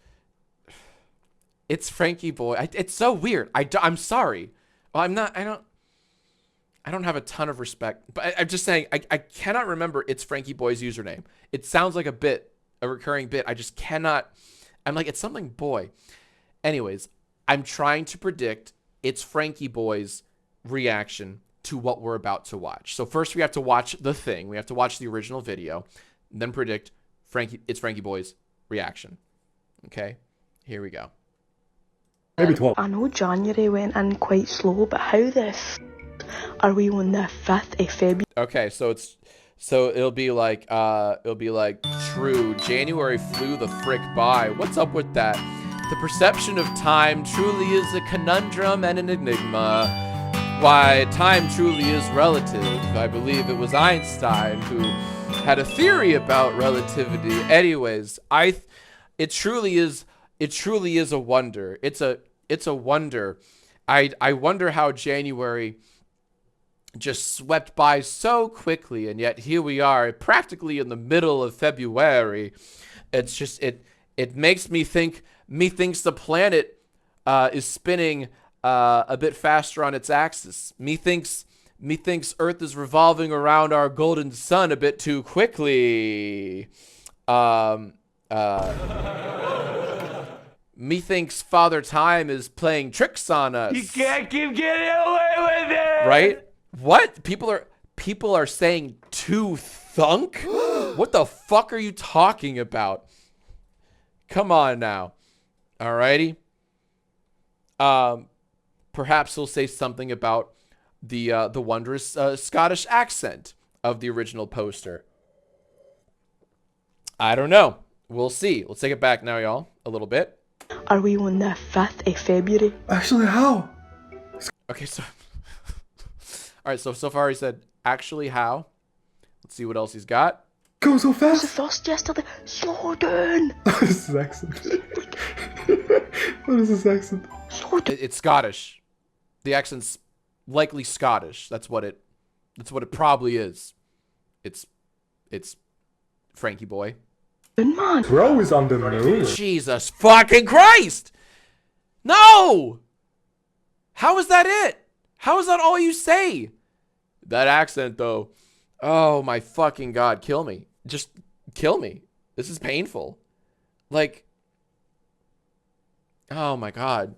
Speaker 1: It's Frankie Boy. It's so weird. I'm sorry. Well, I'm not. I don't have a ton of respect, but I'm just saying. I cannot remember It's Frankie Boy's username. It sounds like a recurring bit. I just cannot. I'm like, it's something boy. Anyways, I'm trying to predict It's Frankie Boy's reaction to what we're about to watch. So first we have to watch the thing. We have to watch the original video, and then predict It's Frankie Boy's reaction. Okay, here we go.
Speaker 15: Maybe 12.
Speaker 16: I know January went in quite slow, but how the f are we on the 5th of February?
Speaker 1: Okay, so it'll be like true. January flew the frick by. What's up with that? The perception of time truly is a conundrum and an enigma. Why, time truly is relative. I believe it was Einstein who had a theory about relativity. Anyways, it truly is a wonder. It's a wonder. I wonder how January just swept by so quickly, and yet here we are, practically in the middle of February. It's just it makes me think. Methinks the planet is spinning a bit faster on its axis. Methinks Earth is revolving around our golden sun a bit too quickly. Methinks Father Time is playing tricks on us.
Speaker 11: You can't keep getting away with it.
Speaker 1: Right? What? People are saying too thunk? What the fuck are you talking about? Come on now. Alrighty. Perhaps he'll say something about the wondrous Scottish accent of the original poster. I don't know. We'll see. Let's take it back now, y'all. A little bit.
Speaker 16: Are we on the 5th of February?
Speaker 15: Actually, how?
Speaker 1: Okay, so all right, so far he said actually how. Let's see what else he's got.
Speaker 15: Go so
Speaker 16: Was
Speaker 15: fast.
Speaker 16: the first yesterday? Slow down.
Speaker 15: What is this accent? What is this accent?
Speaker 16: Slow down.
Speaker 1: It's Scottish. The accent's likely Scottish. That's what it probably is. It's Frankie Boy.
Speaker 16: Man.
Speaker 15: We're always on the move.
Speaker 1: Jesus fucking Christ! No! How is that it? How is that all you say? That accent, though. Oh my fucking God. Kill me. Just kill me. This is painful. Like, oh my God.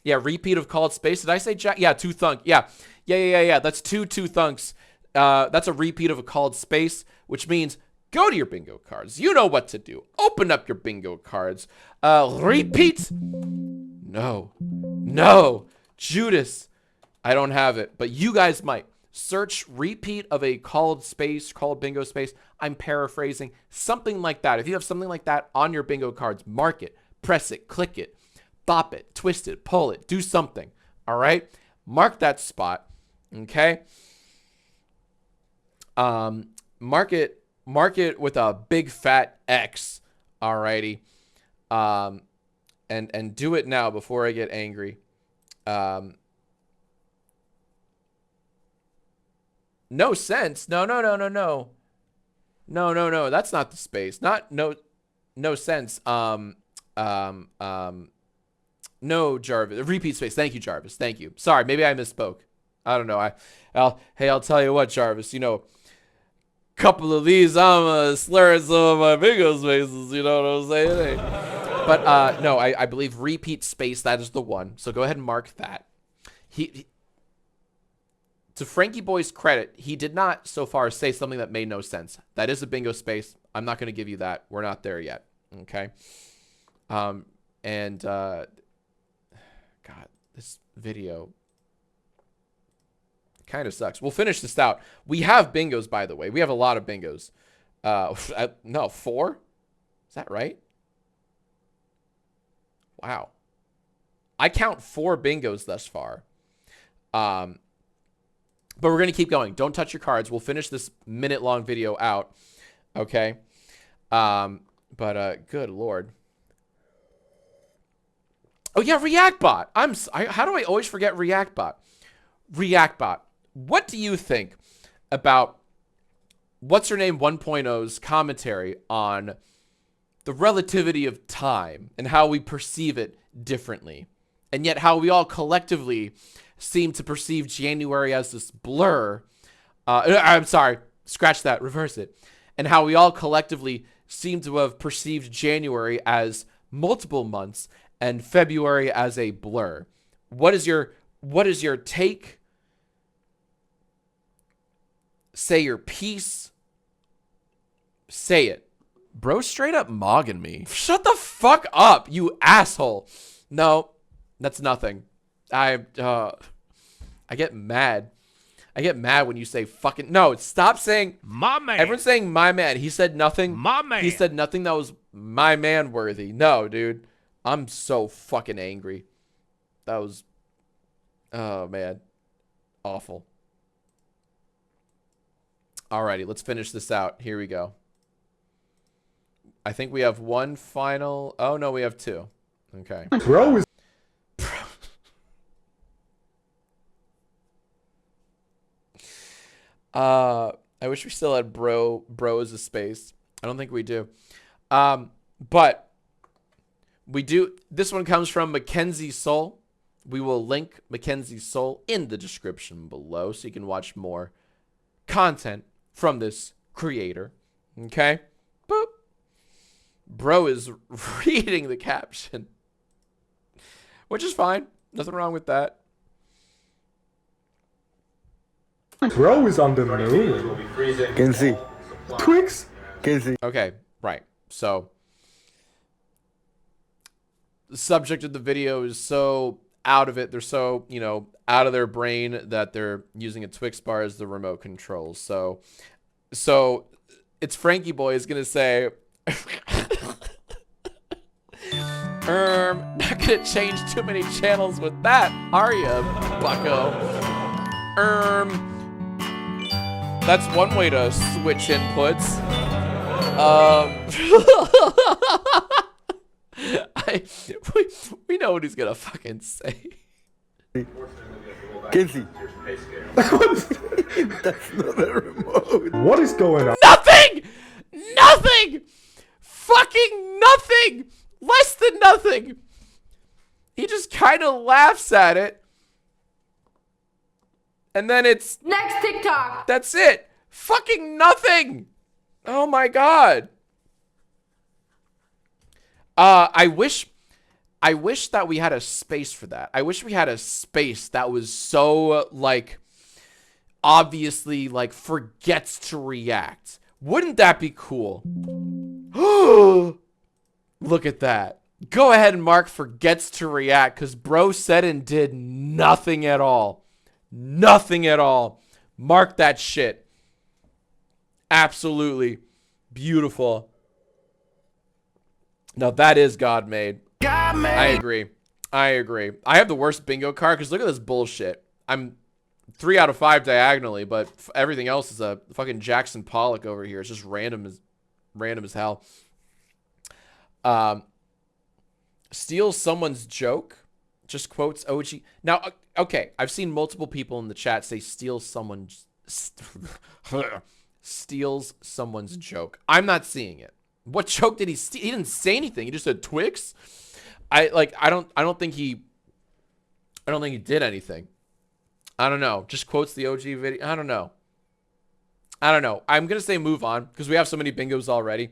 Speaker 1: Yeah, repeat of Called Space. Did I say Jack? Yeah, 2 thunk. Yeah. That's two thunks. That's a repeat of a Called Space, which means go to your bingo cards. You know what to do. Open up your bingo cards. Repeat. No. Judas. I don't have it, but you guys might. Search repeat of a Called bingo space. I'm paraphrasing. Something like that. If you have something like that on your bingo cards, mark it, press it, click it, bop it, twist it, pull it, do something. All right? Mark that spot. Okay? Mark it with a big fat X. Alrighty. And do it now before I get angry. No sense. No. No. That's not the space. No sense. No, Jarvis. Repeat space. Thank you, Jarvis. Thank you. Sorry, maybe I misspoke. I don't know. I'll tell you what, Jarvis. You know, couple of these, I'm slurring some of my bingo spaces. You know what I'm saying? Hey. But no, I believe repeat space. That is the one. So go ahead and mark that. To Frankie Boy's credit, he did not so far say something that made no sense. That is a bingo space. I'm not going to give you that. We're not there yet. Okay. God, this video kind of sucks. We'll finish this out. We have bingos, by the way. We have a lot of bingos. No, 4? Is that right? Wow. I count 4 bingos thus far. But we're going to keep going. Don't touch your cards. We'll finish this minute-long video out. Okay? Good Lord. Oh, yeah, ReactBot. How do I always forget ReactBot? ReactBot. What do you think about What's Her Name 1.0's commentary on the relativity of time and how we perceive it differently? And yet how we all collectively seem to perceive January as this blur. I'm sorry, scratch that, reverse it. And how we all collectively seem to have perceived January as multiple months and February as a blur. What is your take? Say your piece. Say it. Bro straight up mogging me. Shut the fuck up, you asshole. No, that's nothing. I get mad. I get mad when you say fucking... No, stop saying... My man. Everyone's saying my man. He said nothing. My man. He said nothing that was my man worthy. No, dude. I'm so fucking angry. That was... Oh, man. Awful. Alrighty, let's finish this out. Here we go. I think we have one final... Oh, no, we have 2. Okay.
Speaker 15: Bro is...
Speaker 1: I wish we still had bro as a space. I don't think we do. But we do. This one comes from Mackenzie Soul. We will link Mackenzie Soul in the description below so you can watch more content from this creator. Okay? Boop. Bro is reading the caption, which is fine. Nothing wrong with that.
Speaker 15: Bro is on the moon.
Speaker 4: Can see.
Speaker 15: Twix.
Speaker 4: Can see.
Speaker 1: Okay, right. So the subject of the video is so out of it. They're so, you know, out of their brain that they're using a Twix bar as the remote control. So it's Frankie Boy is going to say, not going to change too many channels with that, are you, bucko? That's one way to switch inputs. We know what he's gonna fucking say.
Speaker 4: Kinsey. That's not a remote.
Speaker 15: What is going on?
Speaker 1: Nothing! Nothing! Fucking nothing! Less than nothing! He just kind of laughs at it. And then it's...
Speaker 3: Next TikTok!
Speaker 1: That's it! Fucking nothing! Oh my god. I wish that we had a space for that. I wish we had a space that was so, like, obviously, like, forgets to react. Wouldn't that be cool? Look at that. Go ahead and mark forgets to react, because bro said and did nothing at all. Nothing at all. Mark that shit. Absolutely beautiful. Now that is God made.
Speaker 11: God made.
Speaker 1: I agree. I agree. I have the worst bingo card because look at this bullshit. I'm 3 out of 5 diagonally, but everything else is a fucking Jackson Pollock over here. It's just random as hell. Steals someone's joke. Just quotes OG. Now, okay, I've seen multiple people in the chat say steals someone's joke. I'm not seeing it. What joke did he steal? He didn't say anything. He just said Twix. I don't think he did anything. I don't know. Just quotes the OG video. I don't know. I'm going to say move on because we have so many bingos already.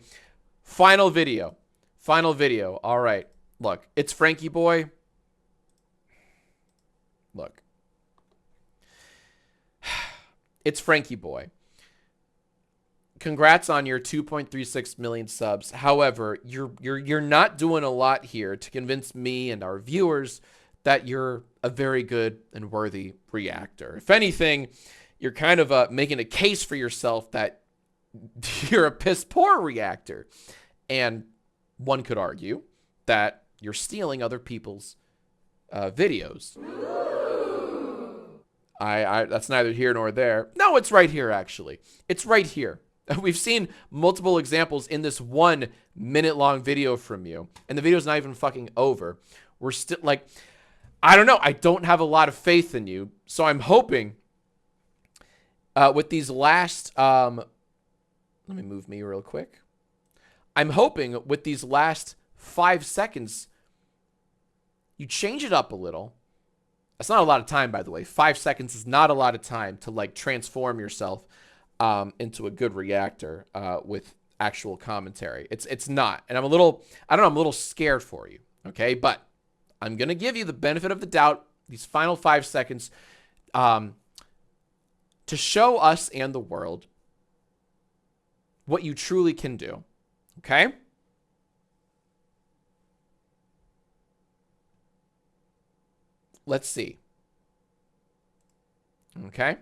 Speaker 1: Final video. All right. Look, it's Frankie Boy. Look. It's Frankie Boy. Congrats on your 2.36 million subs. However, you're not doing a lot here to convince me and our viewers that you're a very good and worthy reactor. If anything, you're kind of making a case for yourself that you're a piss poor reactor. And one could argue that you're stealing other people's videos. That's neither here nor there. No, it's right here, actually. It's right here. We've seen multiple examples in this 1 minute long video from you, and the video's not even fucking over. We're still like, I don't know. I don't have a lot of faith in you, so I'm hoping with these last, let me move me real quick. I'm hoping with these last 5 seconds, you change it up a little. That's not a lot of time, by the way. 5 seconds is not a lot of time to like transform yourself into a good reactor with actual commentary. It's not. And I'm a little, I don't know, I'm a little scared for you. Okay. But I'm going to give you the benefit of the doubt, these final 5 seconds, to show us and the world what you truly can do. Okay. Let's see. Okay.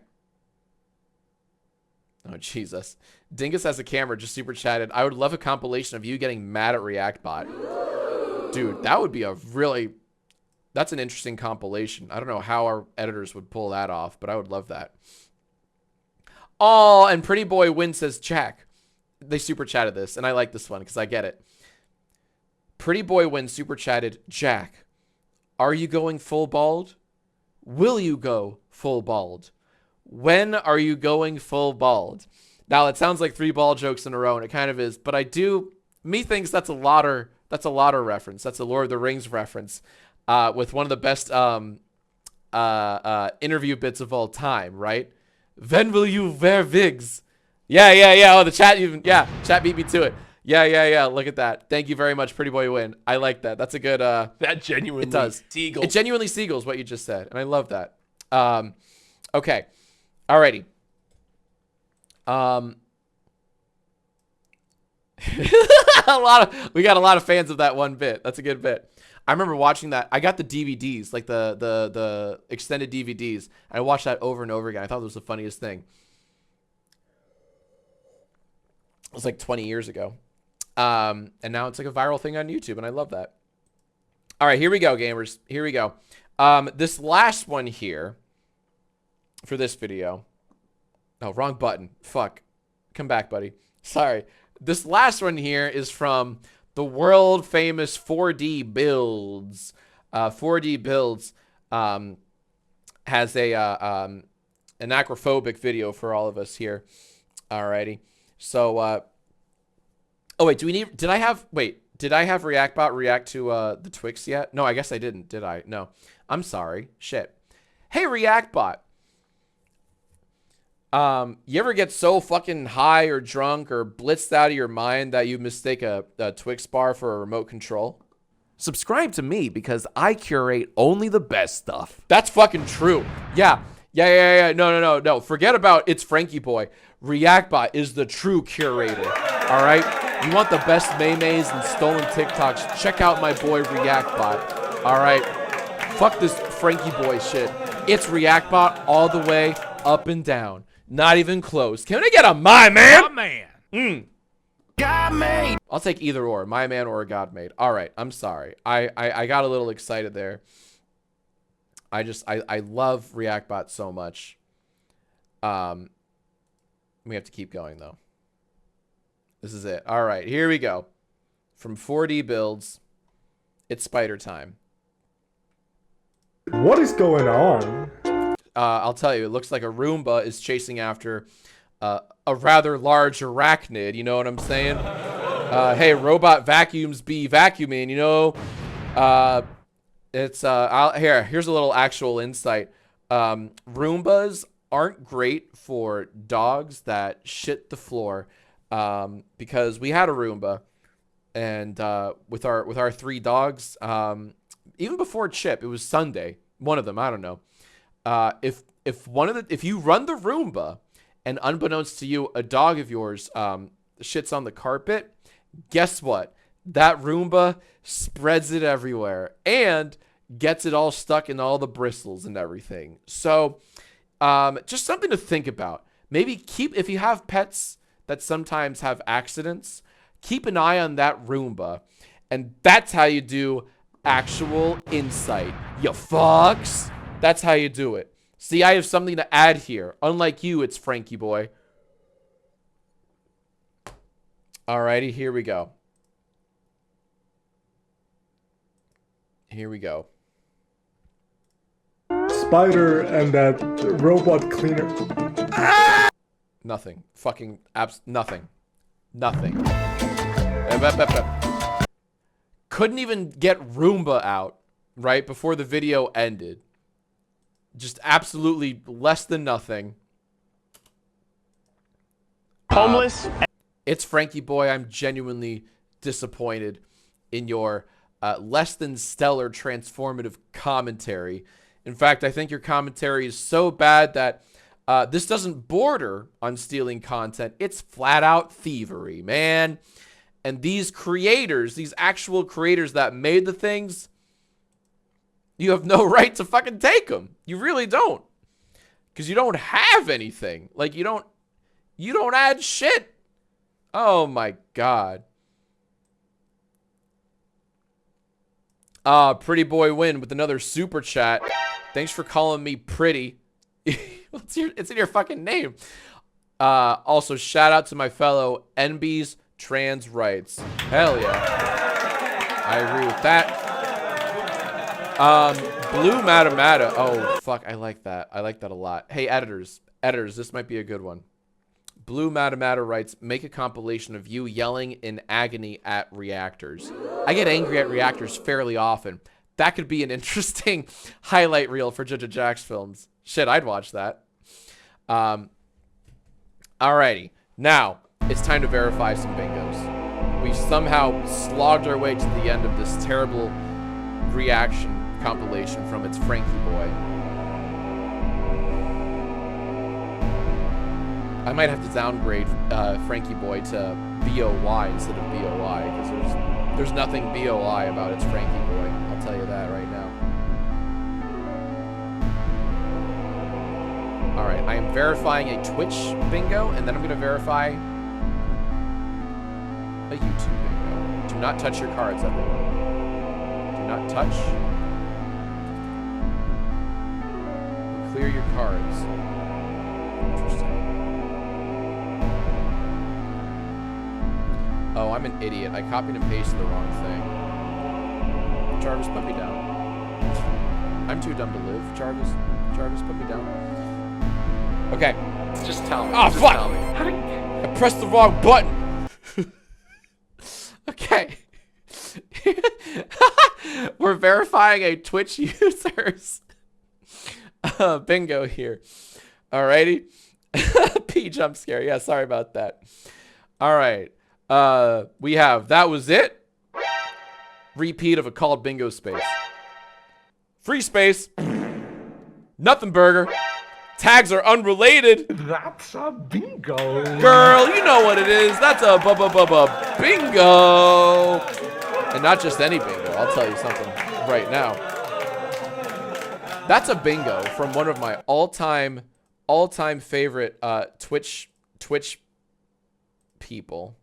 Speaker 1: Oh, Jesus. Dingus has a camera, just super chatted. I would love a compilation of you getting mad at ReactBot. Dude, that would be a really... That's an interesting compilation. I don't know how our editors would pull that off, but I would love that. Oh, and Pretty Boy Win says, Jack. They super chatted this, and I like this one because I get it. Pretty Boy Win super chatted, Jack, are you going full bald? Will you go full bald? When are you going full bald? Now, it sounds like 3 ball jokes in a row, and it kind of is, but I do... Me thinks that's a Lauder reference. That's a Lord of the Rings reference with one of the best interview bits of all time, right? When will you wear wigs? Yeah. Oh, the chat even... Yeah, chat beat me to it. Yeah. Look at that. Thank you very much, Pretty Boy Win. I like that. That's a good...
Speaker 17: that genuinely...
Speaker 1: It does.
Speaker 17: Seagulls.
Speaker 1: It genuinely seagulls what you just said, and I love that. Okay. Alrighty. We got a lot of fans of that one bit. That's a good bit. I remember watching that. I got the DVDs, like the extended DVDs. And I watched that over and over again. I thought it was the funniest thing. It was like 20 years ago. And now it's like a viral thing on YouTube, and I love that. All right, here we go, gamers. Here we go. This last one here for this video. Oh, wrong button. Fuck. Come back, buddy. Sorry. This last one here is from the world famous 4D Builds. 4D Builds has a an acrophobic video for all of us here. Alrighty. So oh wait, did I have ReactBot react to the Twix yet? No, I guess I didn't, did I? No. I'm sorry. Shit. Hey ReactBot. You ever get so fucking high or drunk or blitzed out of your mind that you mistake a Twix bar for a remote control? Subscribe to me because I curate only the best stuff. That's fucking true. Yeah. No. Forget about It's Frankie Boy. ReactBot is the true curator. All right? You want the best memes and stolen TikToks? Check out my boy ReactBot. All right? Fuck this Frankie Boy shit. It's ReactBot all the way up and down. Not even close. Can I get a my man?
Speaker 17: My man.
Speaker 1: God made. I'll take either or, my man or God made. All right, I'm sorry. I got a little excited there. I love ReactBot so much. We have to keep going though. This is it. All right, here we go. From 4D Builds, it's spider time.
Speaker 15: What is going on?
Speaker 1: I'll tell you, it looks like a Roomba is chasing after a rather large arachnid. You know what I'm saying? Hey, robot vacuums be vacuuming. You know, here's a little actual insight. Roombas aren't great for dogs that shit the floor, because we had a Roomba, and with our 3 dogs, even before Chip, it was Sunday. One of them, I don't know. If you run the Roomba and unbeknownst to you, a dog of yours shits on the carpet, guess what? That Roomba spreads it everywhere. And gets it all stuck in all the bristles and everything. So just something to think about. Maybe if you have pets that sometimes have accidents, keep an eye on that Roomba. And that's how you do actual insight. You fucks. That's how you do it. See, I have something to add here. Unlike you, it's Frankie boy. Alrighty, here we go. Here we go.
Speaker 15: Spider and that robot cleaner.
Speaker 1: Nothing. Fucking nothing. Nothing. Couldn't even get Roomba out, right, before the video ended. Just absolutely less than nothing.
Speaker 12: Homeless.
Speaker 1: It's Frankie boy. I'm genuinely disappointed in your less than stellar transformative commentary. In fact, I think your commentary is so bad that this doesn't border on stealing content. It's flat out thievery, man. And these creators, these actual creators that made the things, you have no right to fucking take them. You really don't. Because you don't have anything. Like, you don't add shit. Oh my God. Pretty boy win with another super chat. Thanks for calling me pretty. It's in your fucking name. Also, shout out to my fellow NB's trans rights. Hell yeah. I agree with that. Blue Matamata. Oh, fuck. I like that. I like that a lot. Hey, editors. Editors, this might be a good one. Blue Matamata writes, make a compilation of you yelling in agony at reactors. I get angry at reactors fairly often. That could be an interesting highlight reel for Jacksfilms. Shit, I'd watch that. Alrighty. Now, it's time to verify some bingos. We've somehow slogged our way to the end of this terrible reaction compilation from It's Frankie Boy. I might have to downgrade Frankie Boy to BOY instead of BOI, because there's nothing BOI about It's Frankie Boy. I'll tell you that right now. Alright, I am verifying a Twitch bingo, and then I'm going to verify a YouTube bingo. Do not touch your cards, everyone. Do not touch. Clear your cards. Interesting. Oh, I'm an idiot. I copied and pasted the wrong thing. Jarvis, put me down. I'm too dumb to live. Jarvis, put me down. Okay.
Speaker 10: Just tell me.
Speaker 1: Oh,
Speaker 10: just
Speaker 1: fuck!
Speaker 10: Tell me.
Speaker 1: I pressed the wrong button. Okay. We're verifying a Twitch user's bingo here. Alrighty. P jump scare. Yeah, sorry about that. Alright. We have That Was It. Repeat of a called bingo space. Free space. Nothing burger. Tags are unrelated.
Speaker 11: That's a bingo.
Speaker 1: Girl, you know what it is. That's a bingo. And not just any bingo. I'll tell you something right now. That's a bingo from one of my all-time favorite Twitch people.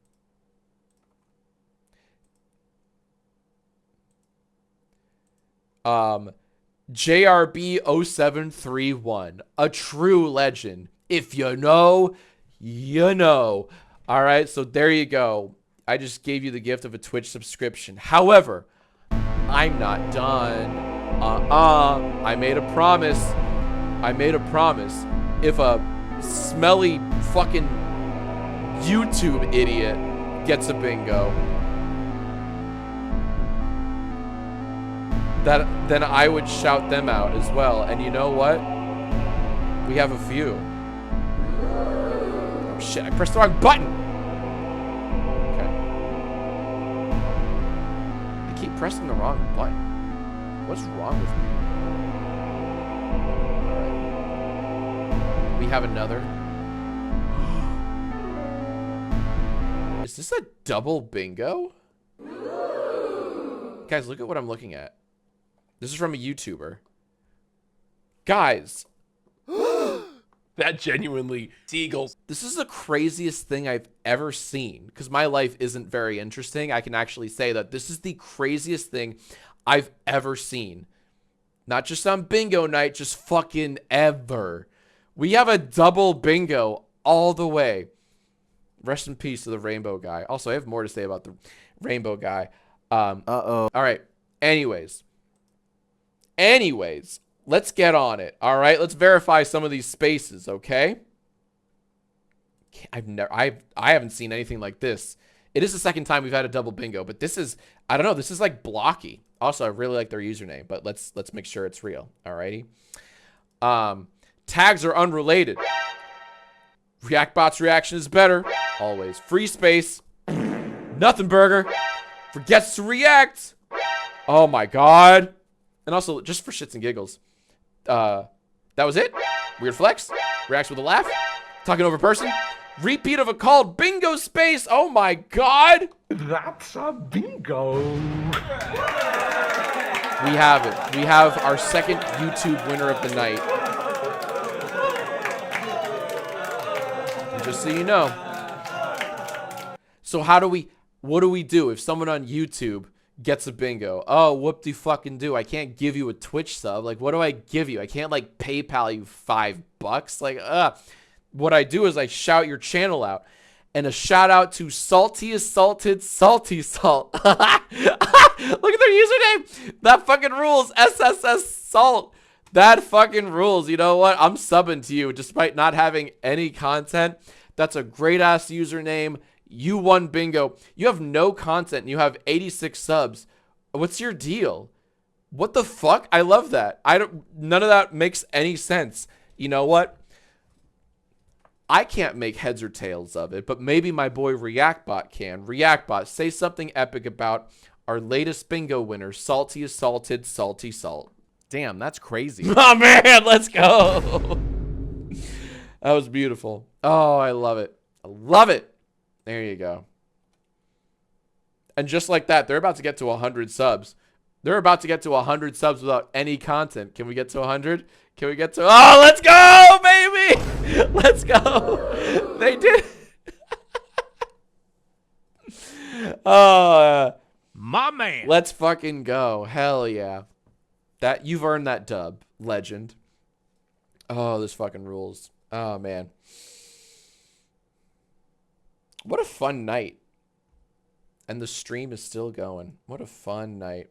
Speaker 1: JRB0731, a true legend. If you know, you know. All right, so there you go. I just gave you the gift of a Twitch subscription. However, I'm not done. I made a promise. If a smelly fucking YouTube idiot gets a bingo, then I would shout them out as well. And you know what? We have a few. Oh shit, I pressed the wrong button! Okay. I keep pressing the wrong button. What's wrong with me? Alright. We have another. Is this a double bingo? Guys, look at what I'm looking at. This is from a YouTuber. Guys.
Speaker 17: That genuinely seagulls.
Speaker 1: This is the craziest thing I've ever seen. Because my life isn't very interesting. I can actually say that this is the craziest thing I've ever seen. Not just on bingo night, just fucking ever. We have a double bingo all the way. Rest in peace to the rainbow guy. Also, I have more to say about the rainbow guy. All right. Anyways, let's get on it. All right, let's verify some of these spaces, okay? I haven't seen anything like this. It is the second time we've had a double bingo, but this is, I don't know, this is like blocky. Also, I really like their username, but let's make sure it's real. Alrighty. Tags are unrelated. Reactbot's reaction is better. Always. Free space. Nothing burger. Forgets to react. Oh my god. And also, just for shits and giggles. That was it. Weird flex. Reacts with a laugh. Talking over person. Repeat of a called bingo space. Oh my god.
Speaker 11: That's a bingo.
Speaker 1: We have it. We have our second YouTube winner of the night. And just so you know. So what do we do if someone on YouTube gets a bingo? Oh, whoop-de-fucking-do. I can't give you a Twitch sub. Like, what do I give you? I can't, like, PayPal you $5. Like, what I do is I shout your channel out. And a shout out to Salty Assaulted Salty Salt. Look at their username. That fucking rules. SSS Salt. That fucking rules. You know what? I'm subbing to you despite not having any content. That's a great ass username. You won bingo. You have no content and you have 86 subs. What's your deal? What the fuck? I love that. None of that makes any sense. You know what? I can't make heads or tails of it, but maybe my boy Reactbot can. Reactbot, say something epic about our latest bingo winner, Salty Assaulted Salty Salt. Damn, that's crazy. Oh, man, let's go. That was beautiful. Oh, I love it. I love it. There you go. And just like that, they're about to get to 100 subs. They're about to get to 100 subs without any content. Can we get to 100? Can we get to... Oh, let's go, baby! Let's go. They did. Oh,
Speaker 17: my man.
Speaker 1: Let's fucking go. Hell yeah. You've earned that dub, legend. Oh, this fucking rules. Oh, man. What a fun night. And the stream is still going. What a fun night.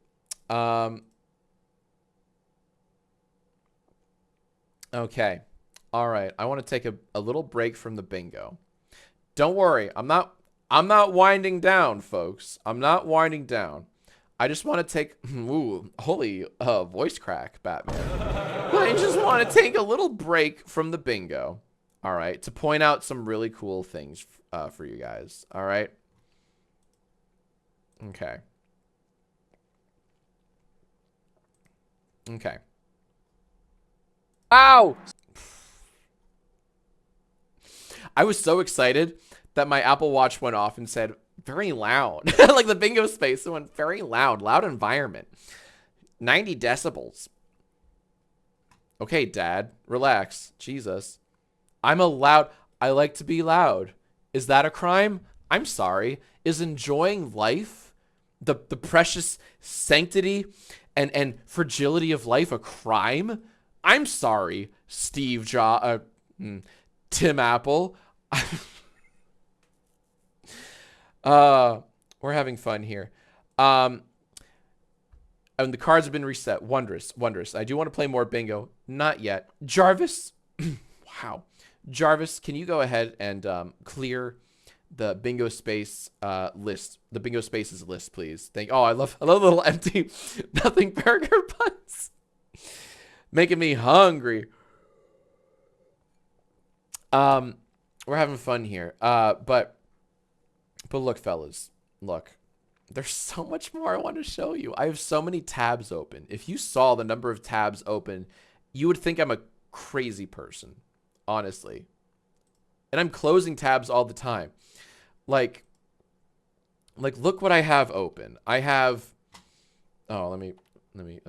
Speaker 1: Okay. All right. I want to take a little break from the bingo. Don't worry. I'm not winding down, folks. I'm not winding down. I just want to take holy voice crack, Batman. I just want to take a little break from the bingo. All right, to point out some really cool things for you guys. All right. Okay. Okay. Ow! I was so excited that my Apple Watch went off and said, very loud. Like the bingo space, it went very loud. Loud environment. 90 decibels. Okay, Dad. Relax. Jesus. I like to be loud. Is that a crime? I'm sorry. Is enjoying life, the precious sanctity and fragility of life a crime? I'm sorry, Tim Apple. We're having fun here. And the cards have been reset. Wondrous, wondrous. I do want to play more bingo. Not yet. Jarvis. Wow. Jarvis, can you go ahead and clear the bingo space list? The bingo spaces list, please. Oh, I love little empty nothing burger buns. Making me hungry. We're having fun here. But look, fellas, look. There's so much more I want to show you. I have so many tabs open. If you saw the number of tabs open, you would think I'm a crazy person, honestly. And I'm closing tabs all the time. Like look what I have open. I have, oh, let me Let me.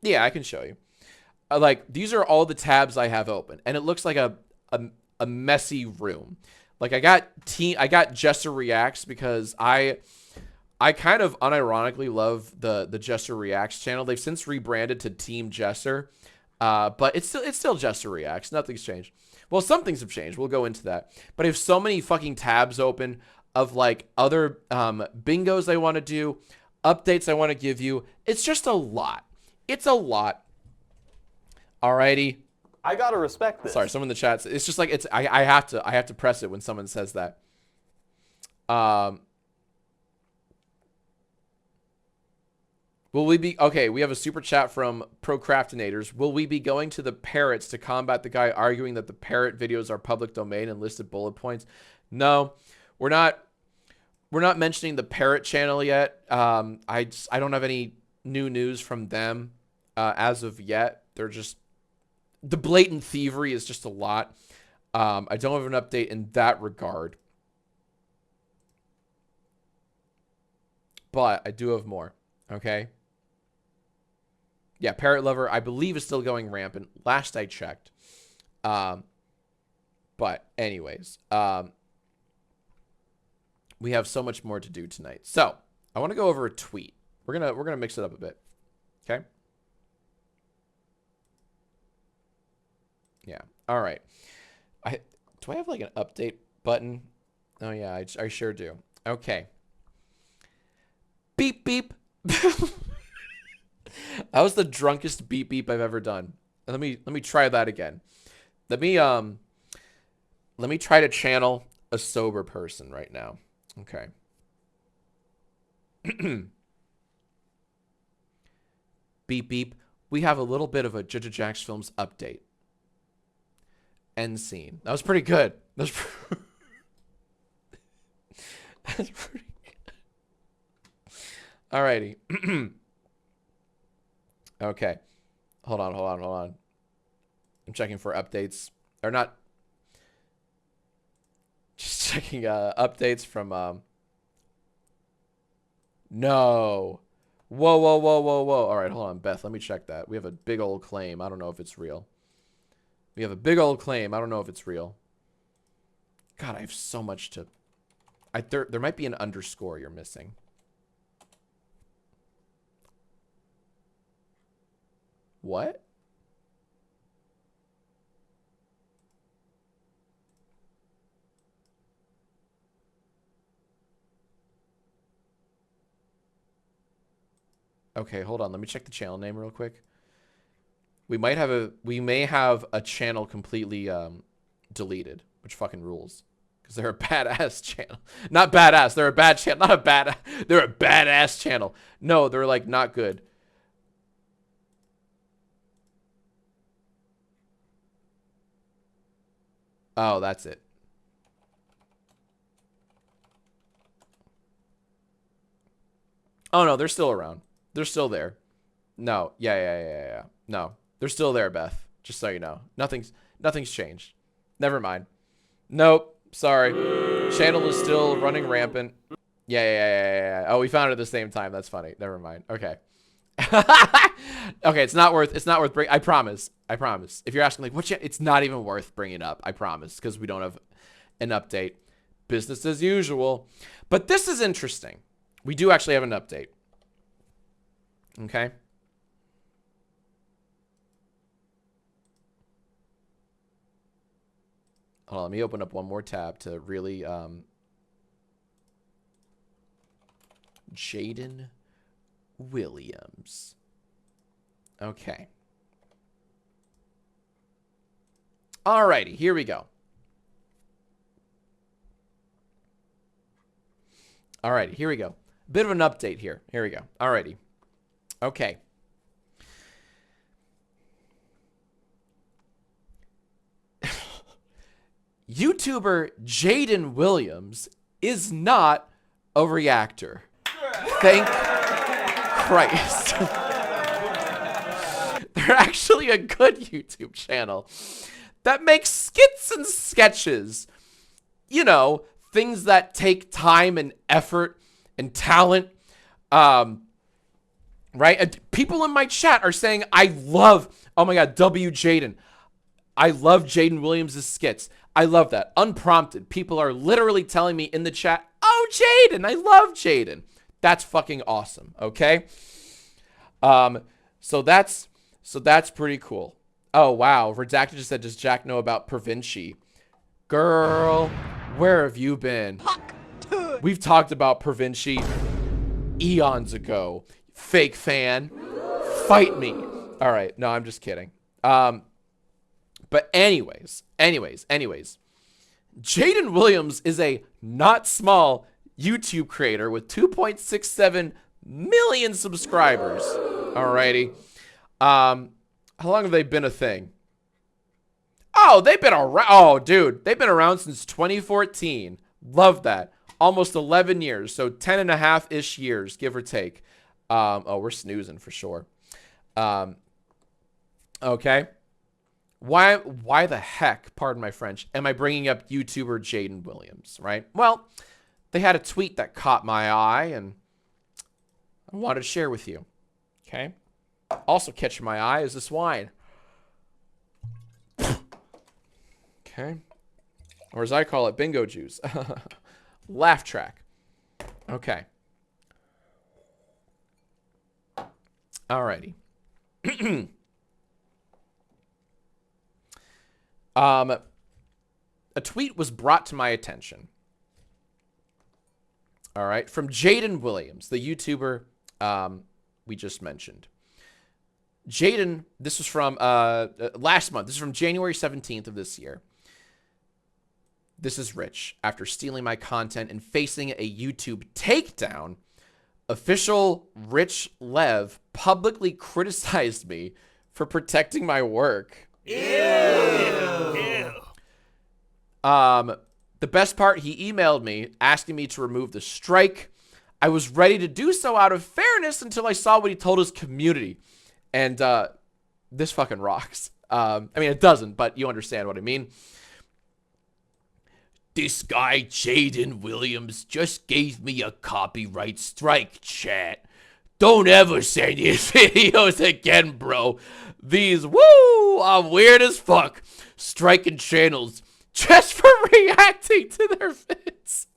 Speaker 1: Yeah, I can show you. Like, these are all the tabs I have open, and it looks like a messy room. Like, I got Jester Reacts because I kind of unironically love the Jester Reacts channel. They've since rebranded to Team Jester, but it's still Jester Reacts. Nothing's changed. Well, some things have changed. We'll go into that. But I have so many fucking tabs open of like other bingos I want to do, updates I want to give you. It's just a lot. It's a lot. Alrighty.
Speaker 18: I gotta respect this.
Speaker 1: Sorry, someone in the chat. It's just like I have to press it when someone says that. Will we be okay? We have a super chat from Procrastinators. Will we be going to the parrots to combat the guy arguing that the parrot videos are public domain and listed bullet points? No, we're not. We're not mentioning the parrot channel yet. I don't have any new news from them as of yet. They're just the blatant thievery is just a lot. I don't have an update in that regard, but I do have more. Okay. Yeah, Parrot Lover, I believe, is still going rampant. Last I checked. But anyways, we have so much more to do tonight. So I want to go over a tweet. We're gonna mix it up a bit. Okay. Yeah. All right. Do I have like an update button? Oh yeah, I sure do. Okay. Beep beep. That was the drunkest beep beep I've ever done. Let me try that again. Let me try to channel a sober person right now. Okay. Beep beep. We have a little bit of a Jacksfilms update. End scene. That was pretty good. That's pretty good. Alrighty. Okay. Hold on. I'm checking for updates. Or not. Just checking updates from No. Whoa. Alright, hold on, Beth. Let me check that. We have a big old claim. I don't know if it's real. We have a big old claim. I don't know if it's real. God, I have so much to... There might be an underscore you're missing. What? Okay, hold on. Let me check the channel name real quick. We may have a channel completely deleted, which fucking rules. Because they're a badass channel. Not badass. They're a bad channel. Not a bad. They're a badass channel. No, they're like not good. Oh, that's it. Oh no, they're still around. They're still there. No. Yeah. No. They're still there, Beth. Just so you know. Nothing's changed. Never mind. Nope. Sorry. Channel is still running rampant. Yeah. Oh, we found it at the same time. That's funny. Never mind. Okay. Okay, it's not worth bringing. I promise. If you're asking like it's not even worth bringing up. I promise, because we don't have an update. Business as usual. But this is interesting. We do actually have an update. Okay. Hold on, let me open up one more tab to really Jaden Williams. Okay. Alrighty, here we go. Alrighty, here we go. Bit of an update here. Here we go. Alrighty. Okay. YouTuber Jaden Williams is not a reactor. Thank Christ. They're actually a good YouTube channel that makes skits and sketches. You know, things that take time and effort and talent. Right? And people in my chat are saying, I love, oh my God, W. Jaden. I love Jaden Williams' skits. I love that. Unprompted. People are literally telling me in the chat, oh, Jaden, I love Jaden. That's fucking awesome, okay? So that's pretty cool. Oh, wow. Redacted just said, does Jack know about Provinci? Girl, where have you been? We've talked about Provinci eons ago. Fake fan. Fight me. All right. No, I'm just kidding. But anyways. Jaden Williams is a not small YouTube creator with 2.67 million subscribers. Alrighty. How long have they been a thing? Oh, they've been around. Oh, dude. They've been around since 2014. Love that. Almost 11 years. So 10 and a half-ish years, give or take. Oh, we're snoozing for sure. Okay. Why the heck, pardon my French, am I bringing up YouTuber Jaden Williams, right? Well, they had a tweet that caught my eye, and I wanted to share with you. Okay. Also catching my eye is this wine. Okay. Or as I call it, bingo juice. Laugh track. Okay. Alrighty. A tweet was brought to my attention. All right. From Jaden Williams, the YouTuber we just mentioned. Jaden, this was from last month. This is from January 17th of this year. This is Rich. After stealing my content and facing a YouTube takedown, official Rich Lev publicly criticized me for protecting my work. Ew. The best part, he emailed me asking me to remove the strike. I was ready to do so out of fairness until I saw what he told his community. And this fucking rocks. I mean, it doesn't, but you understand what I mean. This guy, Jaden Williams, just gave me a copyright strike, chat. Don't ever send his videos again, bro. These, woo, I'm weird as fuck. Striking channels just for reacting to their vids.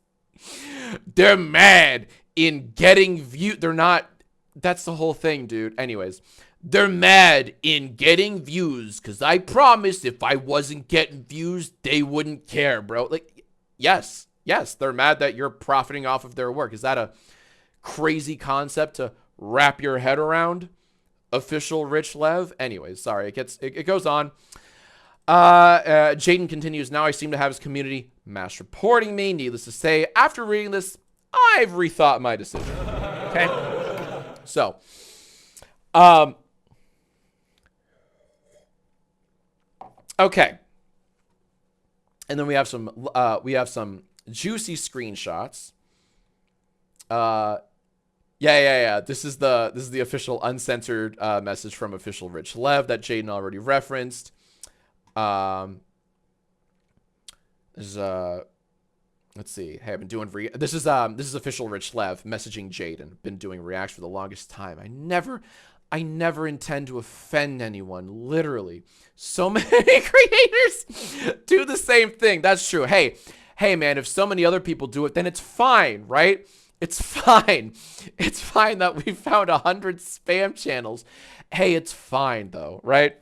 Speaker 1: They're mad in getting views. They're not, that's the whole thing, dude. Anyways, they're mad in getting views because I promised if I wasn't getting views, they wouldn't care, bro. Like, yes, they're mad that you're profiting off of their work. Is that a crazy concept to wrap your head around? Official Rich Lev. Anyways, sorry, it goes on. Jaden continues. Now I seem to have his community mass reporting me. Needless to say, after reading this, I've rethought my decision. Okay, so, okay, and then we have some juicy screenshots. Yeah. This is the official uncensored message from official Rich Lev that Jaden already referenced. Let's see. Hey, I've been doing this is official Rich Lev messaging Jaden. Been doing reacts for the longest time. I never intend to offend anyone. Literally, so many creators do the same thing. That's true. Hey, man. If so many other people do it, then it's fine, right? It's fine. It's fine that we found 100 spam channels. Hey, it's fine though, right?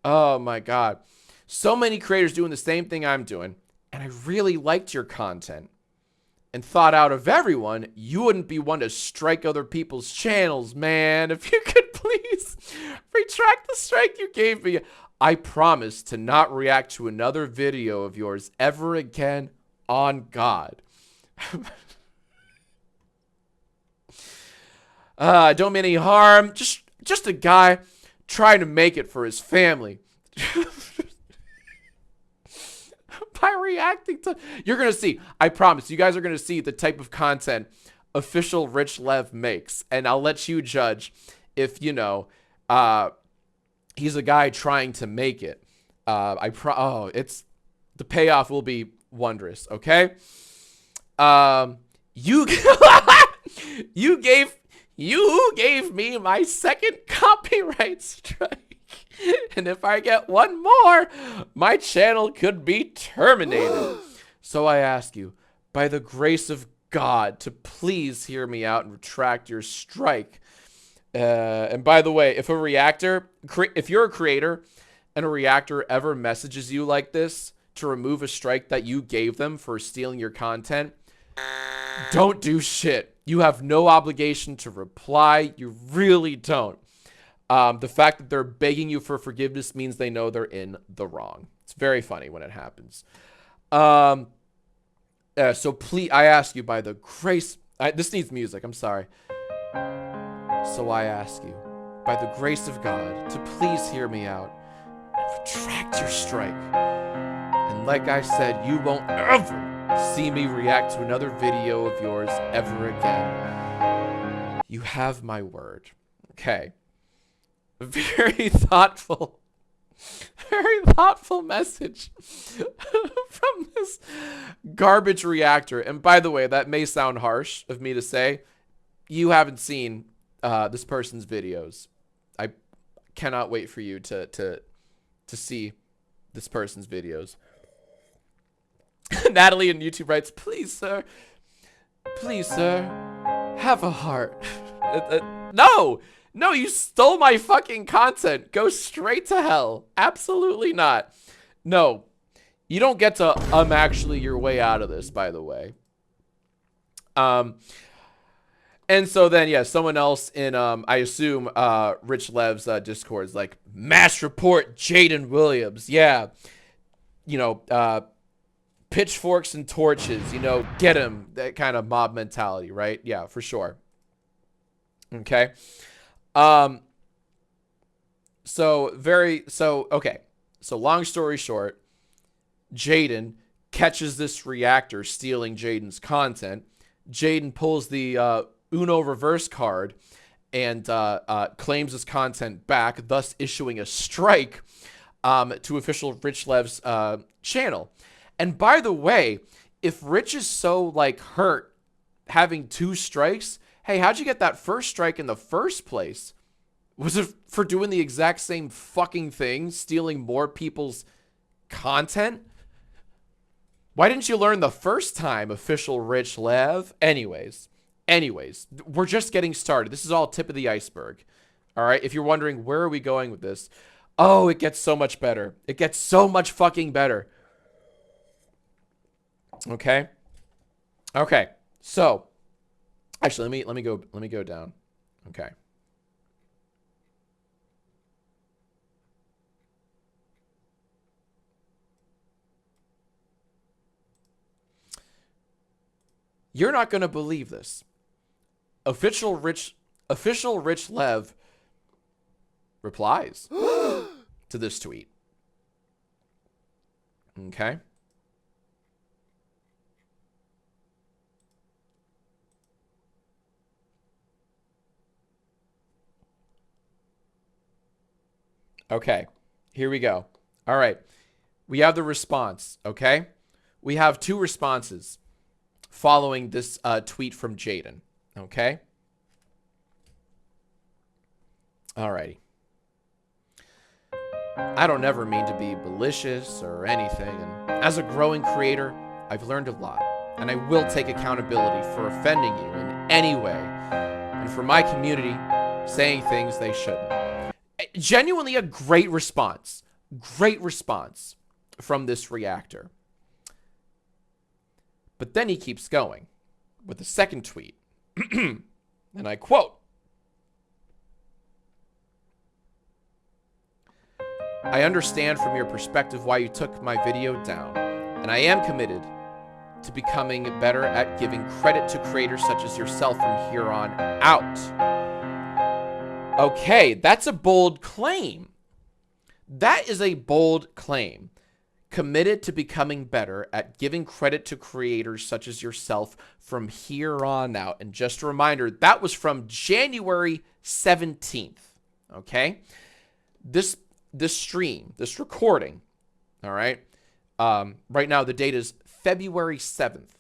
Speaker 1: Oh my God. So many creators doing the same thing I'm doing. And I really liked your content and thought out of everyone, you wouldn't be one to strike other people's channels, man. If you could please retract the strike you gave me. I promise to not react to another video of yours ever again on God. Don't mean any harm. Just a guy trying to make it for his family. By reacting to, you're gonna see, I promise you guys are gonna see the type of content official Rich Lev makes, and I'll let you judge if you know he's a guy trying to make it. It's the payoff will be wondrous. Okay, You you gave me my second copyright strike. And if I get one more, my channel could be terminated. So I ask you, by the grace of God, to please hear me out and retract your strike. And by the way, if you're a creator and a reactor ever messages you like this to remove a strike that you gave them for stealing your content, don't do shit. You have no obligation to reply. You really don't. The fact that they're begging you for forgiveness means they know they're in the wrong. It's very funny when it happens. So please, I ask you by the grace, this needs music, I'm sorry. So I ask you, by the grace of God, to please hear me out and retract your strike. And like I said, you won't ever see me react to another video of yours ever again. You have my word. Okay. Very thoughtful message from this garbage reactor. And by the way, that may sound harsh of me to say. You haven't seen this person's videos. I cannot wait for you to see this person's videos. Natalie on YouTube writes, please, sir, have a heart. No, you stole my fucking content. Go straight to hell. Absolutely not. No, you don't get to actually your way out of this, by the way. And so then, yeah, someone else in, I assume, Rich Lev's Discord is like, mass report Jaden Williams. Yeah. You know, pitchforks and torches, you know, get him. That kind of mob mentality, right? Yeah, for sure. Okay. Okay. So long story short, Jaden catches this reactor stealing Jaden's content. Jaden pulls the Uno reverse card and claims his content back, thus issuing a strike to official Rich Lev's channel. And by the way, if Rich is so like hurt having 2 strikes, hey, how'd you get that first strike in the first place? Was it for doing the exact same fucking thing, stealing more people's content? Why didn't you learn the first time, official Rich Lev? Anyways, we're just getting started. This is all tip of the iceberg. All right, if you're wondering where are we going with this, oh, it gets so much better. It gets so much fucking better. Okay. So, actually, let me go down. Okay. You're not going to believe this. Official Rich Lev replies to this tweet. Okay. Okay, here we go. All right, we have the response, okay? We have 2 responses following this tweet from Jaden, okay? All righty. I don't ever mean to be malicious or anything, and as a growing creator, I've learned a lot, and I will take accountability for offending you in any way, and for my community saying things they shouldn't. Genuinely a great response from this reactor. But then he keeps going with the second tweet. And I quote, I understand from your perspective why you took my video down, and I am committed to becoming better at giving credit to creators such as yourself from here on out. Okay, that's a bold claim. That is a bold claim. Committed to becoming better at giving credit to creators such as yourself from here on out. And just a reminder, that was from January 17th. Okay? This stream, this recording, all right? Right now, the date is February 7th.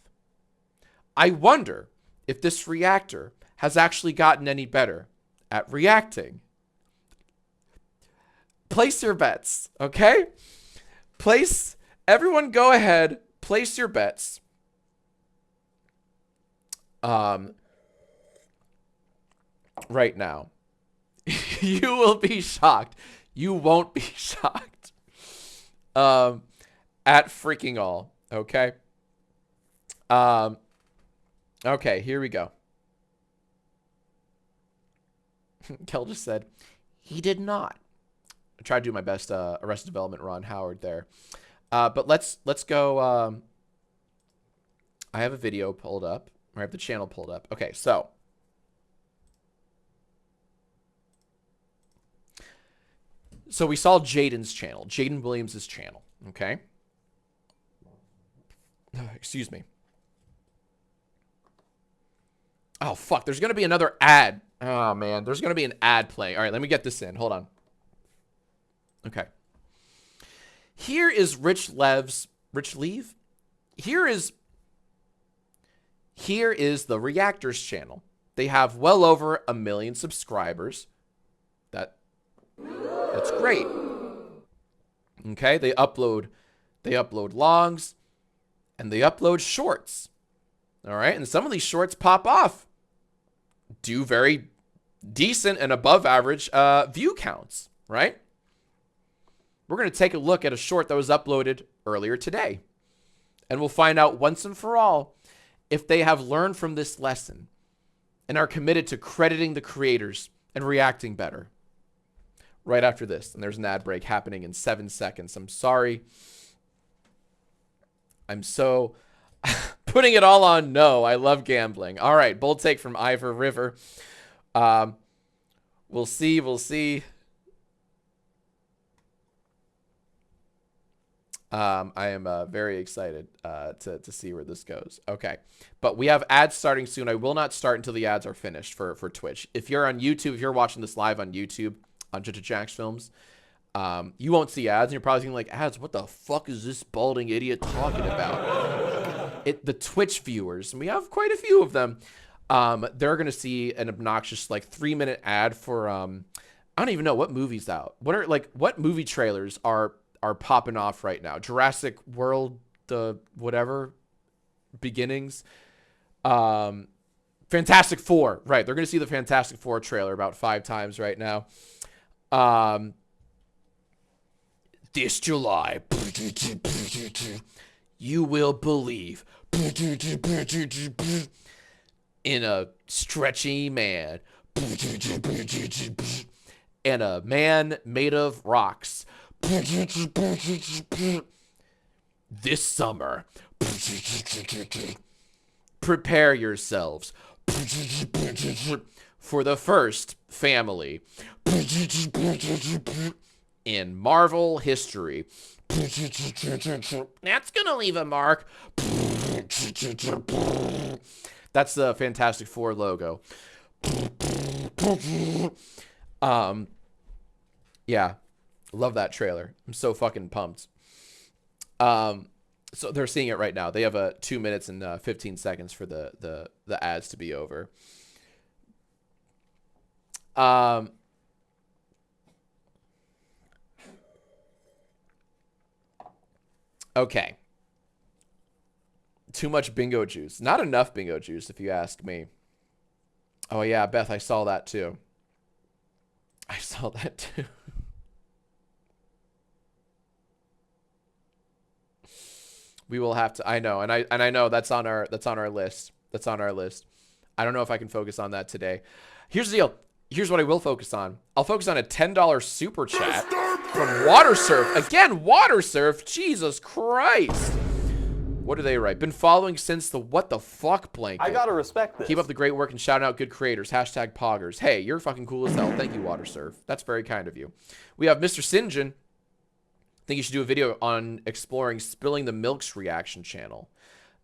Speaker 1: I wonder if this reactor has actually gotten any better at reacting. Place your bets, okay? Everyone go ahead, place your bets. Right now. You will be shocked. You won't be shocked. At freaking all, okay? Okay, here we go. Kel just said, he did not. I tried to do my best Arrested Development Ron Howard there. But let's go. I have a video pulled up. I have the channel pulled up. Okay, so. So we saw Jaden's channel. Jaden Williams' channel. Okay. Excuse me. Oh, fuck. There's going to be another ad. Oh, man. There's going to be an ad playing. All right, let me get this in. Hold on. Okay. Here is Rich Leave? Here is the Reactors channel. They have well over 1 million subscribers. That's great. Okay, they upload longs and they upload shorts. All right, and some of these shorts pop off. Do very decent and above average view counts, right? We're going to take a look at a short that was uploaded earlier today. And we'll find out once and for all if they have learned from this lesson and are committed to crediting the creators and reacting better. Right after this. And there's an ad break happening in 7 seconds. I'm sorry. I'm so putting it all on no. I love gambling. All right. Bold take from Ivor River. We'll see. We'll see. I am very excited to see where this goes. Okay. But we have ads starting soon. I will not start until the ads are finished for Twitch. If you're on YouTube, if you're watching this live on YouTube, on Jacksfilms, you won't see ads, and you're probably thinking like, ads, what the fuck is this balding idiot talking about? The Twitch viewers, and we have quite a few of them, they're gonna see an obnoxious like 3-minute ad for I don't even know what movie's out. What movie trailers are popping off right now? Jurassic World, the whatever beginnings, Fantastic Four, right? They're gonna see the Fantastic Four trailer about 5 times right now. This July, you will believe in a stretchy man and a man made of rocks. This summer, prepare yourselves for the first family in Marvel history. That's gonna leave a mark. That's the Fantastic Four logo. Yeah, love that trailer. I'm so fucking pumped. So they're seeing it right now. They have 2 minutes and 15 seconds for the ads to be over. Okay. Too much bingo juice. Not enough bingo juice, if you ask me. Oh, yeah, Beth, I saw that too. I saw that too. We will have to. I know, and I know that's on our list. That's on our list. I don't know if I can focus on that today. Here's the deal. Here's what I will focus on. I'll focus on a $10 super chat from WaterSurf. Again, WaterSurf. Jesus Christ. What do they write? Been following since the what the fuck blanket.
Speaker 18: I gotta respect this.
Speaker 1: Keep up the great work and shout out good creators. Hashtag poggers. Hey, you're fucking cool as hell. Thank you, WaterSurf. That's very kind of you. We have Mr. Sinjin. I think you should do a video on exploring Spilling the Milk's reaction channel.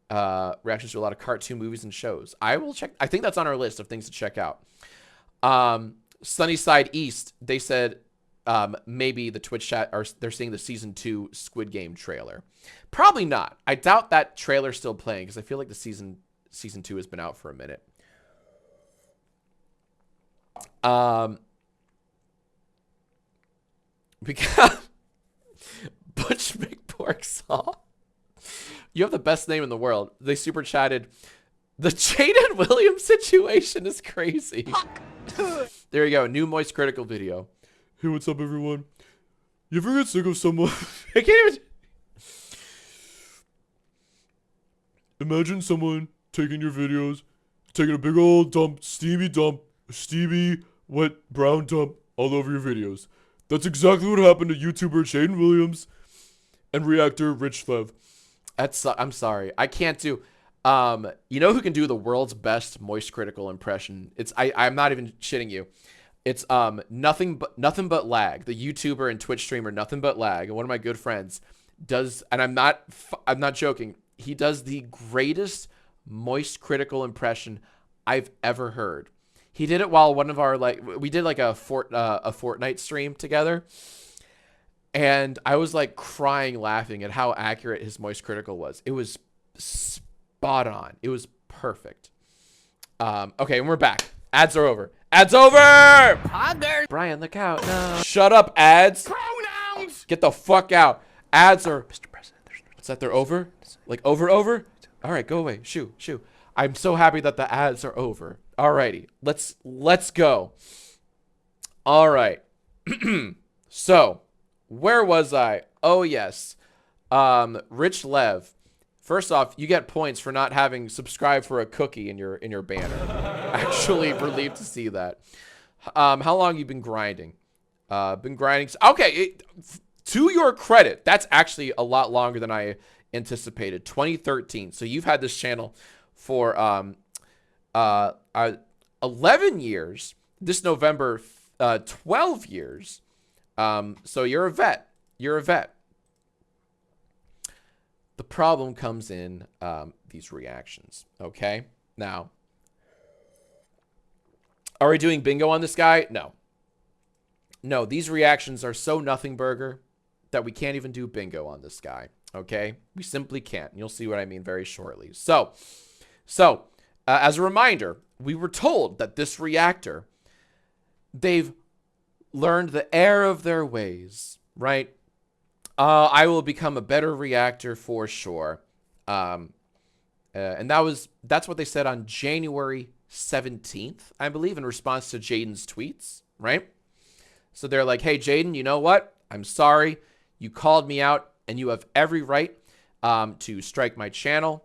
Speaker 1: Reactions to a lot of cartoon movies and shows. I will check. I think that's on our list of things to check out. Sunnyside East, they said maybe the Twitch chat, they're seeing the season 2 Squid Game trailer. Probably not. I doubt that trailer's still playing because I feel like the season season 2 has been out for a minute. Because Butch McPorksaw, you have the best name in the world. They super chatted. The Jaden Williams situation is crazy. There you go. New Moist Critical video. Hey, what's up, everyone? You ever get sick of someone? I can't even. Imagine someone taking your videos, taking a big old dump, steamy, wet, brown dump all over your videos. That's exactly what happened to YouTuber Jaden Williams and reactor Rich Lev. I'm sorry. I can't do... you know who can do the world's best Moist Critical impression? I'm not even shitting you. It's nothing but lag. The YouTuber and Twitch streamer Nothing But Lag, and one of my good friends does, and I'm not joking. He does the greatest Moist Critical impression I've ever heard. He did it while one of our we did like a Fortnite stream together, and I was like crying laughing at how accurate his Moist Critical was. It was spot on. It was perfect. Okay, and we're back. Ads are over. Ads over! Brian, look out. No. Shut up, ads. Pronouns! Get the fuck out. Ads are... Mr. President, what's that? They're over? Like over? All right, go away. Shoo. I'm so happy that the ads are over. Alrighty. Let's go. All right. So, where was I? Oh, yes. Rich Lev. First off, you get points for not having subscribed for a cookie in your banner. Actually relieved to see that. How long you been grinding? Been grinding. Okay, to your credit, that's actually a lot longer than I anticipated. 2013. So you've had this channel for 11 years. This November, 12 years. So you're a vet. The problem comes in these reactions, okay? Now, are we doing bingo on this guy? No. No, these reactions are so nothing burger that we can't even do bingo on this guy, okay? We simply can't. You'll see what I mean very shortly. So as a reminder, we were told that this reactor, they've learned the error of their ways, right? I will become a better reactor for sure. And that's what they said on January 17th, I believe, in response to Jaden's tweets, right? So they're like, hey, Jaden, you know what? I'm sorry. You called me out, and you have every right to strike my channel.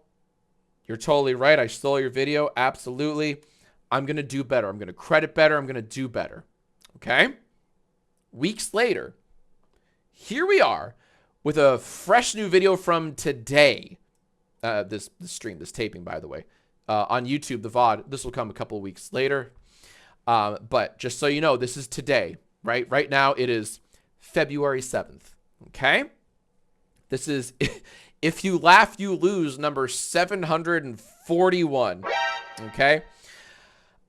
Speaker 1: You're totally right. I stole your video. Absolutely. I'm going to do better. I'm going to credit better. I'm going to do better. Okay? Weeks later, here we are with a fresh new video from today. This stream, this taping, by the way, on YouTube, the VOD. This will come a couple of weeks later. But just so you know, this is today, right? Right now, it is February 7th. Okay? This is If You Laugh, You Lose, number 741. Okay?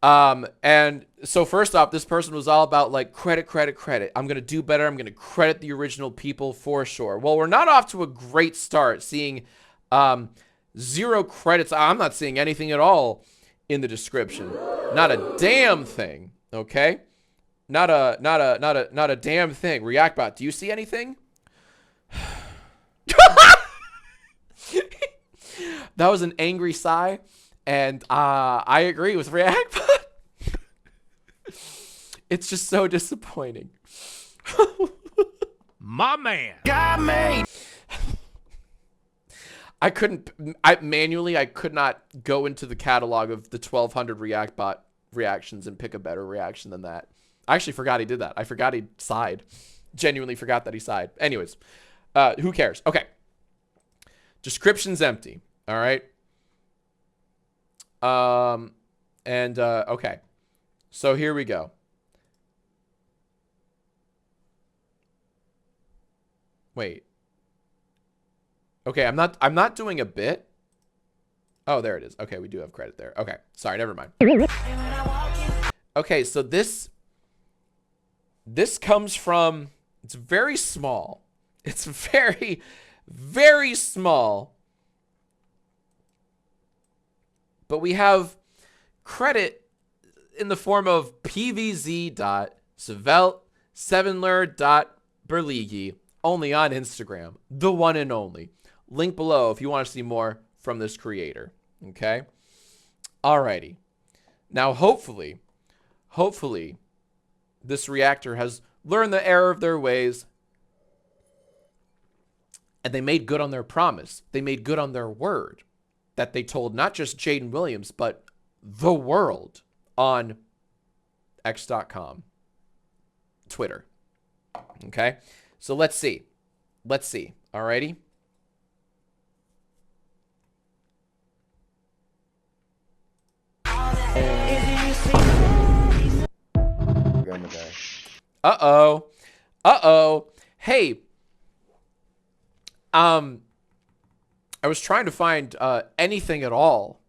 Speaker 1: And so first off, this person was all about like credit. I'm going to do better. I'm going to credit the original people for sure. Well, we're not off to a great start seeing 0 credits. I'm not seeing anything at all in the description. Not a damn thing. Okay? Not a damn thing. ReactBot, do you see anything? That was an angry sigh. And I agree with ReactBot. It's just so disappointing.
Speaker 17: My man. Got me.
Speaker 1: I could not go into the catalog of the 1,200 ReactBot reactions and pick a better reaction than that. I actually forgot he did that. I forgot he sighed. Genuinely forgot that he sighed. Anyways, who cares? Okay. Description's empty. All right. Okay. So here we go. Wait. Okay, I'm not doing a bit. Oh, there it is. Okay, we do have credit there. Okay. Sorry, never mind. Okay, so this comes from, it's very small. It's very, very small. but we have credit in the form of pvz.seventler.berligi, only on Instagram, the one and only. Link below if you want to see more from this creator. Okay? Alrighty. Now, hopefully, this reactor has learned the error of their ways, and they made good on their promise. They made good on their word that they told not just Jaden Williams, but the world on x.com, Twitter. Okay? So let's see. Let's see. Alrighty? Uh-oh. Uh-oh. Hey. I was trying to find anything at all.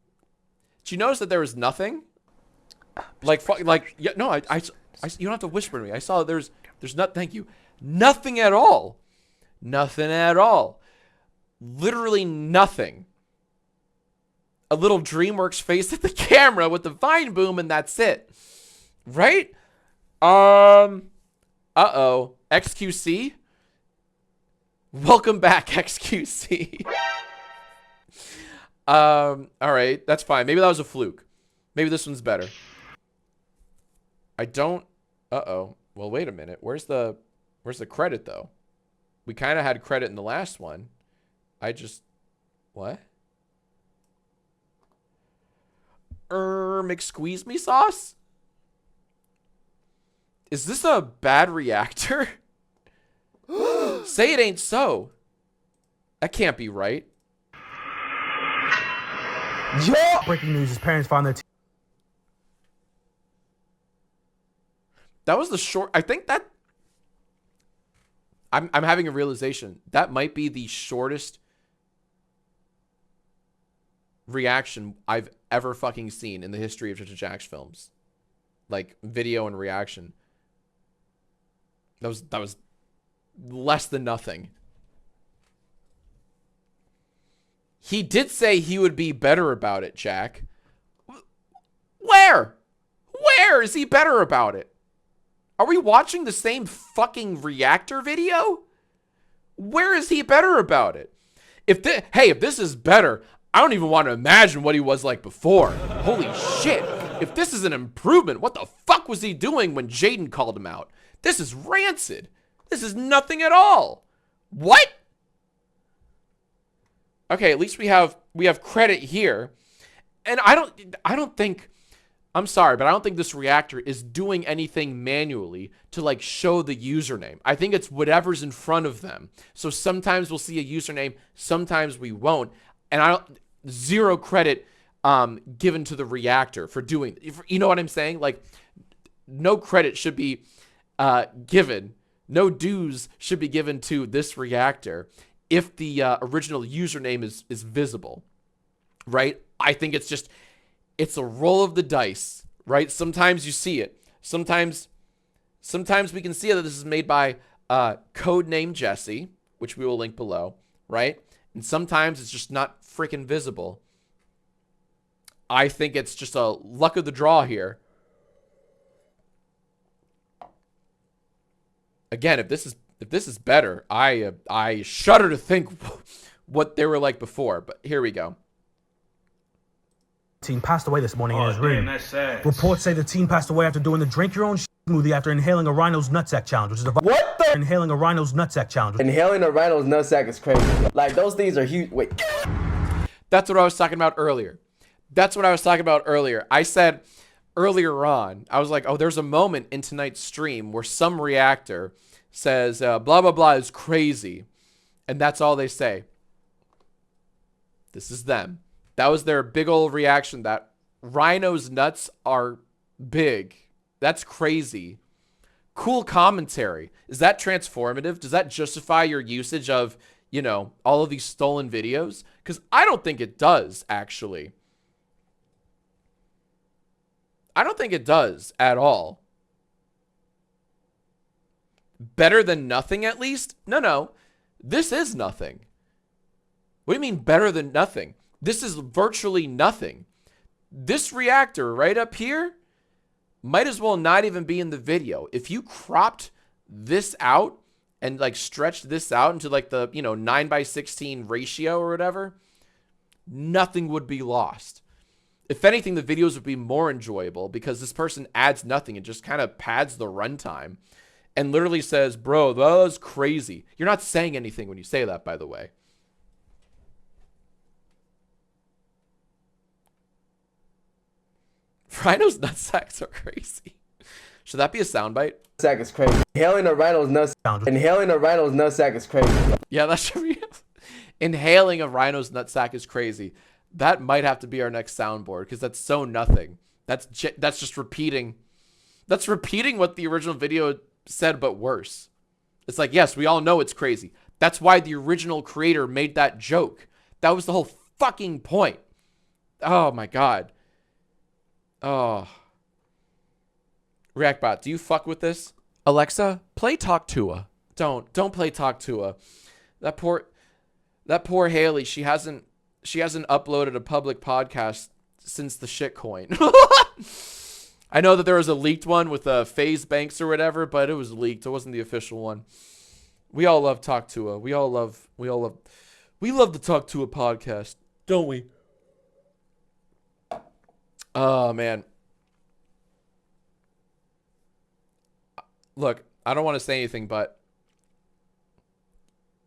Speaker 1: Did you notice that there was nothing? Like, yeah, no, I you don't have to whisper to me. I saw there's not, thank you. Nothing at all. Nothing at all. Literally nothing. A little DreamWorks face at the camera with the vine boom, and that's it. Right? Uh-oh. XQC? Welcome back, XQC. All right, that's fine. Maybe that was a fluke. Maybe this one's better. I don't... Uh-oh. Well, wait a minute. Where's the credit, though? We kind of had credit in the last one. I just... What? McSqueeze me sauce? Is this a bad reactor? Say it ain't so. That can't be right.
Speaker 2: Yo! Breaking news: his parents found their.
Speaker 1: That was the short. I think that. I'm having a realization. That might be the shortest reaction I've ever fucking seen in the history of Jacksfilms. Like video and reaction. That was less than nothing. He did say he would be better about it, Jack. Where? Where is he better about it? Are we watching the same fucking reactor video? Where is he better about it? If this is better, I don't even want to imagine what he was like before. Holy shit. If this is an improvement, what the fuck was he doing when Jaden called him out? This is rancid. This is nothing at all. What? Okay, at least we have credit here. And I don't think, I'm sorry, but I don't think this reactor is doing anything manually to like show the username. I think it's whatever's in front of them. So sometimes we'll see a username, sometimes we won't. And zero credit given to the reactor for doing, you know what I'm saying? Like, no credit should be given. No dues should be given to this reactor if the original username is visible, right? I think it's a roll of the dice, right? Sometimes you see it. Sometimes we can see that this is made by codename Jesse, which we will link below, right? And sometimes it's just not freaking visible. I think it's just a luck of the draw here. Again, if this is better, I shudder to think what they were like before. But here we go.
Speaker 2: Teen passed away this morning in his room.
Speaker 11: Damn, that's sad.
Speaker 2: Reports say the teen passed away after doing the drink your own smoothie after inhaling a rhino's nutsack challenge, which is
Speaker 18: what the?
Speaker 2: Inhaling a rhino's nutsack challenge.
Speaker 18: Inhaling a rhino's nutsack is crazy. Like, those things are huge. Wait.
Speaker 1: That's what I was talking about earlier. I said earlier on, I was like, oh, there's a moment in tonight's stream where some reactor says, blah, blah, blah is crazy. And that's all they say. This is them. That was their big old reaction, that rhino's nuts are big. That's crazy. Cool commentary. Is that transformative? Does that justify your usage of, you know, all of these stolen videos? Because I don't think it does, actually. I don't think it does at all. Better than nothing, at least? No. This is nothing. What do you mean better than nothing? This is virtually nothing. This reactor right up here might as well not even be in the video. If you cropped this out and like stretched this out into like the, you know, 9:16 ratio or whatever, nothing would be lost. If anything, the videos would be more enjoyable because this person adds nothing and just kind of pads the runtime and literally says, bro, that was crazy. You're not saying anything when you say that, by the way. Rhino's nutsacks are crazy. Should that be a soundbite?
Speaker 18: Sack is crazy. Inhaling a rhino's nutsack is crazy.
Speaker 1: Yeah, that should be. Inhaling a rhino's nutsack is crazy. That might have to be our next soundboard because that's so nothing. That's just repeating. That's repeating what the original video said, but worse. It's like, yes, we all know it's crazy. That's why the original creator made that joke. That was the whole fucking point. Oh my God. Oh. Reactbot, do you fuck with this? Alexa, play Talk Tua. Don't play Talk Tua. That poor Haley, she hasn't uploaded a public podcast since the shitcoin. I know that there was a leaked one with FaZe Banks or whatever, but it was leaked. It wasn't the official one. We all love Talk Tua. We love the Talk Tua podcast, don't we? Oh man. Look, I don't want to say anything, but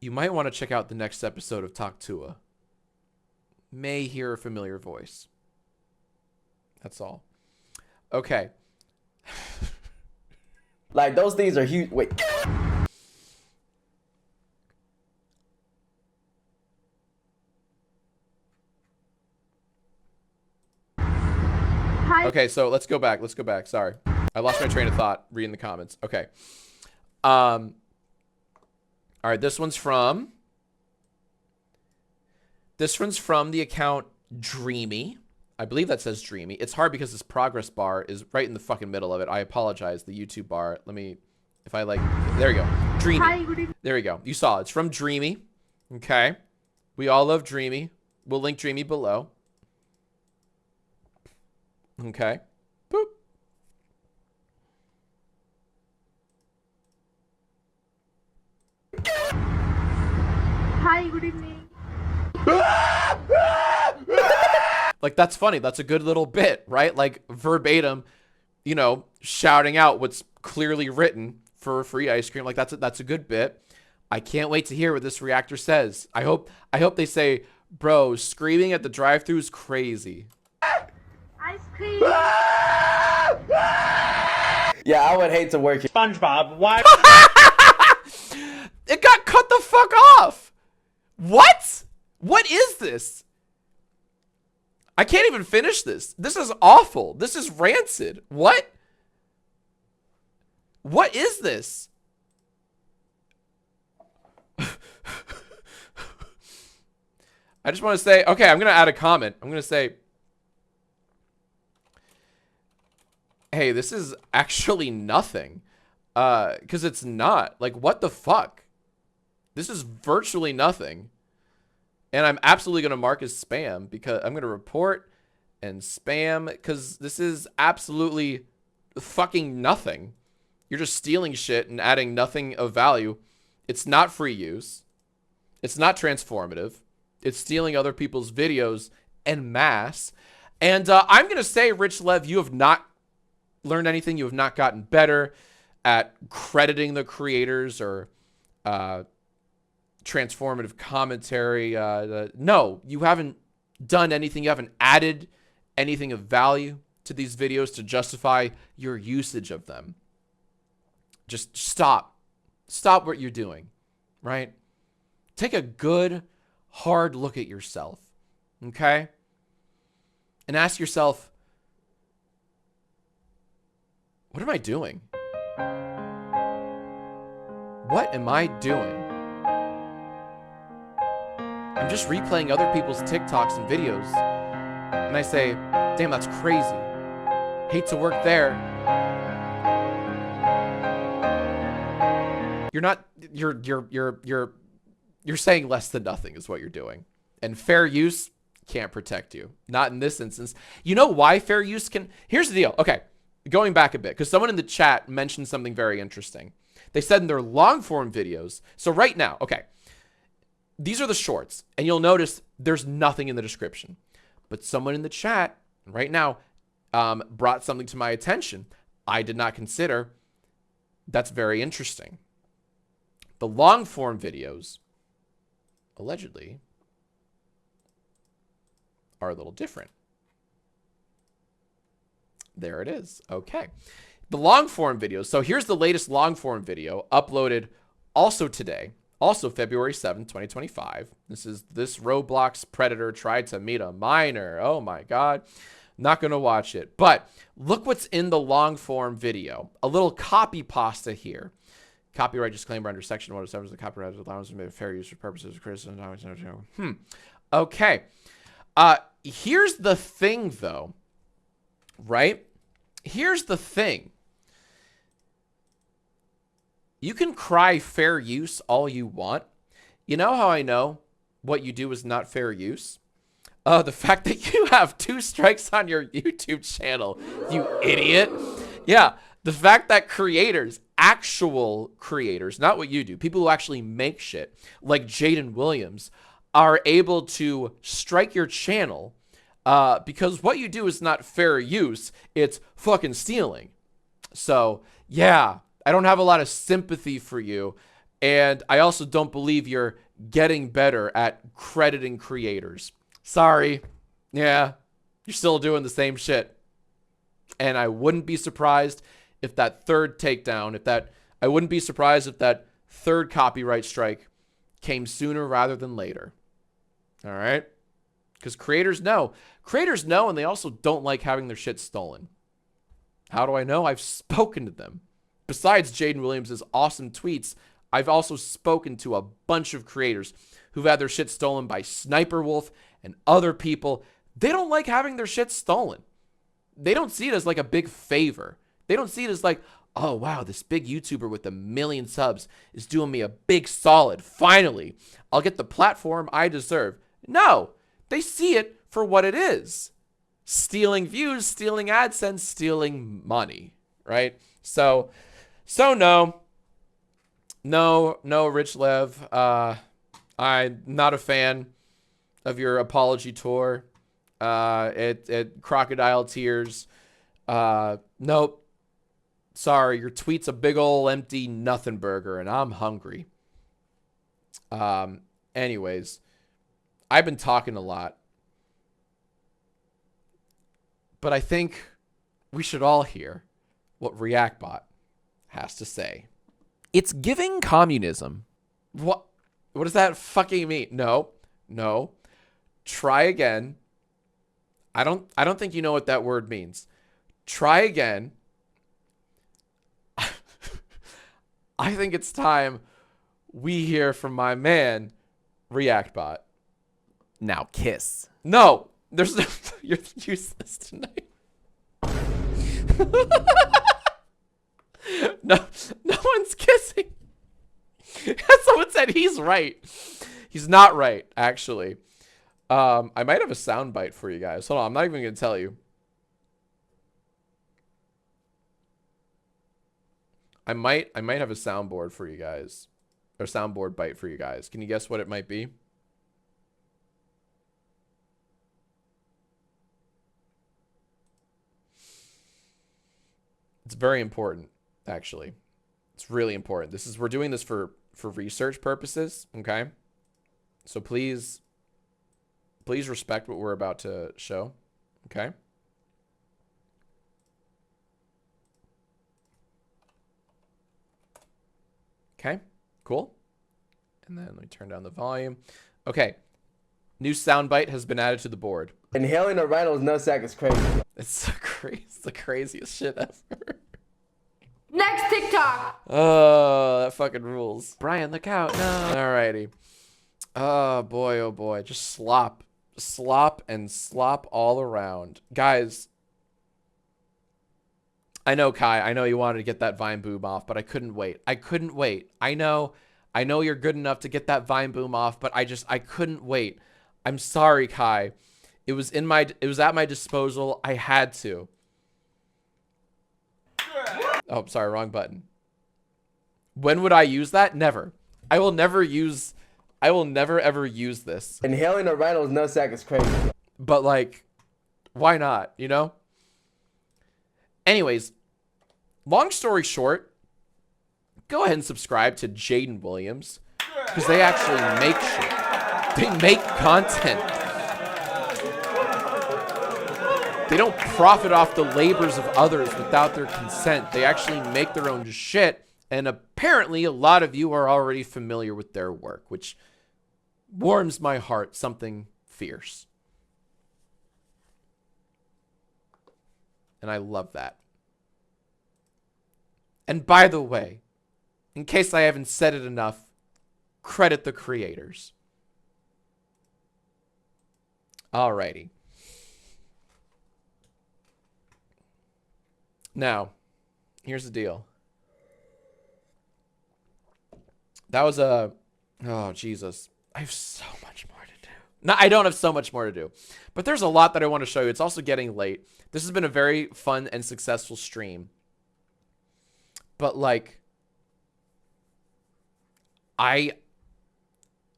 Speaker 1: you might want to check out the next episode of Talk Tua. May hear a familiar voice. That's all. Okay.
Speaker 18: Like, those things are huge. Wait.
Speaker 1: Okay, so let's go back. Let's go back. Sorry. I lost my train of thought reading the comments. Okay. All right, this one's from the account Dreamy. I believe that says Dreamy. It's hard because this progress bar is right in the fucking middle of it. I apologize. The YouTube bar. Let me, if I like, there we go. Dreamy.
Speaker 3: Hi, good evening.
Speaker 1: There we go. You saw it. It's from Dreamy. Okay. We all love Dreamy. We'll link Dreamy below. Okay. Boop.
Speaker 3: Hi, good evening.
Speaker 1: Like, that's funny. That's a good little bit, right? Like, verbatim, you know, shouting out what's clearly written for free ice cream. Like, that's a good bit. I can't wait to hear what this reactor says. I hope they say, bro, screaming at the drive-thru is crazy.
Speaker 3: Ice cream.
Speaker 18: Yeah, I would hate to work here.
Speaker 13: SpongeBob, why?
Speaker 1: It got cut the fuck off. What? What is this? I can't even finish this. This is awful. This is rancid. What? What is this? I just want to say, okay, I'm going to add a comment. I'm going to say, hey, this is actually nothing. Because it's not. Like, what the fuck? This is virtually nothing. And I'm absolutely going to mark as spam because I'm going to report and spam because this is absolutely fucking nothing. You're just stealing shit and adding nothing of value. It's not free use. It's not transformative. It's stealing other people's videos en masse. And I'm going to say, Rich Lev, you have not learned anything. You have not gotten better at crediting the creators or transformative commentary. No, you haven't done anything. You haven't added anything of value to these videos to justify your usage of them. Just stop. Stop what you're doing, right? Take a good, hard look at yourself, okay? And ask yourself, what am I doing? What am I doing? I'm just replaying other people's TikToks and videos. And I say, damn, that's crazy. Hate to work there. You're saying less than nothing is what you're doing. And fair use, can't protect you. Not in this instance. You know why fair use can... Here's the deal. Okay, going back a bit, because someone in the chat mentioned something very interesting. They said in their long-form videos... So right now, okay, these are the shorts, and you'll notice there's nothing in the description. But someone in the chat right now brought something to my attention I did not consider. That's very interesting. The long-form videos, allegedly, are a little different. There it is. Okay. The long-form videos. So here's the latest long-form video uploaded also today. Also February 7th, 2025. This Roblox predator tried to meet a minor. Oh my God. Not going to watch it. But look what's in the long-form video. A little copy pasta here. Copyright disclaimer under section 107 of the copyright allowance is made fair use for purposes of criticism. Okay. Here's the thing, though. Right? Here's the thing. You can cry fair use all you want. You know how I know what you do is not fair use? The fact that you have 2 strikes on your YouTube channel, you idiot. Yeah, the fact that creators, actual creators, not what you do, people who actually make shit, like Jaden Williams, are able to strike your channel because what you do is not fair use, it's fucking stealing. So, yeah, I don't have a lot of sympathy for you, and I also don't believe you're getting better at crediting creators. Sorry. Yeah, you're still doing the same shit. And I wouldn't be surprised if that third takedown, I wouldn't be surprised if that third copyright strike came sooner rather than later. All right? Because creators know. Creators know, and they also don't like having their shit stolen. How do I know? I've spoken to them. Besides Jaden Williams' awesome tweets, I've also spoken to a bunch of creators who've had their shit stolen by Sniper Wolf and other people. They don't like having their shit stolen. They don't see it as like a big favor. They don't see it as like, oh, wow, this big YouTuber with 1 million subs is doing me a big solid. Finally, I'll get the platform I deserve. No, they see it for what it is. Stealing views, stealing AdSense, stealing money, right? So no, Rich Lev. I'm not a fan of your apology tour. It crocodile tears. Nope. Sorry, your tweet's a big ol' empty nothing burger, and I'm hungry. Anyways, I've been talking a lot. But I think we should all hear what ReactBot has to say. It's giving communism. What does that fucking mean? No. Try again. I don't think you know what that word means. Try again. I think it's time we hear from my man, ReactBot. Now kiss. No, there's no, you're useless tonight. No one's kissing. Someone said he's right. He's not right, actually. I might have a soundbite for you guys. Hold on, I'm not even gonna tell you. I might have a soundboard for you guys. Or soundboard bite for you guys. Can you guess what it might be? It's very important, actually. It's really important. We're doing this for research purposes, okay? So please respect what we're about to show, okay? Okay, cool. And then let me turn down the volume. Okay, new soundbite has been added to the board.
Speaker 18: Inhaling a rhino's nutsack is crazy.
Speaker 1: It's the craziest shit ever.
Speaker 3: Next TikTok.
Speaker 1: Oh, that fucking rules. Brian, look out. No. Alrighty. Oh boy. Just slop and slop all around. Guys, I know, Kai, I know you wanted to get that Vine boom off, but I couldn't wait. I know you're good enough to get that Vine boom off, but I couldn't wait. I'm sorry, Kai. It was at my disposal. I had to. Oh, sorry, wrong button. When would I use that? Never. I will never ever use this.
Speaker 18: Inhaling a rhino's nutsack is crazy.
Speaker 1: But like, why not, you know? Anyways, long story short, go ahead and subscribe to Jaden Williams, because they actually make shit. They make content. They don't profit off the labors of others without their consent. They actually make their own shit, and apparently a lot of you are already familiar with their work, which warms my heart, something fierce. And I love that. And by the way, in case I haven't said it enough, credit the creators. Alrighty. Now, here's the deal. That was a... Oh, Jesus. I have so much more to do. No, I don't have so much more to do. But there's a lot that I want to show you. It's also getting late. This has been a very fun and successful stream. But, like...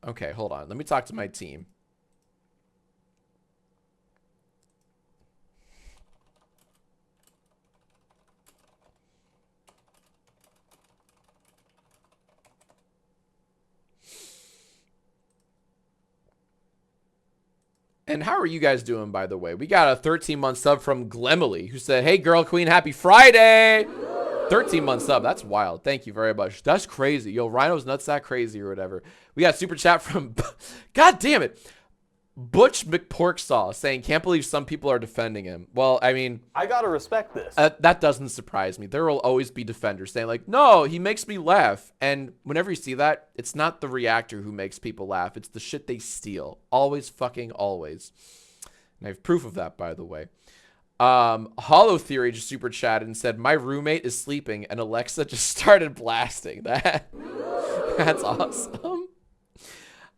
Speaker 1: Okay, hold on. Let me talk to my team. And how are you guys doing, by the way? We got a 13-month sub from Glemily, who said, hey, Girl Queen, happy Friday! 13-month sub. That's wild. Thank you very much. That's crazy. Yo, Rhino's nutsack crazy or whatever. We got a super chat from... God damn it. Butch McPorksaw saying, can't believe some people are defending him. Well, I mean...
Speaker 12: I gotta respect this.
Speaker 1: That doesn't surprise me. There will always be defenders saying, like, no, he makes me laugh. And whenever you see that, it's not the reactor who makes people laugh. It's the shit they steal. Always fucking always. And I have proof of that, by the way. Hollow Theory just super chatted and said, my roommate is sleeping and Alexa just started blasting that. That's awesome.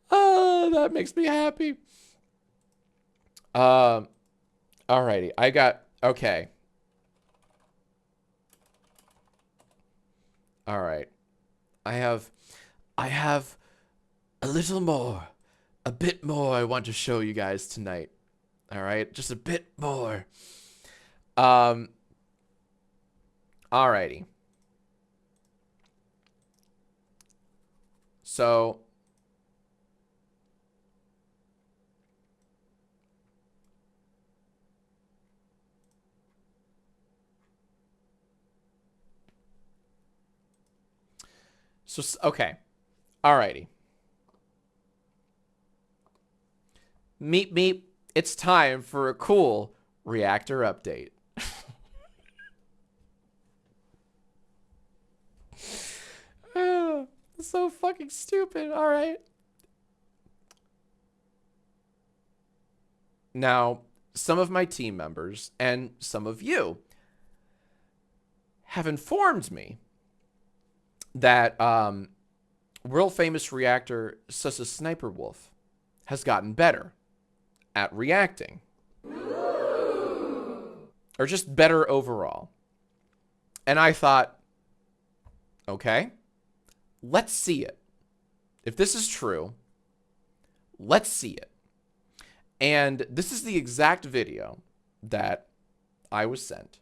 Speaker 1: That makes me happy. Alrighty. Okay. All right. I have a little more, a bit more I want to show you guys tonight. All right. Just a bit more. Alrighty. So okay. Alrighty. Meep meep. It's time for a cool reactor update. So fucking stupid. All right. Now, some of my team members and some of you have informed me that world famous reactor Sussa Sniper Wolf has gotten better at reacting. Or just better overall. And I thought, okay, let's see it. If this is true, let's see it. And this is the exact video that I was sent.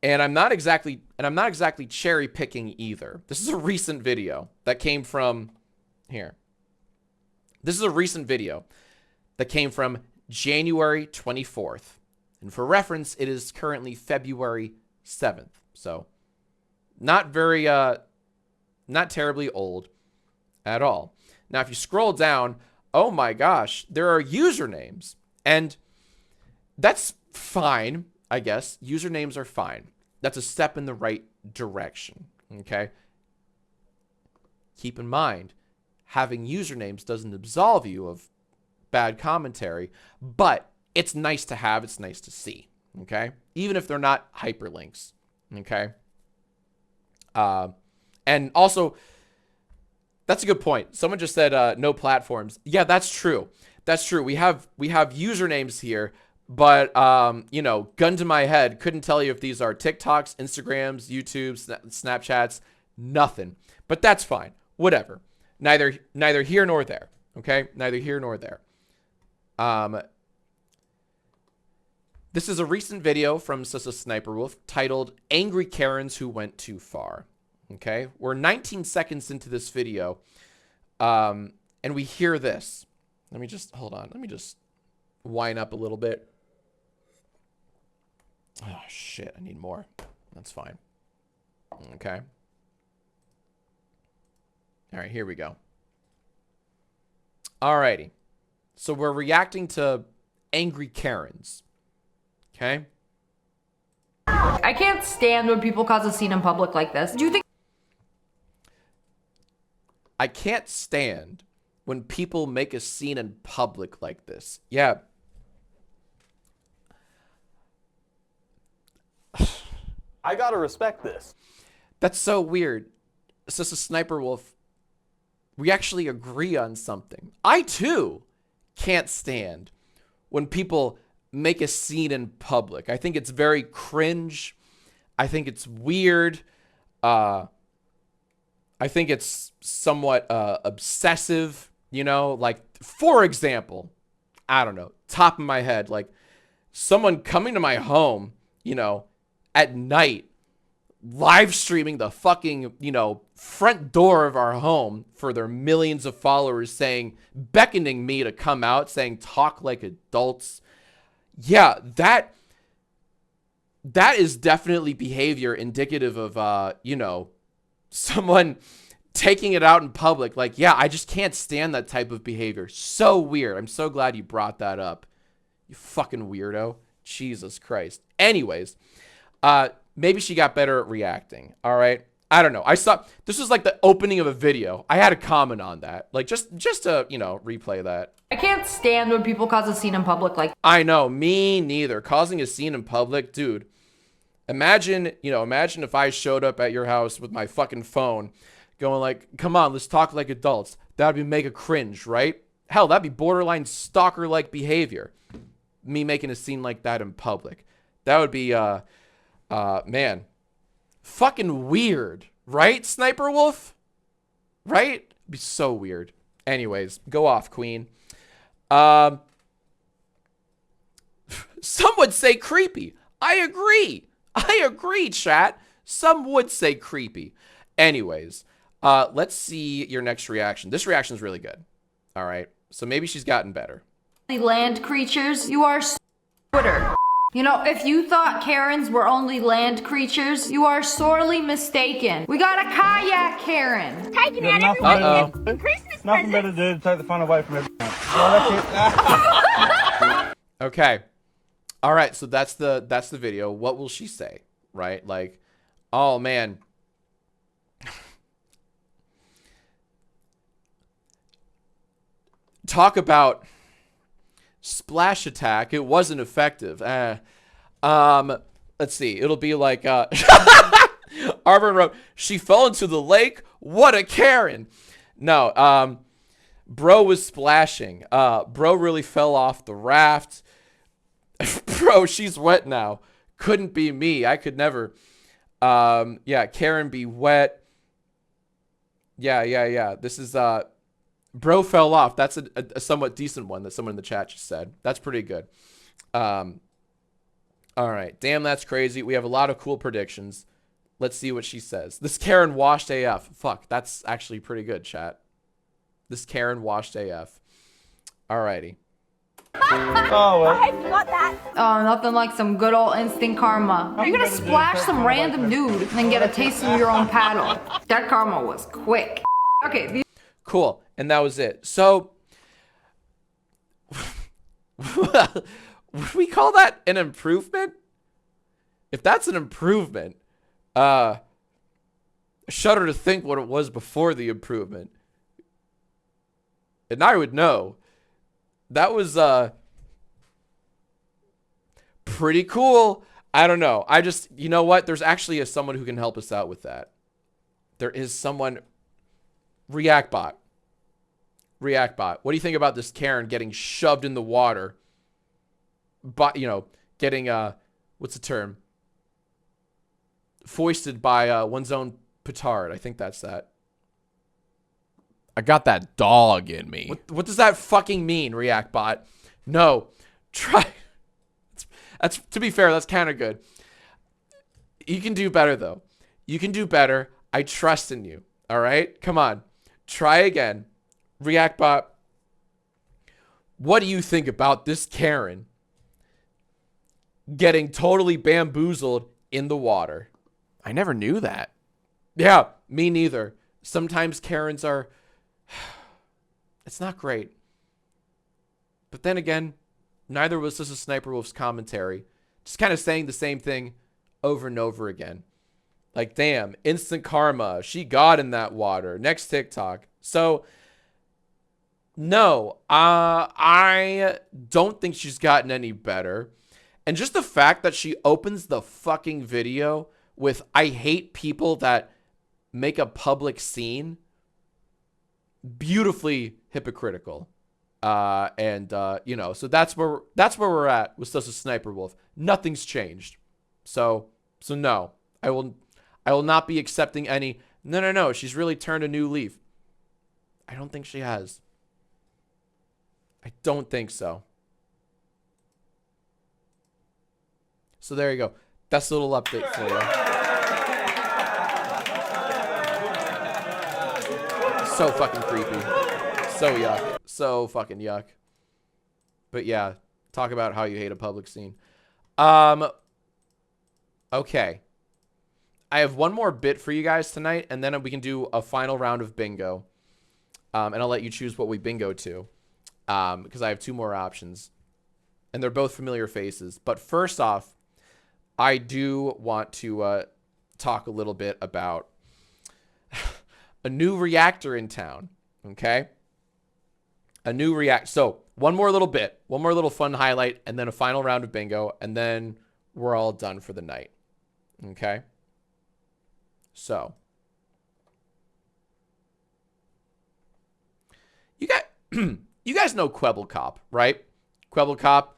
Speaker 1: And I'm not exactly cherry picking either. This is a recent video that came from here. This is a recent video that came from January 24th. And for reference, it is currently February 7th. So not very, not terribly old at all. Now, if you scroll down, oh my gosh, there are usernames. And that's fine, I guess. Usernames are fine. That's a step in the right direction, okay? Keep in mind, having usernames doesn't absolve you of bad commentary, but it's nice to have, it's nice to see, okay? Even if they're not hyperlinks, okay? And also, That's a good point. Someone just said no platforms. Yeah, that's true. That's true. We have usernames here, but you know, gun to my head, couldn't tell you if these are TikToks, Instagrams, YouTubes, Snapchats, nothing. But that's fine. Whatever. Neither here nor there. Okay? Neither here nor there. This is a recent video from Sissa Sniper Wolf titled Angry Karens Who Went Too Far. Okay? We're 19 seconds into this video. And we hear this. Let me just, hold on. Let me just wind up a little bit. Oh, shit. I need more. That's fine. Okay. All right, here we go. Alrighty. So we're reacting to Angry Karens. Okay?
Speaker 3: I can't stand when people cause a scene in public like this. Do you think
Speaker 1: I can't stand when people make a scene in public like this. Yeah.
Speaker 12: I gotta respect this.
Speaker 1: That's so weird. Sissa Sniper Wolf, we actually agree on something. I, too, can't stand when people make a scene in public. I think it's very cringe. I think it's weird. I think it's somewhat obsessive, you know? Like, for example, I don't know, top of my head, like, someone coming to my home, you know, at night, live streaming the fucking, you know, front door of our home for their millions of followers saying, beckoning me to come out, saying, talk like adults. Yeah, that is definitely behavior indicative of, you know, someone taking it out in public. Like, yeah, I just can't stand that type of behavior. So weird. I'm so glad you brought that up. You fucking weirdo. Jesus Christ. Anyways, maybe she got better at reacting. All right. I don't know. I saw this was like the opening of a video. I had a comment on that. Like just to, you know, replay that.
Speaker 3: I can't stand when people cause a scene in public like
Speaker 1: I know, me neither. Causing a scene in public, dude. Imagine if I showed up at your house with my fucking phone going like, "Come on, let's talk like adults." That'd be mega cringe, right? Hell, that'd be borderline stalker-like behavior. Me making a scene like that in public. That would be man, fucking weird, right, Sniper Wolf? Right? It'd be so weird. Anyways, go off, Queen. Some would say creepy. I agree, chat. Some would say creepy. Anyways, let's see your next reaction. This reaction is really good. All right. So maybe she's gotten better.
Speaker 3: land creatures. You are Twitter. You know, if you thought Karens were only land creatures, you are sorely mistaken. We got a kayak Karen.
Speaker 12: Taking out everyone. Christmas nothing better to do to take the fun away from everyone.
Speaker 1: Okay. All right, so that's the video. What will she say? Right? Like, oh man. Talk about splash attack. It wasn't effective. Let's see. It'll be like Arvin wrote, she fell into the lake. What a Karen. No, bro was splashing. Bro really fell off the raft. Bro, she's wet now. Couldn't be me. I could never. Yeah, Karen be wet. Yeah. This is bro fell off. That's a somewhat decent one that someone in the chat just said. That's pretty good. All right. Damn, that's crazy. We have a lot of cool predictions. Let's see what she says. This Karen washed AF. Fuck, that's actually pretty good, chat. This Karen washed AF. Alrighty.
Speaker 3: Oh, well. I got that. Oh, nothing like some good old instant karma. You're gonna splash some random dude and then get a taste of your own paddle. That karma was quick. Okay.
Speaker 1: Cool. And that was it. So, would we call that an improvement? If that's an improvement, shudder to think what it was before the improvement. And I would know. That was pretty cool. I don't know. I just, you know what? There's actually someone who can help us out with that. There is someone React bot. React bot. What do you think about this Karen getting shoved in the water? But, you know, getting, what's the term? Foisted by one's own petard. I think that's that. I got that dog in me. What does that fucking mean, React bot? No. Try. That's to be fair, that's kind of good. You can do better, though. You can do better. I trust in you. All right? Come on. Try again. React bot. What do you think about this Karen getting totally bamboozled in the water? I never knew that. Yeah, me neither. Sometimes Karens are... It's not great. But then again, neither was this a Sniper Wolf's commentary. Just kind of saying the same thing over and over again. Like, damn, instant karma. She got in that water. Next TikTok. So, no, I don't think she's gotten any better. And just the fact that she opens the fucking video with, I hate people that make a public scene, beautifully hypocritical. You know, so that's where we're at with Stuss Sniper Wolf. Nothing's changed. So no, I will not be accepting any, no, she's really turned a new leaf. I don't think she has. I don't think so. So there you go. That's a little update for you. So fucking creepy. So yuck. So fucking yuck. But yeah, talk about how you hate a public scene. Okay. I have one more bit for you guys tonight, and then we can do a final round of bingo. And I'll let you choose what we bingo to. Because I have two more options. And they're both familiar faces. But first off, I do want to talk a little bit about a new reactor in town. Okay? A new react. So, one more little bit. One more little fun highlight. And then a final round of bingo. And then we're all done for the night. Okay? So. You guys know Kwebbelkop, right? Kwebbelkop,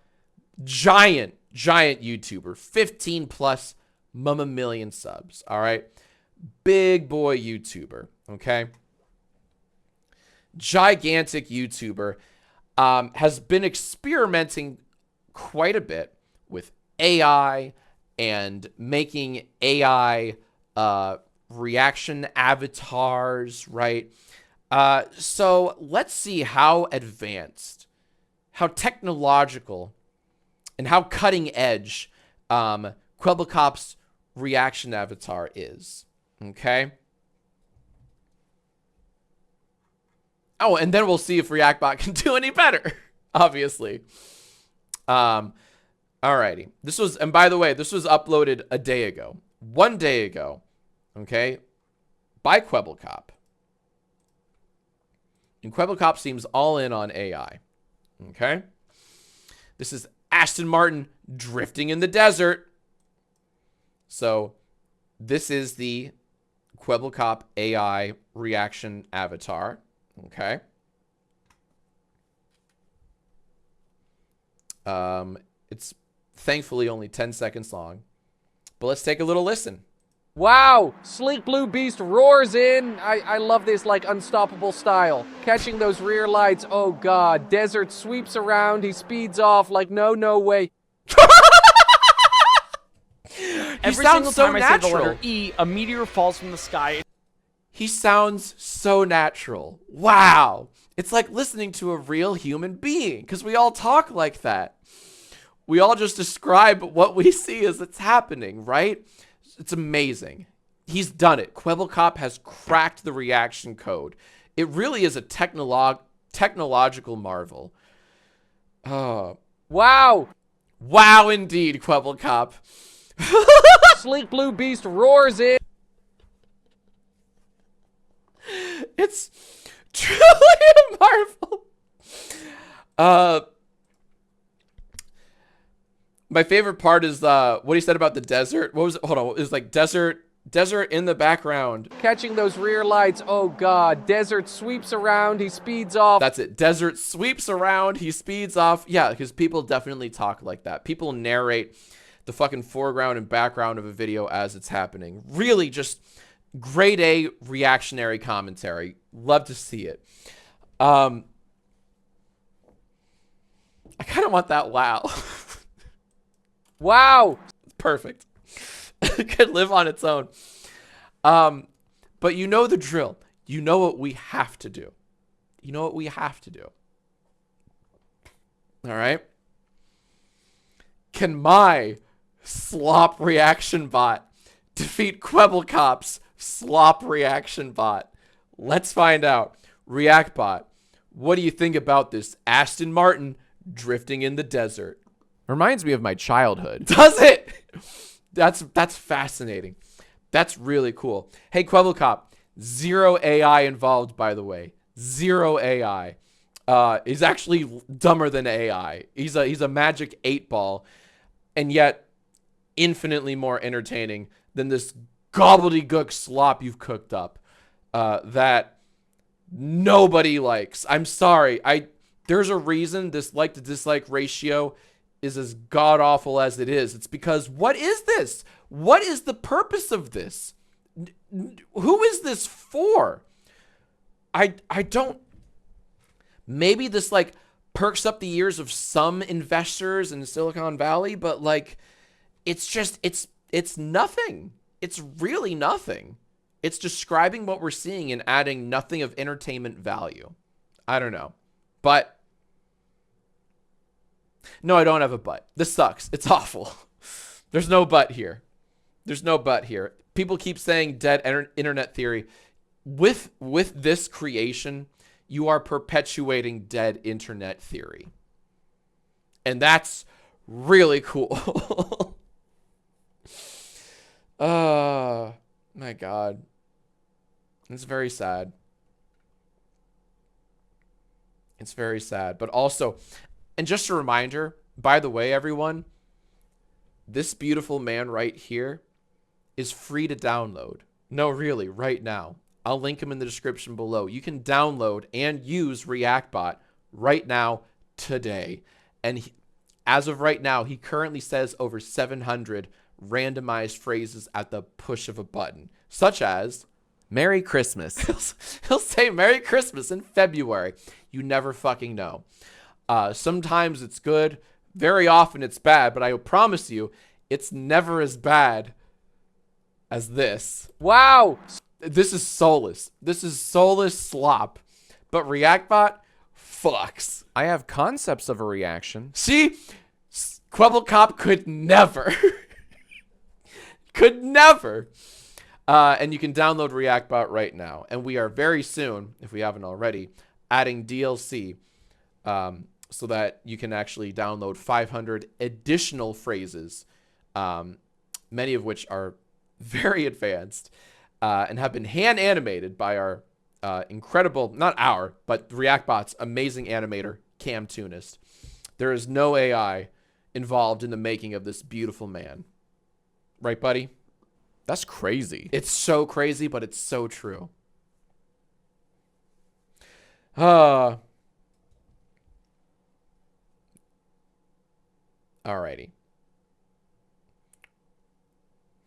Speaker 1: giant YouTuber, 15 plus mama million subs, all right? Big boy YouTuber, okay? Gigantic YouTuber, has been experimenting quite a bit with AI and making AI reaction avatars, right? So let's see how advanced, how technological, and how cutting edge Kwebbelkop's reaction avatar is. Okay? Oh, and then we'll see if ReactBot can do any better, obviously. Alrighty. This was, and by the way, this was uploaded a day ago. 1 day ago. Okay? By Kwebbelkop. And Kwebbelkop seems all in on AI. Okay? This is Aston Martin drifting in the desert. So, this is the Kwebbelkop AI reaction avatar. Okay? It's thankfully only 10 seconds long. But let's take a little listen.
Speaker 19: Wow, Sleek Blue Beast roars in. I love this, like, unstoppable style. Catching those rear lights, oh god. Desert sweeps around, he speeds off like no way.
Speaker 1: Every single time
Speaker 19: I say the letter E, a meteor falls from the sky.
Speaker 1: He sounds so natural. Wow. It's like listening to a real human being, because we all talk like that. We all just describe what we see as it's happening, right? It's amazing. He's done it. Kwebbelkop has cracked the reaction code. It really is a technological marvel. Oh.
Speaker 19: Wow.
Speaker 1: Wow, indeed, Kwebbelkop.
Speaker 19: Sleek Blue Beast roars in.
Speaker 1: It's truly a marvel. My favorite part is what he said about the desert. What was it? Hold on. It was like desert Desert in the background.
Speaker 19: Catching those rear lights. Oh God. Desert sweeps around. He speeds off.
Speaker 1: That's it. Desert sweeps around. He speeds off. Yeah, because people definitely talk like that. People narrate the fucking foreground and background of a video as it's happening. Really just grade A reactionary commentary. Love to see it. I kind of want that wow.
Speaker 19: Wow.
Speaker 1: Perfect. It could live on its own. But you know the drill. You know what we have to do. You know what we have to do. All right? Can my slop reaction bot defeat Kwebbelkop's slop reaction bot? Let's find out. ReactBot, what do you think about this Aston Martin drifting in the desert? Reminds me of my childhood. Does it? That's fascinating. That's really cool. Hey, Kwebbelkop, zero AI involved, by the way. Zero AI. He's actually dumber than AI. He's a magic 8-ball, and yet infinitely more entertaining than this gobbledygook slop you've cooked up that nobody likes. I'm sorry. There's a reason this like to dislike ratio is as god-awful as it is. It's because what is this? What is the purpose of this? Who is this for? I don't... Maybe this, like, perks up the ears of some investors in Silicon Valley, but, like, it's just, it's nothing. It's really nothing. It's describing what we're seeing and adding nothing of entertainment value. I don't know. But no, I don't have a but. This sucks. It's awful. There's no but here. There's no but here. People keep saying dead internet theory. With this creation, you are perpetuating dead internet theory. And that's really cool. My God. It's very sad. It's very sad. But also, and just a reminder, by the way, everyone, this beautiful man right here is free to download. No, really, right now. I'll link him in the description below. You can download and use ReactBot right now, today. And as of right now, he currently says over 700 randomized phrases at the push of a button, such as Merry Christmas. He'll say Merry Christmas in February. You never fucking know. Sometimes it's good. Very often it's bad, but I promise you, it's never as bad as this.
Speaker 19: Wow.
Speaker 1: This is soulless. This is soulless slop. But ReactBot fucks. I have concepts of a reaction. See? Kwebbelkop could never. Could never. And you can download ReactBot right now. And we are very soon, if we haven't already, adding DLC so that you can actually download 500 additional phrases, many of which are very advanced and have been hand animated by our incredible, not our, but ReactBot's amazing animator, Cam Tunist. There is no AI involved in the making of this beautiful man. Right, buddy? That's crazy. It's so crazy, but it's so true. Alrighty.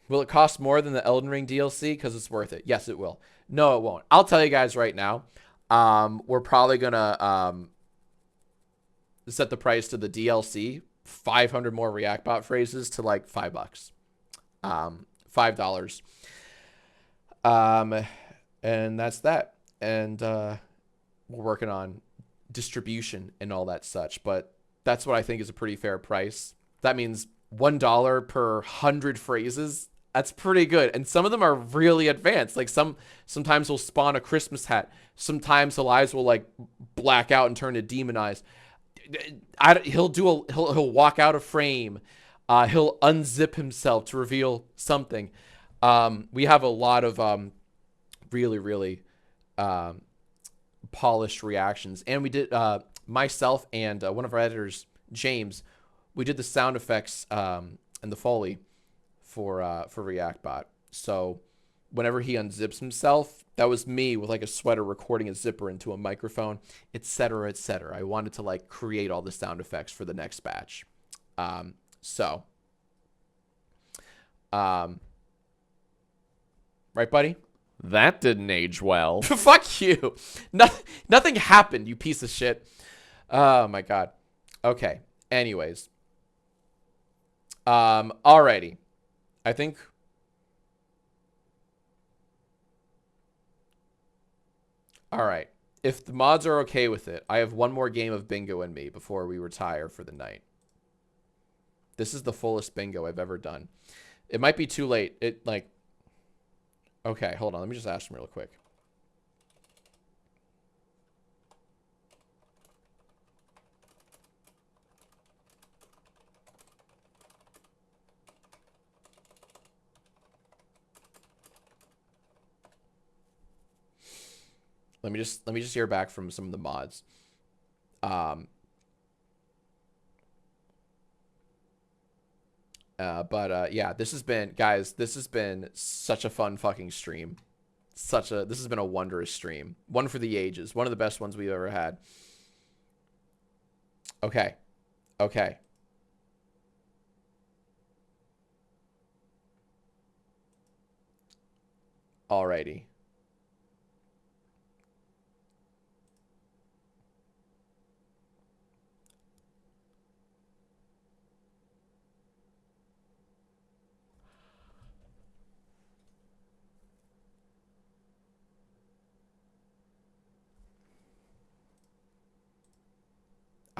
Speaker 1: Will it cost more than the Elden Ring DLC? Because it's worth it. Yes, it will. No, it won't. I'll tell you guys right now. We're probably going to set the price to the DLC. 500 more ReactBot phrases to like $5. $5. And that's that. And we're working on distribution and all that such. But that's what I think is a pretty fair price. That means $1 per 100 phrases. That's pretty good. And some of them are really advanced. Like sometimes he'll spawn a Christmas hat. Sometimes his eyes will like black out and turn to demon eyes. He'll walk out of frame. He'll unzip himself to reveal something. We have a lot of really, really polished reactions. And we did, myself and one of our editors, James, we did the sound effects and the Foley for ReactBot. So whenever he unzips himself, that was me with like a sweater recording a zipper into a microphone, etc., etc. I wanted to like create all the sound effects for the next batch. Right, buddy?
Speaker 20: That didn't age well.
Speaker 1: Fuck you. Nothing happened, you piece of shit. Oh my god. Okay. Anyways. Alrighty. I think. Alright. If the mods are okay with it, I have one more game of bingo in me before we retire for the night. This is the fullest bingo I've ever done. It might be too late. Okay, hold on. Let me just ask him real quick. Let me just hear back from some of the mods. Yeah, this has been, guys, this has been such a fun fucking stream. This has been a wondrous stream. One for the ages. One of the best ones we've ever had. Okay. Okay. Alrighty.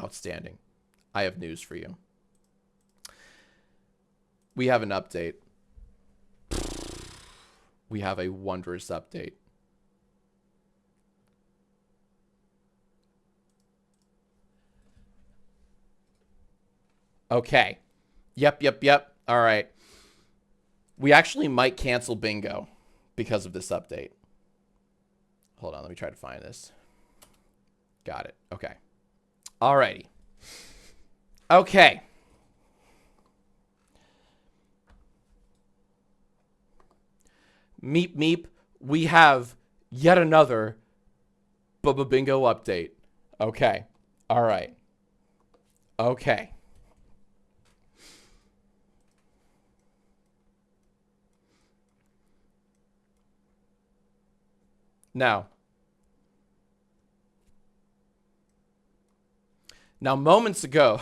Speaker 1: Outstanding. I have news for you. We have an update. We have a wondrous update. Okay. Yep. All right. We actually might cancel bingo because of this update. Hold on. Let me try to find this. Got it. Okay. Alrighty. Okay. Meep meep. We have yet another BBBINGO update. Okay. Alright. Okay. Now, moments ago,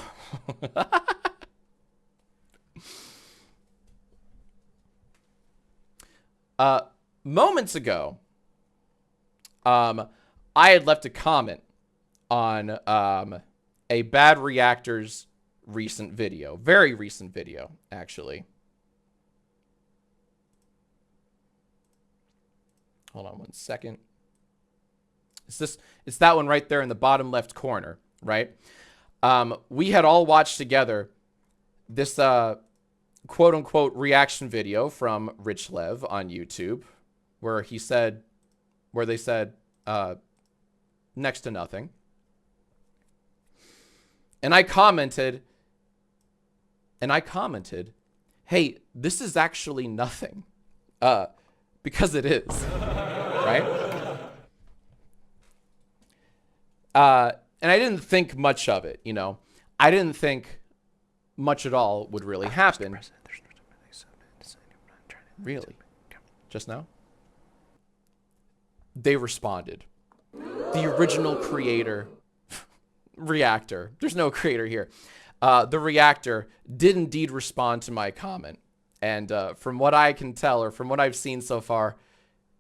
Speaker 1: I had left a comment on a Bad Reactor's recent video, very recent video, actually. Hold on one second. It's that one right there in the bottom left corner, right? We had all watched together this quote unquote reaction video from Rich Lev on YouTube where they said next to nothing. And I commented, hey, this is actually nothing. Because it is, right? And I didn't think much of it, you know. I didn't think much at all would really happen. Really? Just now? They responded. The original creator, Reactor. There's no creator here. The Reactor did indeed respond to my comment. And from what I can tell, or from what I've seen so far,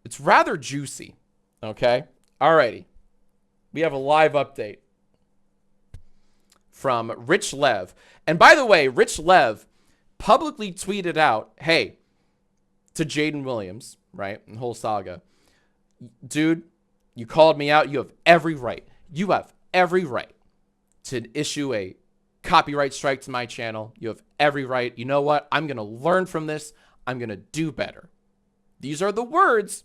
Speaker 1: it's rather juicy. Okay? Alrighty. We have a live update from Rich Lev. And by the way, Rich Lev publicly tweeted out, hey, to Jaden Williams, right? The whole saga. Dude, you called me out. You have every right. You have every right to issue a copyright strike to my channel. You have every right. You know what? I'm going to learn from this. I'm going to do better. These are the words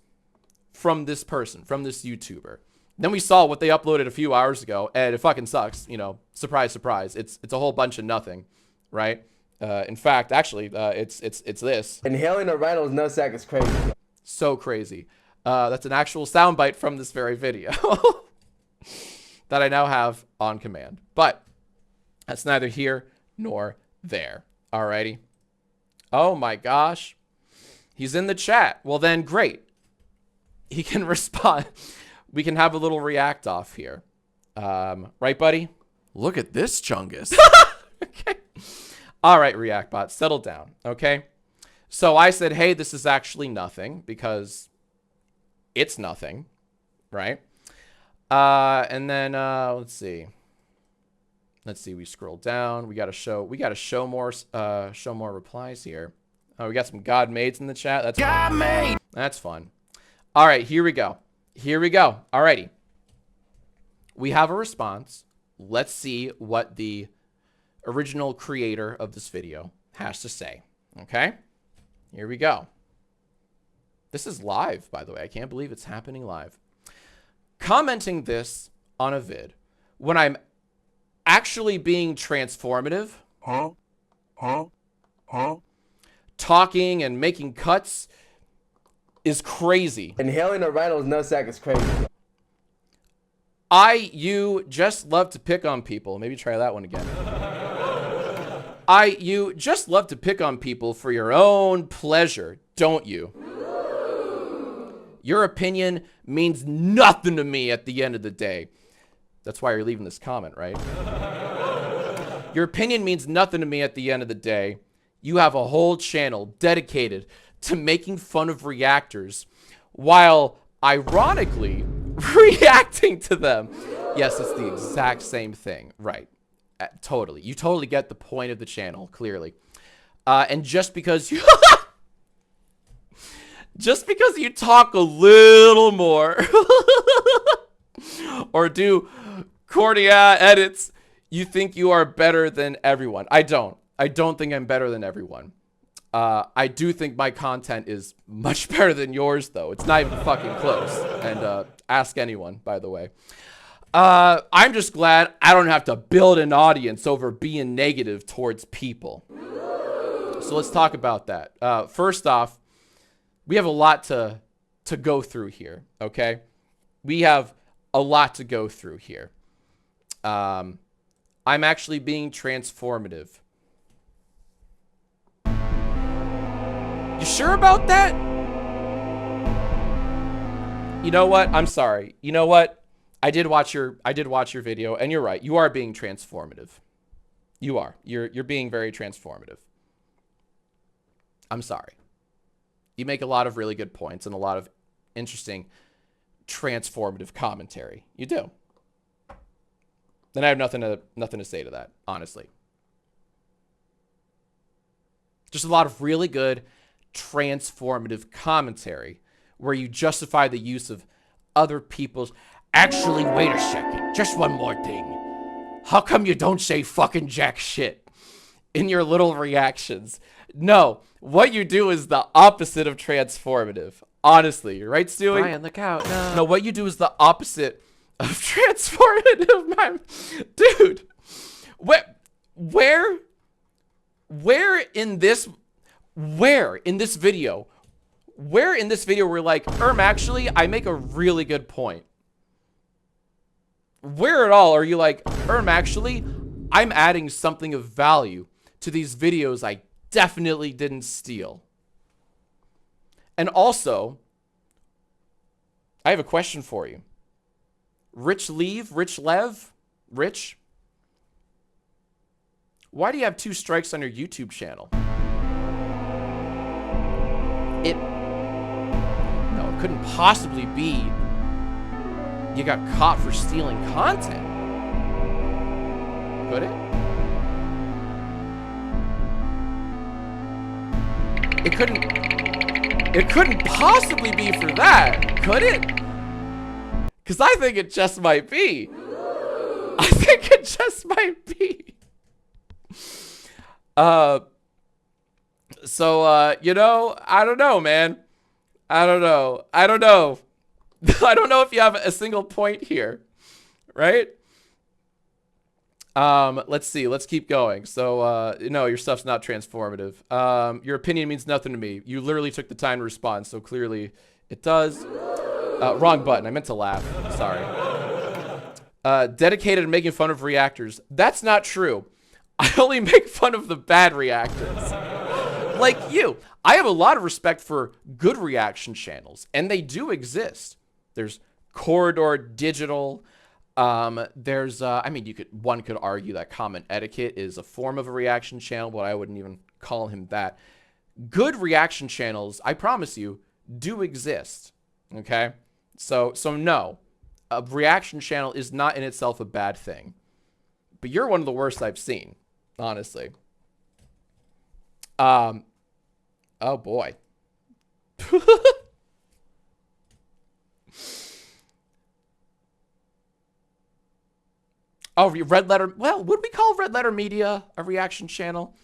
Speaker 1: from this person, from this YouTuber. Then we saw what they uploaded a few hours ago, and it fucking sucks. You know, surprise, surprise. It's a whole bunch of nothing, right? In fact, actually, it's this.
Speaker 18: Inhaling a rhino's nutsack is crazy.
Speaker 1: So crazy. That's an actual soundbite from this very video that I now have on command. But that's neither here nor there. Alrighty. Oh my gosh. He's in the chat. Well then, great. He can respond. We can have a little react off here. Right, buddy? Look at this chungus. Okay. All right, ReactBot, settle down, okay? So I said, hey, this is actually nothing because it's nothing, right? And then let's see. We scroll down. We gotta show more replies here. Oh, we got some God Maids in the chat. That's God Made. That's fun. All right, here we go. Alrighty. We have a response. Let's see what the original creator of this video has to say. Okay? Here we go. This is live, by the way. I can't believe it's happening live. Commenting this on a vid when I'm actually being transformative. Talking and making cuts is crazy.
Speaker 18: Inhaling a rhino's nutsack is crazy.
Speaker 1: You just love to pick on people. Maybe try that one again. You just love to pick on people for your own pleasure, don't you? Your opinion means nothing to me at the end of the day. That's why you're leaving this comment, right? Your opinion means nothing to me at the end of the day. You have a whole channel dedicated to making fun of reactors while ironically reacting to them. Yes, it's the exact same thing. Right. Totally. You totally get the point of the channel, clearly. And just because you... just because you talk a little more or do cordia edits, you think you are better than everyone. I don't think I'm better than everyone. I do think my content is much better than yours, though. It's not even fucking close. And ask anyone, by the way. I'm just glad I don't have to build an audience over being negative towards people. So let's talk about that. First off, we have a lot to go through here, okay? We have a lot to go through here. I'm actually being transformative. You sure about that? You know what? I'm sorry. You know what? I did watch your video, and you're right. You are being transformative. You are. You're being very transformative. I'm sorry. You make a lot of really good points and a lot of interesting transformative commentary. You do. Then I have nothing to say to that, honestly. Just a lot of really good transformative commentary where you justify the use of other people's... Actually, wait a second. Just one more thing. How come you don't say fucking jack shit in your little reactions? No, what you do is the opposite of transformative. Honestly, right, Stewie?
Speaker 20: Brian, look out.
Speaker 1: No, what you do is the opposite of transformative, man. Dude, where in this video we're like, actually, I make a really good point? Where at all are you like, actually, I'm adding something of value to these videos I definitely didn't steal? And also, I have a question for you. Rich Lev? Why do you have 2 strikes on your YouTube channel? It couldn't possibly be you got caught for stealing content. Could it? It couldn't possibly be for that, could it? Because I think it just might be. I think it just might be. You know, I don't know, man. I don't know. I don't know if you have a single point here, right? Let's see. Let's keep going. So, no, your stuff's not transformative. Your opinion means nothing to me. You literally took the time to respond, so clearly it does. Wrong button. I meant to laugh. Sorry. Dedicated to making fun of reactors. That's not true. I only make fun of the bad reactors. Like you. I have a lot of respect for good reaction channels, and they do exist. There's Corridor Digital. There's, I mean, one could argue that Comment Etiquette is a form of a reaction channel, but I wouldn't even call him that. Good reaction channels, I promise you, do exist. Okay? So no, a reaction channel is not in itself a bad thing. But you're one of the worst I've seen, honestly. Oh boy. Oh, Red Letter. Well, would we call Red Letter Media a reaction channel?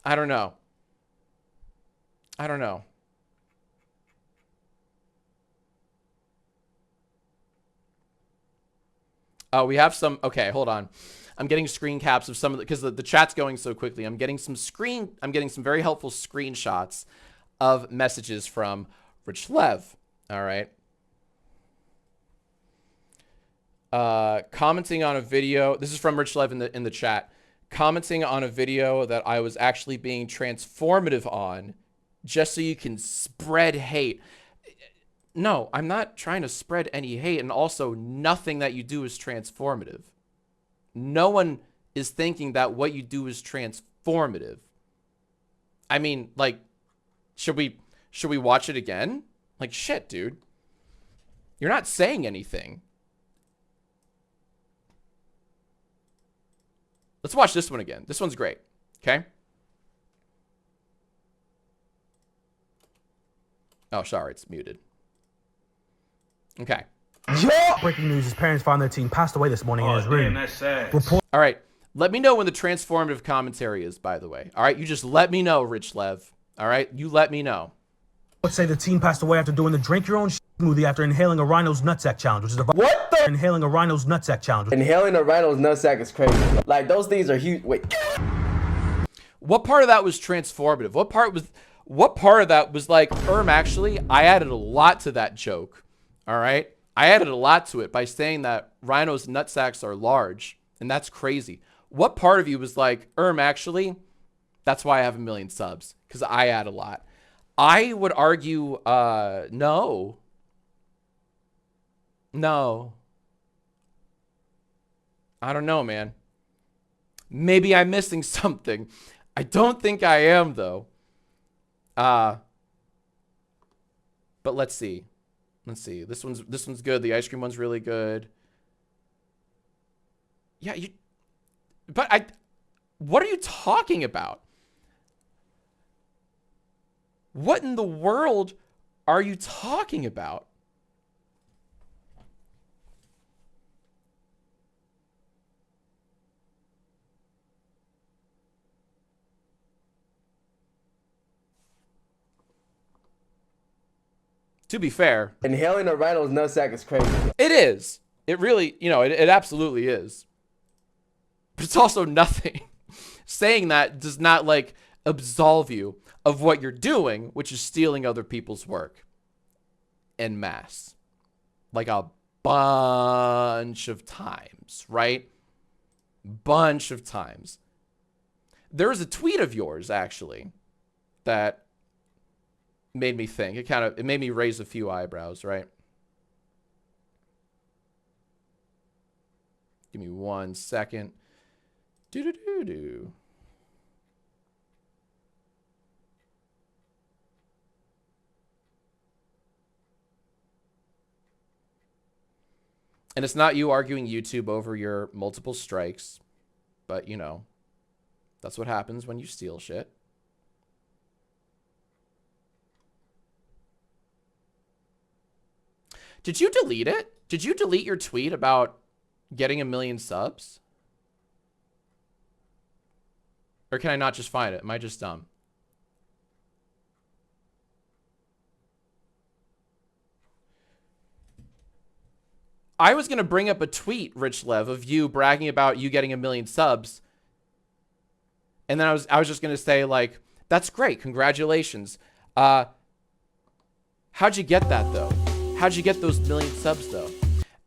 Speaker 1: I don't know. I don't know. Oh, we have some. Okay, hold on. I'm getting screen caps of some of the, because the chat's going so quickly. I'm getting some very helpful screenshots of messages from Rich Lev. All right. Commenting on a video. This is from Rich Lev in the chat. Commenting on a video that I was actually being transformative on, just so you can spread hate. No, I'm not trying to spread any hate, and also nothing that you do is transformative. No one is thinking that what you do is transformative. I mean, like, should we watch it again? Like, shit, dude. You're not saying anything. Let's watch this one again. This one's great. Okay? Oh, sorry, it's muted. Okay.
Speaker 2: Breaking news: his parents found their teen passed away this morning in his room.
Speaker 11: That's sad.
Speaker 1: All right. Let me know when the transformative commentary is, by the way. All right? You just let me know, Rich Lev. All right? You let me know.
Speaker 2: Let's say the teen passed away after doing the drink your own smoothie after inhaling a rhino's nutsack challenge, which is
Speaker 18: what the?
Speaker 2: Inhaling a rhino's nutsack challenge.
Speaker 18: Inhaling a rhino's nutsack is crazy. Like, those things are huge. Wait.
Speaker 1: What part of that was transformative? What part of that was like, actually, I added a lot to that joke. All right? I added a lot to it by saying that rhinos' nutsacks are large, and that's crazy. What part of you was like, actually, that's why I have 1 million subs, because I add a lot. I would argue, no. No. I don't know, man. Maybe I'm missing something. I don't think I am, though. But let's see. Let's see. This one's good. The ice cream one's really good. Yeah, what are you talking about? What in the world are you talking about? To be fair,
Speaker 18: inhaling a rhino's nutsack is crazy.
Speaker 1: It is. It really, it absolutely is. But it's also nothing. Saying that does not, like, absolve you of what you're doing, which is stealing other people's work en masse. Like a bunch of times, right? Bunch of times. There was a tweet of yours, actually, that made me think. It made me raise a few eyebrows, right? Give me 1 second. Do. And it's not you arguing YouTube over your multiple strikes, but that's what happens when you steal shit. Did you delete it? Did you delete your tweet about getting 1 million subs? Or can I not just find it? Am I just dumb? I was going to bring up a tweet, Rich Lev, of you bragging about you getting 1 million subs. And then I was just going to say, like, that's great. Congratulations. How'd you get that, though? How'd you get those 1 million subs, though?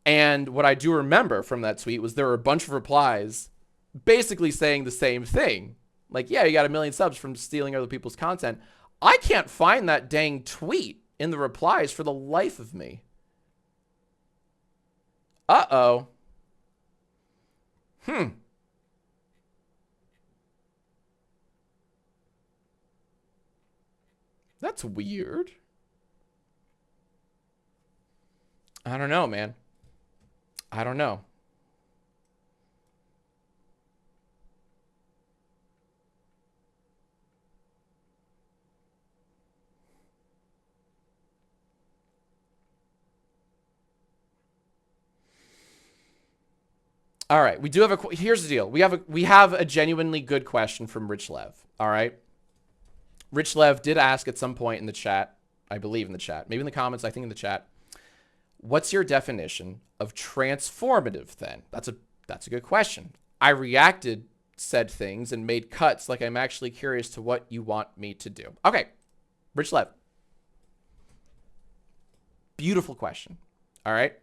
Speaker 1: And what I do remember from that tweet was there were a bunch of replies basically saying the same thing. Like, yeah, you got 1 million subs from stealing other people's content. I can't find that dang tweet in the replies for the life of me. Uh-oh. That's weird. I don't know, man. I don't know. All right, we do have a, here's the deal. We have a genuinely good question from Rich Lev, all right? Rich Lev did ask at some point in the chat, I believe in the chat, maybe in the comments, I think in the chat, what's your definition of transformative then? That's a good question. I reacted said things and made cuts like I'm actually curious to what you want me to do. Okay, Rich Lev. Beautiful question, all right?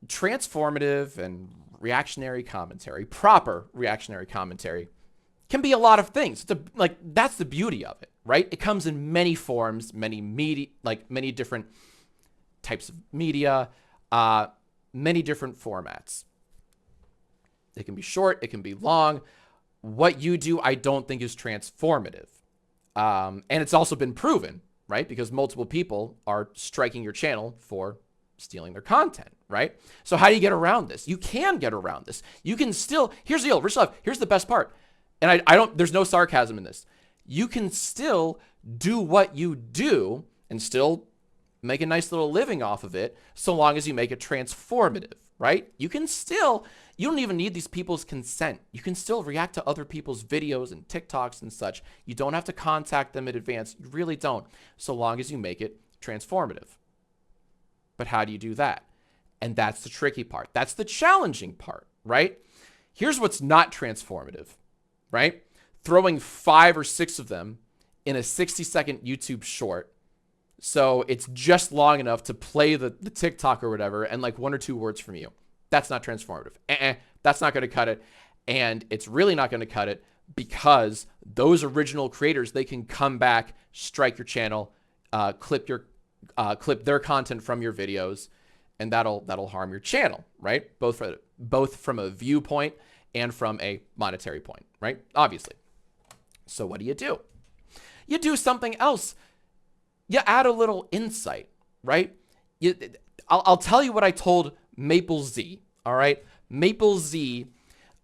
Speaker 1: Transformative and reactionary commentary, proper reactionary commentary, can be a lot of things. Like, that's the beauty of it, right? It comes in many forms, many media, like many different types of media, many different formats. It can be short, it can be long. What you do, I don't think is transformative. And it's also been proven, right? Because multiple people are striking your channel for stealing their content, right? So how do you get around this? You can get around this. You can still, here's the deal, Rich Lev, here's the best part. And I don't, there's no sarcasm in this. You can still do what you do and still make a nice little living off of it, so long as you make it transformative, right? You can still, you don't even need these people's consent. You can still react to other people's videos and TikToks and such. You don't have to contact them in advance. You really don't, so long as you make it transformative. But how do you do that? And that's the tricky part. That's the challenging part, right? Here's what's not transformative, right? Throwing 5 or 6 of them in a 60-second YouTube short. So it's just long enough to play the TikTok or whatever and like 1 or 2 words from you. That's not transformative. That's not going to cut it. And it's really not going to cut it because those original creators, they can come back, strike your channel, clip their content from your videos, and that'll harm your channel, right? Both from a viewpoint and from a monetary point, right? Obviously. So what do? You do something else. You add a little insight, right? I'll tell you what I told Maple Z, all right? Maple Z,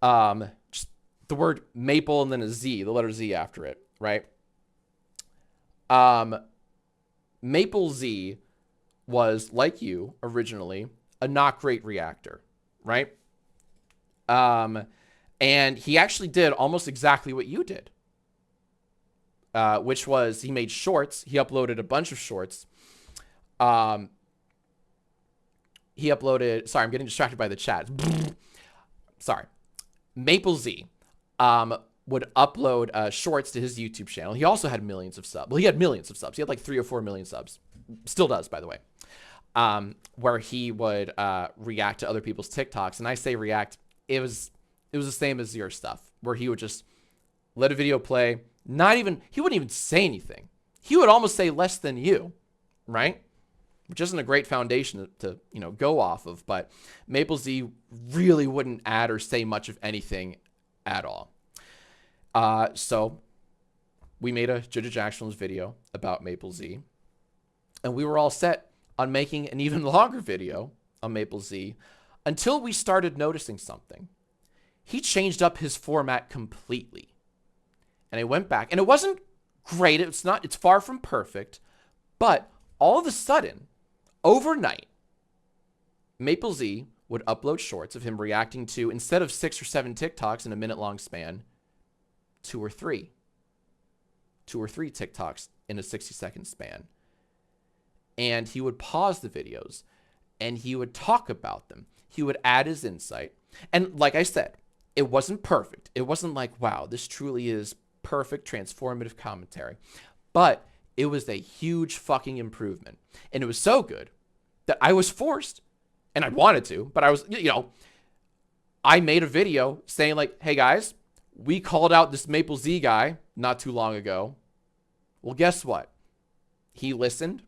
Speaker 1: just the word maple and then a Z, the letter Z after it, right? Maple Z was, like you, originally, a not great reactor, right? And he actually did almost exactly what you did, which was he made shorts. He uploaded a bunch of shorts. He uploaded, sorry, I'm getting distracted by the chat. Sorry. Maple Z would upload shorts to his YouTube channel. He also had millions of subs. Well, he had millions of subs. He had like 3 or 4 million subs. Still does, by the way. Where he would react to other people's TikToks. And I say react, it was the same as your stuff, where he would just let a video play. He wouldn't even say anything. He would almost say less than you, right? Which isn't a great foundation to go off of, but Maple Z really wouldn't add or say much of anything at all. So we made a Jacksfilms video about Maple Z, and we were all set on making an even longer video on Maple Z until we started noticing something. He changed up his format completely. And I went back, and it wasn't great. It's far from perfect, but all of a sudden, overnight, Maple Z would upload shorts of him reacting to, instead of 6 or 7 TikToks in a minute-long span, 2 or 3. 2 or 3 TikToks in a 60-second span. And he would pause the videos and he would talk about them. He would add his insight. And like I said, it wasn't perfect. It wasn't like, wow, this truly is perfect transformative commentary. But it was a huge fucking improvement. And it was so good that I was forced, and I wanted to, but I was, you know, I made a video saying like, hey guys, we called out this Maple Z guy not too long ago. Well, guess what? He listened.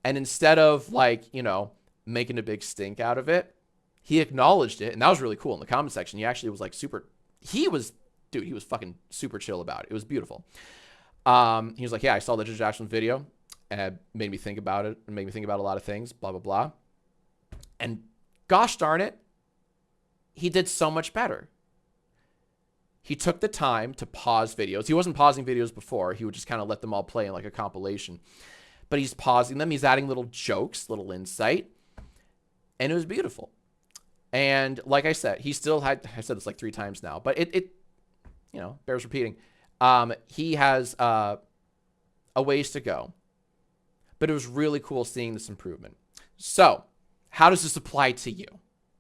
Speaker 1: And instead of like, you know, making a big stink out of it, he acknowledged it. And that was really cool in the comment section. He actually was like he was fucking super chill about it. It was beautiful. He was like, yeah, I saw the Jacksfilms video and made me think about it and made me think about a lot of things, blah, blah, blah. And gosh darn it, he did so much better. He took the time to pause videos. He wasn't pausing videos before. He would just kind of let them all play in like a compilation. But he's pausing them. He's adding little jokes, little insight. And it was beautiful. And like I said, he still had, I said this like 3 times now, but it you know, bears repeating. He has a ways to go. But it was really cool seeing this improvement. So, how does this apply to you?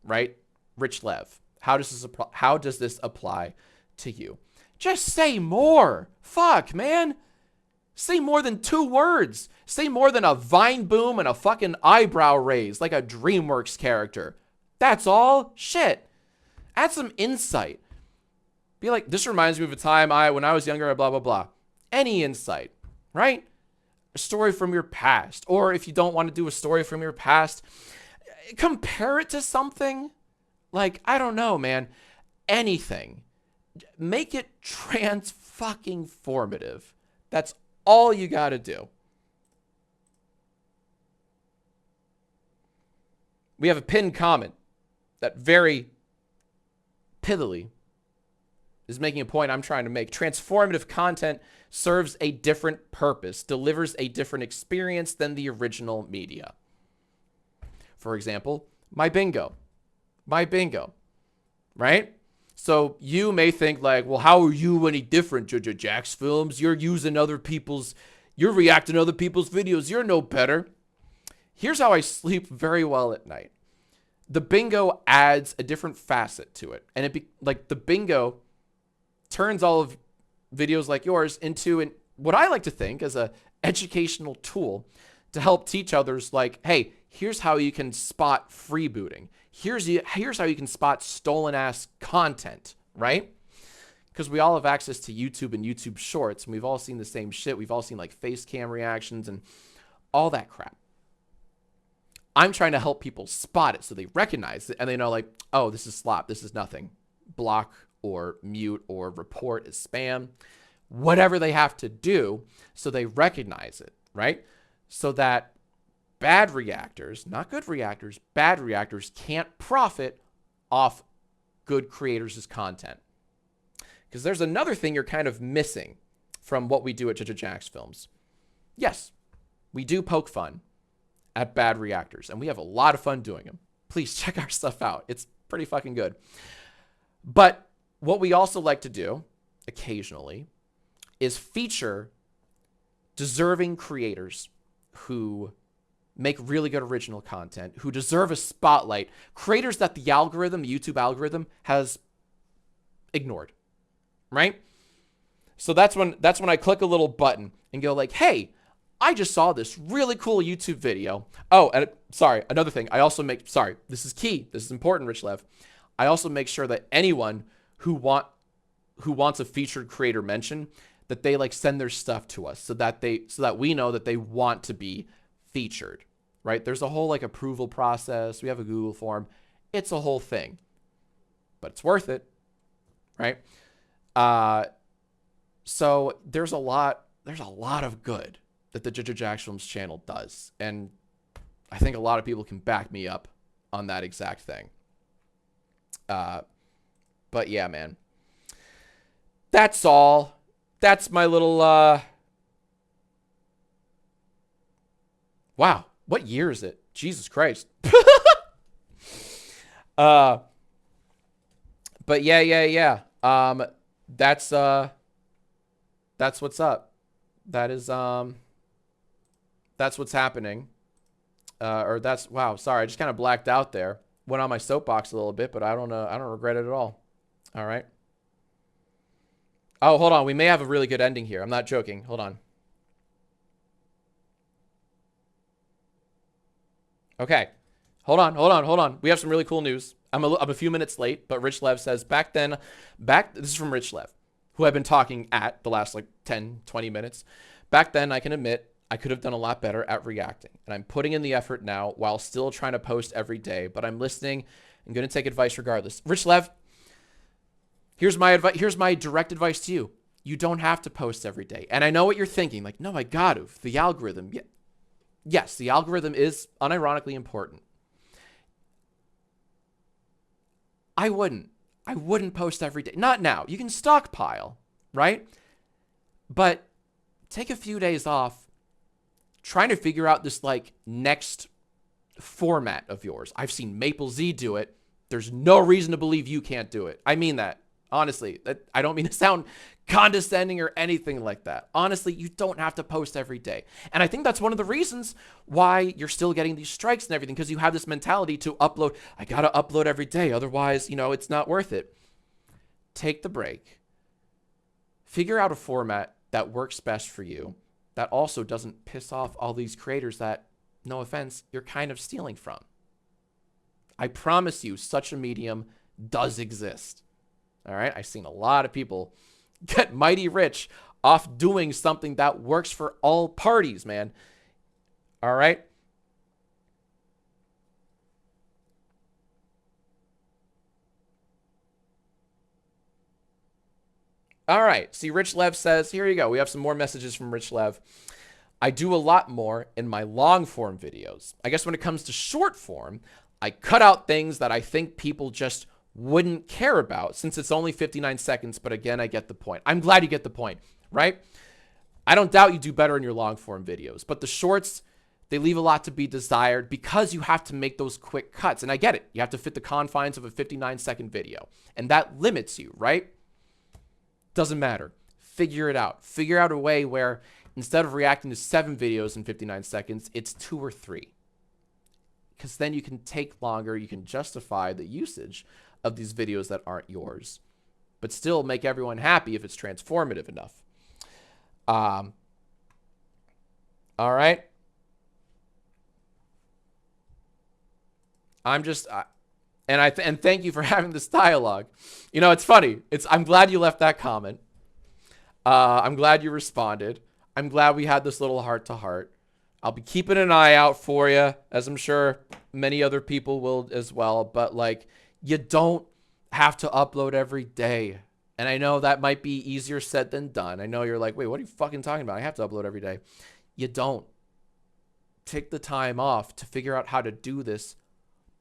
Speaker 1: Right? Rich Lev. How does this apply to you? Just say more. Fuck, man. Say more than 2 words. Say more than a vine boom and a fucking eyebrow raise like a DreamWorks character. That's all. Shit. Add some insight. Be like, this reminds me of a time when I was younger, blah, blah, blah. Any insight, right? A story from your past. Or if you don't want to do a story from your past, compare it to something. Like, I don't know, man. Anything. Make it trans-fucking-formative. That's all you got to do. We have a pinned comment that very pithily is making a point I'm trying to make. Transformative content serves a different purpose, delivers a different experience than the original media. For example, my bingo, right? So you may think like, well, how are you any different, Jacksfilms? You're reacting to other people's videos. You're no better. Here's how I sleep very well at night. The bingo adds a different facet to it. And like the bingo turns all of videos like yours into what I like to think as a educational tool to help teach others like, hey, here's how you can spot freebooting. Here's how you can spot stolen ass content, right? Because we all have access to YouTube and YouTube Shorts, and we've all seen the same shit. We've all seen like face cam reactions and all that crap. I'm trying to help people spot it so they recognize it and they know like, oh, this is slop. This is nothing. Block or mute or report as spam. Whatever they have to do so they recognize it, right? So that bad reactors, not good reactors, bad reactors can't profit off good creators' content. Because there's another thing you're kind of missing from what we do at Jacksfilms. Yes, we do poke fun at bad reactors, and we have a lot of fun doing them. Please check our stuff out. It's pretty fucking good. But what we also like to do occasionally is feature deserving creators who make really good original content, who deserve a spotlight, creators that the YouTube algorithm has ignored, right? So that's when I click a little button and go like, hey, I just saw this really cool YouTube video. Oh, and sorry, another thing. I also make, sorry, this is key. This is important, Rich Lev. I also make sure that anyone who wants a featured creator mention, that they like send their stuff to us so that we know that they want to be featured, right? There's a whole like approval process. We have a Google form. It's a whole thing, but it's worth it, right? So there's a lot of good that the Jacksfilms channel does. And I think a lot of people can back me up on that exact thing. But yeah, man, that's all. That's my little, wow. What year is it? Jesus Christ. But yeah. That's what's up. That is, that's what's happening. Or that's, wow, sorry, I just kind of blacked out there. Went on my soapbox a little bit, but I don't regret it at all. All right. Oh, hold on. We may have a really good ending here. I'm not joking. Hold on. Okay. Hold on. We have some really cool news. I'm a few minutes late, but Rich Lev says, this is from Rich Lev, who I've been talking at the last like 10, 20 minutes. Back then, I can admit, I could have done a lot better at reacting, and I'm putting in the effort now while still trying to post every day, but I'm listening and going to take advice regardless. Rich Lev, here's my advice. Here's my direct advice to you. You don't have to post every day. And I know what you're thinking. Like, no, I got to. The algorithm. Yeah. Yes, the algorithm is unironically important. I wouldn't post every day. Not now. You can stockpile, right? But take a few days off trying to figure out this like next format of yours. I've seen Maple Z do it. There's no reason to believe you can't do it. I mean that. Honestly, I don't mean to sound condescending or anything like that. Honestly, you don't have to post every day. And I think that's one of the reasons why you're still getting these strikes and everything, because you have this mentality to upload. I got to upload every day. Otherwise, you know, it's not worth it. Take the break. Figure out a format that works best for you, that also doesn't piss off all these creators that, no offense, you're kind of stealing from. I promise you, such a medium does exist. All right? I've seen a lot of people get mighty rich off doing something that works for all parties, man. All right? All right. See, Rich Lev says, here you go. We have some more messages from Rich Lev. I do a lot more in my long form videos. I guess when it comes to short form, I cut out things that I think people just wouldn't care about since it's only 59 seconds. But again, I get the point. I'm glad you get the point, right? I don't doubt you do better in your long form videos, but the shorts, they leave a lot to be desired because you have to make those quick cuts. And I get it. You have to fit the confines of a 59-second video, and that limits you, right? Doesn't matter. Figure it out. Figure out a way where instead of reacting to 7 videos in 59 seconds, it's 2 or 3. Because then you can take longer. You can justify the usage of these videos that aren't yours, but still make everyone happy if it's transformative enough. All right. I'm just... And thank you for having this dialogue. You know, it's funny. I'm glad you left that comment. I'm glad you responded. I'm glad we had this little heart-to-heart. I'll be keeping an eye out for you, as I'm sure many other people will as well. But, like, you don't have to upload every day. And I know that might be easier said than done. I know you're like, wait, what are you fucking talking about? I have to upload every day. You don't. Take the time off to figure out how to do this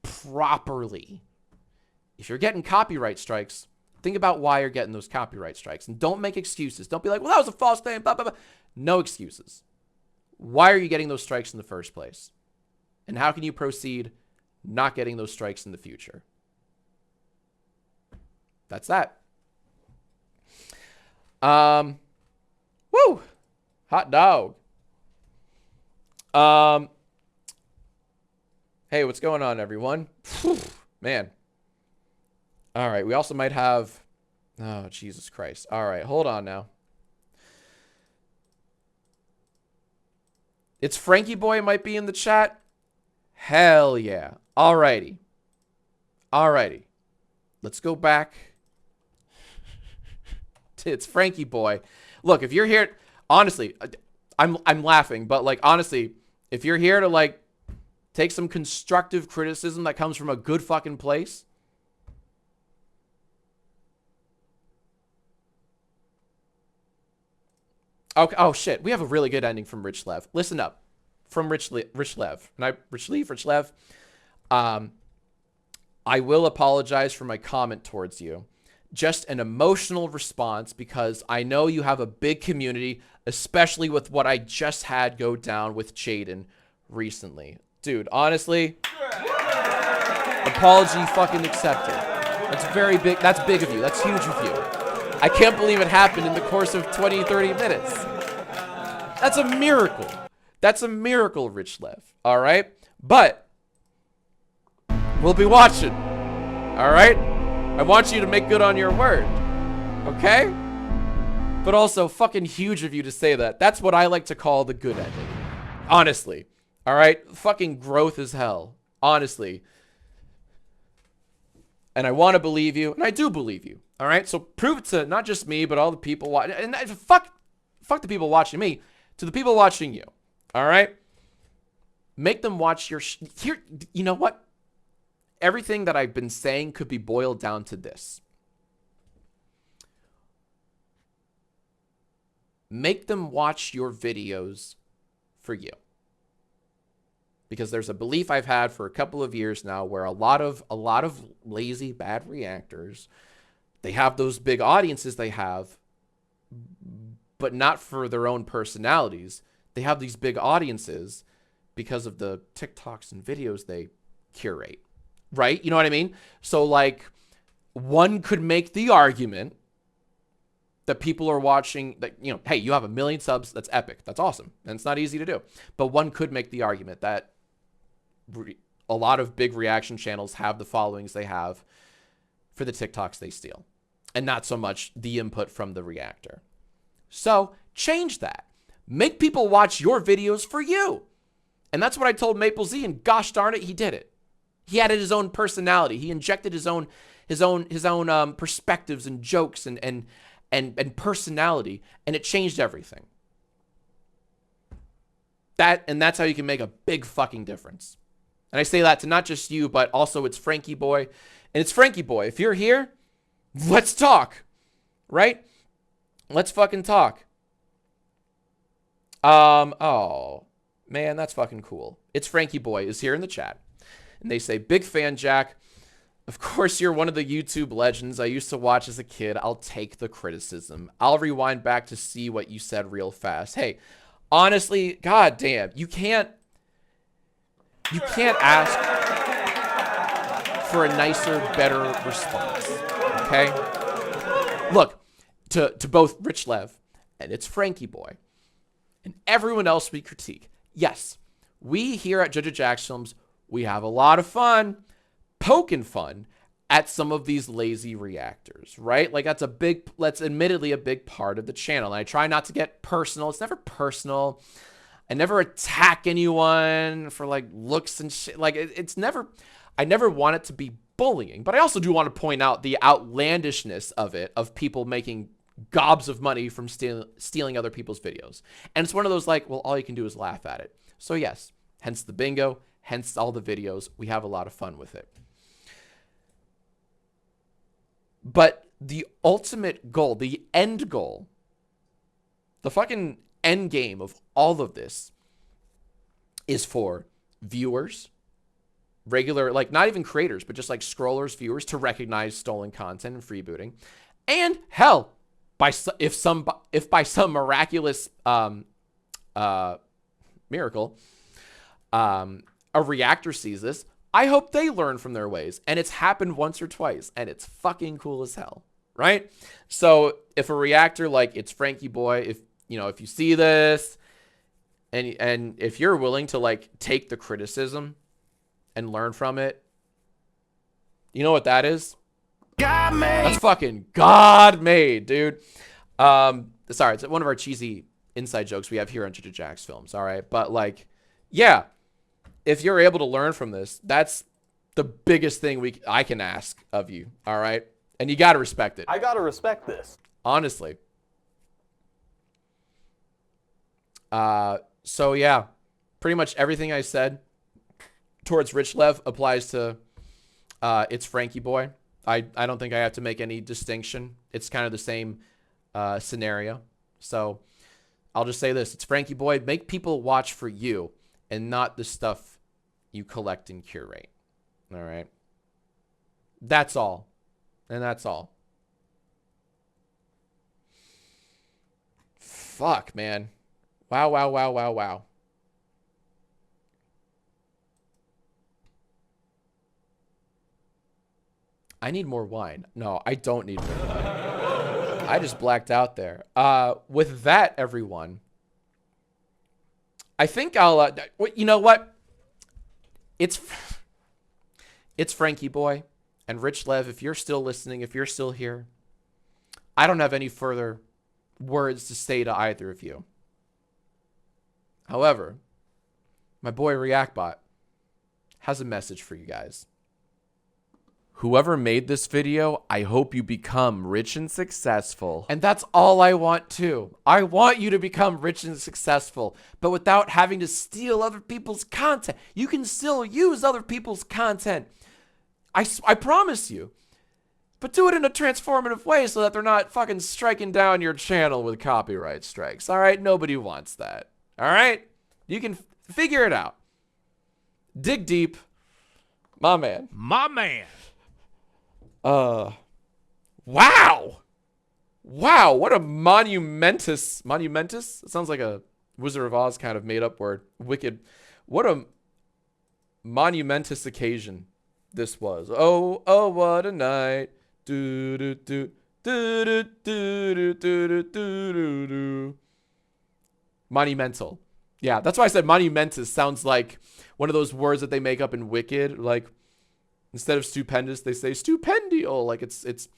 Speaker 1: properly. If you're getting copyright strikes, think about why you're getting those copyright strikes, and don't make excuses. Don't be like, well, that was a false claim, blah, blah, blah. No excuses. Why are you getting those strikes in the first place? And how can you proceed not getting those strikes in the future? That's that. Woo! Hot dog. Hey, what's going on, everyone? Whew, man. All right, we also might have... Oh, Jesus Christ. All right, hold on now. It's Frankie Boy might be in the chat. Hell yeah. Alrighty. Alrighty. Let's go back. It's Frankie Boy. Look, if you're here... Honestly, I'm laughing, but, like, honestly, if you're here to, like, take some constructive criticism that comes from a good fucking place. Okay. Oh, shit. We have a really good ending from Rich Lev. Listen up. From Rich Lev. Rich Lev. I will apologize for my comment towards you. Just an emotional response because I know you have a big community, especially with what I just had go down with Jaden recently. Dude, honestly, apology fucking accepted. That's very big. That's big of you. That's huge of you. I can't believe it happened in the course of 20, 30 minutes. That's a miracle. That's a miracle, Rich Lev. All right? But we'll be watching. All right? I want you to make good on your word. Okay? But also, fucking huge of you to say that. That's what I like to call the good ending. Honestly. All right? Fucking growth as hell. Honestly. And I want to believe you, and I do believe you. All right? So prove it to not just me, but all the people watching. And fuck the people watching me. To the people watching you. All right? Make them watch your... Here, you know what? Everything that I've been saying could be boiled down to this. Make them watch your videos for you. Because there's a belief I've had for a couple of years now where a lot of lazy, bad reactors, they have those big audiences they have, but not for their own personalities. They have these big audiences because of the TikToks and videos they curate, right? You know what I mean? So like one could make the argument that people are watching that, you know, hey, you have 1 million subs. That's epic. That's awesome. And it's not easy to do. But one could make the argument that a lot of big reaction channels have the followings they have for the TikToks they steal and not so much the input from the reactor. So change that. Make people watch your videos for you. And that's what I told Maple Z, and gosh darn it, he did it. He added his own personality. He injected his own perspectives and jokes and personality, and it changed everything. That's how you can make a big fucking difference. And I say that to not just you, but also it's Frankie Boy. And it's Frankie Boy. If you're here, let's talk. Right? Let's fucking talk. Oh, man, that's fucking cool. It's Frankie Boy is here in the chat. And they say, big fan, Jack. Of course, you're one of the YouTube legends I used to watch as a kid. I'll take the criticism. I'll rewind back to see what you said real fast. Hey, honestly, goddamn, you can't ask for a nicer, better response. Okay? Look, to both Rich Lev and it's Frankie Boy and everyone else we critique. Yes, we here at Judge of Jacksfilms, we have a lot of fun poking fun at some of these lazy reactors, right? Like that's admittedly a big part of the channel. And I try not to get personal. It's never personal. I never attack anyone for like looks and shit. Like I never want it to be bullying, but I also do want to point out the outlandishness of it, of people making gobs of money from stealing other people's videos. And it's one of those like, well, all you can do is laugh at it. So yes, hence the bingo, hence all the videos. We have a lot of fun with it. But the ultimate goal, the end goal, the fucking end game of all of this is for viewers, regular, like not even creators, but just like scrollers, viewers to recognize stolen content and freebooting. And hell, if by some miraculous miracle, a reactor sees this, I hope they learn from their ways. And it's happened once or twice, and it's fucking cool as hell, right? So if a reactor like it's Frankie Boy, if you see this and if you're willing to like take the criticism and learn from it, you know what that is? God made. That's fucking God made, dude. Sorry, it's one of our cheesy inside jokes we have here on Jacksfilms, all right? But like, yeah, if you're able to learn from this, that's the biggest thing I can ask of you, all right? And you got to respect it.
Speaker 12: I got to respect this.
Speaker 1: Honestly. So yeah, pretty much everything I said towards Rich Lev applies to it's Frankie Boy. I don't think I have to make any distinction. It's kind of the same scenario. So I'll just say this. It's Frankie Boy. Make people watch for you and not the stuff you collect and curate. All right? That's all. And that's all. Fuck, man. Wow, wow, wow, wow, wow. I need more wine. No, I don't need more wine. I just blacked out there. With that, everyone, I think I'll, you know what? It's Frankie Boy and Rich Lev. If you're still listening, if you're still here, I don't have any further words to say to either of you. However, my boy ReactBot has a message for you guys. Whoever made this video, I hope you become rich and successful. And that's all I want too. I want you to become rich and successful, but without having to steal other people's content. You can still use other people's content. I promise you. But do it in a transformative way so that they're not fucking striking down your channel with copyright strikes. All right? Nobody wants that. All right? You can figure it out. Dig deep. My man.
Speaker 17: My man.
Speaker 1: Wow. Wow, what a monumentous? It sounds like a Wizard of Oz kind of made up word. Wicked. What a monumentous occasion this was. Oh, oh, what a night. Do do do do do do do do do do. Monumental. Yeah, that's why I said monumentous sounds like one of those words that they make up in Wicked, like instead of stupendous, they say stupendial. Like it's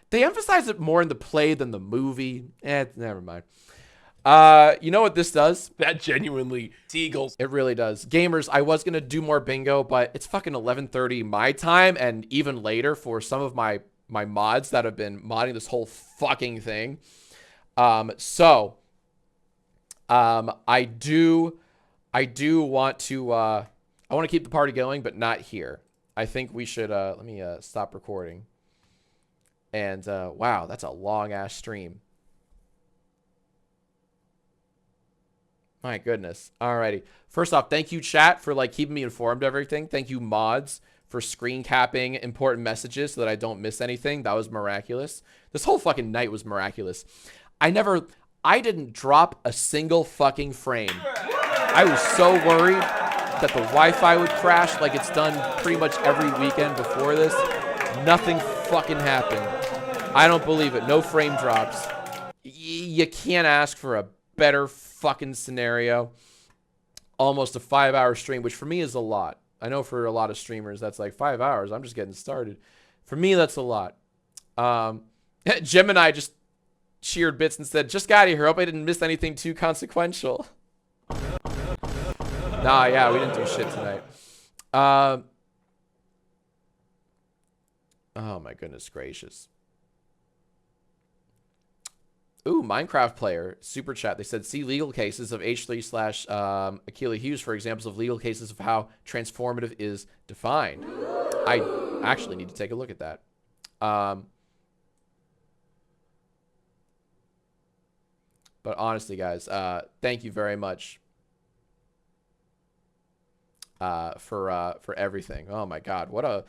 Speaker 1: they emphasize it more in the play than the movie. Never mind. You know what this does?
Speaker 20: That genuinely seagulls.
Speaker 1: It really does. Gamers, I was going to do more bingo, but it's fucking 11:30 my time and even later for some of my mods that have been modding this whole fucking thing. I do want to I want to keep the party going, but not here. I think we should let me stop recording. And wow, that's a long ass stream. My goodness. Alrighty. First off, thank you, chat, for like keeping me informed of everything. Thank you, mods, for screen capping important messages so that I don't miss anything. That was miraculous. This whole fucking night was miraculous. I didn't drop a single fucking frame. I was so worried that the Wi-Fi would crash like it's done pretty much every weekend before this. Nothing fucking happened. I don't believe it. No frame drops. You can't ask for a better fucking scenario. Almost a 5-hour stream, which for me is a lot. I know for a lot of streamers that's like 5 hours. I'm just getting started. For me, that's a lot. Gemini just cheered bits and said, just got here. Hope I didn't miss anything too consequential. Nah, yeah, we didn't do shit tonight. Oh my goodness gracious. Ooh, Minecraft player, super chat. They said, see legal cases of H3/Aquila Hughes for examples of legal cases of how transformative is defined. I actually need to take a look at that. But honestly, guys, thank you very much for everything. Oh my God, what a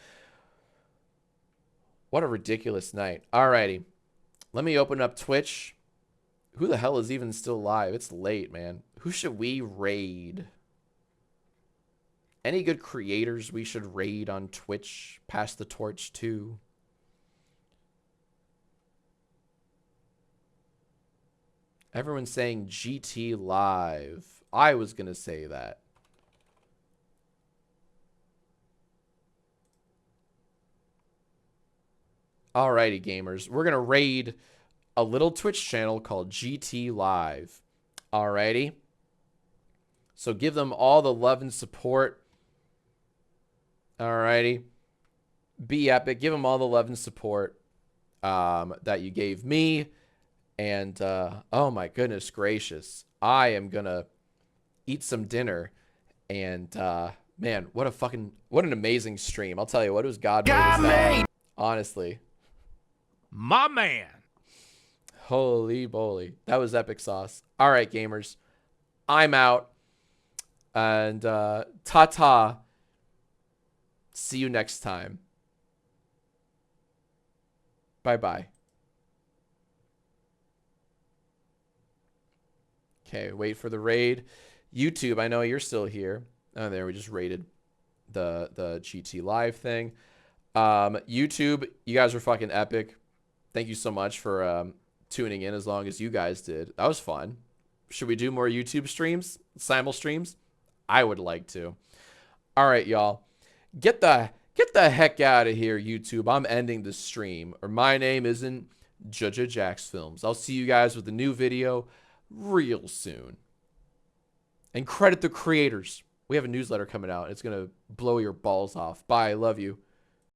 Speaker 1: ridiculous night. Alrighty, let me open up Twitch. Who the hell is even still live? It's late, man. Who should we raid? Any good creators we should raid on Twitch? Pass the torch to? Everyone's saying GT Live. I was going to say that. Alrighty, gamers. We're going to raid a little Twitch channel called GT Live. Alrighty. So give them all the love and support. Alrighty. Be epic. Give them all the love and support that you gave me. And, oh my goodness gracious. I am going to eat some dinner. And, man, what an amazing stream. I'll tell you what, it was God made. Honestly.
Speaker 17: My man.
Speaker 1: Holy moly. That was epic sauce. All right, gamers. I'm out. And ta-ta. See you next time. Bye-bye. Okay, wait for the raid. YouTube, I know you're still here. Oh, there, we just raided the GT Live thing. YouTube, you guys were fucking epic. Thank you so much for tuning in as long as you guys did. That was fun. Should we do more YouTube streams? Simul streams? I would like to. All right, y'all. Get the heck out of here, YouTube. I'm ending the stream. Or my name isn't Jacksfilms. I'll see you guys with a new video real soon. And credit the creators. We have a newsletter coming out. It's going to blow your balls off. Bye. Love you.